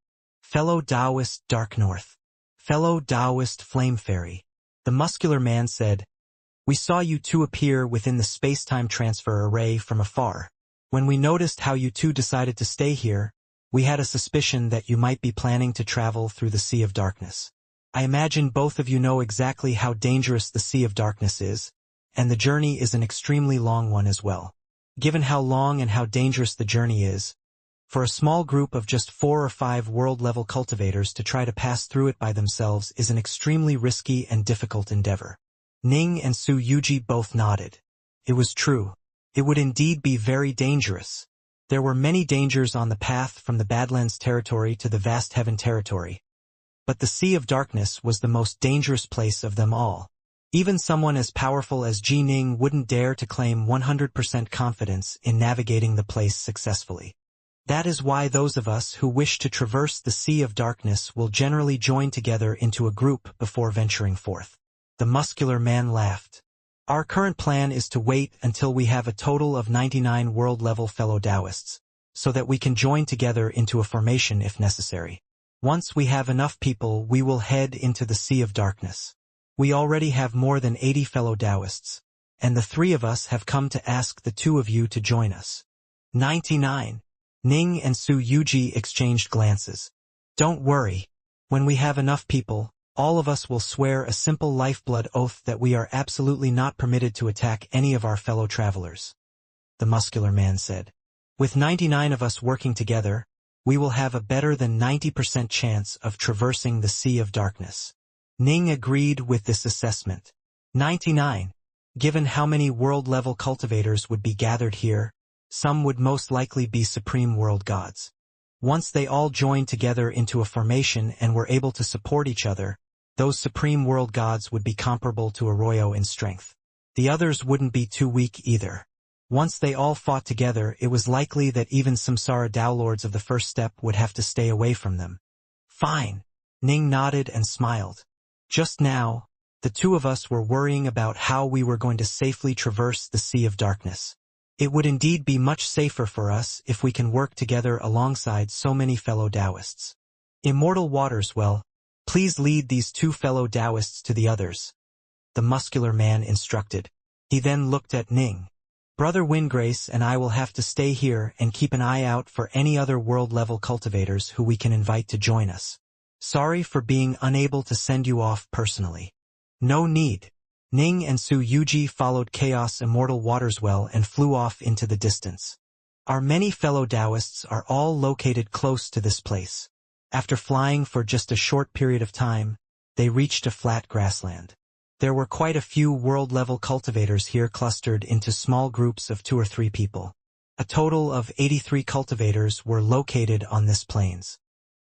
"Fellow Taoist Dark North. Fellow Taoist Flame Fairy." The muscular man said, "We saw you 2 appear within the space-time transfer array from afar. When we noticed how you 2 decided to stay here, we had a suspicion that you might be planning to travel through the Sea of Darkness. I imagine both of you know exactly how dangerous the Sea of Darkness is, and the journey is an extremely long one as well. Given how long and how dangerous the journey is, for a small group of just 4 or 5 world-level cultivators to try to pass through it by themselves is an extremely risky and difficult endeavor." Ning and Su Yuji both nodded. It was true. It would indeed be very dangerous. There were many dangers on the path from the Badlands territory to the Vast Heaven territory, but the Sea of Darkness was the most dangerous place of them all. Even someone as powerful as Ji Ning wouldn't dare to claim 100% confidence in navigating the place successfully. That is why those of us who wish to traverse the Sea of Darkness will generally join together into a group before venturing forth. The muscular man laughed. "Our current plan is to wait until we have a total of 99 world-level fellow Taoists, so that we can join together into a formation if necessary. Once we have enough people, we will head into the Sea of Darkness. We already have more than 80 fellow Taoists, and the 3 of us have come to ask the 2 of you to join us." 99. Ning and Su Yuji exchanged glances. "Don't worry. When we have enough people, all of us will swear a simple lifeblood oath that we are absolutely not permitted to attack any of our fellow travelers," the muscular man said. "With 99 of us working together, we will have a better than 90% chance of traversing the Sea of Darkness." Ning agreed with this assessment. 99. Given how many world-level cultivators would be gathered here, some would most likely be supreme world gods. Once they all joined together into a formation and were able to support each other, those supreme world gods would be comparable to Arroyo in strength. The others wouldn't be too weak either. Once they all fought together, it was likely that even Samsara Downlords of the first step would have to stay away from them. Fine. Ning nodded and smiled. Just now, the two of us were worrying about how we were going to safely traverse the Sea of Darkness. It would indeed be much safer for us if we can work together alongside so many fellow Taoists. Immortal Waters, well, please lead these two fellow Taoists to the others, the muscular man instructed. He then looked at Ning. Brother Windgrace and I will have to stay here and keep an eye out for any other world-level cultivators who we can invite to join us. Sorry for being unable to send you off personally. No need. Ning and Su Yuji followed Chaos Immortal Waters well and flew off into the distance. Our many fellow Taoists are all located close to this place. After flying for just a short period of time, they reached a flat grassland. There were quite a few world-level cultivators here clustered into small groups of 2 or 3 people. A total of 83 cultivators were located on this plains.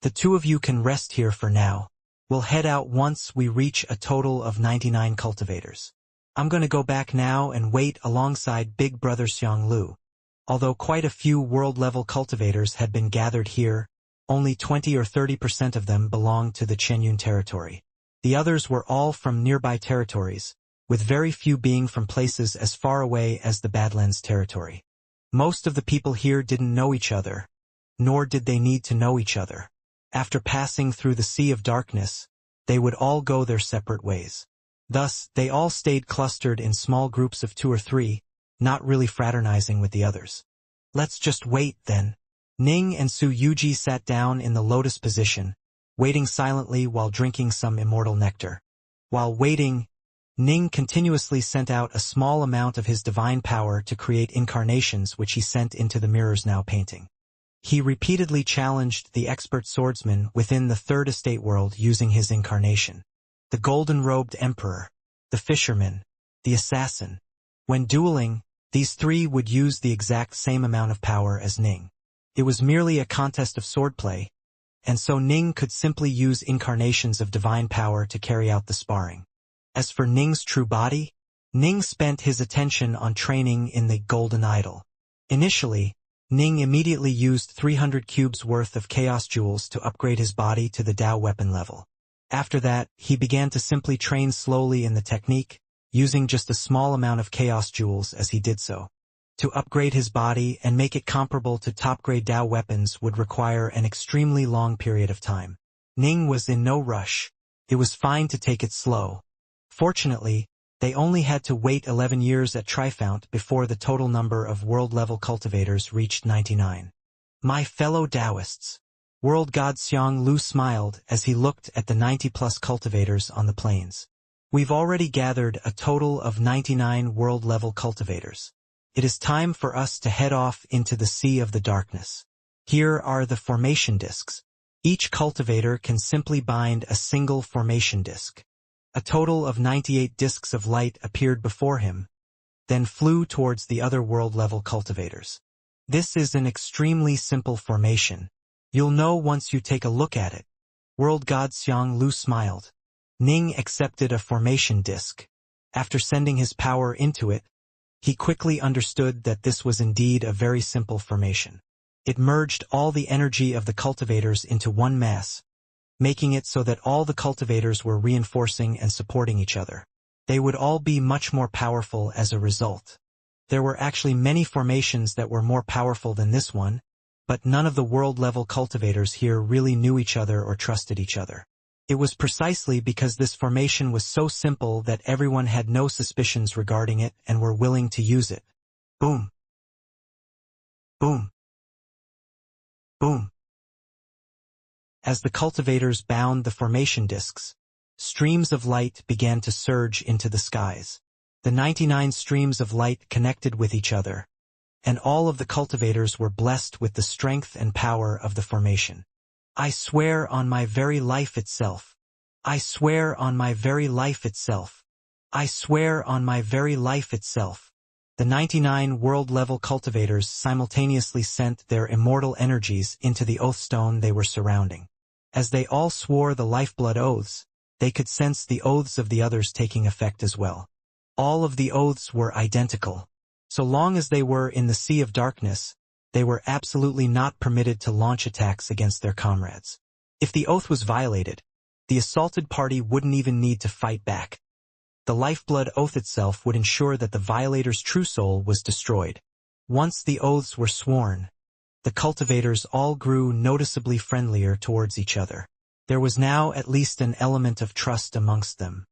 The two of you can rest here for now. We'll head out once we reach a total of 99 cultivators. I'm going to go back now and wait alongside Big Brother Xianglu. Although quite a few world-level cultivators had been gathered here, only 20 or 30% of them belonged to the Chenyun territory. The others were all from nearby territories, with very few being from places as far away as the Badlands territory. Most of the people here didn't know each other, nor did they need to know each other. After passing through the Sea of Darkness, they would all go their separate ways. Thus, they all stayed clustered in small groups of 2 or 3, not really fraternizing with the others. Let's just wait, then. Ning and Su Yuji sat down in the lotus position, waiting silently while drinking some immortal nectar. While waiting, Ning continuously sent out a small amount of his divine power to create incarnations which he sent into the mirrors now painting. He repeatedly challenged the expert swordsman within the Third Estate world using his incarnation. The golden-robed emperor, the fisherman, the assassin. When dueling, these 3 would use the exact same amount of power as Ning. It was merely a contest of swordplay, and so Ning could simply use incarnations of divine power to carry out the sparring. As for Ning's true body, Ning spent his attention on training in the Golden Idol. Initially, Ning immediately used 300 cubes worth of Chaos Jewels to upgrade his body to the Dao weapon level. After that, he began to simply train slowly in the technique, using just a small amount of Chaos Jewels as he did so. To upgrade his body and make it comparable to top-grade Dao weapons would require an extremely long period of time. Ning was in no rush. It was fine to take it slow. Fortunately, they only had to wait 11 years at Trifount before the total number of world-level cultivators reached 99. My fellow Taoists. World God Xianglu smiled as he looked at the 90-plus cultivators on the plains. We've already gathered a total of 99 world-level cultivators. It is time for us to head off into the Sea of the Darkness. Here are the formation discs. Each cultivator can simply bind a single formation disc. A total of 98 discs of light appeared before him, then flew towards the other world-level cultivators. This is an extremely simple formation. You'll know once you take a look at it. World God Xianglu smiled. Ning accepted a formation disc. After sending his power into it, he quickly understood that this was indeed a very simple formation. It merged all the energy of the cultivators into one mass, making it so that all the cultivators were reinforcing and supporting each other. They would all be much more powerful as a result. There were actually many formations that were more powerful than this one, but none of the world-level cultivators here really knew each other or trusted each other. It was precisely because this formation was so simple that everyone had no suspicions regarding it and were willing to use it. Boom. Boom. Boom. As the cultivators bound the formation discs, streams of light began to surge into the skies. The 99 streams of light connected with each other, and all of the cultivators were blessed with the strength and power of the formation. I swear on my very life itself, I swear on my very life itself. I swear on my very life itself. The 99 world-level cultivators simultaneously sent their immortal energies into the oath stone they were surrounding. As they all swore the lifeblood oaths, they could sense the oaths of the others taking effect as well. All of the oaths were identical. So long as they were in the Sea of Darkness, they were absolutely not permitted to launch attacks against their comrades. If the oath was violated, the assaulted party wouldn't even need to fight back. The lifeblood oath itself would ensure that the violator's true soul was destroyed. Once the oaths were sworn, the cultivators all grew noticeably friendlier towards each other. There was now at least an element of trust amongst them.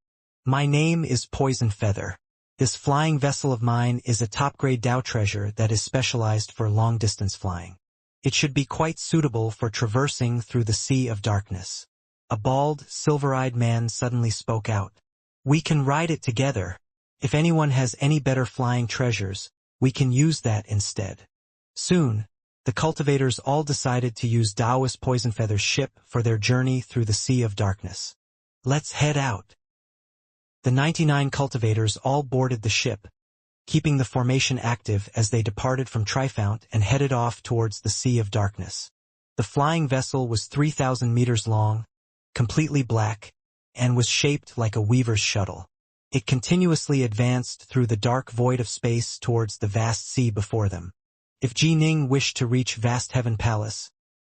My name is Poison Feather. This flying vessel of mine is a top-grade Dao treasure that is specialized for long-distance flying. It should be quite suitable for traversing through the Sea of Darkness. A bald, silver-eyed man suddenly spoke out. We can ride it together. If anyone has any better flying treasures, we can use that instead. Soon, the cultivators all decided to use Taoist Poisonfeather's ship for their journey through the Sea of Darkness. Let's head out. The 99 cultivators all boarded the ship, keeping the formation active as they departed from Trifount and headed off towards the Sea of Darkness. The flying vessel was 3,000 meters long, completely black, and was shaped like a weaver's shuttle. It continuously advanced through the dark void of space towards the vast sea before them. If Ji Ning wished to reach Vast Heaven Palace,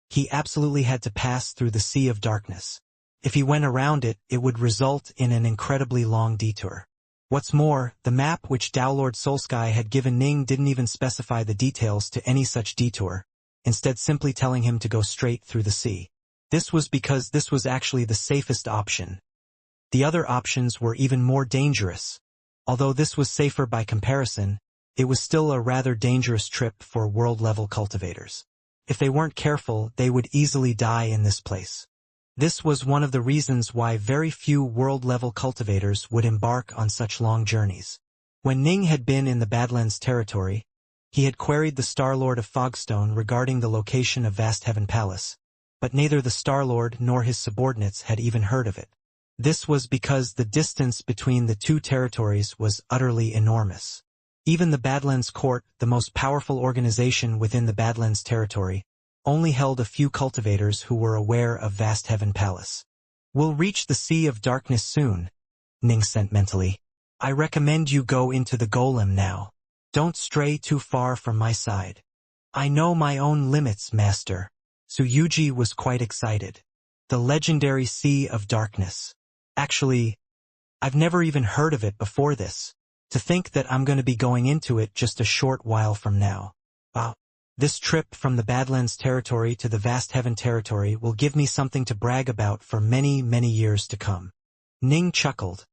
he absolutely had to pass through the Sea of Darkness. If he went around it, it would result in an incredibly long detour. What's more, the map which Downlord Soulsky had given Ning didn't even specify the details to any such detour, instead simply telling him to go straight through the sea. This was because this was actually the safest option. The other options were even more dangerous. Although this was safer by comparison, it was still a rather dangerous trip for world-level cultivators. If they weren't careful, they would easily die in this place. This was one of the reasons why very few world-level cultivators would embark on such long journeys. When Ning had been in the Badlands territory, he had queried the Star-Lord of Fogstone regarding the location of Vast Heaven Palace, but neither the Star-Lord nor his subordinates had even heard of it. This was because the distance between the two territories was utterly enormous. Even the Badlands Court, the most powerful organization within the Badlands territory, only held a few cultivators who were aware of Vast Heaven Palace. We'll reach the Sea of Darkness soon, Ning sent mentally. I recommend you go into the golem now. Don't stray too far from my side. I know my own limits, Master. Suyuji was quite excited. The legendary Sea of Darkness. Actually, I've never even heard of it before this. To think that I'm going to be going into it just a short while from now. Wow. This trip from the Badlands territory to the Vast Heaven territory will give me something to brag about for many, many years to come. Ning chuckled,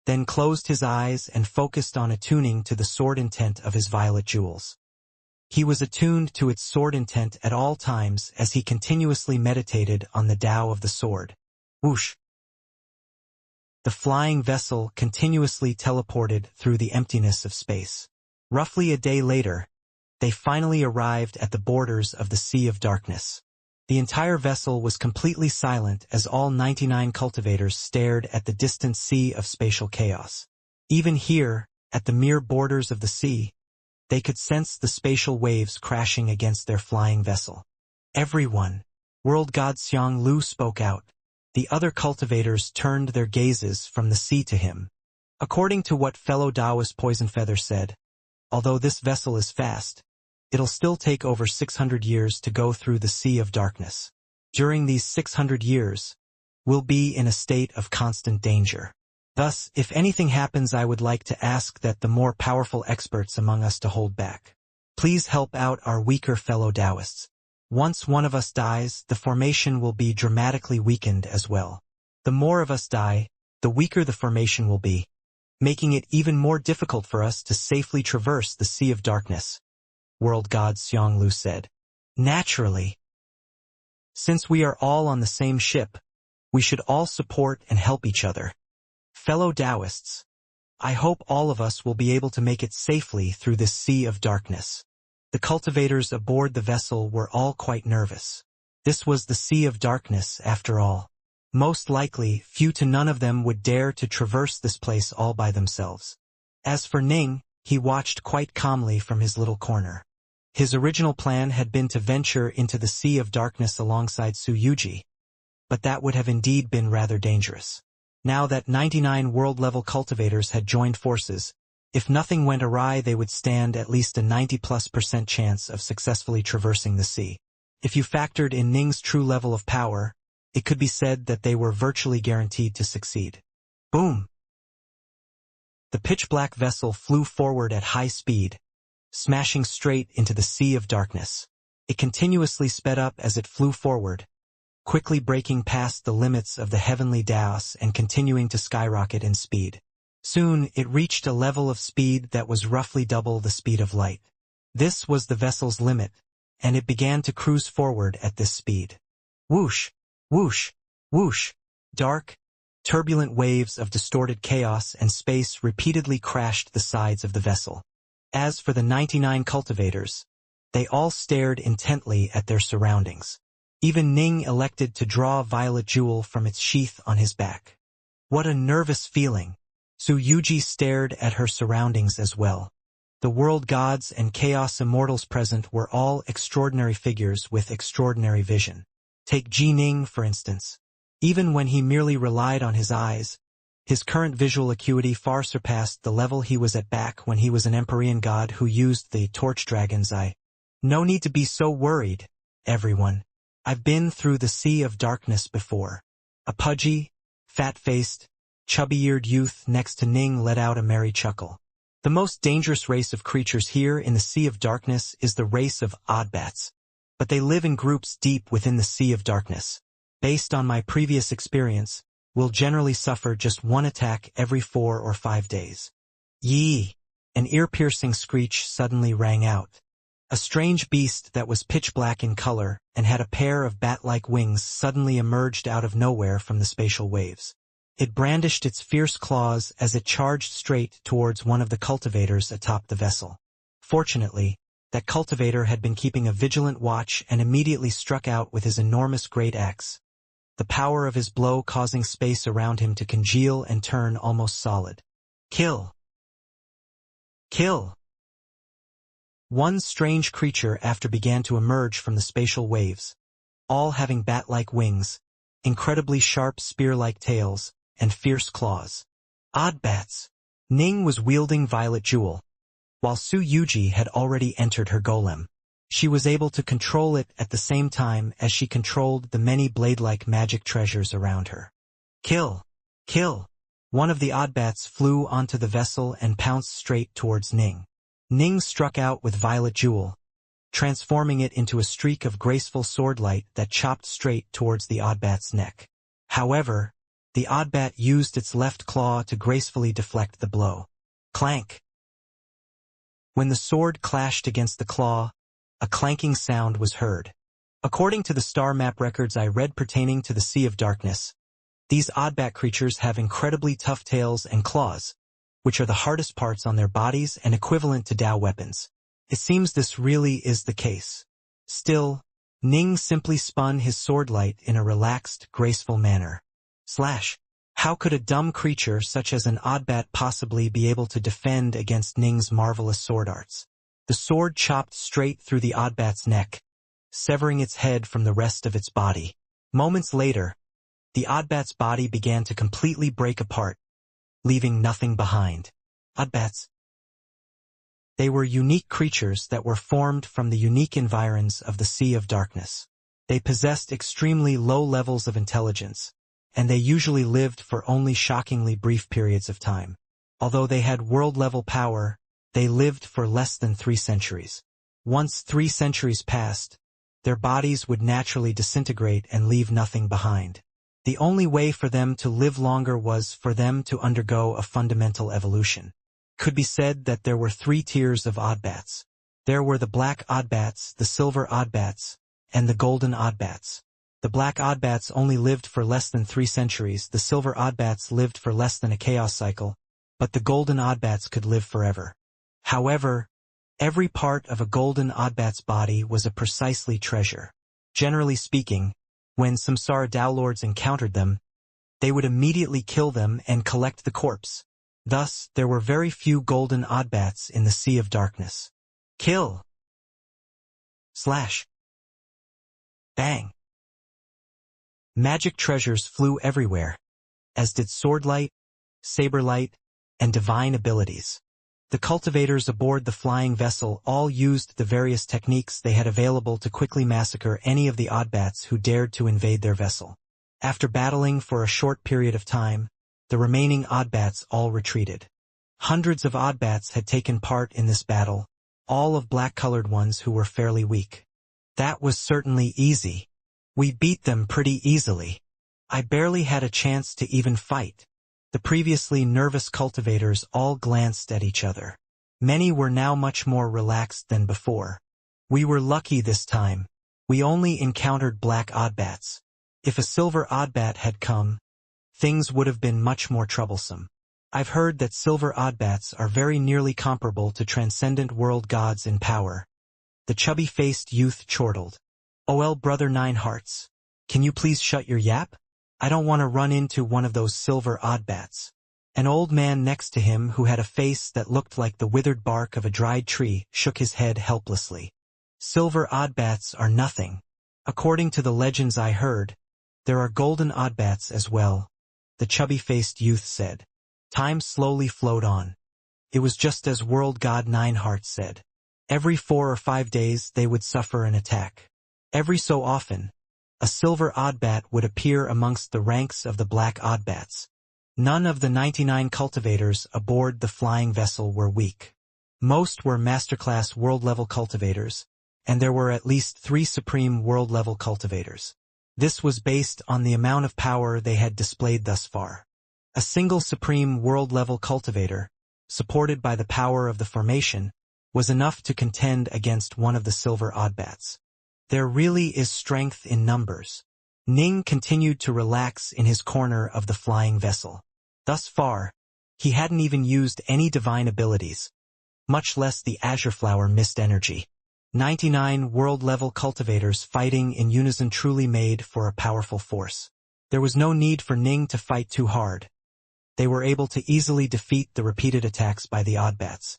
then closed his eyes and focused on attuning to the sword intent of his violet jewels. He was attuned to its sword intent at all times as he continuously meditated on the Tao of the sword. Whoosh! The flying vessel continuously teleported through the emptiness of space. Roughly a day later, they finally arrived at the borders of the Sea of Darkness. The entire vessel was completely silent as all 99 cultivators stared at the distant sea of spatial chaos. Even here, at the mere borders of the sea, they could sense the spatial waves crashing against their flying vessel. Everyone, World God Xiang Lu spoke out. The other cultivators turned their gazes from the sea to him. According to what fellow Taoist Poisonfeather said, although this vessel is fast, it'll still take over 600 years to go through the Sea of Darkness. During these 600 years, we'll be in a state of constant danger. Thus, if anything happens, I would like to ask that the more powerful experts among us to hold back. Please help out our weaker fellow Taoists. Once one of us dies, the formation will be dramatically weakened as well. The more of us die, the weaker the formation will be, making it even more difficult for us to safely traverse the Sea of Darkness, World God Xiang Lu said. Naturally. Since we are all on the same ship, we should all support and help each other. Fellow Taoists, I hope all of us will be able to make it safely through this Sea of Darkness. The cultivators aboard the vessel were all quite nervous. This was the Sea of Darkness, after all. Most likely, few to none of them would dare to traverse this place all by themselves. As for Ning, he watched quite calmly from his little corner. His original plan had been to venture into the Sea of Darkness alongside Su Yuji, but that would have indeed been rather dangerous. Now that 99 world-level cultivators had joined forces, if nothing went awry they would stand at least a 90+% chance of successfully traversing the sea. If you factored in Ning's true level of power, it could be said that they were virtually guaranteed to succeed. Boom! The pitch-black vessel flew forward at high speed, smashing straight into the Sea of Darkness. It continuously sped up as it flew forward, quickly breaking past the limits of the heavenly Daos and continuing to skyrocket in speed. Soon, it reached a level of speed that was roughly double the speed of light. This was the vessel's limit, and it began to cruise forward at this speed. Whoosh! Whoosh! Whoosh! Dark, turbulent waves of distorted chaos and space repeatedly crashed the sides of the vessel. As for the 99 cultivators, they all stared intently at their surroundings. Even Ning elected to draw a violet jewel from its sheath on his back. What a nervous feeling! Su Yuji stared at her surroundings as well. The world gods and chaos immortals present were all extraordinary figures with extraordinary vision. Take Ji Ning, for instance. Even when he merely relied on his eyes, his current visual acuity far surpassed the level he was at back when he was an Empyrean god who used the Torch Dragon's Eye. No need to be so worried, everyone. I've been through the Sea of Darkness before. A pudgy, fat-faced, chubby-eared youth next to Ning let out a merry chuckle. The most dangerous race of creatures here in the Sea of Darkness is the race of oddbats. But they live in groups deep within the Sea of Darkness. Based on my previous experience, will generally suffer just one attack every 4 or 5 days. Yee! An ear-piercing screech suddenly rang out. A strange beast that was pitch-black in color and had a pair of bat-like wings suddenly emerged out of nowhere from the spatial waves. It brandished its fierce claws as it charged straight towards one of the cultivators atop the vessel. Fortunately, that cultivator had been keeping a vigilant watch and immediately struck out with his enormous great axe, the power of his blow causing space around him to congeal and turn almost solid. Kill! Kill! One strange creature after began to emerge from the spatial waves, all having bat-like wings, incredibly sharp spear-like tails, and fierce claws. Oddbats! Ning was wielding Violet Jewel, while Su Yuji had already entered her golem. She was able to control it at the same time as she controlled the many blade-like magic treasures around her. Kill! Kill! One of the oddbats flew onto the vessel and pounced straight towards Ning. Ning struck out with Violet Jewel, transforming it into a streak of graceful swordlight that chopped straight towards the oddbat's neck. However, the oddbat used its left claw to gracefully deflect the blow. Clank! When the sword clashed against the claw, a clanking sound was heard. According to the star map records I read pertaining to the Sea of Darkness, these oddbat creatures have incredibly tough tails and claws, which are the hardest parts on their bodies and equivalent to Dao weapons. It seems this really is the case. Still, Ning simply spun his swordlight in a relaxed, graceful manner. Slash! How could a dumb creature such as an oddbat possibly be able to defend against Ning's marvelous sword arts? The sword chopped straight through the oddbat's neck, severing its head from the rest of its body. Moments later, the oddbat's body began to completely break apart, leaving nothing behind. Oddbats. They were unique creatures that were formed from the unique environs of the Sea of Darkness. They possessed extremely low levels of intelligence, and they usually lived for only shockingly brief periods of time. Although they had world-level power, they lived for less than 3 centuries. Once 3 centuries passed, their bodies would naturally disintegrate and leave nothing behind. The only way for them to live longer was for them to undergo a fundamental evolution. Could be said that there were 3 tiers of oddbats. There were the black oddbats, the silver oddbats, and the golden oddbats. The black oddbats only lived for less than 3 centuries, the silver oddbats lived for less than a chaos cycle, but the golden oddbats could live forever. However, every part of a golden oddbat's body was a precisely treasure. Generally speaking, when Samsara Dao Lords encountered them, they would immediately kill them and collect the corpse. Thus, there were very few golden oddbats in the Sea of Darkness. Kill. Slash. Bang. Magic treasures flew everywhere, as did swordlight, saberlight, and divine abilities. The cultivators aboard the flying vessel all used the various techniques they had available to quickly massacre any of the oddbats who dared to invade their vessel. After battling for a short period of time, the remaining oddbats all retreated. Hundreds of oddbats had taken part in this battle, all of black-colored ones who were fairly weak. That was certainly easy. We beat them pretty easily. I barely had a chance to even fight. The previously nervous cultivators all glanced at each other. Many were now much more relaxed than before. We were lucky this time. We only encountered black oddbats. If a silver oddbat had come, things would have been much more troublesome. I've heard that silver oddbats are very nearly comparable to transcendent world gods in power. The chubby-faced youth chortled. "Oh, brother Nine Hearts, can you please shut your yap? I don't want to run into one of those silver oddbats." An old man next to him who had a face that looked like the withered bark of a dried tree shook his head helplessly. "Silver oddbats are nothing. According to the legends I heard, there are golden oddbats as well," the chubby-faced youth said. Time slowly flowed on. It was just as world god Nine Hearts said. Every 4 or 5 days they would suffer an attack. Every so often, a silver oddbat would appear amongst the ranks of the black oddbats. None of the 99 cultivators aboard the flying vessel were weak. Most were masterclass world-level cultivators, and there were at least 3 supreme world-level cultivators. This was based on the amount of power they had displayed thus far. A single supreme world-level cultivator, supported by the power of the formation, was enough to contend against one of the silver oddbats. There really is strength in numbers. Ning continued to relax in his corner of the flying vessel. Thus far, he hadn't even used any divine abilities, much less the Azure Flower mist energy. 99 world-level cultivators fighting in unison truly made for a powerful force. There was no need for Ning to fight too hard. They were able to easily defeat the repeated attacks by the oddbats.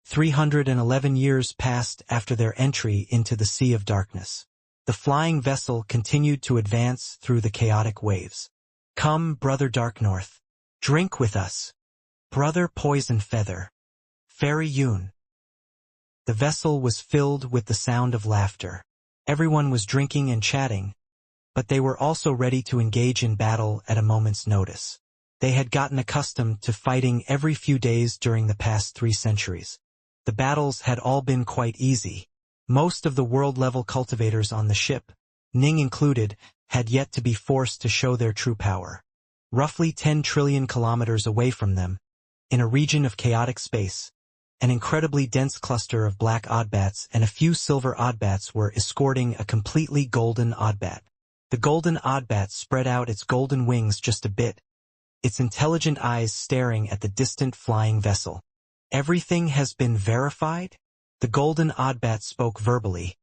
311 years passed after their entry into the Sea of Darkness. The flying vessel continued to advance through the chaotic waves. "Come, brother Dark North. Drink with us. Brother Poison Feather. Fairy Yoon." The vessel was filled with the sound of laughter. Everyone was drinking and chatting, but they were also ready to engage in battle at a moment's notice. They had gotten accustomed to fighting every few days during the past 3 centuries. The battles had all been quite easy. Most of the world-level cultivators on the ship, Ning included, had yet to be forced to show their true power. Roughly 10 trillion kilometers away from them, in a region of chaotic space, an incredibly dense cluster of black oddbats and a few silver oddbats were escorting a completely golden oddbat. The golden oddbat spread out its golden wings just a bit, its intelligent eyes staring at the distant flying vessel. "Everything has been verified?" The golden oddbat spoke verbally,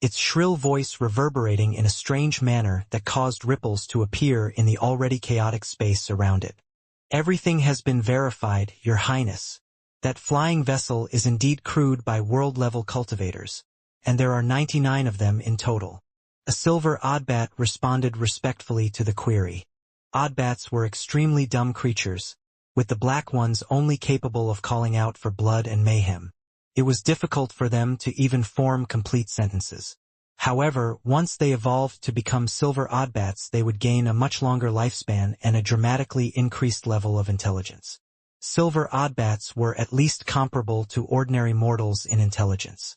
its shrill voice reverberating in a strange manner that caused ripples to appear in the already chaotic space around it. "Everything has been verified, Your Highness. That flying vessel is indeed crewed by world-level cultivators, and there are 99 of them in total." A silver oddbat responded respectfully to the query. Oddbats were extremely dumb creatures, with the black ones only capable of calling out for blood and mayhem. It was difficult for them to even form complete sentences. However, once they evolved to become silver oddbats, they would gain a much longer lifespan and a dramatically increased level of intelligence. Silver oddbats were at least comparable to ordinary mortals in intelligence.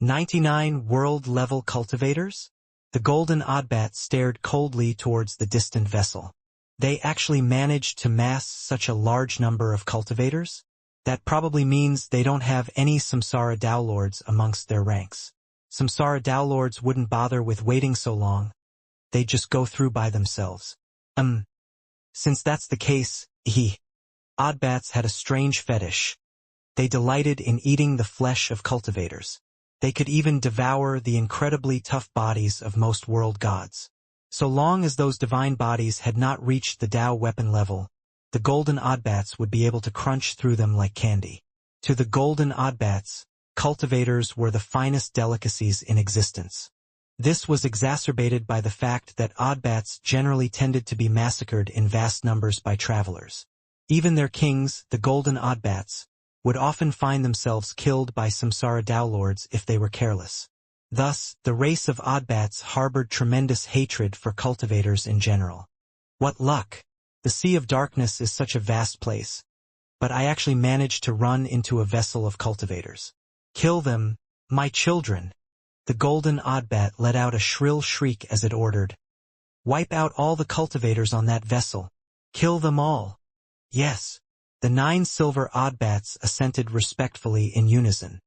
99 world-level cultivators? The golden oddbat stared coldly towards the distant vessel. They actually managed to mass such a large number of cultivators? That probably means they don't have any Samsara Dowlords amongst their ranks. Samsara Dowlords wouldn't bother with waiting so long. They'd just go through by themselves. Since that's the case, oddbats had a strange fetish. They delighted in eating the flesh of cultivators. They could even devour the incredibly tough bodies of most world gods. So long as those divine bodies had not reached the Tao weapon level, the golden oddbats would be able to crunch through them like candy. To the golden oddbats, cultivators were the finest delicacies in existence. This was exacerbated by the fact that oddbats generally tended to be massacred in vast numbers by travelers. Even their kings, the golden oddbats, would often find themselves killed by samsara Tao lords if they were careless. Thus, the race of oddbats harbored tremendous hatred for cultivators in general. What luck! The Sea of Darkness is such a vast place. But I actually managed to run into a vessel of cultivators. Kill them, my children! The golden oddbat let out a shrill shriek as it ordered. Wipe out all the cultivators on that vessel. Kill them all. Yes. The 9 silver oddbats assented respectfully in unison.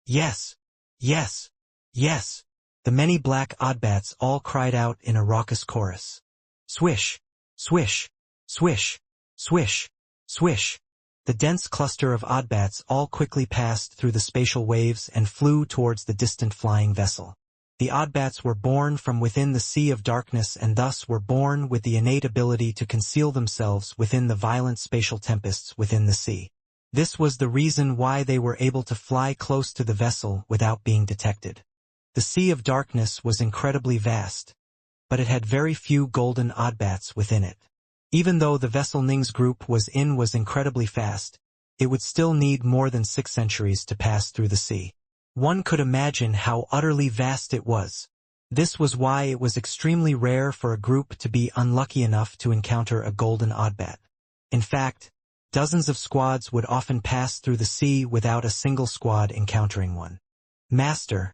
Yes. Yes. Yes. The many black oddbats all cried out in a raucous chorus. Swish. Swish. Swish. Swish. Swish. The dense cluster of oddbats all quickly passed through the spatial waves and flew towards the distant flying vessel. The oddbats were born from within the Sea of Darkness and thus were born with the innate ability to conceal themselves within the violent spatial tempests within the sea. This was the reason why they were able to fly close to the vessel without being detected. The Sea of Darkness was incredibly vast, but it had very few golden oddbats within it. Even though the vessel Ning's group was incredibly fast, it would still need more than 6 centuries to pass through the sea. One could imagine how utterly vast it was. This was why it was extremely rare for a group to be unlucky enough to encounter a golden oddbat. In fact, dozens of squads would often pass through the sea without a single squad encountering one. Master,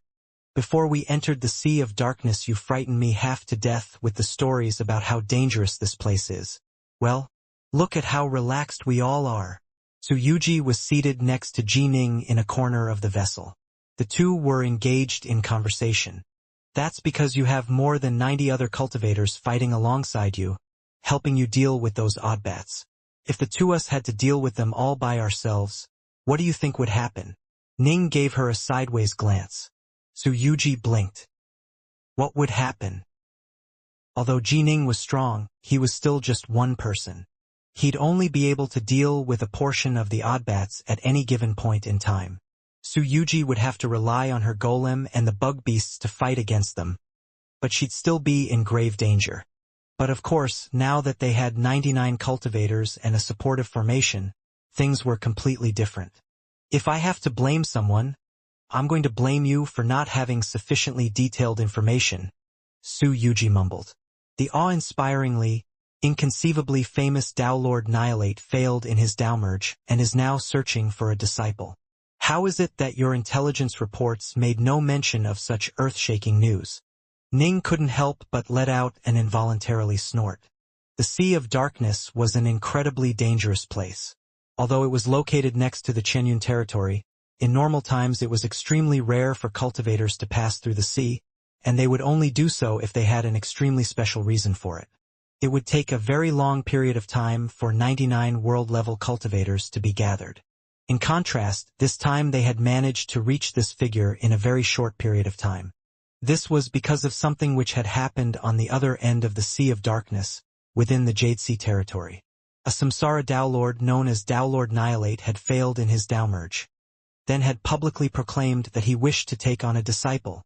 before we entered the Sea of Darkness you frightened me half to death with the stories about how dangerous this place is. Well, look at how relaxed we all are. Su Yuji was seated next to Ji Ning in a corner of the vessel. The two were engaged in conversation. That's because you have more than 90 other cultivators fighting alongside you, helping you deal with those oddbats. If the two of us had to deal with them all by ourselves, what do you think would happen? Ning gave her a sideways glance. Su Yuji blinked. What would happen? Although Ji Ning was strong, he was still just one person. He'd only be able to deal with a portion of the oddbats at any given point in time. Su Yuji would have to rely on her golem and the bug beasts to fight against them, but she'd still be in grave danger. But of course, now that they had 99 cultivators and a supportive formation, things were completely different. If I have to blame someone, I'm going to blame you for not having sufficiently detailed information, Su Yuji mumbled. The awe-inspiringly, inconceivably famous Tao Lord Nihilate failed in his Tao merge and is now searching for a disciple. How is it that your intelligence reports made no mention of such earth-shaking news? Ning couldn't help but let out an involuntarily snort. The Sea of Darkness was an incredibly dangerous place. Although it was located next to the Chenyun territory, in normal times it was extremely rare for cultivators to pass through the sea, and they would only do so if they had an extremely special reason for it. It would take a very long period of time for 99 world-level cultivators to be gathered. In contrast, this time they had managed to reach this figure in a very short period of time. This was because of something which had happened on the other end of the Sea of Darkness, within the Jade Sea territory. A samsara Tao Lord known as Tao Lord Nihilate had failed in his Tao merge, then had publicly proclaimed that he wished to take on a disciple.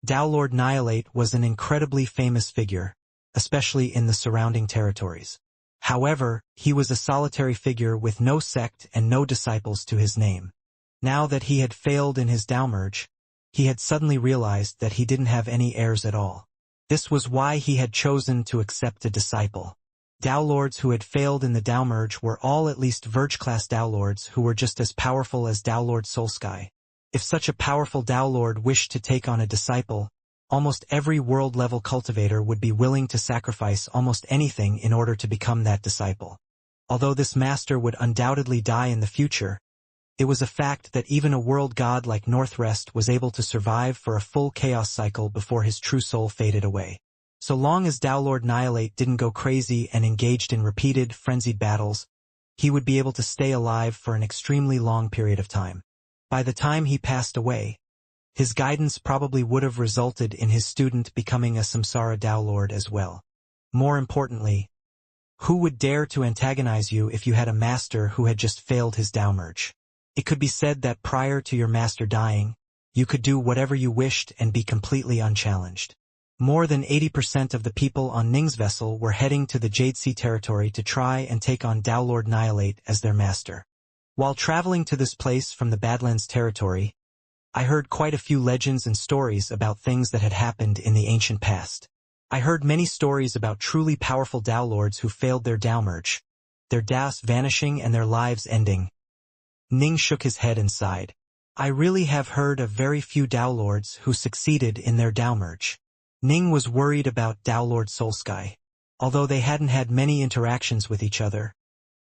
Tao Lord Nihilate was an incredibly famous figure, especially in the surrounding territories. However, he was a solitary figure with no sect and no disciples to his name. Now that he had failed in his Tao merge, he had suddenly realized that he didn't have any heirs at all. This was why he had chosen to accept a disciple. Tao Lords who had failed in the Tao merge were all at least Verge-class Tao Lords who were just as powerful as Tao Lord Soulsky. If such a powerful Tao Lord wished to take on a disciple, almost every world-level cultivator would be willing to sacrifice almost anything in order to become that disciple. Although this master would undoubtedly die in the future, it was a fact that even a world god like Northrest was able to survive for a full chaos cycle before his true soul faded away. So long as Tao Lord Nihilate didn't go crazy and engaged in repeated, frenzied battles, he would be able to stay alive for an extremely long period of time. By the time he passed away, his guidance probably would have resulted in his student becoming a samsara Tao Lord as well. More importantly, who would dare to antagonize you if you had a master who had just failed his Dao merge? It could be said that prior to your master dying, you could do whatever you wished and be completely unchallenged. More than 80% of the people on Ning's vessel were heading to the Jade Sea territory to try and take on Dao Lord Nihilate as their master. While traveling to this place from the Badlands territory, I heard quite a few legends and stories about things that had happened in the ancient past. I heard many stories about truly powerful Dao Lords who failed their Dao merge, their Daos vanishing and their lives ending. Ning shook his head and sighed. I really have heard of very few Dao Lords who succeeded in their Dao merge. Ning was worried about Dao Lord Soulsky. Although they hadn't had many interactions with each other,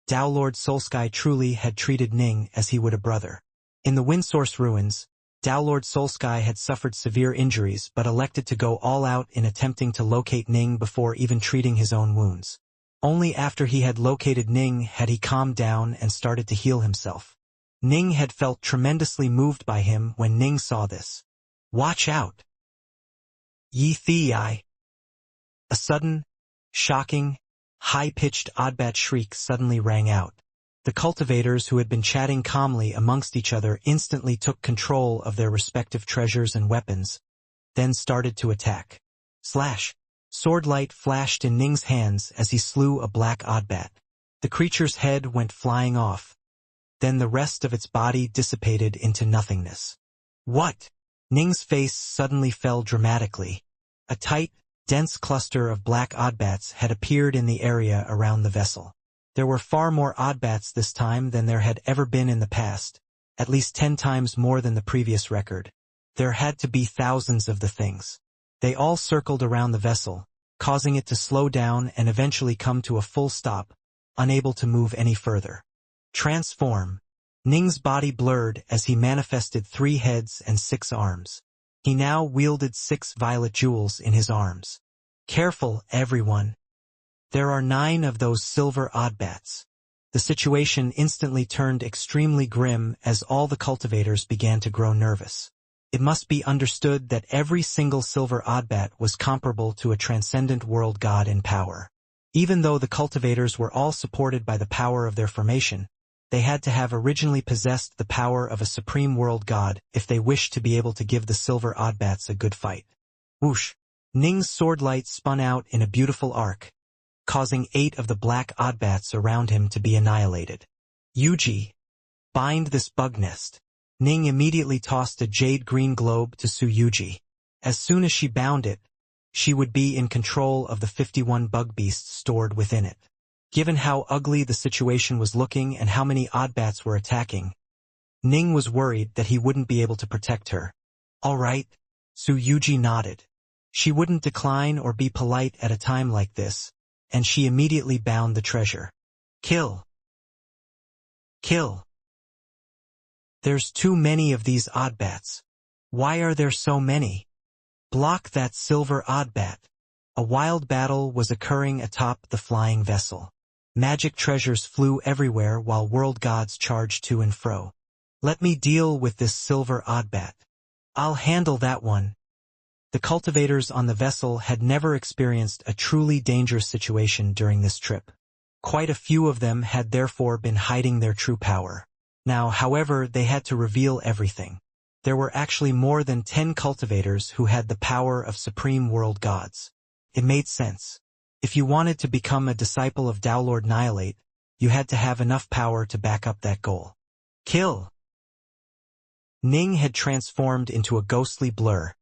Dao Lord Soulsky truly had treated Ning as he would a brother. In the Windsource ruins, Dao Lord Soulsky had suffered severe injuries but elected to go all out in attempting to locate Ning before even treating his own wounds. Only after he had located Ning had he calmed down and started to heal himself. Ning had felt tremendously moved by him when Ning saw this. Watch out! Yi Thei! A sudden, shocking, high-pitched oddbat shriek suddenly rang out. The cultivators who had been chatting calmly amongst each other instantly took control of their respective treasures and weapons, then started to attack. Slash! Swordlight flashed in Ning's hands as he slew a black oddbat. The creature's head went flying off. Then the rest of its body dissipated into nothingness. What? Ning's face suddenly fell dramatically. A tight, dense cluster of black oddbats had appeared in the area around the vessel. There were far more oddbats this time than there had ever been in the past, at least 10 times more than the previous record. There had to be thousands of the things. They all circled around the vessel, causing it to slow down and eventually come to a full stop, unable to move any further. Transform. Ning's body blurred as he manifested 3 heads and 6 arms. He now wielded 6 violet jewels in his arms. Careful, everyone. There are 9 of those silver oddbats. The situation instantly turned extremely grim as all the cultivators began to grow nervous. It must be understood that every single silver oddbat was comparable to a transcendent world god in power. Even though the cultivators were all supported by the power of their formation, they had to have originally possessed the power of a supreme world god if they wished to be able to give the silver oddbats a good fight. Whoosh! Ning's swordlight spun out in a beautiful arc, causing 8 of the black oddbats around him to be annihilated. Yuji, bind this bug nest. Ning immediately tossed a jade-green globe to Yuji. As soon as she bound it, she would be in control of the 51 bug beasts stored within it. Given how ugly the situation was looking and how many oddbats were attacking, Ning was worried that he wouldn't be able to protect her. All right, Yuji nodded. She wouldn't decline or be polite at a time like this, and she immediately bound the treasure. Kill. Kill. There's too many of these oddbats. Why are there so many? Block that silver oddbat. A wild battle was occurring atop the flying vessel. Magic treasures flew everywhere while world gods charged to and fro. Let me deal with this silver oddbat. I'll handle that one. The cultivators on the vessel had never experienced a truly dangerous situation during this trip. Quite a few of them had therefore been hiding their true power. Now, however, they had to reveal everything. There were actually more than 10 cultivators who had the power of supreme world gods. It made sense. If you wanted to become a disciple of Dao Lord Nihilate, you had to have enough power to back up that goal. Kill! Ning had transformed into a ghostly blur,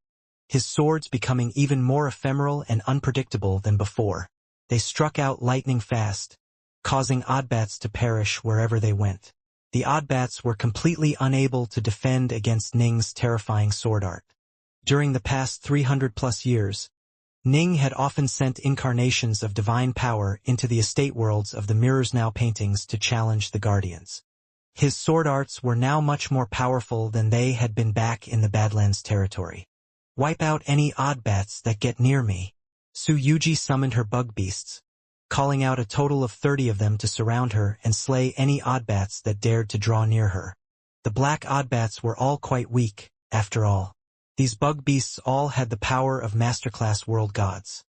his swords becoming even more ephemeral and unpredictable than before. They struck out lightning fast, causing oddbats to perish wherever they went. The oddbats were completely unable to defend against Ning's terrifying sword art. During the past 300+ years, Ning had often sent incarnations of divine power into the estate worlds of the Mirrors Now paintings to challenge the Guardians. His sword arts were now much more powerful than they had been back in the Badlands territory. Wipe out any oddbats that get near me. Yuji summoned her bug beasts, calling out a total of 30 of them to surround her and slay any oddbats that dared to draw near her. The black oddbats were all quite weak, after all. These bug beasts all had the power of masterclass world gods.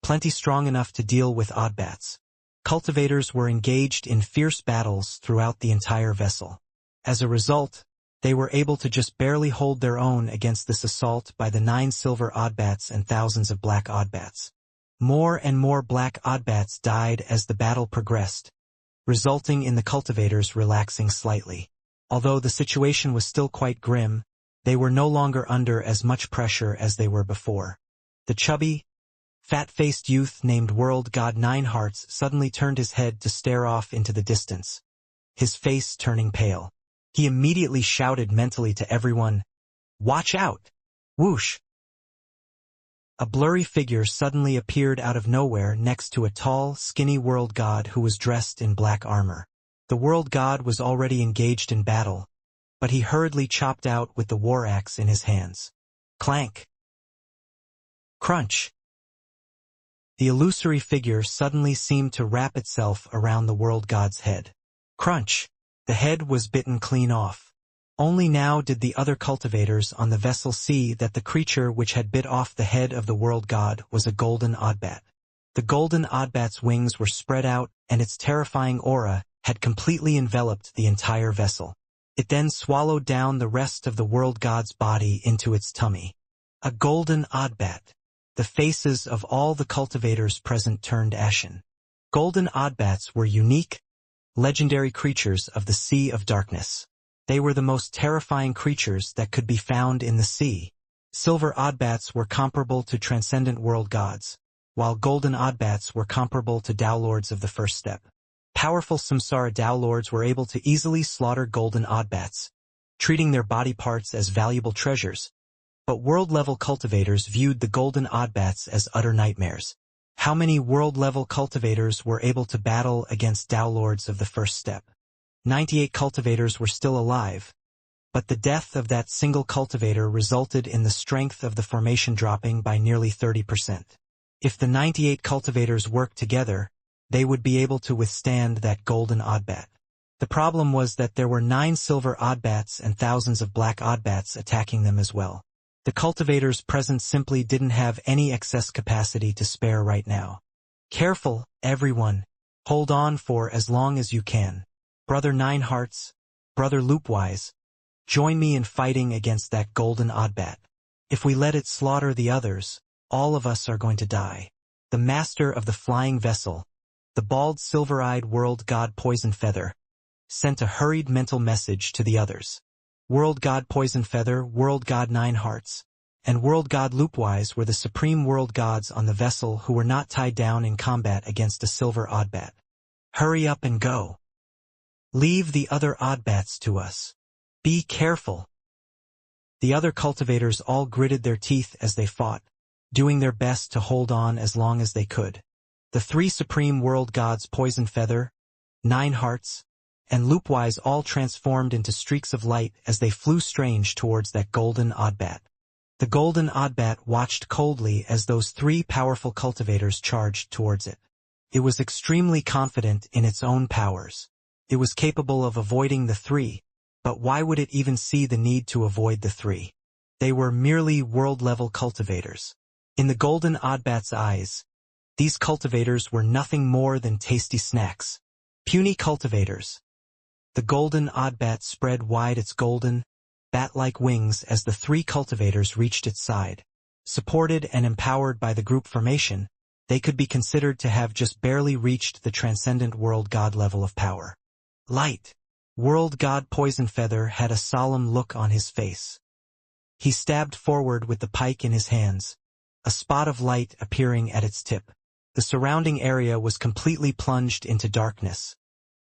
plenty strong enough to deal with oddbats. Cultivators were engaged in fierce battles throughout the entire vessel. As a result, they were able to just barely hold their own against this assault by the 9 silver oddbats and thousands of black oddbats. More and more black oddbats died as the battle progressed, resulting in the cultivators relaxing slightly. Although the situation was still quite grim, they were no longer under as much pressure as they were before. The chubby, fat-faced youth named World God Ninehearts suddenly turned his head to stare off into the distance, his face turning pale. He immediately shouted mentally to everyone, "Watch out! Whoosh!" A blurry figure suddenly appeared out of nowhere next to a tall, skinny world god who was dressed in black armor. The world god was already engaged in battle, but he hurriedly chopped out with the war axe in his hands. Clank! Crunch! The illusory figure suddenly seemed to wrap itself around the world god's head. Crunch! The head was bitten clean off. Only now did the other cultivators on the vessel see that the creature which had bit off the head of the world god was a golden oddbat. The golden oddbat's wings were spread out, and its terrifying aura had completely enveloped the entire vessel. It then swallowed down the rest of the world god's body into its tummy. A golden oddbat. The faces of all the cultivators present turned ashen. Golden oddbats were unique, legendary creatures of the Sea of Darkness. They were the most terrifying creatures that could be found in the sea. Silver oddbats were comparable to transcendent world gods, while golden oddbats were comparable to Dowlords of the first step. Powerful Samsara Dowlords were able to easily slaughter golden oddbats, treating their body parts as valuable treasures, but world-level cultivators viewed the golden oddbats as utter nightmares. How many world-level cultivators were able to battle against Dowlords of the first step? 98 cultivators were still alive, but the death of that single cultivator resulted in the strength of the formation dropping by nearly 30%. If the 98 cultivators worked together, they would be able to withstand that golden oddbat. The problem was that there were 9 silver oddbats and thousands of black oddbats attacking them as well. The cultivators present simply didn't have any excess capacity to spare right now. Careful, everyone. Hold on for as long as you can. Brother Ninehearts, Brother Loopwise, join me in fighting against that golden oddbat. If we let it slaughter the others, all of us are going to die. The master of the flying vessel, the bald silver-eyed world god Poison Feather, sent a hurried mental message to the others. World God Poison Feather, World God Ninehearts, and World God Loopwise were the supreme world gods on the vessel who were not tied down in combat against a silver oddbat. Hurry up and go. Leave the other oddbats to us. Be careful. The other cultivators all gritted their teeth as they fought, doing their best to hold on as long as they could. The 3 supreme world gods Poison Feather, Ninehearts, and Loopwise all transformed into streaks of light as they flew strange towards that golden oddbat. The golden oddbat watched coldly as those 3 powerful cultivators charged towards it. It was extremely confident in its own powers. It was capable of avoiding the 3, but why would it even see the need to avoid the 3? They were merely world-level cultivators. In the golden oddbat's eyes, these cultivators were nothing more than tasty snacks. Puny cultivators. The golden oddbat spread wide its golden, bat-like wings as the 3 cultivators reached its side. Supported and empowered by the group formation, they could be considered to have just barely reached the transcendent world god level of power. Light. World god Poison Feather had a solemn look on his face. He stabbed forward with the pike in his hands, a spot of light appearing at its tip. The surrounding area was completely plunged into darkness,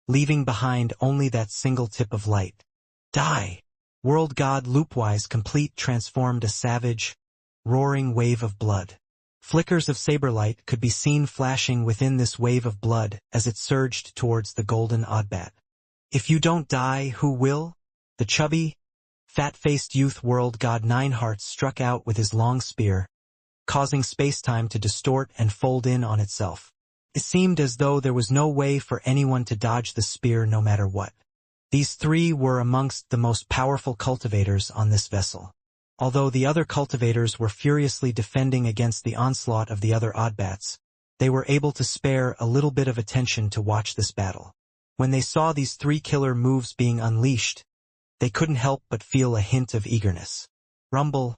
leaving behind only that single tip of light. Die! World God Loopwise Complete transformed a savage, roaring wave of blood. Flickers of saber light could be seen flashing within this wave of blood as it surged towards the golden oddbat. If you don't die, who will? The chubby, fat-faced youth World God Ninehearts struck out with his long spear, causing space-time to distort and fold in on itself. It seemed as though there was no way for anyone to dodge the spear no matter what. These 3 were amongst the most powerful cultivators on this vessel. Although the other cultivators were furiously defending against the onslaught of the other oddbats, they were able to spare a little bit of attention to watch this battle. When they saw these three killer moves being unleashed, they couldn't help but feel a hint of eagerness. Rumble.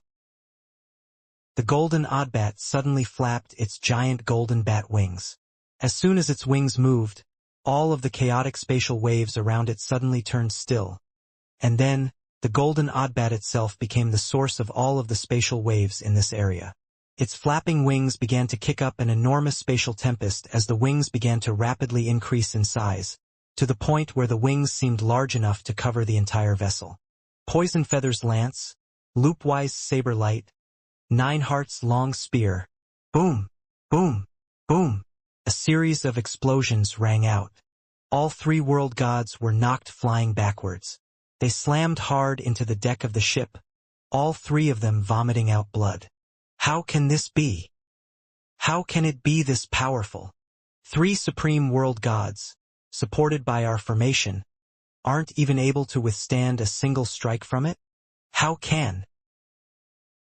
The golden oddbat suddenly flapped its giant golden bat wings. As soon as its wings moved, all of the chaotic spatial waves around it suddenly turned still. And then, the golden oddbat itself became the source of all of the spatial waves in this area. Its flapping wings began to kick up an enormous spatial tempest as the wings began to rapidly increase in size, to the point where the wings seemed large enough to cover the entire vessel. Poison Feather's lance, Loopwise saber light, Nine Hearts long spear. Boom! Boom! Boom! A series of explosions rang out. All three world gods were knocked flying backwards. They slammed hard into the deck of the ship, all three of them vomiting out blood. How can this be? How can it be this powerful? Three supreme world gods, supported by our formation, aren't even able to withstand a single strike from it? How can?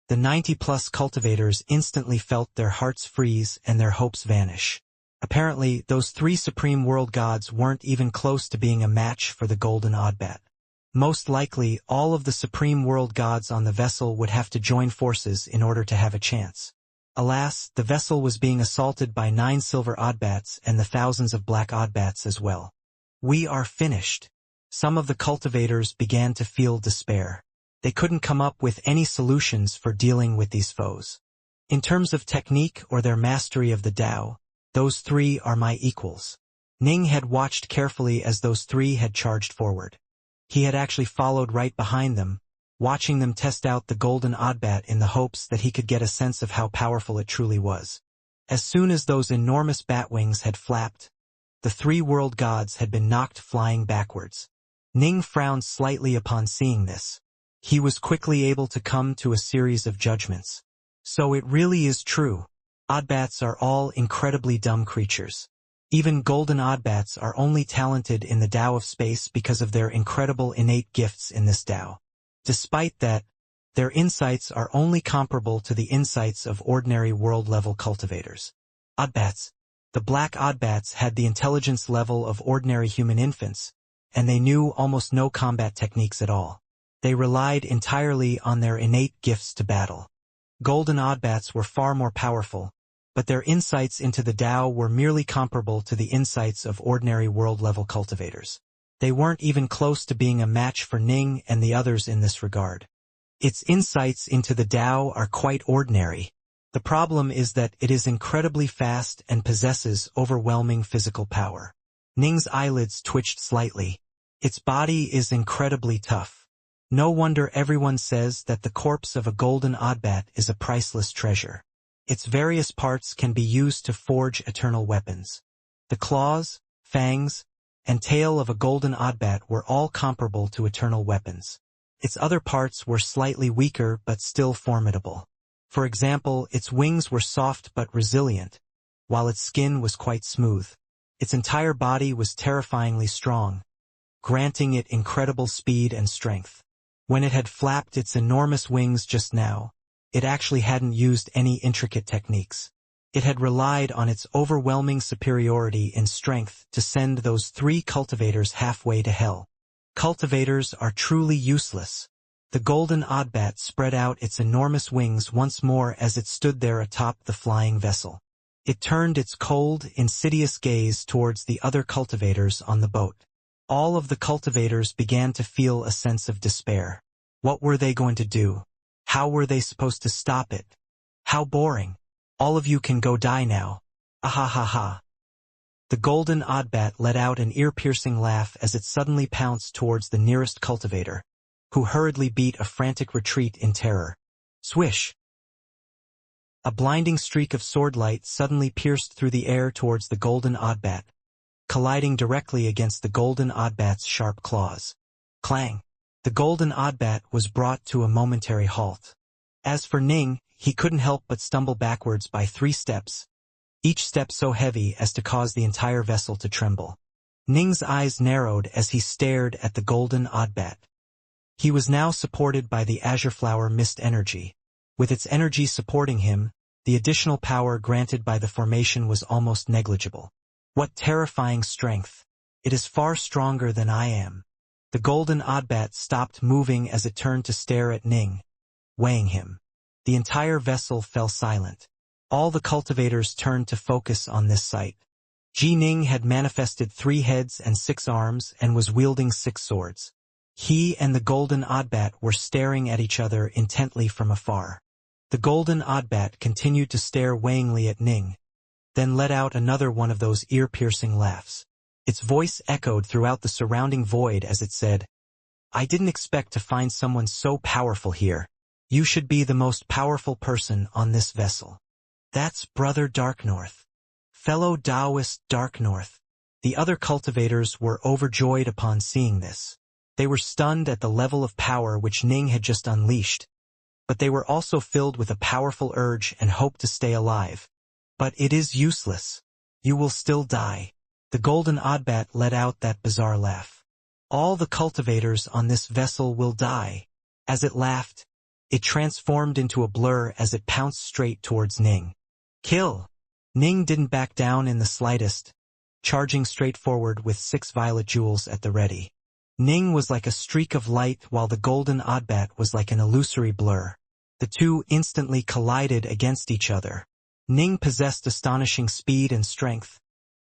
The 90-plus cultivators instantly felt their hearts freeze and their hopes vanish. Apparently, those three supreme world gods weren't even close to being a match for the golden oddbat. Most likely, all of the supreme world gods on the vessel would have to join forces in order to have a chance. Alas, the vessel was being assaulted by 9 silver oddbats and the thousands of black oddbats as well. We are finished. Some of the cultivators began to feel despair. They couldn't come up with any solutions for dealing with these foes. In terms of technique or their mastery of the Tao, those three are my equals. Ning had watched carefully as those three had charged forward. He had actually followed right behind them, watching them test out the golden oddbat in the hopes that he could get a sense of how powerful it truly was. As soon as those enormous bat wings had flapped, the three world gods had been knocked flying backwards. Ning frowned slightly upon seeing this. He was quickly able to come to a series of judgments. So it really is true. Oddbats are all incredibly dumb creatures. Even golden oddbats are only talented in the Tao of space because of their incredible innate gifts in this Tao. Despite that, their insights are only comparable to the insights of ordinary world-level cultivators. Oddbats. The black oddbats had the intelligence level of ordinary human infants, and they knew almost no combat techniques at all. They relied entirely on their innate gifts to battle. Golden oddbats were far more powerful, but their insights into the Tao were merely comparable to the insights of ordinary world-level cultivators. They weren't even close to being a match for Ning and the others in this regard. Its insights into the Tao are quite ordinary. The problem is that it is incredibly fast and possesses overwhelming physical power. Ning's eyelids twitched slightly. Its body is incredibly tough. No wonder everyone says that the corpse of a golden oddbat is a priceless treasure. Its various parts can be used to forge eternal weapons. The claws, fangs, and tail of a golden oddbat were all comparable to eternal weapons. Its other parts were slightly weaker but still formidable. For example, its wings were soft but resilient, while its skin was quite smooth. Its entire body was terrifyingly strong, granting it incredible speed and strength. When it had flapped its enormous wings just now, it actually hadn't used any intricate techniques. It had relied on its overwhelming superiority in strength to send those three cultivators halfway to hell. Cultivators are truly useless. The golden oddbat spread out its enormous wings once more as it stood there atop the flying vessel. It turned its cold, insidious gaze towards the other cultivators on the boat. All of the cultivators began to feel a sense of despair. What were they going to do? How were they supposed to stop it? How boring. All of you can go die now. Ahahaha. The golden oddbat let out an ear-piercing laugh as it suddenly pounced towards the nearest cultivator, who hurriedly beat a frantic retreat in terror. Swish! A blinding streak of swordlight suddenly pierced through the air towards the golden oddbat, colliding directly against the golden oddbat's sharp claws. Clang! The golden oddbat was brought to a momentary halt. As for Ning, he couldn't help but stumble backwards by 3 steps, each step so heavy as to cause the entire vessel to tremble. Ning's eyes narrowed as he stared at the golden oddbat. He was now supported by the azure flower mist energy. With its energy supporting him, The additional power granted by the formation was almost negligible. What terrifying strength! It is far stronger than I am. The golden oddbat stopped moving as it turned to stare at Ning, weighing him. The entire vessel fell silent. All the cultivators turned to focus on this sight. Ji Ning had manifested 3 heads and 6 arms and was wielding 6 swords. He and the golden oddbat were staring at each other intently from afar. The golden oddbat continued to stare weighingly at Ning, then let out another one of those ear-piercing laughs. Its voice echoed throughout the surrounding void as it said, "I didn't expect to find someone so powerful here. You should be the most powerful person on this vessel." "That's Brother Darknorth. Fellow Taoist Darknorth." The other cultivators were overjoyed upon seeing this. They were stunned at the level of power which Ning had just unleashed, but they were also filled with a powerful urge and hope to stay alive. "But it is useless. You will still die." The golden oddbat let out that bizarre laugh. "All the cultivators on this vessel will die." As it laughed, it transformed into a blur as it pounced straight towards Ning. "Kill!" Ning didn't back down in the slightest, charging straight forward with 6 violet jewels at the ready. Ning was like a streak of light while the golden oddbat was like an illusory blur. The two instantly collided against each other. Ning possessed astonishing speed and strength,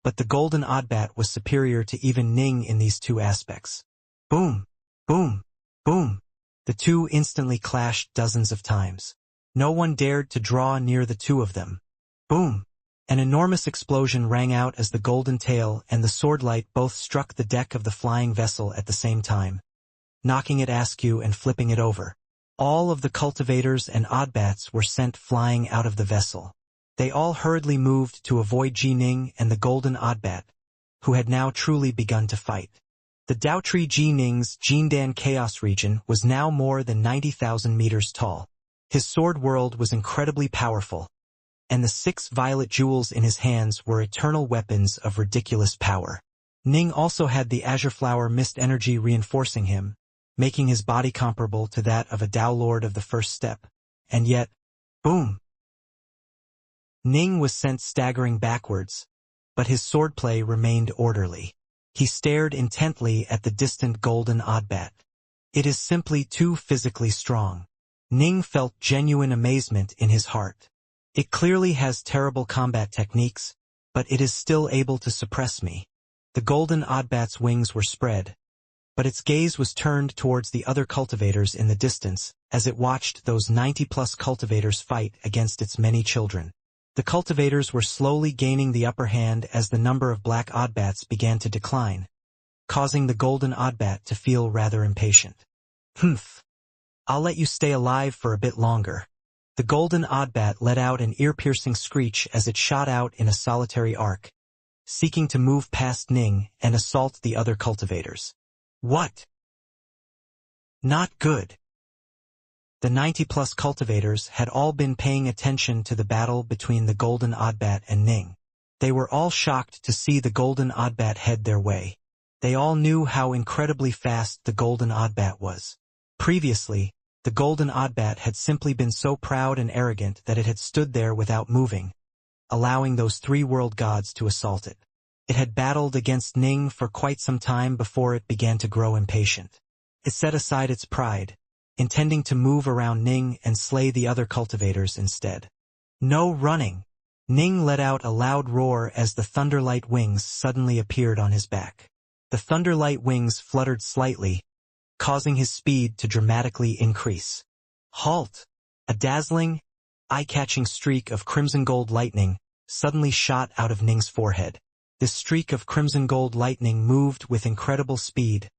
but the golden oddbat was superior to even Ning in these 2 aspects. Boom! Boom! Boom! The 2 instantly clashed dozens of times. No one dared to draw near the 2 of them. Boom! An enormous explosion rang out as the golden tail and the sword light both struck the deck of the flying vessel at the same time, knocking it askew and flipping it over. All of the cultivators and oddbats were sent flying out of the vessel. They all hurriedly moved to avoid Ji Ning and the golden oddbat, who had now truly begun to fight. The Daotree Ji Ning's Jindan Chaos region was now more than 90,000 meters tall. His sword world was incredibly powerful, and the 6 violet jewels in his hands were eternal weapons of ridiculous power. Ning also had the Azure Flower Mist energy reinforcing him, making his body comparable to that of a Tao Lord of the first step. And yet, boom! Ning was sent staggering backwards, but his swordplay remained orderly. He stared intently at the distant golden oddbat. It is simply too physically strong. Ning felt genuine amazement in his heart. It clearly has terrible combat techniques, but it is still able to suppress me. The golden oddbat's wings were spread, but its gaze was turned towards the other cultivators in the distance as it watched those 90-plus cultivators fight against its many children. The cultivators were slowly gaining the upper hand as the number of black oddbats began to decline, causing the golden oddbat to feel rather impatient. "Humph. I'll let you stay alive for a bit longer." The golden oddbat let out an ear-piercing screech as it shot out in a solitary arc, seeking to move past Ning and assault the other cultivators. What? Not good. The 90-plus cultivators had all been paying attention to the battle between the golden oddbat and Ning. They were all shocked to see the golden oddbat head their way. They all knew how incredibly fast the golden oddbat was. Previously, the golden oddbat had simply been so proud and arrogant that it had stood there without moving, allowing those 3 world gods to assault it. It had battled against Ning for quite some time before it began to grow impatient. It set aside its pride, intending to move around Ning and slay the other cultivators instead. No running! Ning let out a loud roar as the thunderlight wings suddenly appeared on his back. The thunderlight wings fluttered slightly, causing his speed to dramatically increase. Halt! A dazzling, eye-catching streak of crimson gold lightning suddenly shot out of Ning's forehead. This streak of crimson gold lightning moved with incredible speed,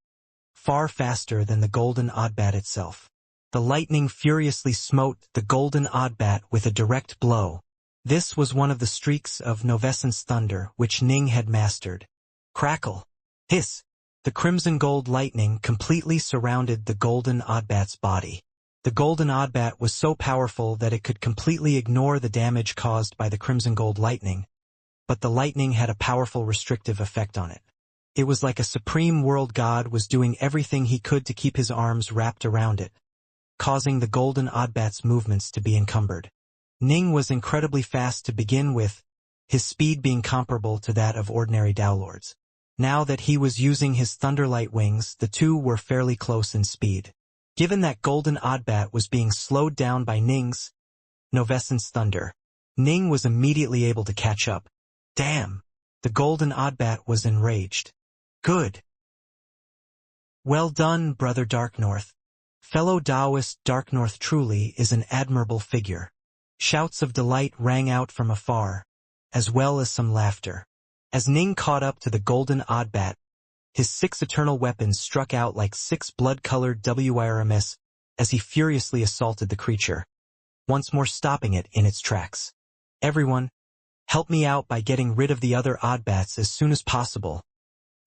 far faster than the golden oddbat itself. The lightning furiously smote the golden oddbat with a direct blow. This was one of the streaks of Novescence thunder which Ning had mastered. Crackle! Hiss! The crimson gold lightning completely surrounded the golden oddbat's body. The golden oddbat was so powerful that it could completely ignore the damage caused by the crimson gold lightning, but the lightning had a powerful restrictive effect on it. It was like a supreme world god was doing everything he could to keep his arms wrapped around it, causing the golden oddbat's movements to be encumbered. Ning was incredibly fast to begin with, his speed being comparable to that of ordinary Dowlords. Now that he was using his Thunderlight wings, the two were fairly close in speed. Given that Golden Oddbat was being slowed down by Ning's Novescence Thunder, Ning was immediately able to catch up. Damn! The Golden Oddbat was enraged. Good. Well done, Brother Darknorth. Fellow Taoist Darknorth truly is an admirable figure. Shouts of delight rang out from afar, as well as some laughter. As Ning caught up to the Golden Oddbat, his 6 eternal weapons struck out like 6 blood-colored WRMs as he furiously assaulted the creature, once more stopping it in its tracks. Everyone, help me out by getting rid of the other Oddbats as soon as possible,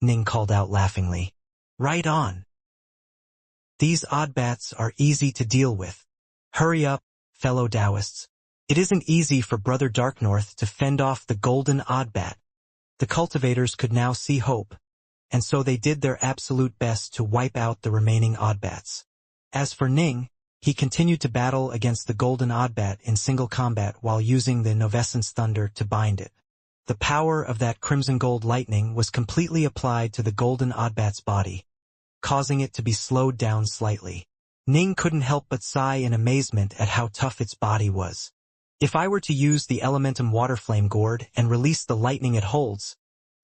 Ning called out laughingly. Right on. These Oddbats are easy to deal with. Hurry up, fellow Taoists. It isn't easy for Brother Darknorth to fend off the Golden Oddbat. The cultivators could now see hope, and so they did their absolute best to wipe out the remaining Oddbats. As for Ning, he continued to battle against the Golden Oddbat in single combat while using the Novescence Thunder to bind it. The power of that crimson gold lightning was completely applied to the Golden Oddbat's body, causing it to be slowed down slightly. Ning couldn't help but sigh in amazement at how tough its body was. If I were to use the Elementum Waterflame Gourd and release the lightning it holds,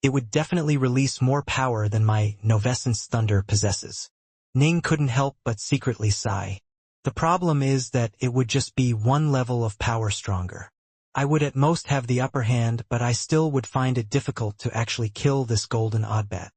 it would definitely release more power than my Novescence Thunder possesses. Ning couldn't help but secretly sigh. The problem is that it would just be 1 level of power stronger. I would at most have the upper hand, but I still would find it difficult to actually kill this Golden Oddbat.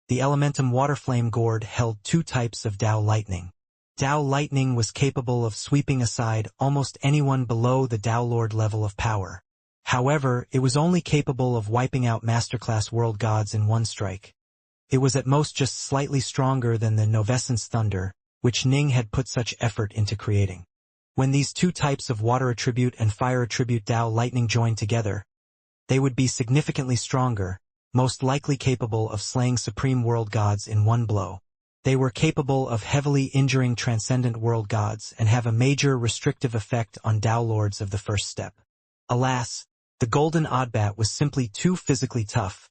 The Elementum Waterflame Gourd held 2 types of Tao Lightning. Tao Lightning was capable of sweeping aside almost anyone below the Tao Lord level of power. However, it was only capable of wiping out Masterclass World Gods in 1 strike. It was at most just slightly stronger than the Novescence Thunder, which Ning had put such effort into creating. When these 2 types of Water Attribute and Fire Attribute Tao Lightning joined together, they would be significantly stronger, most likely capable of slaying Supreme World Gods in 1 blow. They were capable of heavily injuring Transcendent World Gods and have a major restrictive effect on Tao Lords of the first step. Alas, the Golden Oddbat was simply too physically tough,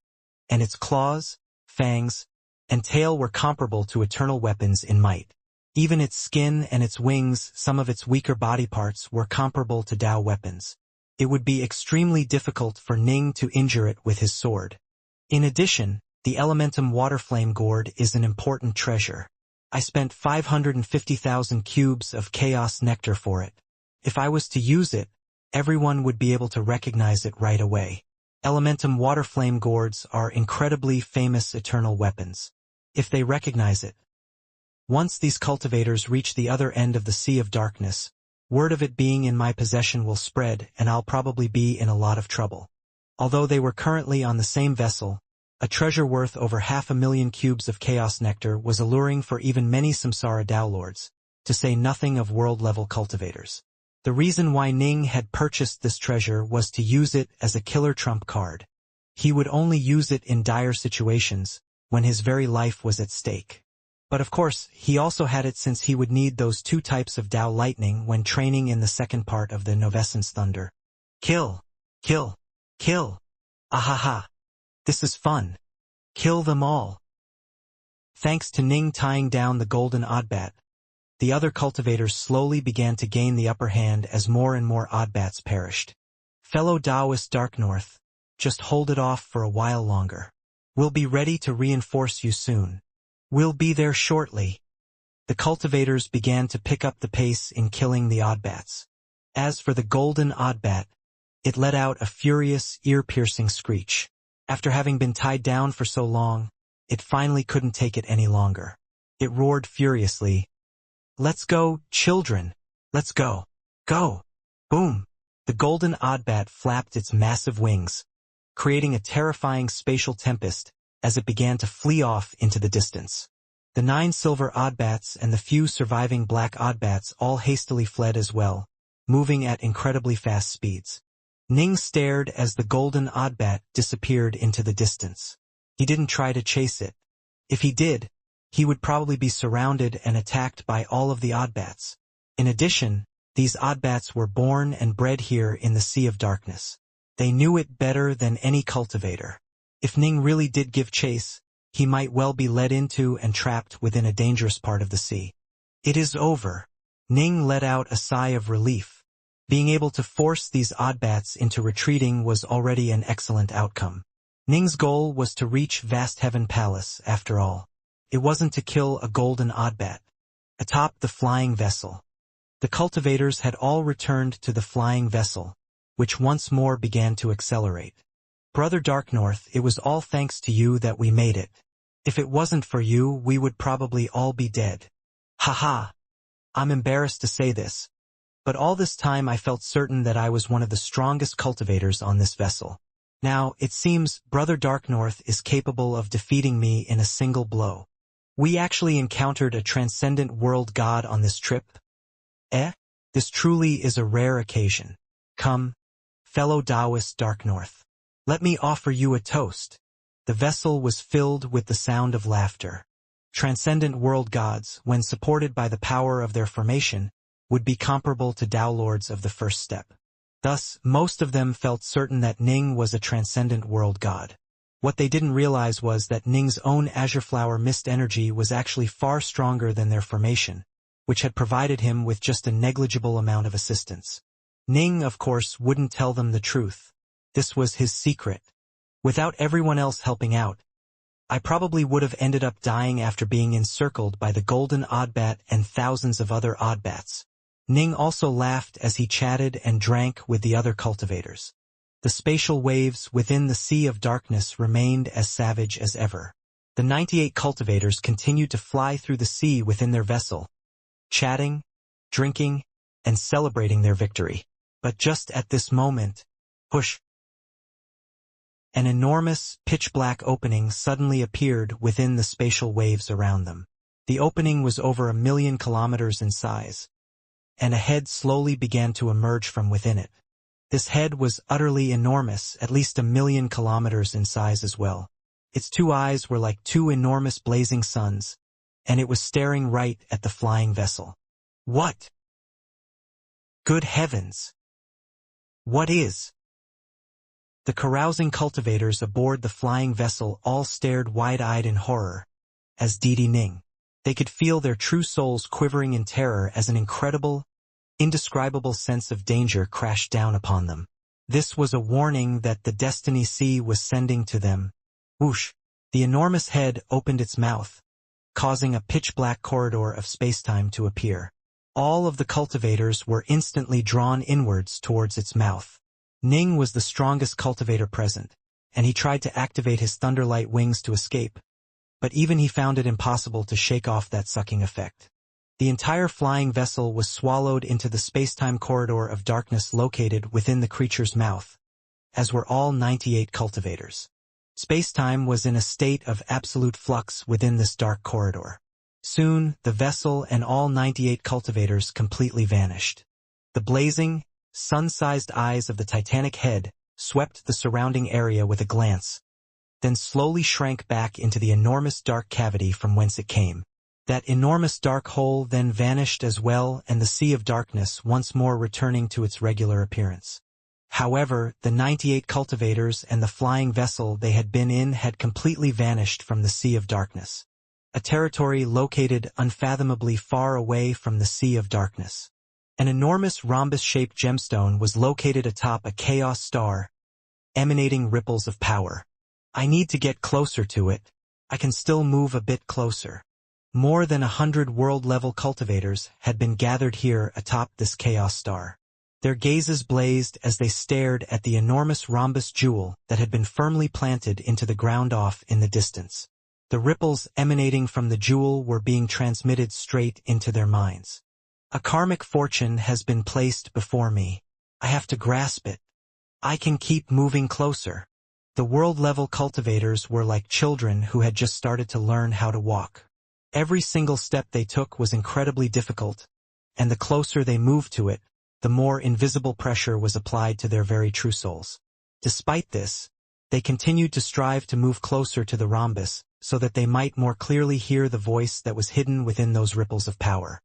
and its claws, fangs, and tail were comparable to eternal weapons in might. Even its skin and its wings, some of its weaker body parts, were comparable to Tao weapons. It would be extremely difficult for Ning to injure it with his sword. In addition, the Elementum Waterflame Gourd is an important treasure. I spent 550,000 cubes of Chaos Nectar for it. If I was to use it, everyone would be able to recognize it right away. Elementum Waterflame Gourds are incredibly famous eternal weapons. If they recognize it. Once these cultivators reach the other end of the Sea of Darkness, word of it being in my possession will spread and I'll probably be in a lot of trouble. Although they were currently on the same vessel, a treasure worth over 500,000 cubes of Chaos Nectar was alluring for even many Samsara Tao Lords, to say nothing of world-level cultivators. The reason why Ning had purchased this treasure was to use it as a killer trump card. He would only use it in dire situations, when his very life was at stake. But of course, he also had it since he would need those 2 types of Tao Lightning when training in the second part of the Novescence Thunder. Kill! Kill! Kill! Ahaha! This is fun. Kill them all. Thanks to Ning tying down the Golden Oddbat, the other cultivators slowly began to gain the upper hand as more and more Oddbats perished. Fellow Taoist Darknorth, just hold it off for a while longer. We'll be ready to reinforce you soon. We'll be there shortly. The cultivators began to pick up the pace in killing the Oddbats. As for the Golden Oddbat, it let out a furious, ear-piercing screech. After having been tied down for so long, it finally couldn't take it any longer. It roared furiously. Let's go, children. Let's go. Go. Boom. The Golden Oddbat flapped its massive wings, creating a terrifying spatial tempest as it began to flee off into the distance. The 9 silver Oddbats and the few surviving black Oddbats all hastily fled as well, moving at incredibly fast speeds. Ning stared as the Golden Oddbat disappeared into the distance. He didn't try to chase it. If he did, he would probably be surrounded and attacked by all of the Oddbats. In addition, These oddbats were born and bred here in the Sea of Darkness. They knew it better than any cultivator. If Ning really did give chase, he might well be led into and trapped within a dangerous part of the sea. It is over. Ning let out a sigh of relief. Being able to force these oddbats into retreating was already an excellent outcome. Ning's goal was to reach Vast Heaven Palace, after all. It wasn't to kill a golden oddbat. Atop the flying vessel. The cultivators had all returned to the flying vessel, which once more began to accelerate. Brother Darknorth, it was all thanks to you that we made it. If it wasn't for you, we would probably all be dead. Haha. I'm embarrassed to say this, but all this time I felt certain that I was one of the strongest cultivators on this vessel. Now, it seems Brother Darknorth is capable of defeating me in a single blow. We actually encountered a transcendent world god on this trip. This truly is a rare occasion. Come, fellow Taoist Darknorth. Let me offer you a toast. The vessel was filled with the sound of laughter. Transcendent world gods, when supported by the power of their formation, would be comparable to Tao lords of the first step. Thus, most of them felt certain that Ning was a transcendent world god. What they didn't realize was that Ning's own Azure Flower Mist energy was actually far stronger than their formation, which had provided him with just a negligible amount of assistance. Ning, of course, wouldn't tell them the truth. This was his secret. Without everyone else helping out, I probably would have ended up dying after being encircled by the golden oddbat and thousands of other oddbats. Ning also laughed as he chatted and drank with the other cultivators. The spatial waves within the Sea of Darkness remained as savage as ever. The 98 cultivators continued to fly through the sea within their vessel, chatting, drinking, and celebrating their victory. But just at this moment, push! An enormous, pitch-black opening suddenly appeared within the spatial waves around them. The opening was over 1,000,000 kilometers in size, and a head slowly began to emerge from within it. This head was utterly enormous, at least 1,000,000 kilometers in size as well. Its two eyes were like two enormous blazing suns, and it was staring right at the flying vessel. What? Good heavens! What is? The carousing cultivators aboard the flying vessel all stared wide-eyed in horror, as did Ning. They could feel their true souls quivering in terror as an incredible, indescribable sense of danger crashed down upon them. This was a warning that the Destiny Sea was sending to them. Whoosh! The enormous head opened its mouth, causing a pitch-black corridor of spacetime to appear. All of the cultivators were instantly drawn inwards towards its mouth. Ning was the strongest cultivator present, and he tried to activate his thunderlight wings to escape, but even he found it impossible to shake off that sucking effect. The entire flying vessel was swallowed into the spacetime corridor of darkness located within the creature's mouth, as were all 98 cultivators. Spacetime was in a state of absolute flux within this dark corridor. Soon, the vessel and all 98 cultivators completely vanished. The blazing, sun-sized eyes of the titanic head swept the surrounding area with a glance, then slowly shrank back into the enormous dark cavity from whence it came. That enormous dark hole then vanished as well, and the Sea of Darkness once more returning to its regular appearance. However, the 98 cultivators and the flying vessel they had been in had completely vanished from the Sea of Darkness, a territory located unfathomably far away from the Sea of Darkness. An enormous rhombus-shaped gemstone was located atop a chaos star, emanating ripples of power. I need to get closer to it. I can still move a bit closer. More than 100 world-level cultivators had been gathered here atop this chaos star. Their gazes blazed as they stared at the enormous rhombus jewel that had been firmly planted into the ground off in the distance. The ripples emanating from the jewel were being transmitted straight into their minds. A karmic fortune has been placed before me. I have to grasp it. I can keep moving closer. The world-level cultivators were like children who had just started to learn how to walk. Every single step they took was incredibly difficult, and the closer they moved to it, the more invisible pressure was applied to their very true souls. Despite this, they continued to strive to move closer to the rhombus so that they might more clearly hear the voice that was hidden within those ripples of power.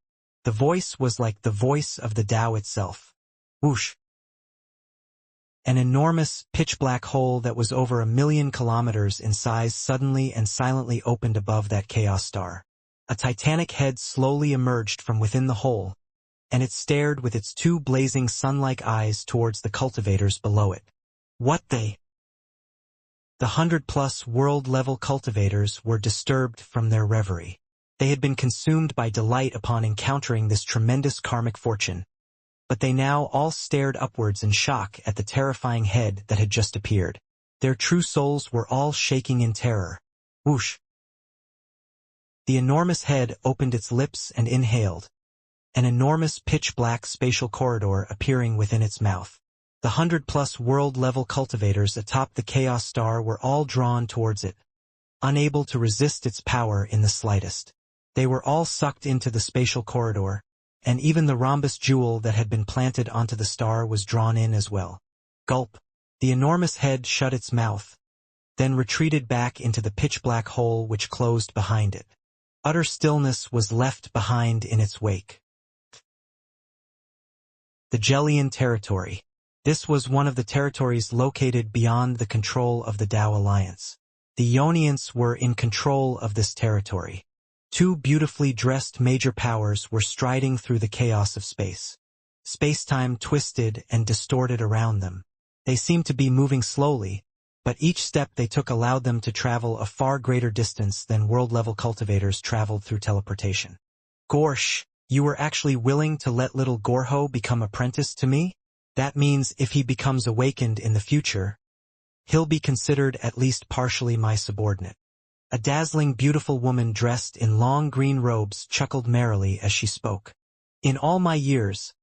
The voice was like the voice of the Tao itself. Whoosh! An enormous, pitch-black hole that was over 1,000,000 kilometers in size suddenly and silently opened above that chaos star. A titanic head slowly emerged from within the hole, and it stared with its two blazing sun-like eyes towards the cultivators below it. What they? The 100-plus world-level cultivators were disturbed from their reverie. They had been consumed by delight upon encountering this tremendous karmic fortune, but they now all stared upwards in shock at the terrifying head that had just appeared. Their true souls were all shaking in terror. Whoosh! The enormous head opened its lips and inhaled, an enormous pitch-black spatial corridor appearing within its mouth. The 100-plus world-level cultivators atop the Chaos Star were all drawn towards it, unable to resist its power in the slightest. They were all sucked into the spatial corridor, and even the rhombus jewel that had been planted onto the star was drawn in as well. Gulp! The enormous head shut its mouth, then retreated back into the pitch-black hole which closed behind it. Utter stillness was left behind in its wake. The Jellian Territory. This was one of the territories located beyond the control of the Tao Alliance. The Ionians were in control of this territory. Two beautifully dressed major powers were striding through the chaos of space. Space-time twisted and distorted around them. They seemed to be moving slowly, but each step they took allowed them to travel a far greater distance than world-level cultivators traveled through teleportation. Gorsh, you were actually willing to let little Gorho become apprenticed to me? That means if he becomes awakened in the future, he'll be considered at least partially my subordinate. A dazzling beautiful woman dressed in long green robes chuckled merrily as she spoke. In all my years,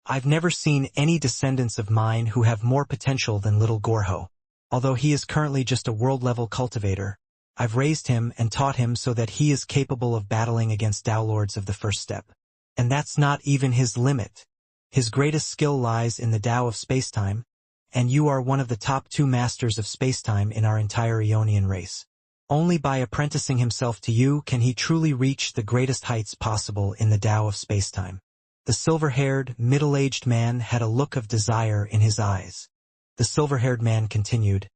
I've never seen any descendants of mine who have more potential than little Gorho. Although he is currently just a world-level cultivator, I've raised him and taught him so that he is capable of battling against Tao Lords of the first step. And that's not even his limit. His greatest skill lies in the Tao of spacetime, and you are one of the top 2 masters of spacetime in our entire Ionian race. Only by apprenticing himself to you can he truly reach the greatest heights possible in the Tao of spacetime. The silver-haired, middle-aged man had a look of desire in his eyes. The silver-haired man continued,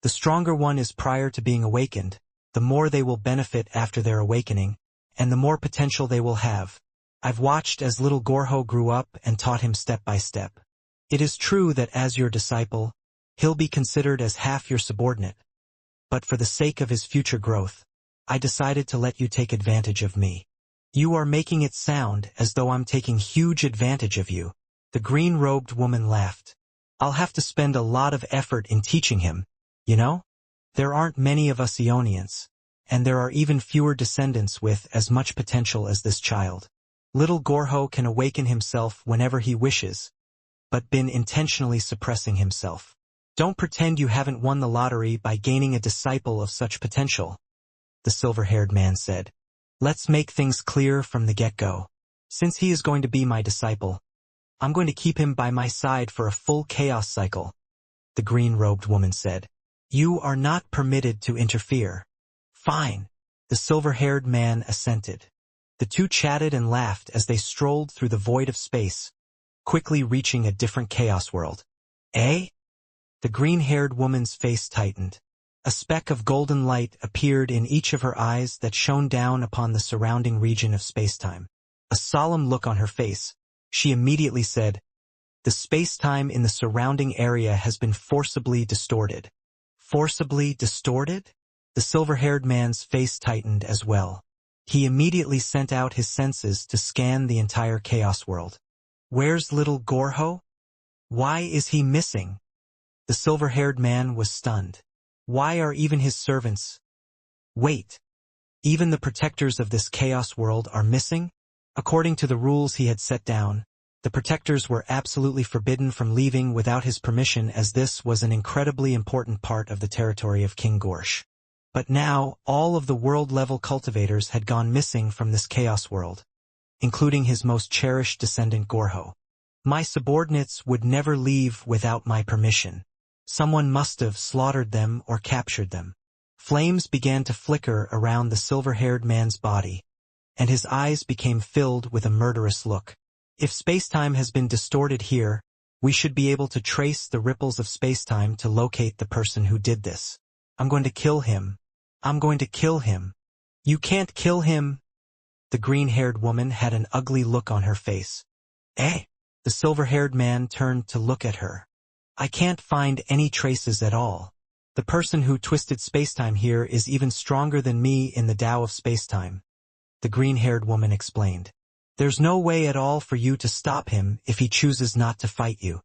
"The stronger one is prior to being awakened, the more they will benefit after their awakening, and the more potential they will have. I've watched as little Gorho grew up and taught him step by step. It is true that as your disciple, he'll be considered as half your subordinate. But for the sake of his future growth, I decided to let you take advantage of me. You are making it sound as though I'm taking huge advantage of you." The green-robed woman laughed. "I'll have to spend a lot of effort in teaching him, you know? There aren't many of us Ionians, and there are even fewer descendants with as much potential as this child. Little Gorho can awaken himself whenever he wishes, but been intentionally suppressing himself. Don't pretend you haven't won the lottery by gaining a disciple of such potential," the silver-haired man said. "Let's make things clear from the get-go. Since he is going to be my disciple, I'm going to keep him by my side for a full chaos cycle," the green-robed woman said. "You are not permitted to interfere." "Fine," the silver-haired man assented. The two chatted and laughed as they strolled through the void of space, quickly reaching a different chaos world. "Eh?" The green-haired woman's face tightened. A speck of golden light appeared in each of her eyes that shone down upon the surrounding region of spacetime. A solemn look on her face, she immediately said, "The spacetime in the surrounding area has been forcibly distorted." "Forcibly distorted?" The silver-haired man's face tightened as well. He immediately sent out his senses to scan the entire chaos world. "Where's little Gorho? Why is he missing?" The silver-haired man was stunned. "Why are even his servants? Wait, even the protectors of this chaos world are missing?" According to the rules he had set down, the protectors were absolutely forbidden from leaving without his permission, as this was an incredibly important part of the territory of King Gorsh. But now, all of the world-level cultivators had gone missing from this chaos world, including his most cherished descendant Gorho. "My subordinates would never leave without my permission. Someone must have slaughtered them or captured them." Flames began to flicker around the silver-haired man's body, and his eyes became filled with a murderous look. If spacetime has been distorted here, we should be able to trace the ripples of spacetime to locate the person who did this. I'm going to kill him. I'm going to kill him. You can't kill him. The green-haired woman had an ugly look on her face. Eh? The silver-haired man turned to look at her. I can't find any traces at all. The person who twisted spacetime here is even stronger than me in the Tao of spacetime. The green-haired woman explained. There's no way at all for you to stop him if he chooses not to fight you.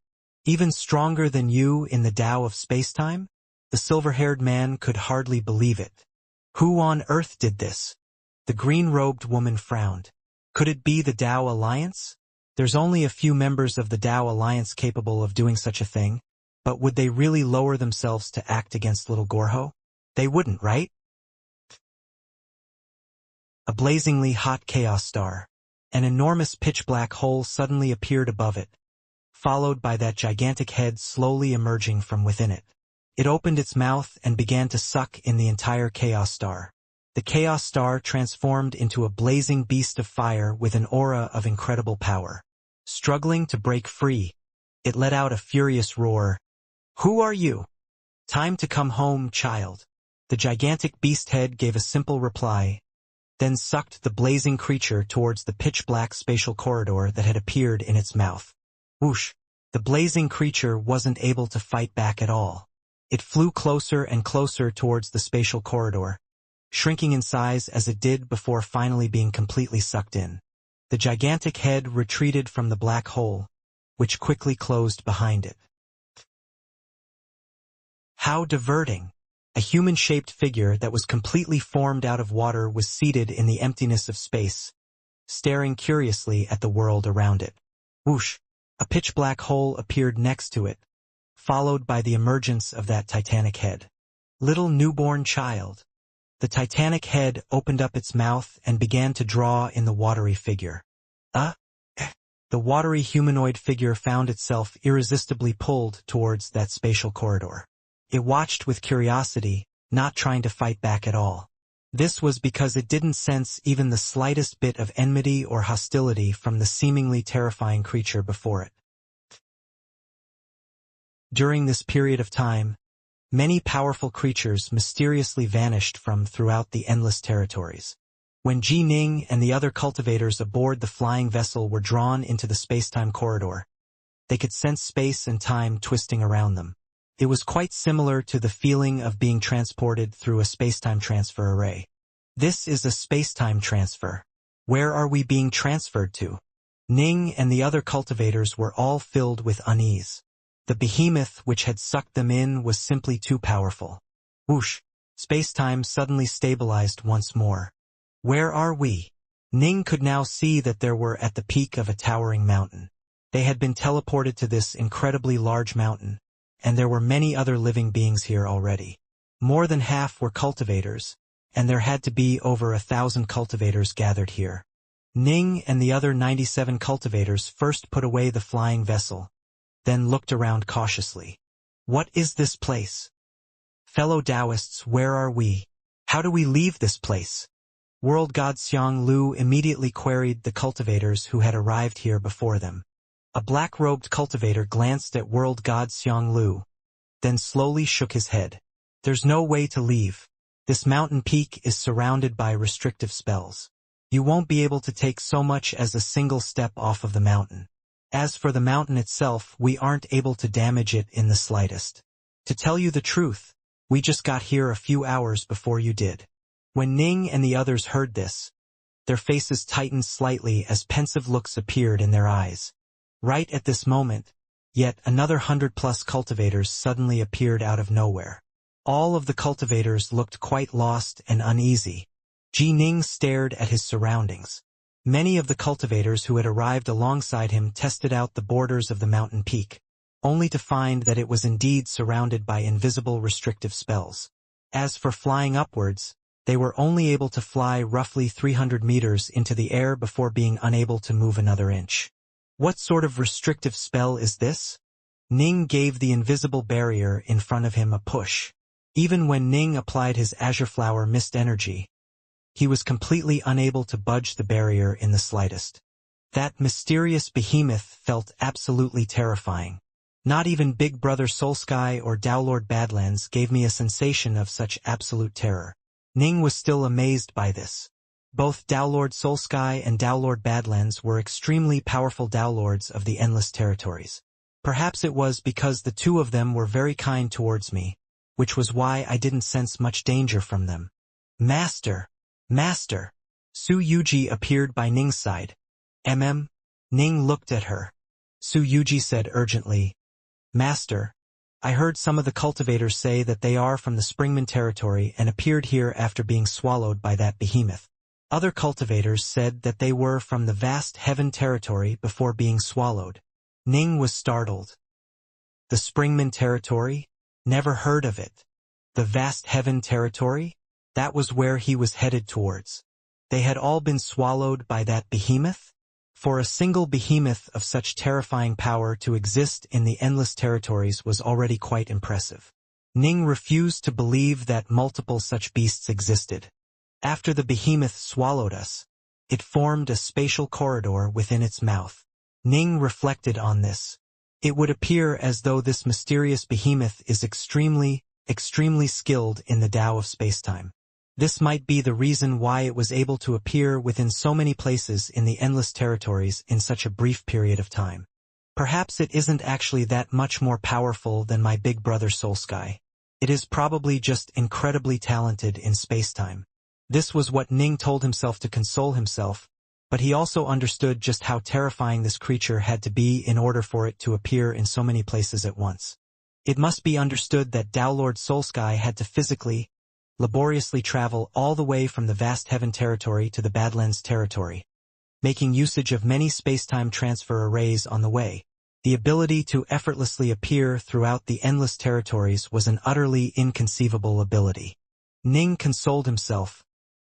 Even stronger than you in the Tao of spacetime? The silver-haired man could hardly believe it. Who on earth did this? The green-robed woman frowned. Could it be the Tao Alliance? There's only a few members of the Tao Alliance capable of doing such a thing, but would they really lower themselves to act against little Gorho? They wouldn't, right? A blazingly hot chaos star. An enormous pitch-black hole suddenly appeared above it, followed by that gigantic head slowly emerging from within it. It opened its mouth and began to suck in the entire chaos star. The chaos star transformed into a blazing beast of fire with an aura of incredible power. Struggling to break free, it let out a furious roar. Who are you? Time to come home, child. The gigantic beast head gave a simple reply, then sucked the blazing creature towards the pitch-black spatial corridor that had appeared in its mouth. Whoosh! The blazing creature wasn't able to fight back at all. It flew closer and closer towards the spatial corridor, shrinking in size as it did before finally being completely sucked in. The gigantic head retreated from the black hole, which quickly closed behind it. How diverting! A human-shaped figure that was completely formed out of water was seated in the emptiness of space, staring curiously at the world around it. Whoosh! A pitch-black hole appeared next to it, followed by the emergence of that titanic head. Little newborn child. The titanic head opened up its mouth and began to draw in the watery figure. The watery humanoid figure found itself irresistibly pulled towards that spatial corridor. It watched with curiosity, not trying to fight back at all. This was because it didn't sense even the slightest bit of enmity or hostility from the seemingly terrifying creature before it. During this period of time, many powerful creatures mysteriously vanished from throughout the endless territories. When Ji Ning and the other cultivators aboard the flying vessel were drawn into the space-time corridor, they could sense space and time twisting around them. It was quite similar to the feeling of being transported through a space-time transfer array. This is a space-time transfer. Where are we being transferred to? Ning and the other cultivators were all filled with unease. The behemoth which had sucked them in was simply too powerful. Whoosh! Space-time suddenly stabilized once more. Where are we? Ning could now see that they were at the peak of a towering mountain. They had been teleported to this incredibly large mountain, and there were many other living beings here already. More than half were cultivators, and there had to be over 1,000 cultivators gathered here. Ning and the other 97 cultivators first put away the flying vessel, then looked around cautiously. What is this place? Fellow Taoists, where are we? How do we leave this place? World God Xiang Lu immediately queried the cultivators who had arrived here before them. A black-robed cultivator glanced at World God Xiang Lu, then slowly shook his head. There's no way to leave. This mountain peak is surrounded by restrictive spells. You won't be able to take so much as a single step off of the mountain. As for the mountain itself, we aren't able to damage it in the slightest. To tell you the truth, we just got here a few hours before you did. When Ning and the others heard this, their faces tightened slightly as pensive looks appeared in their eyes. Right at this moment, yet another 100+ cultivators suddenly appeared out of nowhere. All of the cultivators looked quite lost and uneasy. Ji Ning stared at his surroundings. Many of the cultivators who had arrived alongside him tested out the borders of the mountain peak, only to find that it was indeed surrounded by invisible restrictive spells. As for flying upwards, they were only able to fly roughly 300 meters into the air before being unable to move another inch. What sort of restrictive spell is this? Ning gave the invisible barrier in front of him a push. Even when Ning applied his Azure Flower mist energy, He was completely unable to budge the barrier in the slightest. That mysterious behemoth felt absolutely terrifying. Not even Big Brother Soulsky or Downlord Badlands gave me a sensation of such absolute terror. Ning was still amazed by this. Both Downlord Soulsky and Downlord Badlands were extremely powerful Downlords of the Endless Territories. Perhaps it was because the two of them were very kind towards me, which was why I didn't sense much danger from them. Master! Master! Su Yuji appeared by Ning's side. Ning looked at her. Su Yuji said urgently, Master, I heard some of the cultivators say that they are from the Springman territory and appeared here after being swallowed by that behemoth. Other cultivators said that they were from the vast heaven territory before being swallowed. Ning was startled. The Springman territory? Never heard of it. The vast heaven territory? That was where he was headed towards. They had all been swallowed by that behemoth? For a single behemoth of such terrifying power to exist in the endless territories was already quite impressive. Ning refused to believe that multiple such beasts existed. After the behemoth swallowed us, it formed a spatial corridor within its mouth. Ning reflected on this. It would appear as though this mysterious behemoth is extremely skilled in the Tao of spacetime. This might be the reason why it was able to appear within so many places in the endless territories in such a brief period of time. Perhaps it isn't actually that much more powerful than my big brother Soulsky. It is probably just incredibly talented in spacetime. This was what Ning told himself to console himself, but he also understood just how terrifying this creature had to be in order for it to appear in so many places at once. It must be understood that Downlord Soulsky had to laboriously travel all the way from the vast heaven territory to the Badlands territory, making usage of many spacetime transfer arrays on the way. The ability to effortlessly appear throughout the endless territories was an utterly inconceivable ability. Ning consoled himself,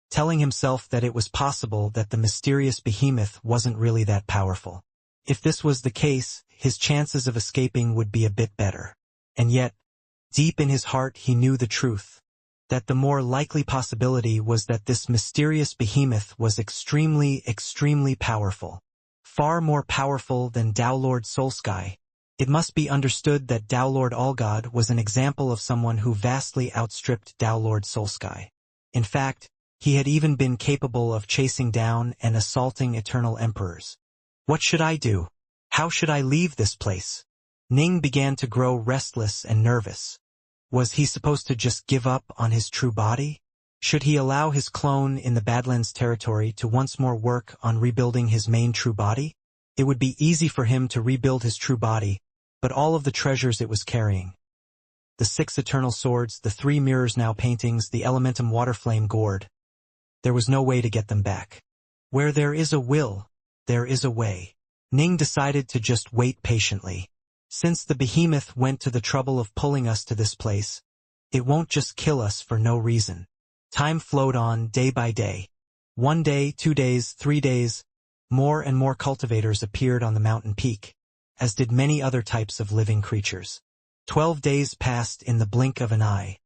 telling himself that it was possible that the mysterious behemoth wasn't really that powerful. If this was the case, his chances of escaping would be a bit better. And yet, deep in his heart he knew the truth, that the more likely possibility was that this mysterious behemoth was extremely powerful. Far more powerful than Downlord Soulsky. It must be understood that Downlord Allgod was an example of someone who vastly outstripped Downlord Soulsky. In fact, he had even been capable of chasing down and assaulting eternal emperors. What should I do? How should I leave this place? Ning began to grow restless and nervous. Was he supposed to just give up on his true body? Should he allow his clone in the Badlands territory to once more work on rebuilding his main true body? It would be easy for him to rebuild his true body, but all of the treasures it was carrying. The 6 eternal swords, the 3 mirrors now paintings, the elementum waterflame gourd. There was no way to get them back. Where there is a will, there is a way. Ning decided to just wait patiently. Since the behemoth went to the trouble of pulling us to this place, it won't just kill us for no reason. Time flowed on day by day. 1 day, 2 days, 3 days. More and more cultivators appeared on the mountain peak, as did many other types of living creatures. 12 days passed in the blink of an eye.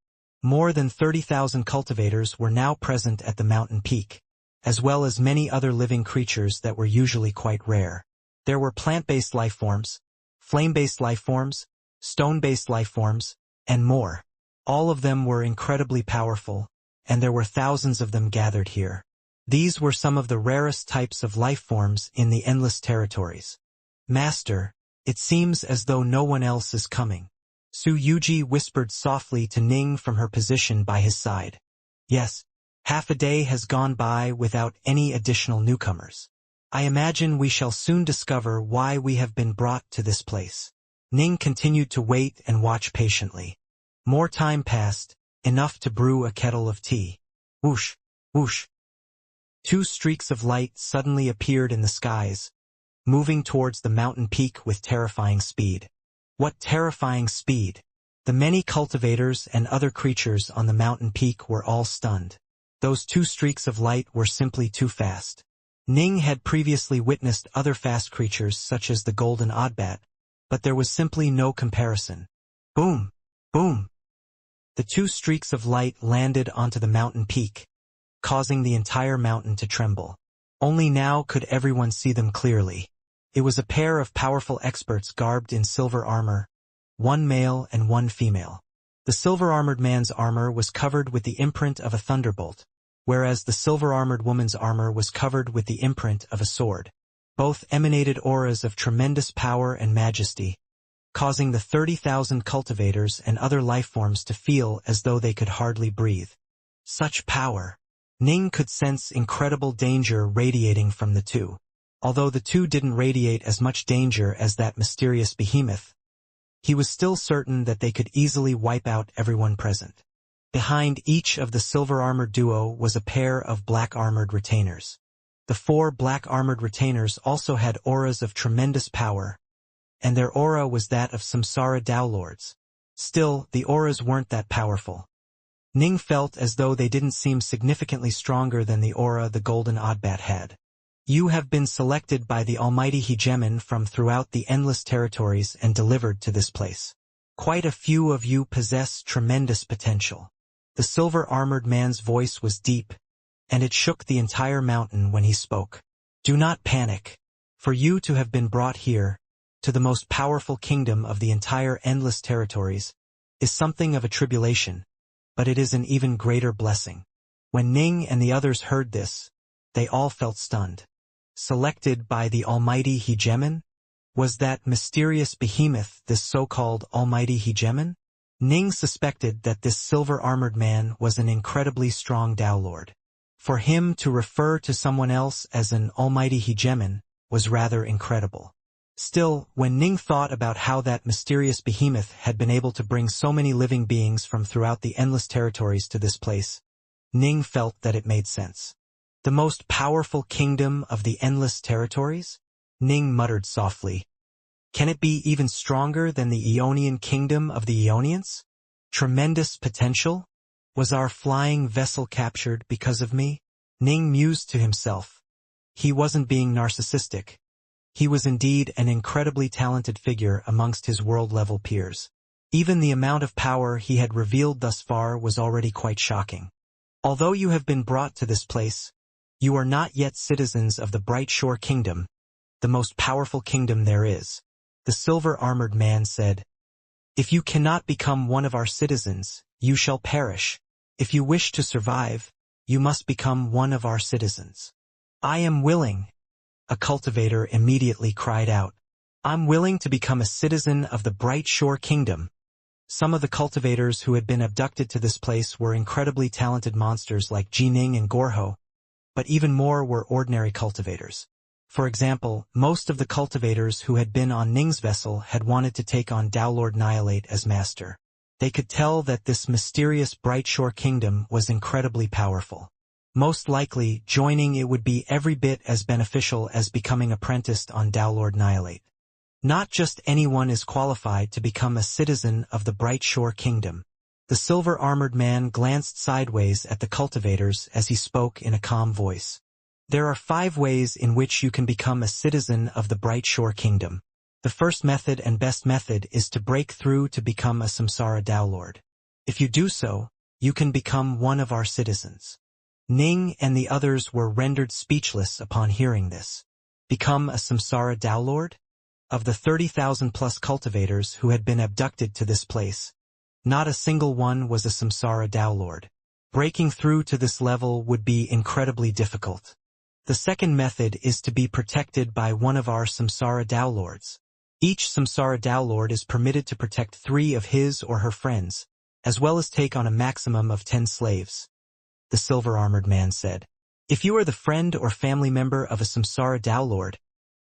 More than 30,000 cultivators were now present at the mountain peak, as well as many other living creatures that were usually quite rare. There were plant-based life forms, flame-based life forms, stone-based life forms, and more. All of them were incredibly powerful, and there were thousands of them gathered here. These were some of the rarest types of life forms in the endless territories. Master, it seems as though no one else is coming. Su Yuji whispered softly to Ning from her position by his side. Yes, half a day has gone by without any additional newcomers. I imagine we shall soon discover why we have been brought to this place. Ning continued to wait and watch patiently. More time passed, enough to brew a kettle of tea. Whoosh, whoosh. 2 streaks of light suddenly appeared in the skies, moving towards the mountain peak with terrifying speed. What terrifying speed! The many cultivators and other creatures on the mountain peak were all stunned. Those 2 streaks of light were simply too fast. Ning had previously witnessed other fast creatures such as the golden oddbat, but there was simply no comparison. Boom! Boom! The 2 streaks of light landed onto the mountain peak, causing the entire mountain to tremble. Only now could everyone see them clearly. It was a pair of powerful experts garbed in silver armor, one male and one female. The silver-armored man's armor was covered with the imprint of a thunderbolt, whereas the silver-armored woman's armor was covered with the imprint of a sword. Both emanated auras of tremendous power and majesty, causing the 30,000 cultivators and other lifeforms to feel as though they could hardly breathe. Such power! Ning could sense incredible danger radiating from the two. Although the two didn't radiate as much danger as that mysterious behemoth, he was still certain that they could easily wipe out everyone present. Behind each of the silver-armored duo was a pair of black-armored retainers. The 4 black-armored retainers also had auras of tremendous power, and their aura was that of samsara downlords. Still, the auras weren't that powerful. Ning felt as though they didn't seem significantly stronger than the aura the golden oddbat had. You have been selected by the almighty hegemon from throughout the endless territories and delivered to this place. Quite a few of you possess tremendous potential. The silver-armored man's voice was deep, and it shook the entire mountain when he spoke. Do not panic. For you to have been brought here, to the most powerful kingdom of the entire endless territories, is something of a tribulation, but it is an even greater blessing. When Ning and the others heard this, they all felt stunned. Selected by the almighty hegemon? Was that mysterious behemoth this so-called almighty hegemon? Ning suspected that this silver-armored man was an incredibly strong downlord. For him to refer to someone else as an almighty hegemon was rather incredible. Still, when Ning thought about how that mysterious behemoth had been able to bring so many living beings from throughout the endless territories to this place, Ning felt that it made sense. The most powerful kingdom of the endless territories? Ning muttered softly. Can it be even stronger than the Aeonian kingdom of the Aeonians? Tremendous potential? Was our flying vessel captured because of me? Ning mused to himself. He wasn't being narcissistic. He was indeed an incredibly talented figure amongst his world-level peers. Even the amount of power he had revealed thus far was already quite shocking. Although you have been brought to this place, you are not yet citizens of the Bright Shore Kingdom, the most powerful kingdom there is. The silver-armored man said, If you cannot become one of our citizens, you shall perish. If you wish to survive, you must become one of our citizens. I am willing, a cultivator immediately cried out. I'm willing to become a citizen of the Bright Shore Kingdom. Some of the cultivators who had been abducted to this place were incredibly talented monsters like Jining and Gorho, but even more were ordinary cultivators. For example, most of the cultivators who had been on Ning's vessel had wanted to take on Downlord Nihilate as master. They could tell that this mysterious Bright Shore Kingdom was incredibly powerful. Most likely, joining it would be every bit as beneficial as becoming apprenticed on Downlord Nihilate. Not just anyone is qualified to become a citizen of the Bright Shore Kingdom. The silver-armored man glanced sideways at the cultivators as he spoke in a calm voice. There are 5 ways in which you can become a citizen of the Bright Shore Kingdom. The first method and best method is to break through to become a samsara downlord. If you do so, you can become one of our citizens. Ning and the others were rendered speechless upon hearing this. Become a samsara downlord? Of the 30,000 plus cultivators who had been abducted to this place, not a single one was a samsara downlord. Breaking through to this level would be incredibly difficult. The second method is to be protected by one of our samsara downlords. Each samsara downlord is permitted to protect 3 of his or her friends, as well as take on a maximum of 10 slaves. The silver-armored man said, If you are the friend or family member of a samsara downlord,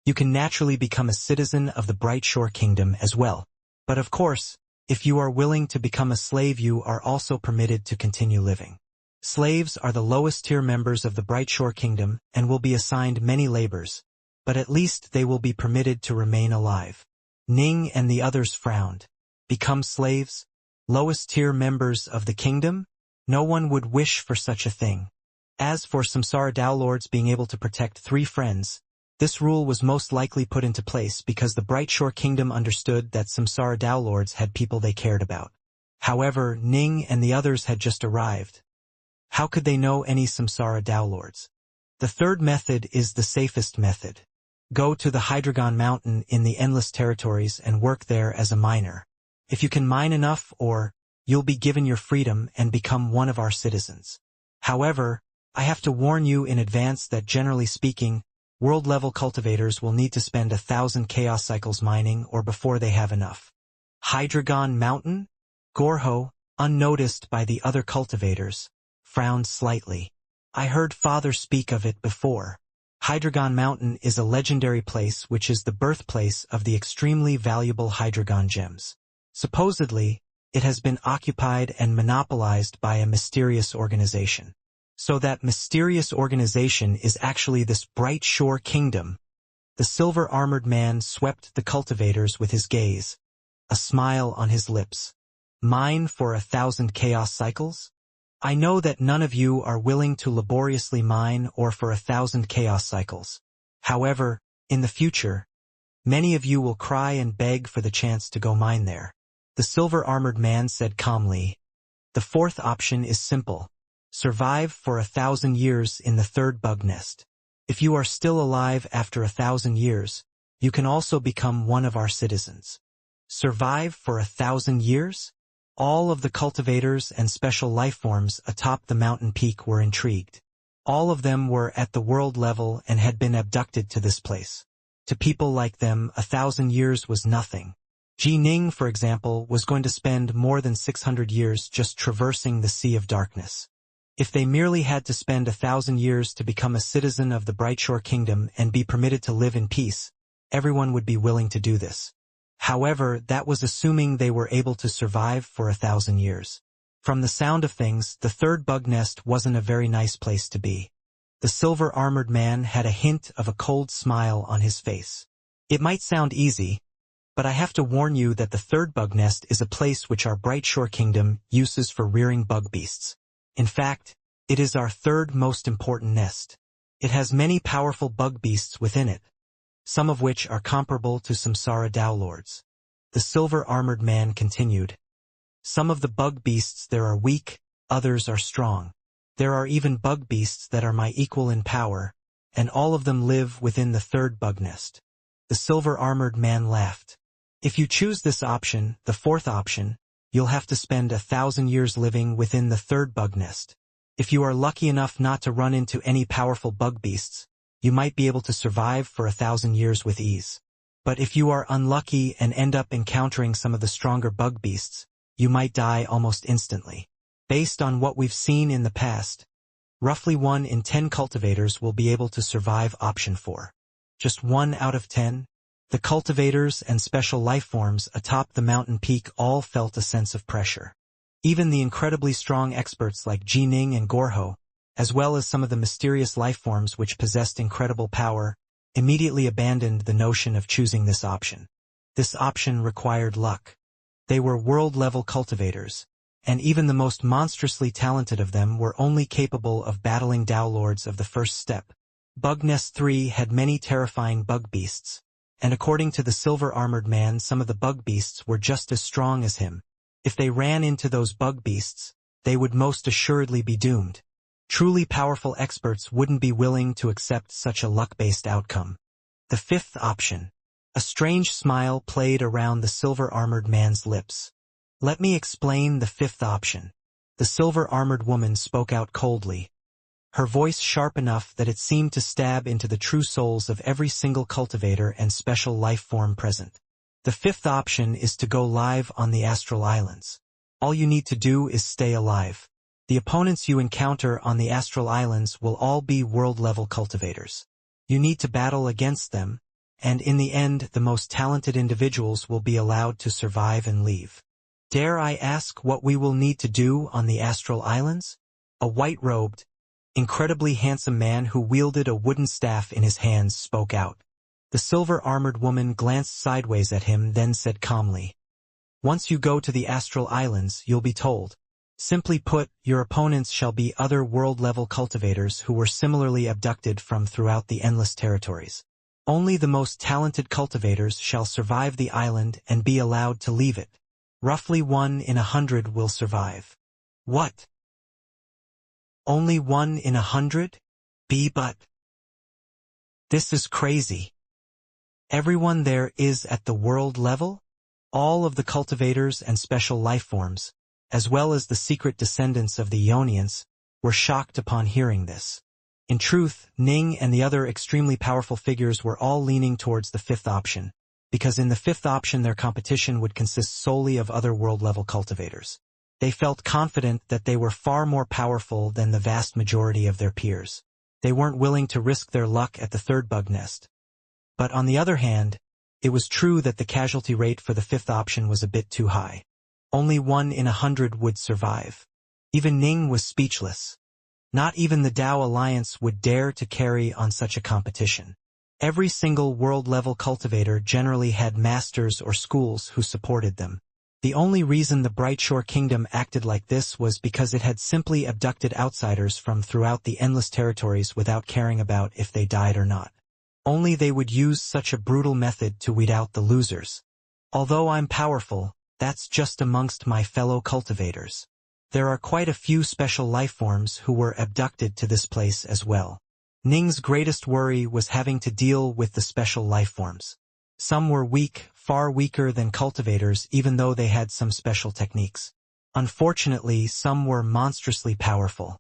you can naturally become a citizen of the Bright Shore Kingdom as well. But of course, if you are willing to become a slave, you are also permitted to continue living. Slaves are the lowest tier members of the Bright Shore Kingdom and will be assigned many labors, but at least they will be permitted to remain alive. Ning and the others frowned. Become slaves? Lowest tier members of the kingdom? No one would wish for such a thing. As for samsara downlords being able to protect 3 friends, this rule was most likely put into place because the Bright Shore Kingdom understood that samsara downlords had people they cared about. However, Ning and the others had just arrived. How could they know any samsara downlords? The third method is the safest method. Go to the Hydragon Mountain in the Endless Territories and work there as a miner. If you can mine enough, you'll be given your freedom and become one of our citizens. However, I have to warn you in advance that generally speaking, world-level cultivators will need to spend 1,000 chaos cycles mining or before they have enough. Hydragon Mountain? Gorho, unnoticed by the other cultivators, frowned slightly. I heard Father speak of it before. Hydragon Mountain is a legendary place which is the birthplace of the extremely valuable Hydragon gems. Supposedly, it has been occupied and monopolized by a mysterious organization. So that mysterious organization is actually this bright shore kingdom. The silver-armored man swept the cultivators with his gaze, a smile on his lips. Mine for 1,000 chaos cycles? I know that none of you are willing to laboriously mine or for 1,000 chaos cycles. However, in the future, many of you will cry and beg for the chance to go mine there. The silver-armored man said calmly. The fourth option is simple. Survive for 1,000 years in the third bug nest. If you are still alive after 1,000 years, you can also become one of our citizens. Survive for 1,000 years? All of the cultivators and special lifeforms atop the mountain peak were intrigued. All of them were at the world level and had been abducted to this place. To people like them, 1,000 years was nothing. Ji Ning, for example, was going to spend more than 600 years just traversing the Sea of Darkness. If they merely had to spend 1,000 years to become a citizen of the Brightshore Kingdom and be permitted to live in peace, everyone would be willing to do this. However, that was assuming they were able to survive for 1,000 years. From the sound of things, the third bug nest wasn't a very nice place to be. The silver-armored man had a hint of a cold smile on his face. It might sound easy, but I have to warn you that the third bug nest is a place which our Brightshore Kingdom uses for rearing bug beasts. In fact, it is our third most important nest. It has many powerful bug beasts within it, some of which are comparable to samsara downlords. The silver-armored man continued. Some of the bug beasts there are weak, others are strong. There are even bug beasts that are my equal in power, and all of them live within the third bug nest. The silver-armored man laughed. If you choose this option, the fourth option, you'll have to spend 1,000 years living within the third bug nest. If you are lucky enough not to run into any powerful bug beasts, you might be able to survive for 1,000 years with ease. But if you are unlucky and end up encountering some of the stronger bug beasts, you might die almost instantly. Based on what we've seen in the past, roughly 1 in 10 cultivators will be able to survive option 4. Just 1 out of 10? The cultivators and special lifeforms atop the mountain peak all felt a sense of pressure. Even the incredibly strong experts like Ji Ning and Gorho, as well as some of the mysterious lifeforms which possessed incredible power, immediately abandoned the notion of choosing this option. This option required luck. They were world-level cultivators, and even the most monstrously talented of them were only capable of battling downlords of the first step. Bug Nest 3 had many terrifying bug beasts, and according to the silver-armored man, some of the bug beasts were just as strong as him. If they ran into those bug beasts, they would most assuredly be doomed. Truly powerful experts wouldn't be willing to accept such a luck-based outcome. The fifth option. A strange smile played around the silver-armored man's lips. Let me explain the fifth option. The silver-armored woman spoke out coldly, her voice sharp enough that it seemed to stab into the true souls of every single cultivator and special life form present. The fifth option is to go live on the Astral Islands. All you need to do is stay alive. The opponents you encounter on the Astral Islands will all be world-level cultivators. You need to battle against them, and in the end the most talented individuals will be allowed to survive and leave. Dare I ask what we will need to do on the Astral Islands? A white-robed, incredibly handsome man who wielded a wooden staff in his hands spoke out. The silver-armored woman glanced sideways at him, then said calmly, "Once you go to the Astral Islands, you'll be told. Simply put, your opponents shall be other world-level cultivators who were similarly abducted from throughout the Endless Territories. Only the most talented cultivators shall survive the island and be allowed to leave it. Roughly 1 in 100 will survive." What? Only 1 in 100? But this is crazy. Everyone there is at the world level? All of the cultivators and special lifeforms, as well as the secret descendants of the Ionians, were shocked upon hearing this. In truth, Ning and the other extremely powerful figures were all leaning towards the fifth option, because in the fifth option their competition would consist solely of other world-level cultivators. They felt confident that they were far more powerful than the vast majority of their peers. They weren't willing to risk their luck at the third bug nest. But on the other hand, it was true that the casualty rate for the fifth option was a bit too high. Only 1 in 100 would survive. Even Ning was speechless. Not even the Dao Alliance would dare to carry on such a competition. Every single world-level cultivator generally had masters or schools who supported them. The only reason the Brightshore Kingdom acted like this was because it had simply abducted outsiders from throughout the endless territories without caring about if they died or not. Only they would use such a brutal method to weed out the losers. Although I'm powerful, that's just amongst my fellow cultivators. There are quite a few special lifeforms who were abducted to this place as well. Ning's greatest worry was having to deal with the special lifeforms. Some were weak, far weaker than cultivators even though they had some special techniques. Unfortunately, some were monstrously powerful.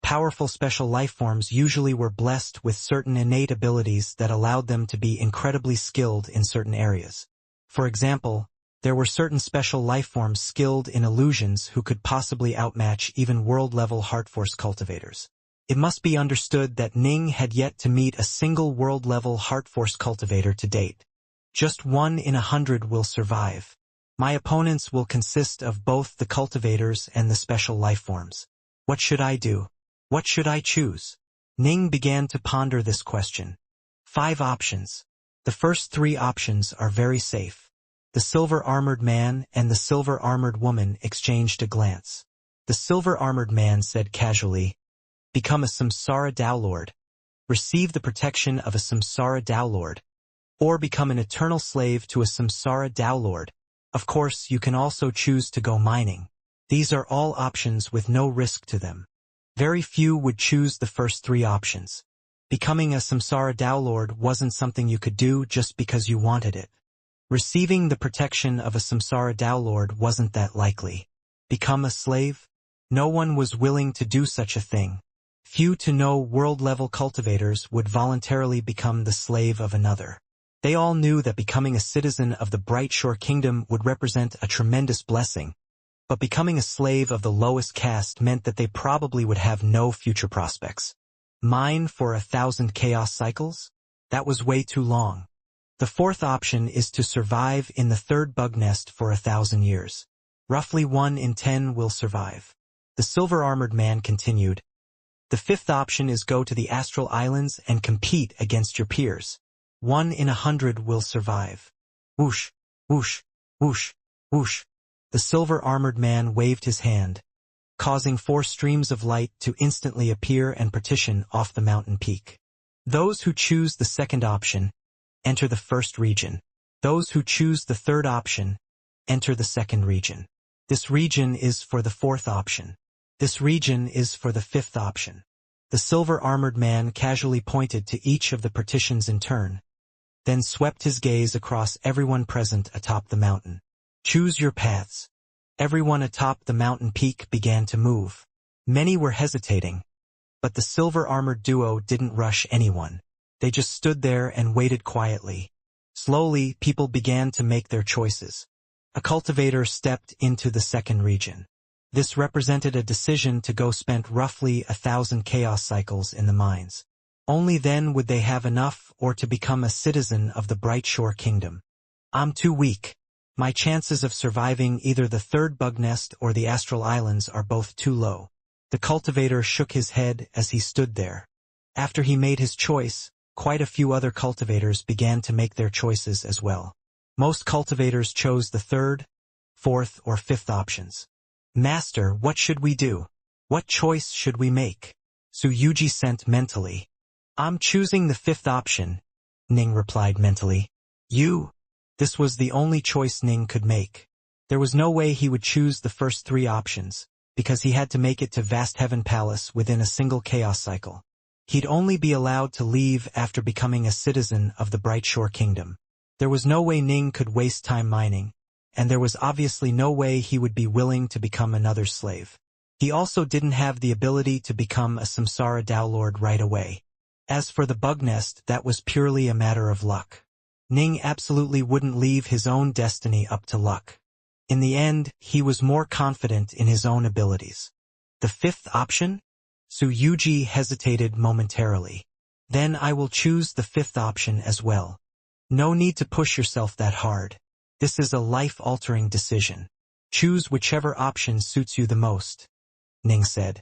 Powerful special lifeforms usually were blessed with certain innate abilities that allowed them to be incredibly skilled in certain areas. For example, there were certain special lifeforms skilled in illusions who could possibly outmatch even world-level Heartforce cultivators. It must be understood that Ning had yet to meet a single world-level Heartforce cultivator to date. Just 1 in 100 will survive. My opponents will consist of both the cultivators and the special lifeforms. What should I do? What should I choose? Ning began to ponder this question. 5 options. The first 3 options are very safe. The silver-armored man and the silver-armored woman exchanged a glance. The silver-armored man said casually, "Become a Samsara Downlord. Receive the protection of a Samsara Downlord. Or become an eternal slave to a Samsara Downlord. Of course, you can also choose to go mining. These are all options with no risk to them." Very few would choose the first 3 options. Becoming a Samsara Downlord wasn't something you could do just because you wanted it. Receiving the protection of a Samsara Downlord wasn't that likely. Become a slave? No one was willing to do such a thing. Few to no world-level cultivators would voluntarily become the slave of another. They all knew that becoming a citizen of the Brightshore Kingdom would represent a tremendous blessing, but becoming a slave of the lowest caste meant that they probably would have no future prospects. Mine for 1,000 chaos cycles? That was way too long. The fourth option is to survive in the third bug nest for 1,000 years. Roughly 1 in 10 will survive. The silver-armored man continued. The fifth option is go to the Astral Islands and compete against your peers. 1 in 100 will survive. Whoosh, whoosh, whoosh, whoosh. The silver-armored man waved his hand, causing 4 streams of light to instantly appear and partition off the mountain peak. Those who choose the second option enter the first region. Those who choose the third option enter the second region. This region is for the fourth option. This region is for the fifth option. The silver-armored man casually pointed to each of the partitions in turn, then swept his gaze across everyone present atop the mountain. Choose your paths. Everyone atop the mountain peak began to move. Many were hesitating, but the silver-armored duo didn't rush anyone. They just stood there and waited quietly. Slowly, people began to make their choices. A cultivator stepped into the second region. This represented a decision to go spend roughly 1,000 chaos cycles in the mines. Only then would they have enough or to become a citizen of the Brightshore Kingdom. I'm too weak. My chances of surviving either the third bug nest or the Astral Islands are both too low. The cultivator shook his head as he stood there. After he made his choice, quite a few other cultivators began to make their choices as well. Most cultivators chose the third, fourth, or fifth options. Master, what should we do? What choice should we make? Suyuji sent mentally. I'm choosing the fifth option, Ning replied mentally. You? This was the only choice Ning could make. There was no way he would choose the first 3 options. because he had to make it to Vast Heaven Palace within a single chaos cycle. He'd only be allowed to leave after becoming a citizen of the Bright Shore Kingdom. There was no way Ning could waste time mining, and there was obviously no way he would be willing to become another slave. He also didn't have the ability to become a Samsara Dowlord right away. As for the bug nest, that was purely a matter of luck. Ning absolutely wouldn't leave his own destiny up to luck. In the end, he was more confident in his own abilities. The fifth option? Su Yuji hesitated momentarily. Then I will choose the fifth option as well. No need to push yourself that hard. This is a life-altering decision. Choose whichever option suits you the most, Ning said.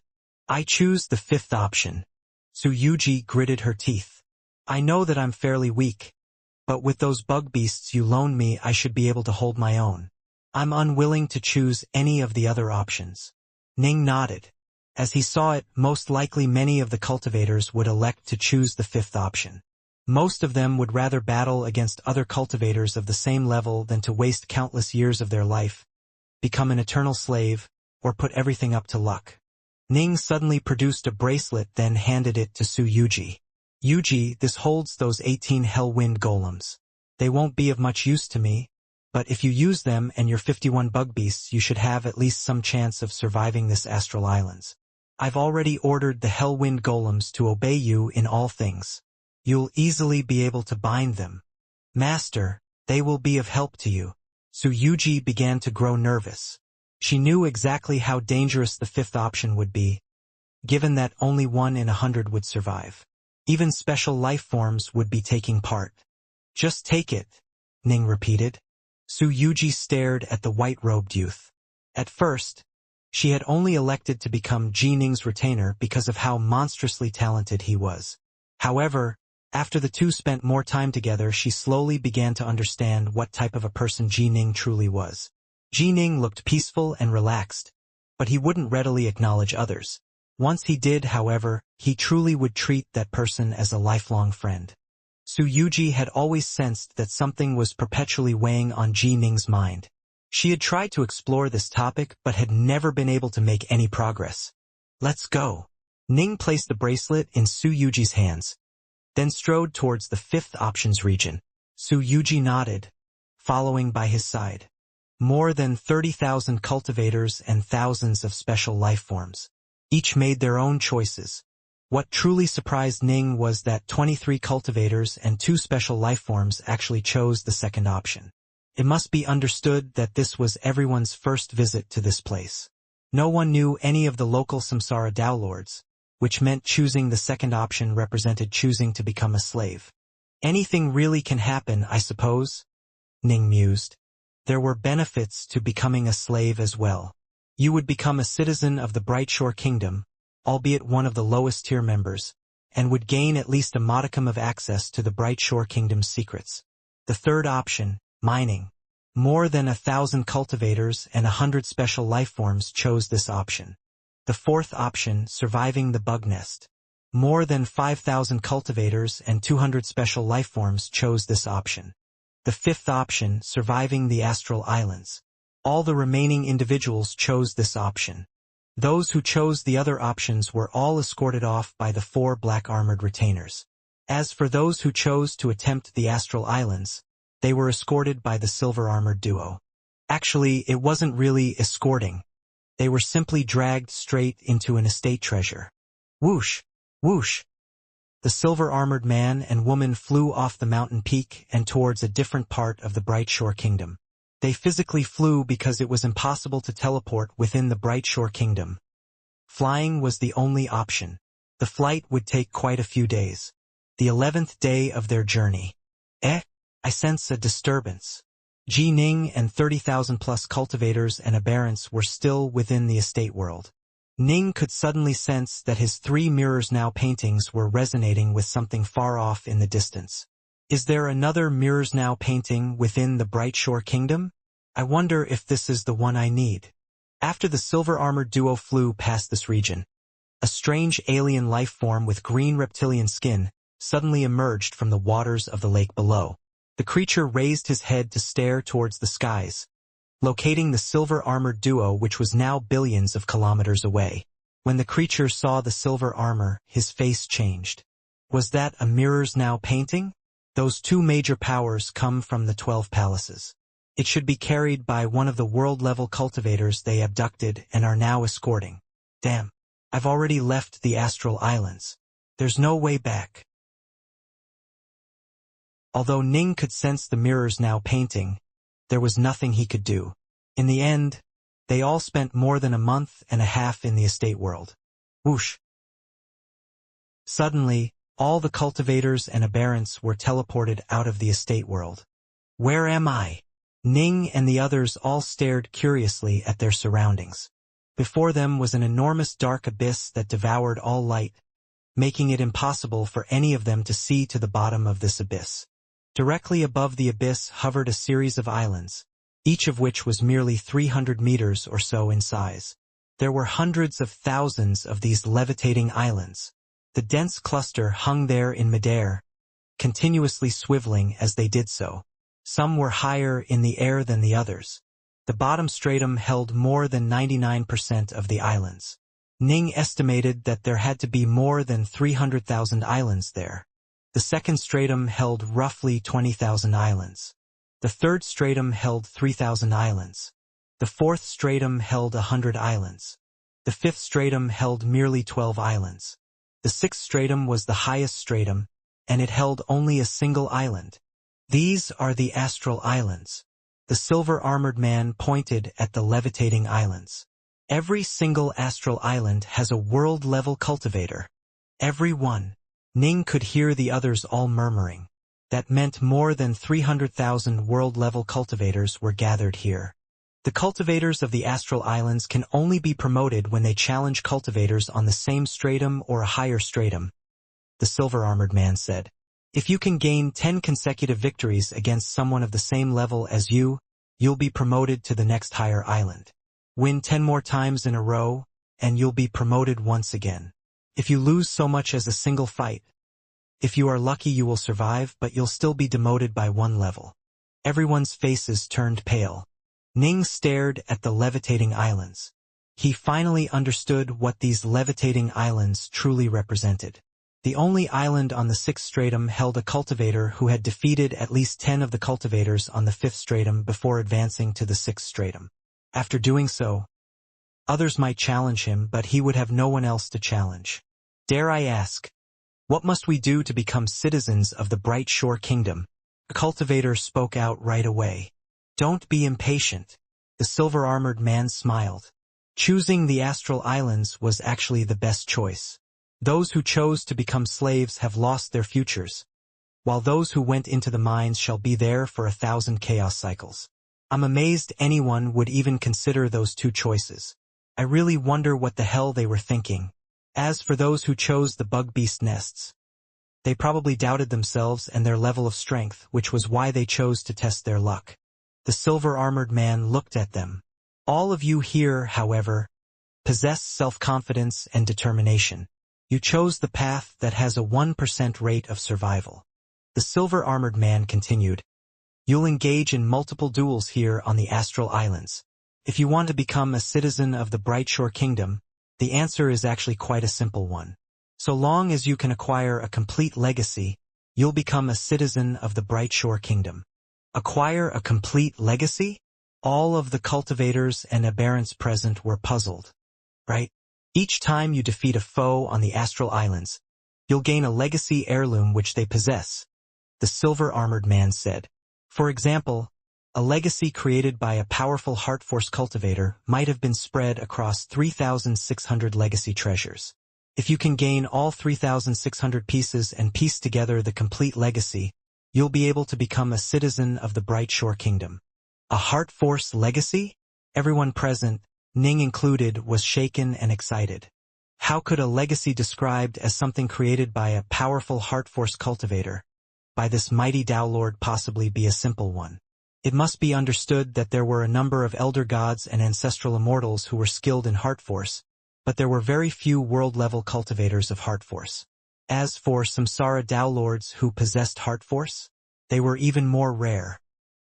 I choose the fifth option. Su Yuji gritted her teeth. I know that I'm fairly weak, but with those bug beasts you loaned me I should be able to hold my own. I'm unwilling to choose any of the other options. Ning nodded. As he saw it, most likely many of the cultivators would elect to choose the fifth option. Most of them would rather battle against other cultivators of the same level than to waste countless years of their life, become an eternal slave, or put everything up to luck. Ning suddenly produced a bracelet, then handed it to Su Yuji. Yuji, this holds those 18 Hellwind golems. They won't be of much use to me, but if you use them and your 51 bug beasts, you should have at least some chance of surviving this astral islands. I've already ordered the Hellwind golems to obey you in all things. You'll easily be able to bind them. Master, they will be of help to you. Su Yuji began to grow nervous. She knew exactly how dangerous the fifth option would be, given that only 1 in 100 would survive. Even special life forms would be taking part. Just take it, Ning repeated. Su Yuji stared at the white-robed youth. At first, she had only elected to become Ji Ning's retainer because of how monstrously talented he was. However, after the two spent more time together, she slowly began to understand what type of a person Ji Ning truly was. Ji Ning looked peaceful and relaxed, but he wouldn't readily acknowledge others. Once he did, however, he truly would treat that person as a lifelong friend. Su Yuji had always sensed that something was perpetually weighing on Ji Ning's mind. She had tried to explore this topic but had never been able to make any progress. Let's go. Ning placed the bracelet in Su Yuji's hands, then strode towards the fifth options region. Su Yuji nodded, following by his side. More than 30,000 cultivators and thousands of special life forms. Each made their own choices. What truly surprised Ning was that 23 cultivators and 2 special life forms actually chose the second option. It must be understood that this was everyone's first visit to this place. No one knew any of the local Samsara Dowlords, which meant choosing the second option represented choosing to become a slave. Anything really can happen, I suppose, Ning mused. There were benefits to becoming a slave as well. You would become a citizen of the Bright Shore Kingdom, albeit one of the lowest tier members, and would gain at least a modicum of access to the Bright Shore Kingdom's secrets. The third option, mining. More than 1,000 cultivators and 100 special life forms chose this option. The fourth option, surviving the bug nest. More than 5,000 cultivators and 200 special life forms chose this option. The fifth option, surviving the astral islands. All the remaining individuals chose this option. Those who chose the other options were all escorted off by the 4 black-armored retainers. As for those who chose to attempt the astral islands, they were escorted by the silver-armored duo. Actually, it wasn't really escorting. They were simply dragged straight into an estate treasure. Whoosh! Whoosh! The silver-armored man and woman flew off the mountain peak and towards a different part of the Bright Shore Kingdom. They physically flew because it was impossible to teleport within the Bright Shore Kingdom. Flying was the only option. The flight would take quite a few days. The 11th day of their journey. I sense a disturbance. Ji Ning and 30,000 plus cultivators and aberrants were still within the estate world. Ning could suddenly sense that his 3 Mirrors Now paintings were resonating with something far off in the distance. Is there another Mirrors Now painting within the Bright Shore Kingdom? I wonder if this is the one I need. After the silver-armored duo flew past this region, a strange alien life form with green reptilian skin suddenly emerged from the waters of the lake below. The creature raised his head to stare towards the skies, locating the silver-armored duo which was now billions of kilometers away. When the creature saw the silver armor, his face changed. Was that a mirror's now painting? Those two major powers come from the 12 palaces. It should be carried by one of the world-level cultivators they abducted and are now escorting. Damn. I've already left the Astral Islands. There's no way back. Although Ning could sense the mirrors now painting, there was nothing he could do. In the end, they all spent more than a month and a half in the estate world. Whoosh. Suddenly, all the cultivators and aberrants were teleported out of the estate world. Where am I? Ning and the others all stared curiously at their surroundings. Before them was an enormous dark abyss that devoured all light, making it impossible for any of them to see to the bottom of this abyss. Directly above the abyss hovered a series of islands, each of which was merely 300 meters or so in size. There were hundreds of thousands of these levitating islands. The dense cluster hung there in midair, continuously swiveling as they did so. Some were higher in the air than the others. The bottom stratum held more than 99% of the islands. Ning estimated that there had to be more than 300,000 islands there. The second stratum held roughly 20,000 islands. The third stratum held 3,000 islands. The fourth stratum held 100 islands. The fifth stratum held merely 12 islands. The sixth stratum was the highest stratum, and it held only a single island. These are the Astral Islands. The silver-armored man pointed at the levitating islands. Every single Astral Island has a world-level cultivator. Every one. Ning could hear the others all murmuring. That meant more than 300,000 world-level cultivators were gathered here. The cultivators of the Astral Islands can only be promoted when they challenge cultivators on the same stratum or a higher stratum, the silver-armored man said. If you can gain 10 consecutive victories against someone of the same level as you, you'll be promoted to the next higher island. Win 10 more times in a row, and you'll be promoted once again. If you lose so much as a single fight, if you are lucky you will survive, but you'll still be demoted by one level. Everyone's faces turned pale. Ning stared at the levitating islands. He finally understood what these levitating islands truly represented. The only island on the sixth stratum held a cultivator who had defeated at least 10 of the cultivators on the fifth stratum before advancing to the sixth stratum. After doing so, others might challenge him, but he would have no one else to challenge. Dare I ask, what must we do to become citizens of the Bright Shore Kingdom? The cultivator spoke out right away. Don't be impatient. The silver-armored man smiled. Choosing the Astral Islands was actually the best choice. Those who chose to become slaves have lost their futures, while those who went into the mines shall be there for 1,000 chaos cycles. I'm amazed anyone would even consider those two choices. I really wonder what the hell they were thinking. As for those who chose the bug beast nests, they probably doubted themselves and their level of strength, which was why they chose to test their luck. The silver-armored man looked at them. All of you here, however, possess self-confidence and determination. You chose the path that has a 1% rate of survival. The silver-armored man continued. You'll engage in multiple duels here on the Astral Islands. If you want to become a citizen of the Bright Shore Kingdom, the answer is actually quite a simple one. So long as you can acquire a complete legacy, you'll become a citizen of the Bright Shore Kingdom. Acquire a complete legacy? All of the cultivators and aberrants present were puzzled. Right? Each time you defeat a foe on the Astral Islands, you'll gain a legacy heirloom which they possess, the silver-armored man said. For example, a legacy created by a powerful Heart Force cultivator might have been spread across 3,600 legacy treasures. If you can gain all 3,600 pieces and piece together the complete legacy, you'll be able to become a citizen of the Bright Shore Kingdom. A Heart Force legacy? Everyone present, Ning included, was shaken and excited. How could a legacy described as something created by a powerful Heart Force cultivator, by this mighty Tao Lord, possibly be a simple one? It must be understood that there were a number of elder gods and ancestral immortals who were skilled in Heart Force, but there were very few world-level cultivators of Heart Force. As for Samsara Tao Lords who possessed Heart Force, they were even more rare.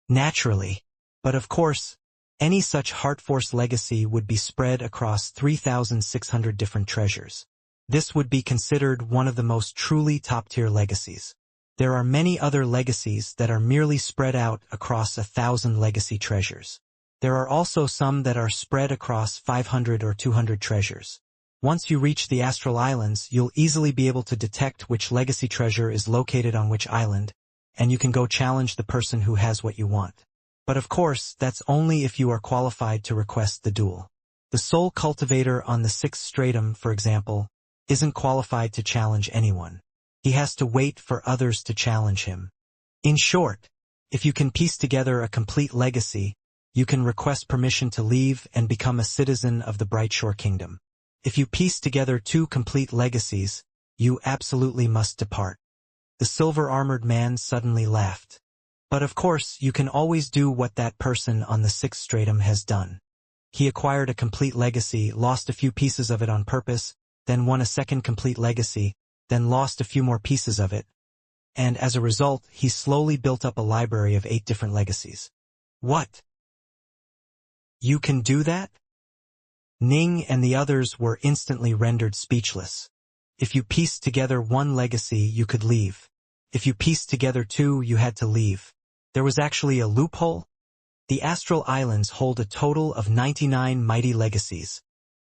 Naturally. But of course, Any such heart-force legacy would be spread across 3,600 different treasures. This would be considered one of the most truly top-tier legacies. There are many other legacies that are merely spread out across 1,000 legacy treasures. There are also some that are spread across 500 or 200 treasures. Once you reach the Astral Islands, you'll easily be able to detect which legacy treasure is located on which island, and you can go challenge the person who has what you want. But of course, that's only if you are qualified to request the duel. The Soul Cultivator on the 6th stratum, for example, isn't qualified to challenge anyone. He has to wait for others to challenge him. In short, if you can piece together a complete legacy, you can request permission to leave and become a citizen of the Brightshore Kingdom. If you piece together 2 complete legacies, you absolutely must depart. The silver-armored man suddenly laughed. But of course, you can always do what that person on the 6th stratum has done. He acquired a complete legacy, lost a few pieces of it on purpose, then won a second complete legacy, then lost a few more pieces of it, and as a result, he slowly built up a library of 8 different legacies. What? You can do that? Ning and the others were instantly rendered speechless. If you pieced together 1 legacy, you could leave. If you pieced together 2, you had to leave. There was actually a loophole? The Astral Islands hold a total of 99 mighty legacies,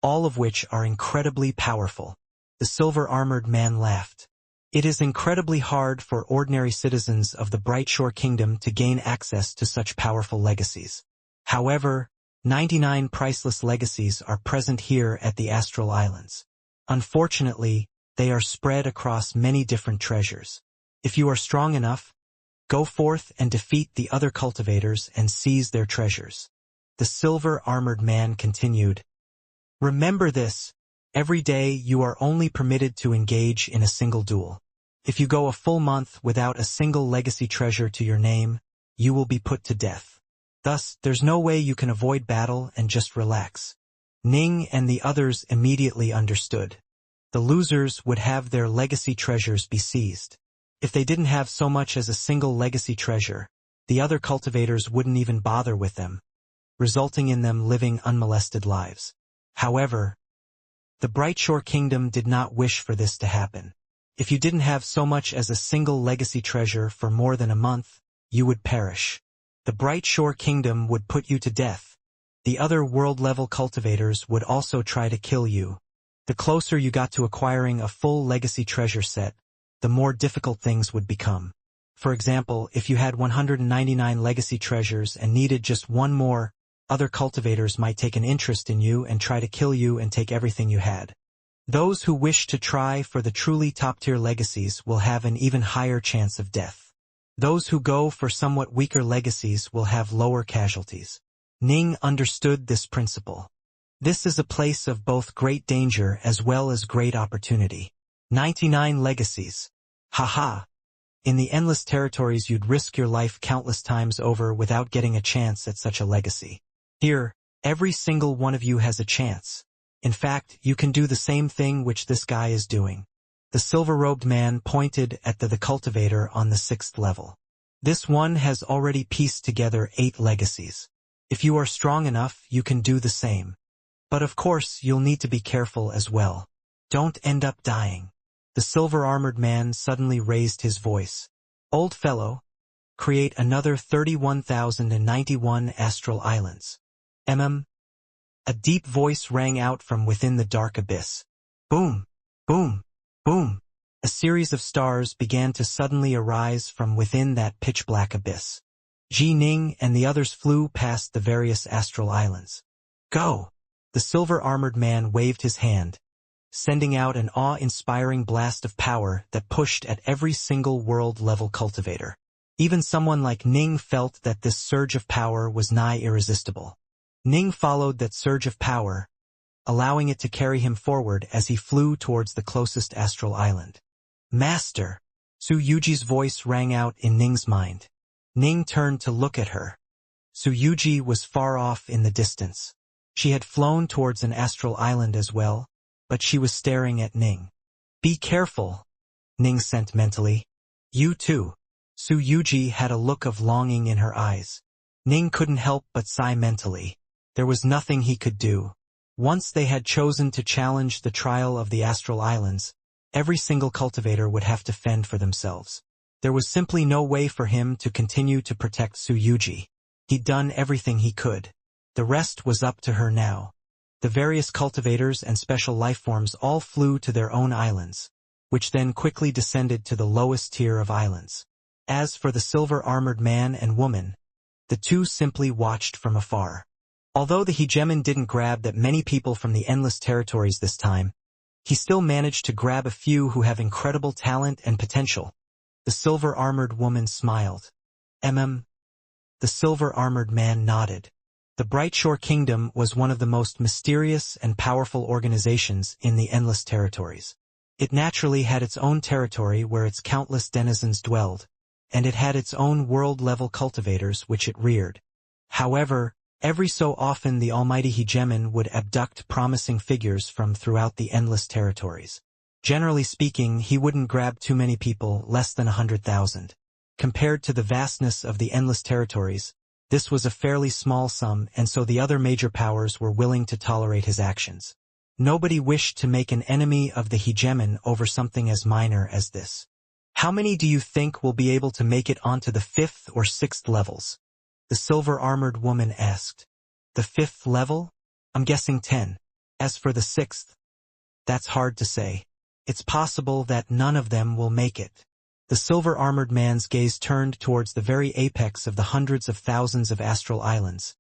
all of which are incredibly powerful. The silver-armored man laughed. It is incredibly hard for ordinary citizens of the Brightshore Kingdom to gain access to such powerful legacies. However, 99 priceless legacies are present here at the Astral Islands. Unfortunately, they are spread across many different treasures. If you are strong enough, go forth and defeat the other cultivators and seize their treasures. The silver-armored man continued. Remember this, every day you are only permitted to engage in a single duel. If you go a full month without a single legacy treasure to your name, you will be put to death. Thus, there's no way you can avoid battle and just relax. Ning and the others immediately understood. The losers would have their legacy treasures be seized. If they didn't have so much as a single legacy treasure, the other cultivators wouldn't even bother with them, resulting in them living unmolested lives. However, the Brightshore Kingdom did not wish for this to happen. If you didn't have so much as a single legacy treasure for more than a month, you would perish. The Brightshore Kingdom would put you to death. The other world-level cultivators would also try to kill you. The closer you got to acquiring a full legacy treasure set, the more difficult things would become. For example, if you had 199 legacy treasures and needed just 1 more, other cultivators might take an interest in you and try to kill you and take everything you had. Those who wish to try for the truly top-tier legacies will have an even higher chance of death. Those who go for somewhat weaker legacies will have lower casualties. Ning understood this principle. This is a place of both great danger as well as great opportunity. 99 legacies. Haha. In the endless territories you'd risk your life countless times over without getting a chance at such a legacy. Here, every single one of you has a chance. In fact, you can do the same thing which this guy is doing. The silver-robed man pointed at the cultivator on the 6th level. This one has already pieced together 8 legacies. If you are strong enough, you can do the same. But of course, you'll need to be careful as well. Don't end up dying. The silver-armored man suddenly raised his voice. Old fellow, create another 31,091 astral islands. A deep voice rang out from within the dark abyss. Boom! Boom! Boom! A series of stars began to suddenly arise from within that pitch-black abyss. Ji Ning and the others flew past the various astral islands. Go! The silver-armored man waved his hand, sending out an awe-inspiring blast of power that pushed at every single world-level cultivator. Even someone like Ning felt that this surge of power was nigh irresistible. Ning followed that surge of power, allowing it to carry him forward as he flew towards the closest astral island. Master! Su Yuji's voice rang out in Ning's mind. Ning turned to look at her. Su Yuji was far off in the distance. She had flown towards an astral island as well, but she was staring at Ning. Be careful, Ning sent mentally. You too. Su Yuji had a look of longing in her eyes. Ning couldn't help but sigh mentally. There was nothing he could do. Once they had chosen to challenge the trial of the Astral Islands, every single cultivator would have to fend for themselves. There was simply no way for him to continue to protect Su Yuji. He'd done everything he could. The rest was up to her now. The various cultivators and special lifeforms all flew to their own islands, which then quickly descended to the lowest tier of islands. As for the silver-armored man and woman, the two simply watched from afar. Although the hegemon didn't grab that many people from the endless territories this time, he still managed to grab a few who have incredible talent and potential. The silver-armored woman smiled. The silver-armored man nodded. The Brightshore Kingdom was one of the most mysterious and powerful organizations in the endless territories. It naturally had its own territory where its countless denizens dwelled, and it had its own world-level cultivators which it reared. However, every so often the almighty hegemon would abduct promising figures from throughout the endless territories. Generally speaking, he wouldn't grab too many people, less than 100,000. Compared to the vastness of the endless territories, this was a fairly small sum, and so the other major powers were willing to tolerate his actions. Nobody wished to make an enemy of the hegemon over something as minor as this. How many do you think will be able to make it onto the 5th or 6th levels? The silver-armored woman asked. The 5th level? I'm guessing 10. As for the 6th, that's hard to say. It's possible that none of them will make it. The silver-armored man's gaze turned towards the very apex of the hundreds of thousands of astral islands,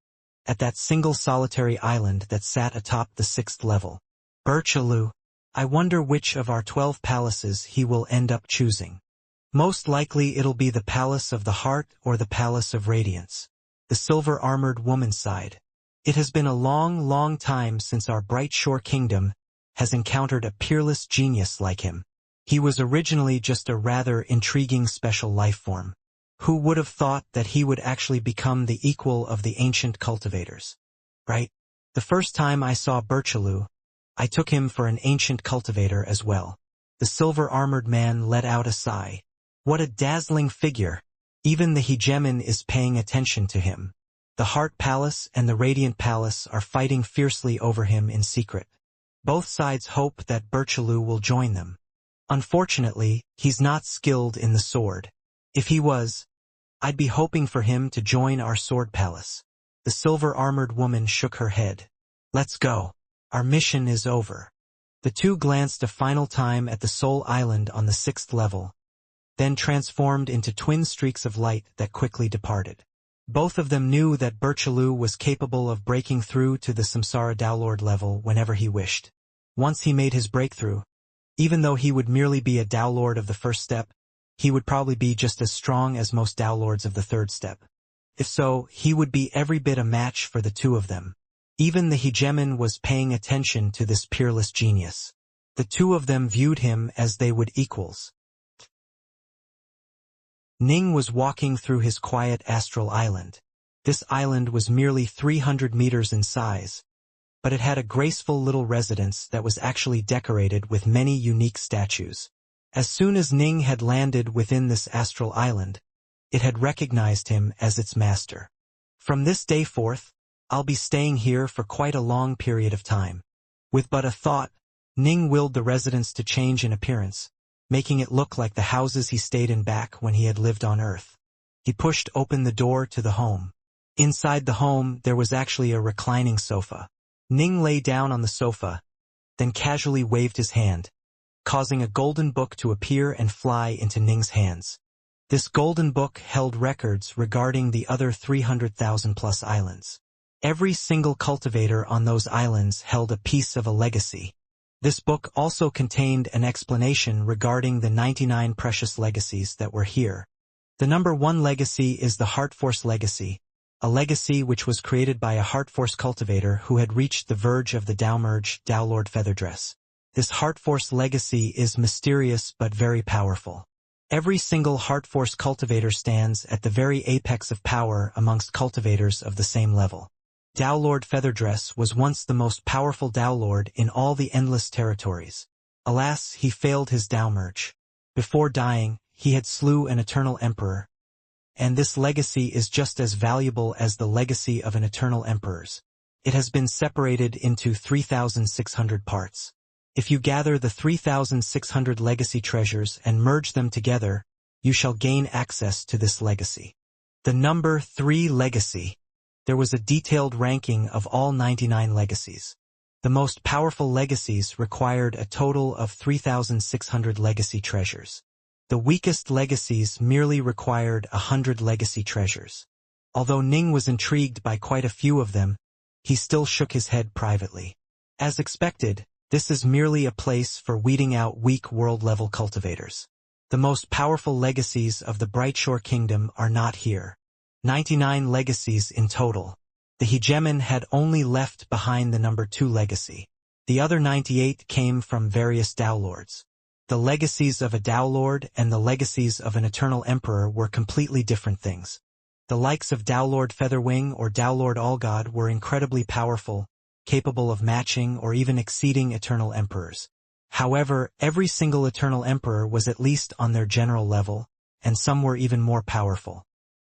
at that single solitary island that sat atop the 6th level. Birchalu, I wonder which of our 12 palaces he will end up choosing. Most likely it'll be the Palace of the Heart or the Palace of Radiance. The silver-armored woman sighed. It has been a long, long time since our Brightshore Kingdom has encountered a peerless genius like him. He was originally just a rather intriguing special life form. Who would have thought that he would actually become the equal of the ancient cultivators? Right? The first time I saw Birchalu, I took him for an ancient cultivator as well. The silver-armored man let out a sigh. What a dazzling figure! Even the hegemon is paying attention to him. The Heart Palace and the Radiant Palace are fighting fiercely over him in secret. Both sides hope that Birchalu will join them. Unfortunately, he's not skilled in the sword. If he was, I'd be hoping for him to join our sword palace. The silver-armored woman shook her head. Let's go. Our mission is over. The two glanced a final time at the Soul Island on the 6th level, then transformed into twin streaks of light that quickly departed. Both of them knew that Birchalu was capable of breaking through to the Samsara Downlord level whenever he wished. Once he made his breakthrough, even though he would merely be a Downlord of the first step, he would probably be just as strong as most Downlords of the third step. If so, he would be every bit a match for the two of them. Even the hegemon was paying attention to this peerless genius. The two of them viewed him as they would equals. Ning was walking through his quiet astral island. This island was merely 300 meters in size, but it had a graceful little residence that was actually decorated with many unique statues. As soon as Ning had landed within this astral island, it had recognized him as its master. From this day forth, I'll be staying here for quite a long period of time. With but a thought, Ning willed the residence to change in appearance, making it look like the houses he stayed in back when he had lived on Earth. He pushed open the door to the home. Inside the home, there was actually a reclining sofa. Ning lay down on the sofa, then casually waved his hand, causing a golden book to appear and fly into Ning's hands. This golden book held records regarding the other 300,000+ islands. Every single cultivator on those islands held a piece of a legacy. This book also contained an explanation regarding the 99 precious legacies that were here. The number 1 legacy is the Heart Force legacy, a legacy which was created by a Heart Force cultivator who had reached the verge of the Downmerge Dowlord Featherdress. This Heart Force legacy is mysterious but very powerful. Every single Heart Force cultivator stands at the very apex of power amongst cultivators of the same level. Dowlord Featherdress was once the most powerful Dowlord in all the endless territories. Alas, he failed his Downmerge. Before dying, he had slew an eternal emperor, and this legacy is just as valuable as the legacy of an eternal emperor's. It has been separated into 3,600 parts. If you gather the 3,600 legacy treasures and merge them together, you shall gain access to this legacy. The number 3 legacy. There was a detailed ranking of all 99 legacies. The most powerful legacies required a total of 3,600 legacy treasures. The weakest legacies merely required 100 legacy treasures. Although Ning was intrigued by quite a few of them, he still shook his head privately. As expected, this is merely a place for weeding out weak world-level cultivators. The most powerful legacies of the Brightshore Kingdom are not here. 99 legacies in total. The hegemon had only left behind the number 2 legacy. The other 98 came from various Dao Lords. The legacies of a Dao Lord and the legacies of an Eternal Emperor were completely different things. The likes of Dao Lord Featherwing or Dao Lord Allgod were incredibly powerful, capable of matching or even exceeding Eternal Emperors. However, every single Eternal Emperor was at least on their general level, and some were even more powerful.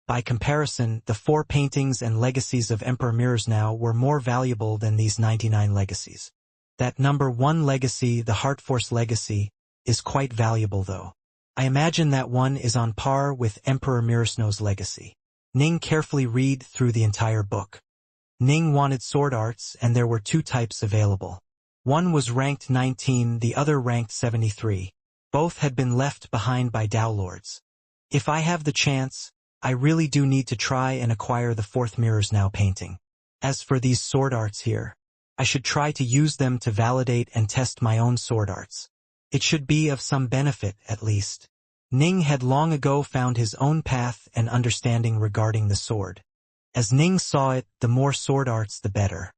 By comparison, the 4 paintings and legacies of Emperor Mirrors now were more valuable than these 99 legacies. That number 1 legacy, the Heart Force legacy, is quite valuable though. I imagine that one is on par with Emperor Mirrosnow's legacy. Ning carefully read through the entire book. Ning wanted sword arts and there were 2 types available. One was ranked 19, the other ranked 73. Both had been left behind by Dao Lords. If I have the chance, I really do need to try and acquire the 4th Mirrors Now painting. As for these sword arts here, I should try to use them to validate and test my own sword arts. It should be of some benefit, at least. Ning had long ago found his own path and understanding regarding the sword. As Ning saw it, the more sword arts the better.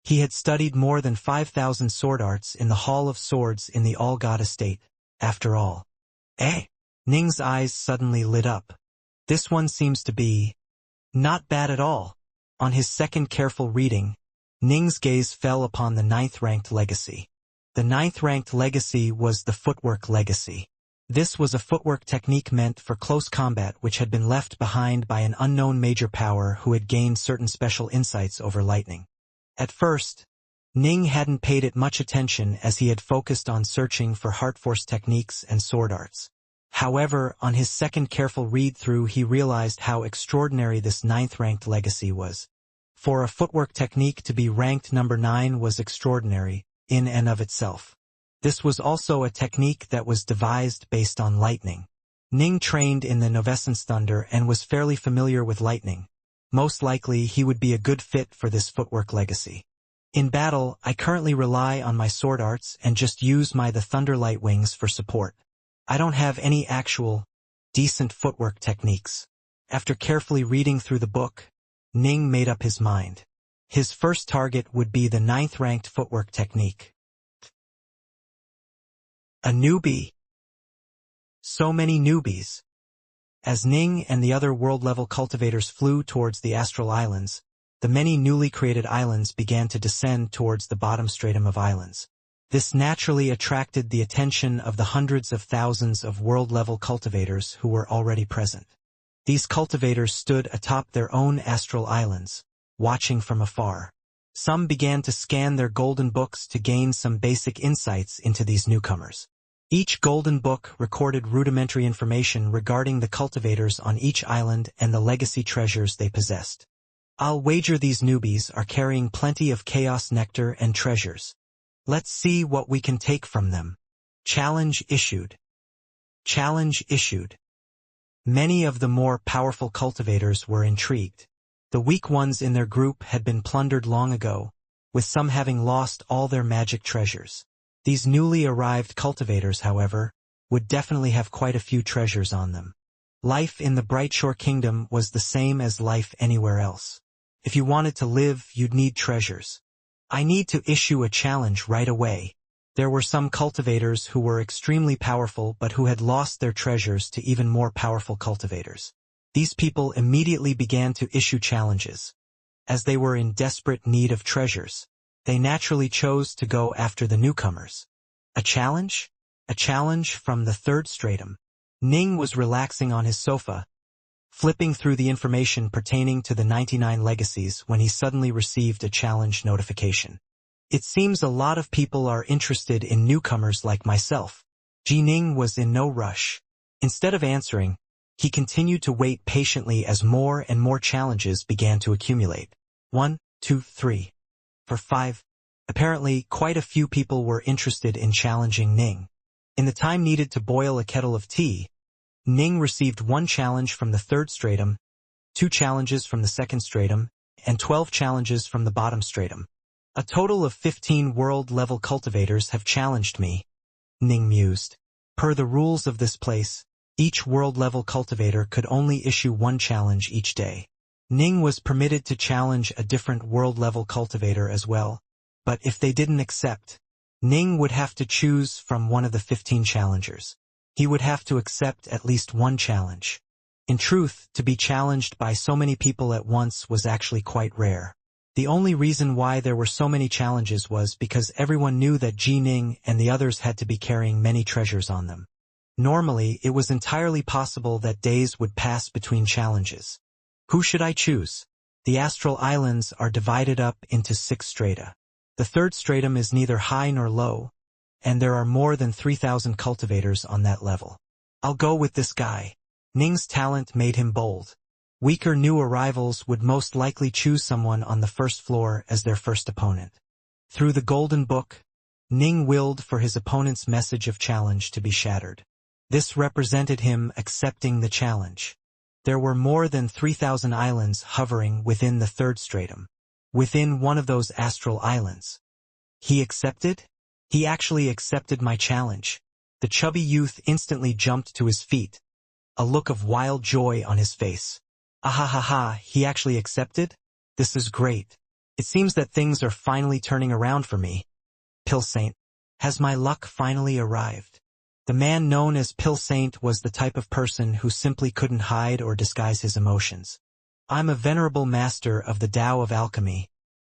He had studied more than 5,000 sword arts in the Hall of Swords in the All-God Estate, after all. Ning's eyes suddenly lit up. This one seems to be not bad at all. On his second careful reading, Ning's gaze fell upon the 9th-ranked legacy. The 9th-ranked legacy was the footwork legacy. This was a footwork technique meant for close combat which had been left behind by an unknown major power who had gained certain special insights over lightning. At first, Ning hadn't paid it much attention as he had focused on searching for heart force techniques and sword arts. However, on his second careful read-through he realized how extraordinary this 9th-ranked legacy was. For a footwork technique to be ranked number 9 was extraordinary, in and of itself. This was also a technique that was devised based on lightning. Ning trained in the Novescence Thunder and was fairly familiar with lightning. Most likely he would be a good fit for this footwork legacy. In battle, I currently rely on my sword arts and just use the Thunder Light Wings for support. I don't have any actual, decent footwork techniques. After carefully reading through the book, Ning made up his mind. His first target would be the 9th-ranked footwork technique. A newbie. So many newbies. As Ning and the other world-level cultivators flew towards the Astral Islands, the many newly created islands began to descend towards the bottom stratum of islands. This naturally attracted the attention of the hundreds of thousands of world-level cultivators who were already present. These cultivators stood atop their own astral islands, watching from afar. Some began to scan their golden books to gain some basic insights into these newcomers. Each golden book recorded rudimentary information regarding the cultivators on each island and the legacy treasures they possessed. I'll wager these newbies are carrying plenty of chaos nectar and treasures. Let's see what we can take from them. Challenge issued. Challenge issued. Many of the more powerful cultivators were intrigued. The weak ones in their group had been plundered long ago, with some having lost all their magic treasures. These newly arrived cultivators, however, would definitely have quite a few treasures on them. Life in the Brightshore Kingdom was the same as life anywhere else. If you wanted to live, you'd need treasures. I need to issue a challenge right away. There were some cultivators who were extremely powerful but who had lost their treasures to even more powerful cultivators. These people immediately began to issue challenges. As they were in desperate need of treasures, they naturally chose to go after the newcomers. A challenge? A challenge from the 3rd stratum. Ning was relaxing on his sofa, flipping through the information pertaining to the 99 legacies when he suddenly received a challenge notification. It seems a lot of people are interested in newcomers like myself. Jining was in no rush. Instead of answering, he continued to wait patiently as more and more challenges began to accumulate. 1, 2, 3, 4, 5. Apparently, quite a few people were interested in challenging Ning. In the time needed to boil a kettle of tea, Ning received 1 challenge from the 3rd stratum, 2 challenges from the 2nd stratum, and 12 challenges from the bottom stratum. A total of 15 world-level cultivators have challenged me, Ning mused. Per the rules of this place, each world-level cultivator could only issue 1 challenge each day. Ning was permitted to challenge a different world-level cultivator as well, but if they didn't accept, Ning would have to choose from one of the 15 challengers. He would have to accept at least 1 challenge. In truth, to be challenged by so many people at once was actually quite rare. The only reason why there were so many challenges was because everyone knew that Jining and the others had to be carrying many treasures on them. Normally, it was entirely possible that days would pass between challenges. Who should I choose? The astral islands are divided up into 6 strata. The 3rd stratum is neither high nor low, and there are more than 3,000 cultivators on that level. I'll go with this guy. Ning's talent made him bold. Weaker new arrivals would most likely choose someone on the 1st floor as their first opponent. Through the golden book, Ning willed for his opponent's message of challenge to be shattered. This represented him accepting the challenge. There were more than 3,000 islands hovering within the 3rd stratum. Within one of those astral islands. He accepted? He actually accepted my challenge. The chubby youth instantly jumped to his feet, a look of wild joy on his face. Ahahaha, he actually accepted? This is great. It seems that things are finally turning around for me. Pill Saint. Has my luck finally arrived? The man known as Pill Saint was the type of person who simply couldn't hide or disguise his emotions. I'm a venerable master of the Tao of alchemy,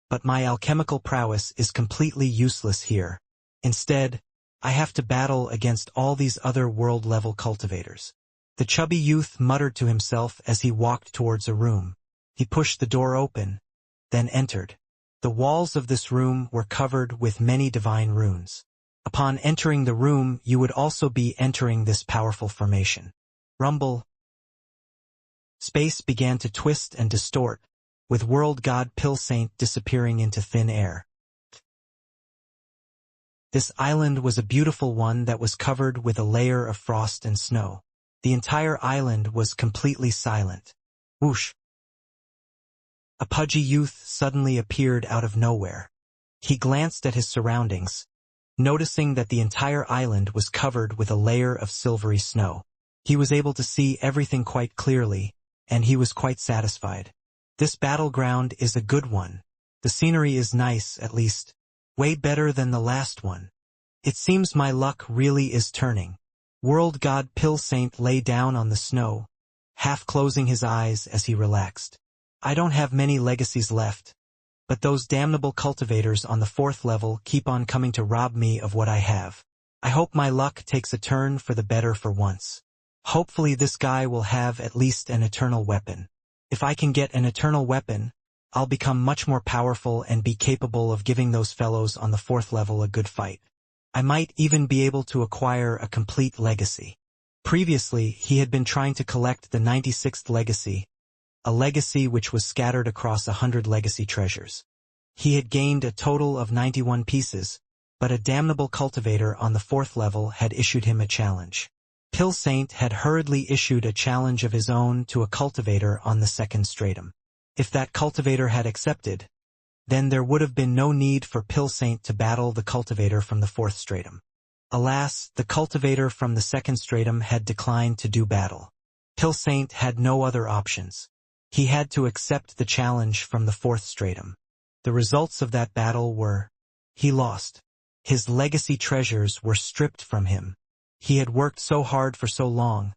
but my alchemical prowess is completely useless here. Instead, I have to battle against all these other world-level cultivators. The chubby youth muttered to himself as he walked towards a room. He pushed the door open, then entered. The walls of this room were covered with many divine runes. Upon entering the room, you would also be entering this powerful formation. Rumble. Space began to twist and distort, with world god Pill Saint disappearing into thin air. This island was a beautiful one that was covered with a layer of frost and snow. The entire island was completely silent. Whoosh! A pudgy youth suddenly appeared out of nowhere. He glanced at his surroundings, noticing that the entire island was covered with a layer of silvery snow. He was able to see everything quite clearly, and he was quite satisfied. This battleground is a good one. The scenery is nice, at least. Way better than the last one. It seems my luck really is turning. World god Pill Saint lay down on the snow, half closing his eyes as he relaxed. I don't have many legacies left, but those damnable cultivators on the 4th level keep on coming to rob me of what I have. I hope my luck takes a turn for the better for once. Hopefully this guy will have at least an eternal weapon. If I can get an eternal weapon, I'll become much more powerful and be capable of giving those fellows on the 4th level a good fight. I might even be able to acquire a complete legacy. Previously, he had been trying to collect the 96th legacy, a legacy which was scattered across 100 legacy treasures. He had gained a total of 91 pieces, but a damnable cultivator on the 4th level had issued him a challenge. Pill Saint had hurriedly issued a challenge of his own to a cultivator on the 2nd stratum. If that cultivator had accepted, then there would have been no need for Pill Saint to battle the cultivator from the 4th stratum. Alas, the cultivator from the 2nd stratum had declined to do battle. Pill Saint had no other options. He had to accept the challenge from the 4th stratum. The results of that battle were, he lost. His legacy treasures were stripped from him. He had worked so hard for so long,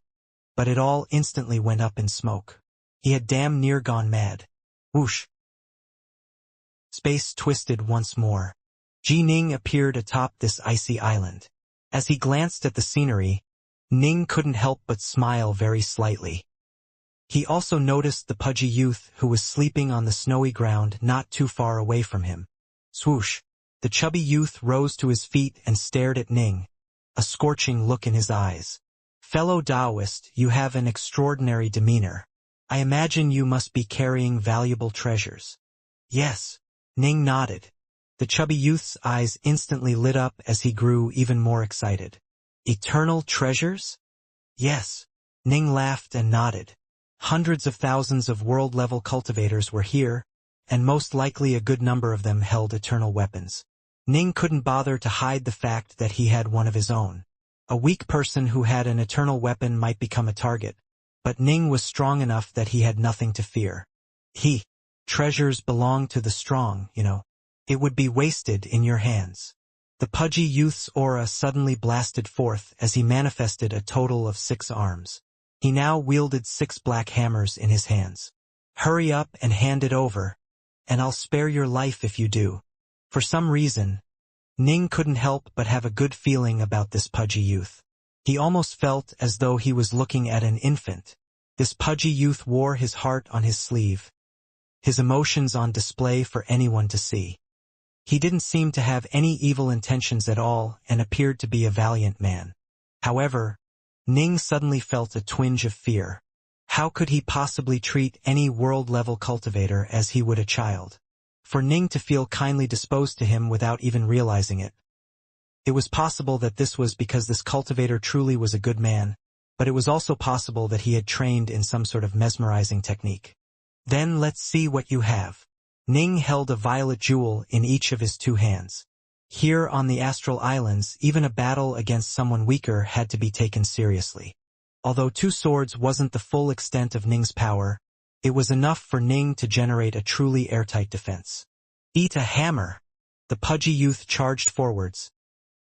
but it all instantly went up in smoke. He had damn near gone mad. Whoosh! Space twisted once more. Ning appeared atop this icy island. As he glanced at the scenery, Ning couldn't help but smile very slightly. He also noticed the pudgy youth who was sleeping on the snowy ground not too far away from him. Swoosh! The chubby youth rose to his feet and stared at Ning, a scorching look in his eyes. Fellow Taoist, you have an extraordinary demeanor. I imagine you must be carrying valuable treasures. Yes. Ning nodded. The chubby youth's eyes instantly lit up as he grew even more excited. Eternal treasures? Yes. Ning laughed and nodded. Hundreds of thousands of world-level cultivators were here, and most likely a good number of them held eternal weapons. Ning couldn't bother to hide the fact that he had one of his own. A weak person who had an eternal weapon might become a target, but Ning was strong enough that he had nothing to fear. Treasures belong to the strong, you know. It would be wasted in your hands. The pudgy youth's aura suddenly blasted forth as he manifested a total of 6 arms. He now wielded 6 black hammers in his hands. Hurry up and hand it over, and I'll spare your life if you do. For some reason, Ning couldn't help but have a good feeling about this pudgy youth. He almost felt as though he was looking at an infant. This pudgy youth wore his heart on his sleeve, his emotions on display for anyone to see. He didn't seem to have any evil intentions at all and appeared to be a valiant man. However, Ning suddenly felt a twinge of fear. How could he possibly treat any world-level cultivator as he would a child? For Ning to feel kindly disposed to him without even realizing it. It was possible that this was because this cultivator truly was a good man, but it was also possible that he had trained in some sort of mesmerizing technique. Then let's see what you have. Ning held a violet jewel in each of his 2 hands. Here on the Astral Islands, even a battle against someone weaker had to be taken seriously. Although 2 swords wasn't the full extent of Ning's power, it was enough for Ning to generate a truly airtight defense. Eat a hammer! The pudgy youth charged forwards,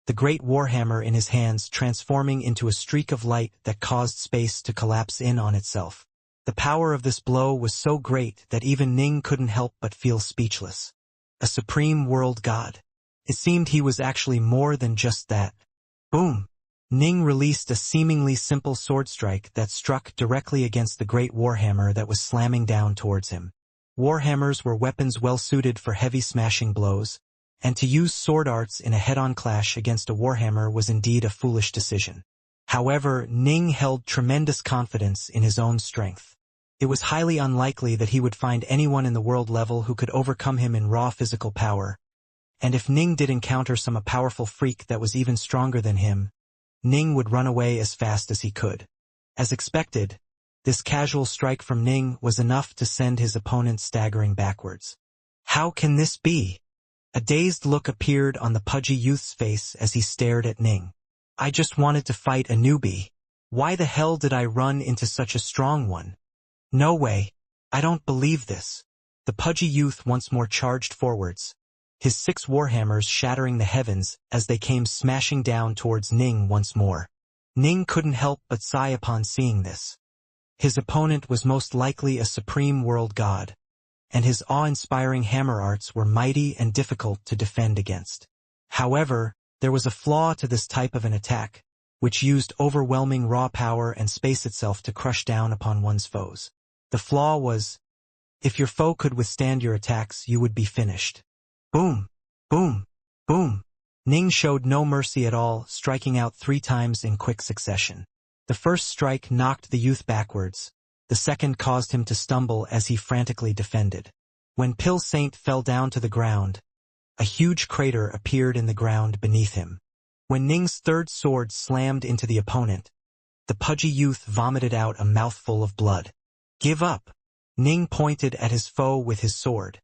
the great warhammer in his hands transforming into a streak of light that caused space to collapse in on itself. The power of this blow was so great that even Ning couldn't help but feel speechless. A supreme world god. It seemed he was actually more than just that. Boom! Ning released a seemingly simple sword strike that struck directly against the great warhammer that was slamming down towards him. Warhammers were weapons well suited for heavy smashing blows, and to use sword arts in a head-on clash against a warhammer was indeed a foolish decision. However, Ning held tremendous confidence in his own strength. It was highly unlikely that he would find anyone in the world level who could overcome him in raw physical power, and if Ning did encounter some powerful freak that was even stronger than him, Ning would run away as fast as he could. As expected, this casual strike from Ning was enough to send his opponent staggering backwards. How can this be? A dazed look appeared on the pudgy youth's face as he stared at Ning. I just wanted to fight a newbie. Why the hell did I run into such a strong one? No way. I don't believe this. The pudgy youth once more charged forwards, his 6 warhammers shattering the heavens as they came smashing down towards Ning once more. Ning couldn't help but sigh upon seeing this. His opponent was most likely a supreme world god, and his awe-inspiring hammer arts were mighty and difficult to defend against. However, there was a flaw to this type of an attack, which used overwhelming raw power and space itself to crush down upon one's foes. The flaw was, if your foe could withstand your attacks, you would be finished. Boom! Boom! Boom! Ning showed no mercy at all, striking out 3 times in quick succession. The first strike knocked the youth backwards. The second caused him to stumble as he frantically defended. When Pill Saint fell down to the ground, a huge crater appeared in the ground beneath him. When Ning's third sword slammed into the opponent, the pudgy youth vomited out a mouthful of blood. Give up! Ning pointed at his foe with his sword.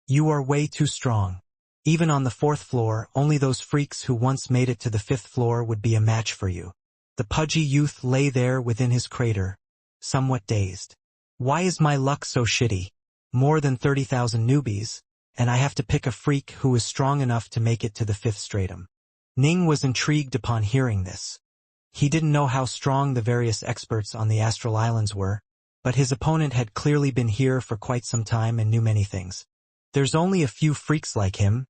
You are way too strong. Even on the 4th floor, only those freaks who once made it to the 5th floor would be a match for you. The pudgy youth lay there within his crater, somewhat dazed. Why is my luck so shitty? More than 30,000 newbies, and I have to pick a freak who is strong enough to make it to the 5th stratum. Ning was intrigued upon hearing this. He didn't know how strong the various experts on the Astral Islands were, but his opponent had clearly been here for quite some time and knew many things. There's only a few freaks like him,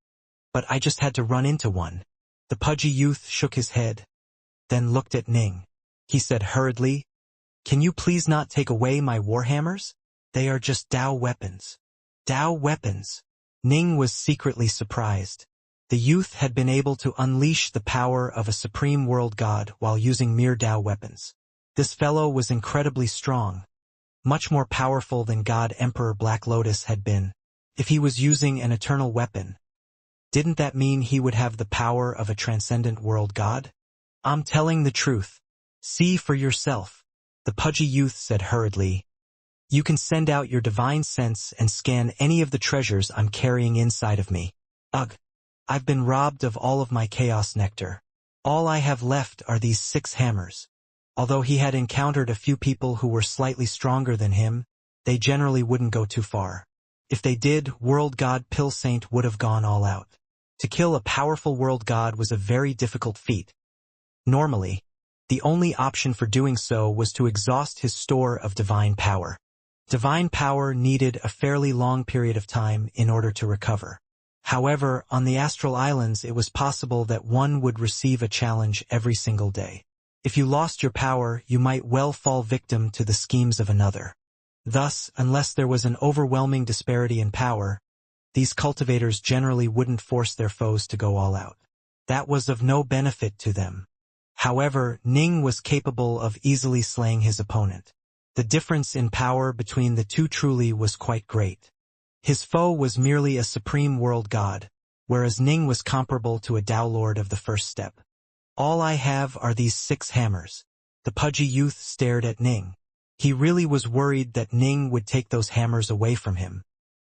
but I just had to run into one. The pudgy youth shook his head, then looked at Ning. He said hurriedly, Can you please not take away my warhammers? They are just Dao weapons. Dao weapons. Ning was secretly surprised. The youth had been able to unleash the power of a supreme world god while using mere Dao weapons. This fellow was incredibly strong, much more powerful than God Emperor Black Lotus had been. If he was using an eternal weapon, didn't that mean he would have the power of a transcendent world god? I'm telling the truth. See for yourself, the pudgy youth said hurriedly. You can send out your divine sense and scan any of the treasures I'm carrying inside of me. Ugh. I've been robbed of all of my chaos nectar. All I have left are these 6 hammers. Although he had encountered a few people who were slightly stronger than him, they generally wouldn't go too far. If they did, World God Pill Saint would have gone all out. To kill a powerful world god was a very difficult feat. Normally, the only option for doing so was to exhaust his store of divine power. Divine power needed a fairly long period of time in order to recover. However, on the Astral Islands it was possible that one would receive a challenge every single day. If you lost your power, you might well fall victim to the schemes of another. Thus, unless there was an overwhelming disparity in power, these cultivators generally wouldn't force their foes to go all out. That was of no benefit to them. However, Ning was capable of easily slaying his opponent. The difference in power between the two truly was quite great. His foe was merely a supreme world god, whereas Ning was comparable to a Dao Lord of the first step. All I have are these 6 hammers. The pudgy youth stared at Ning. He really was worried that Ning would take those hammers away from him.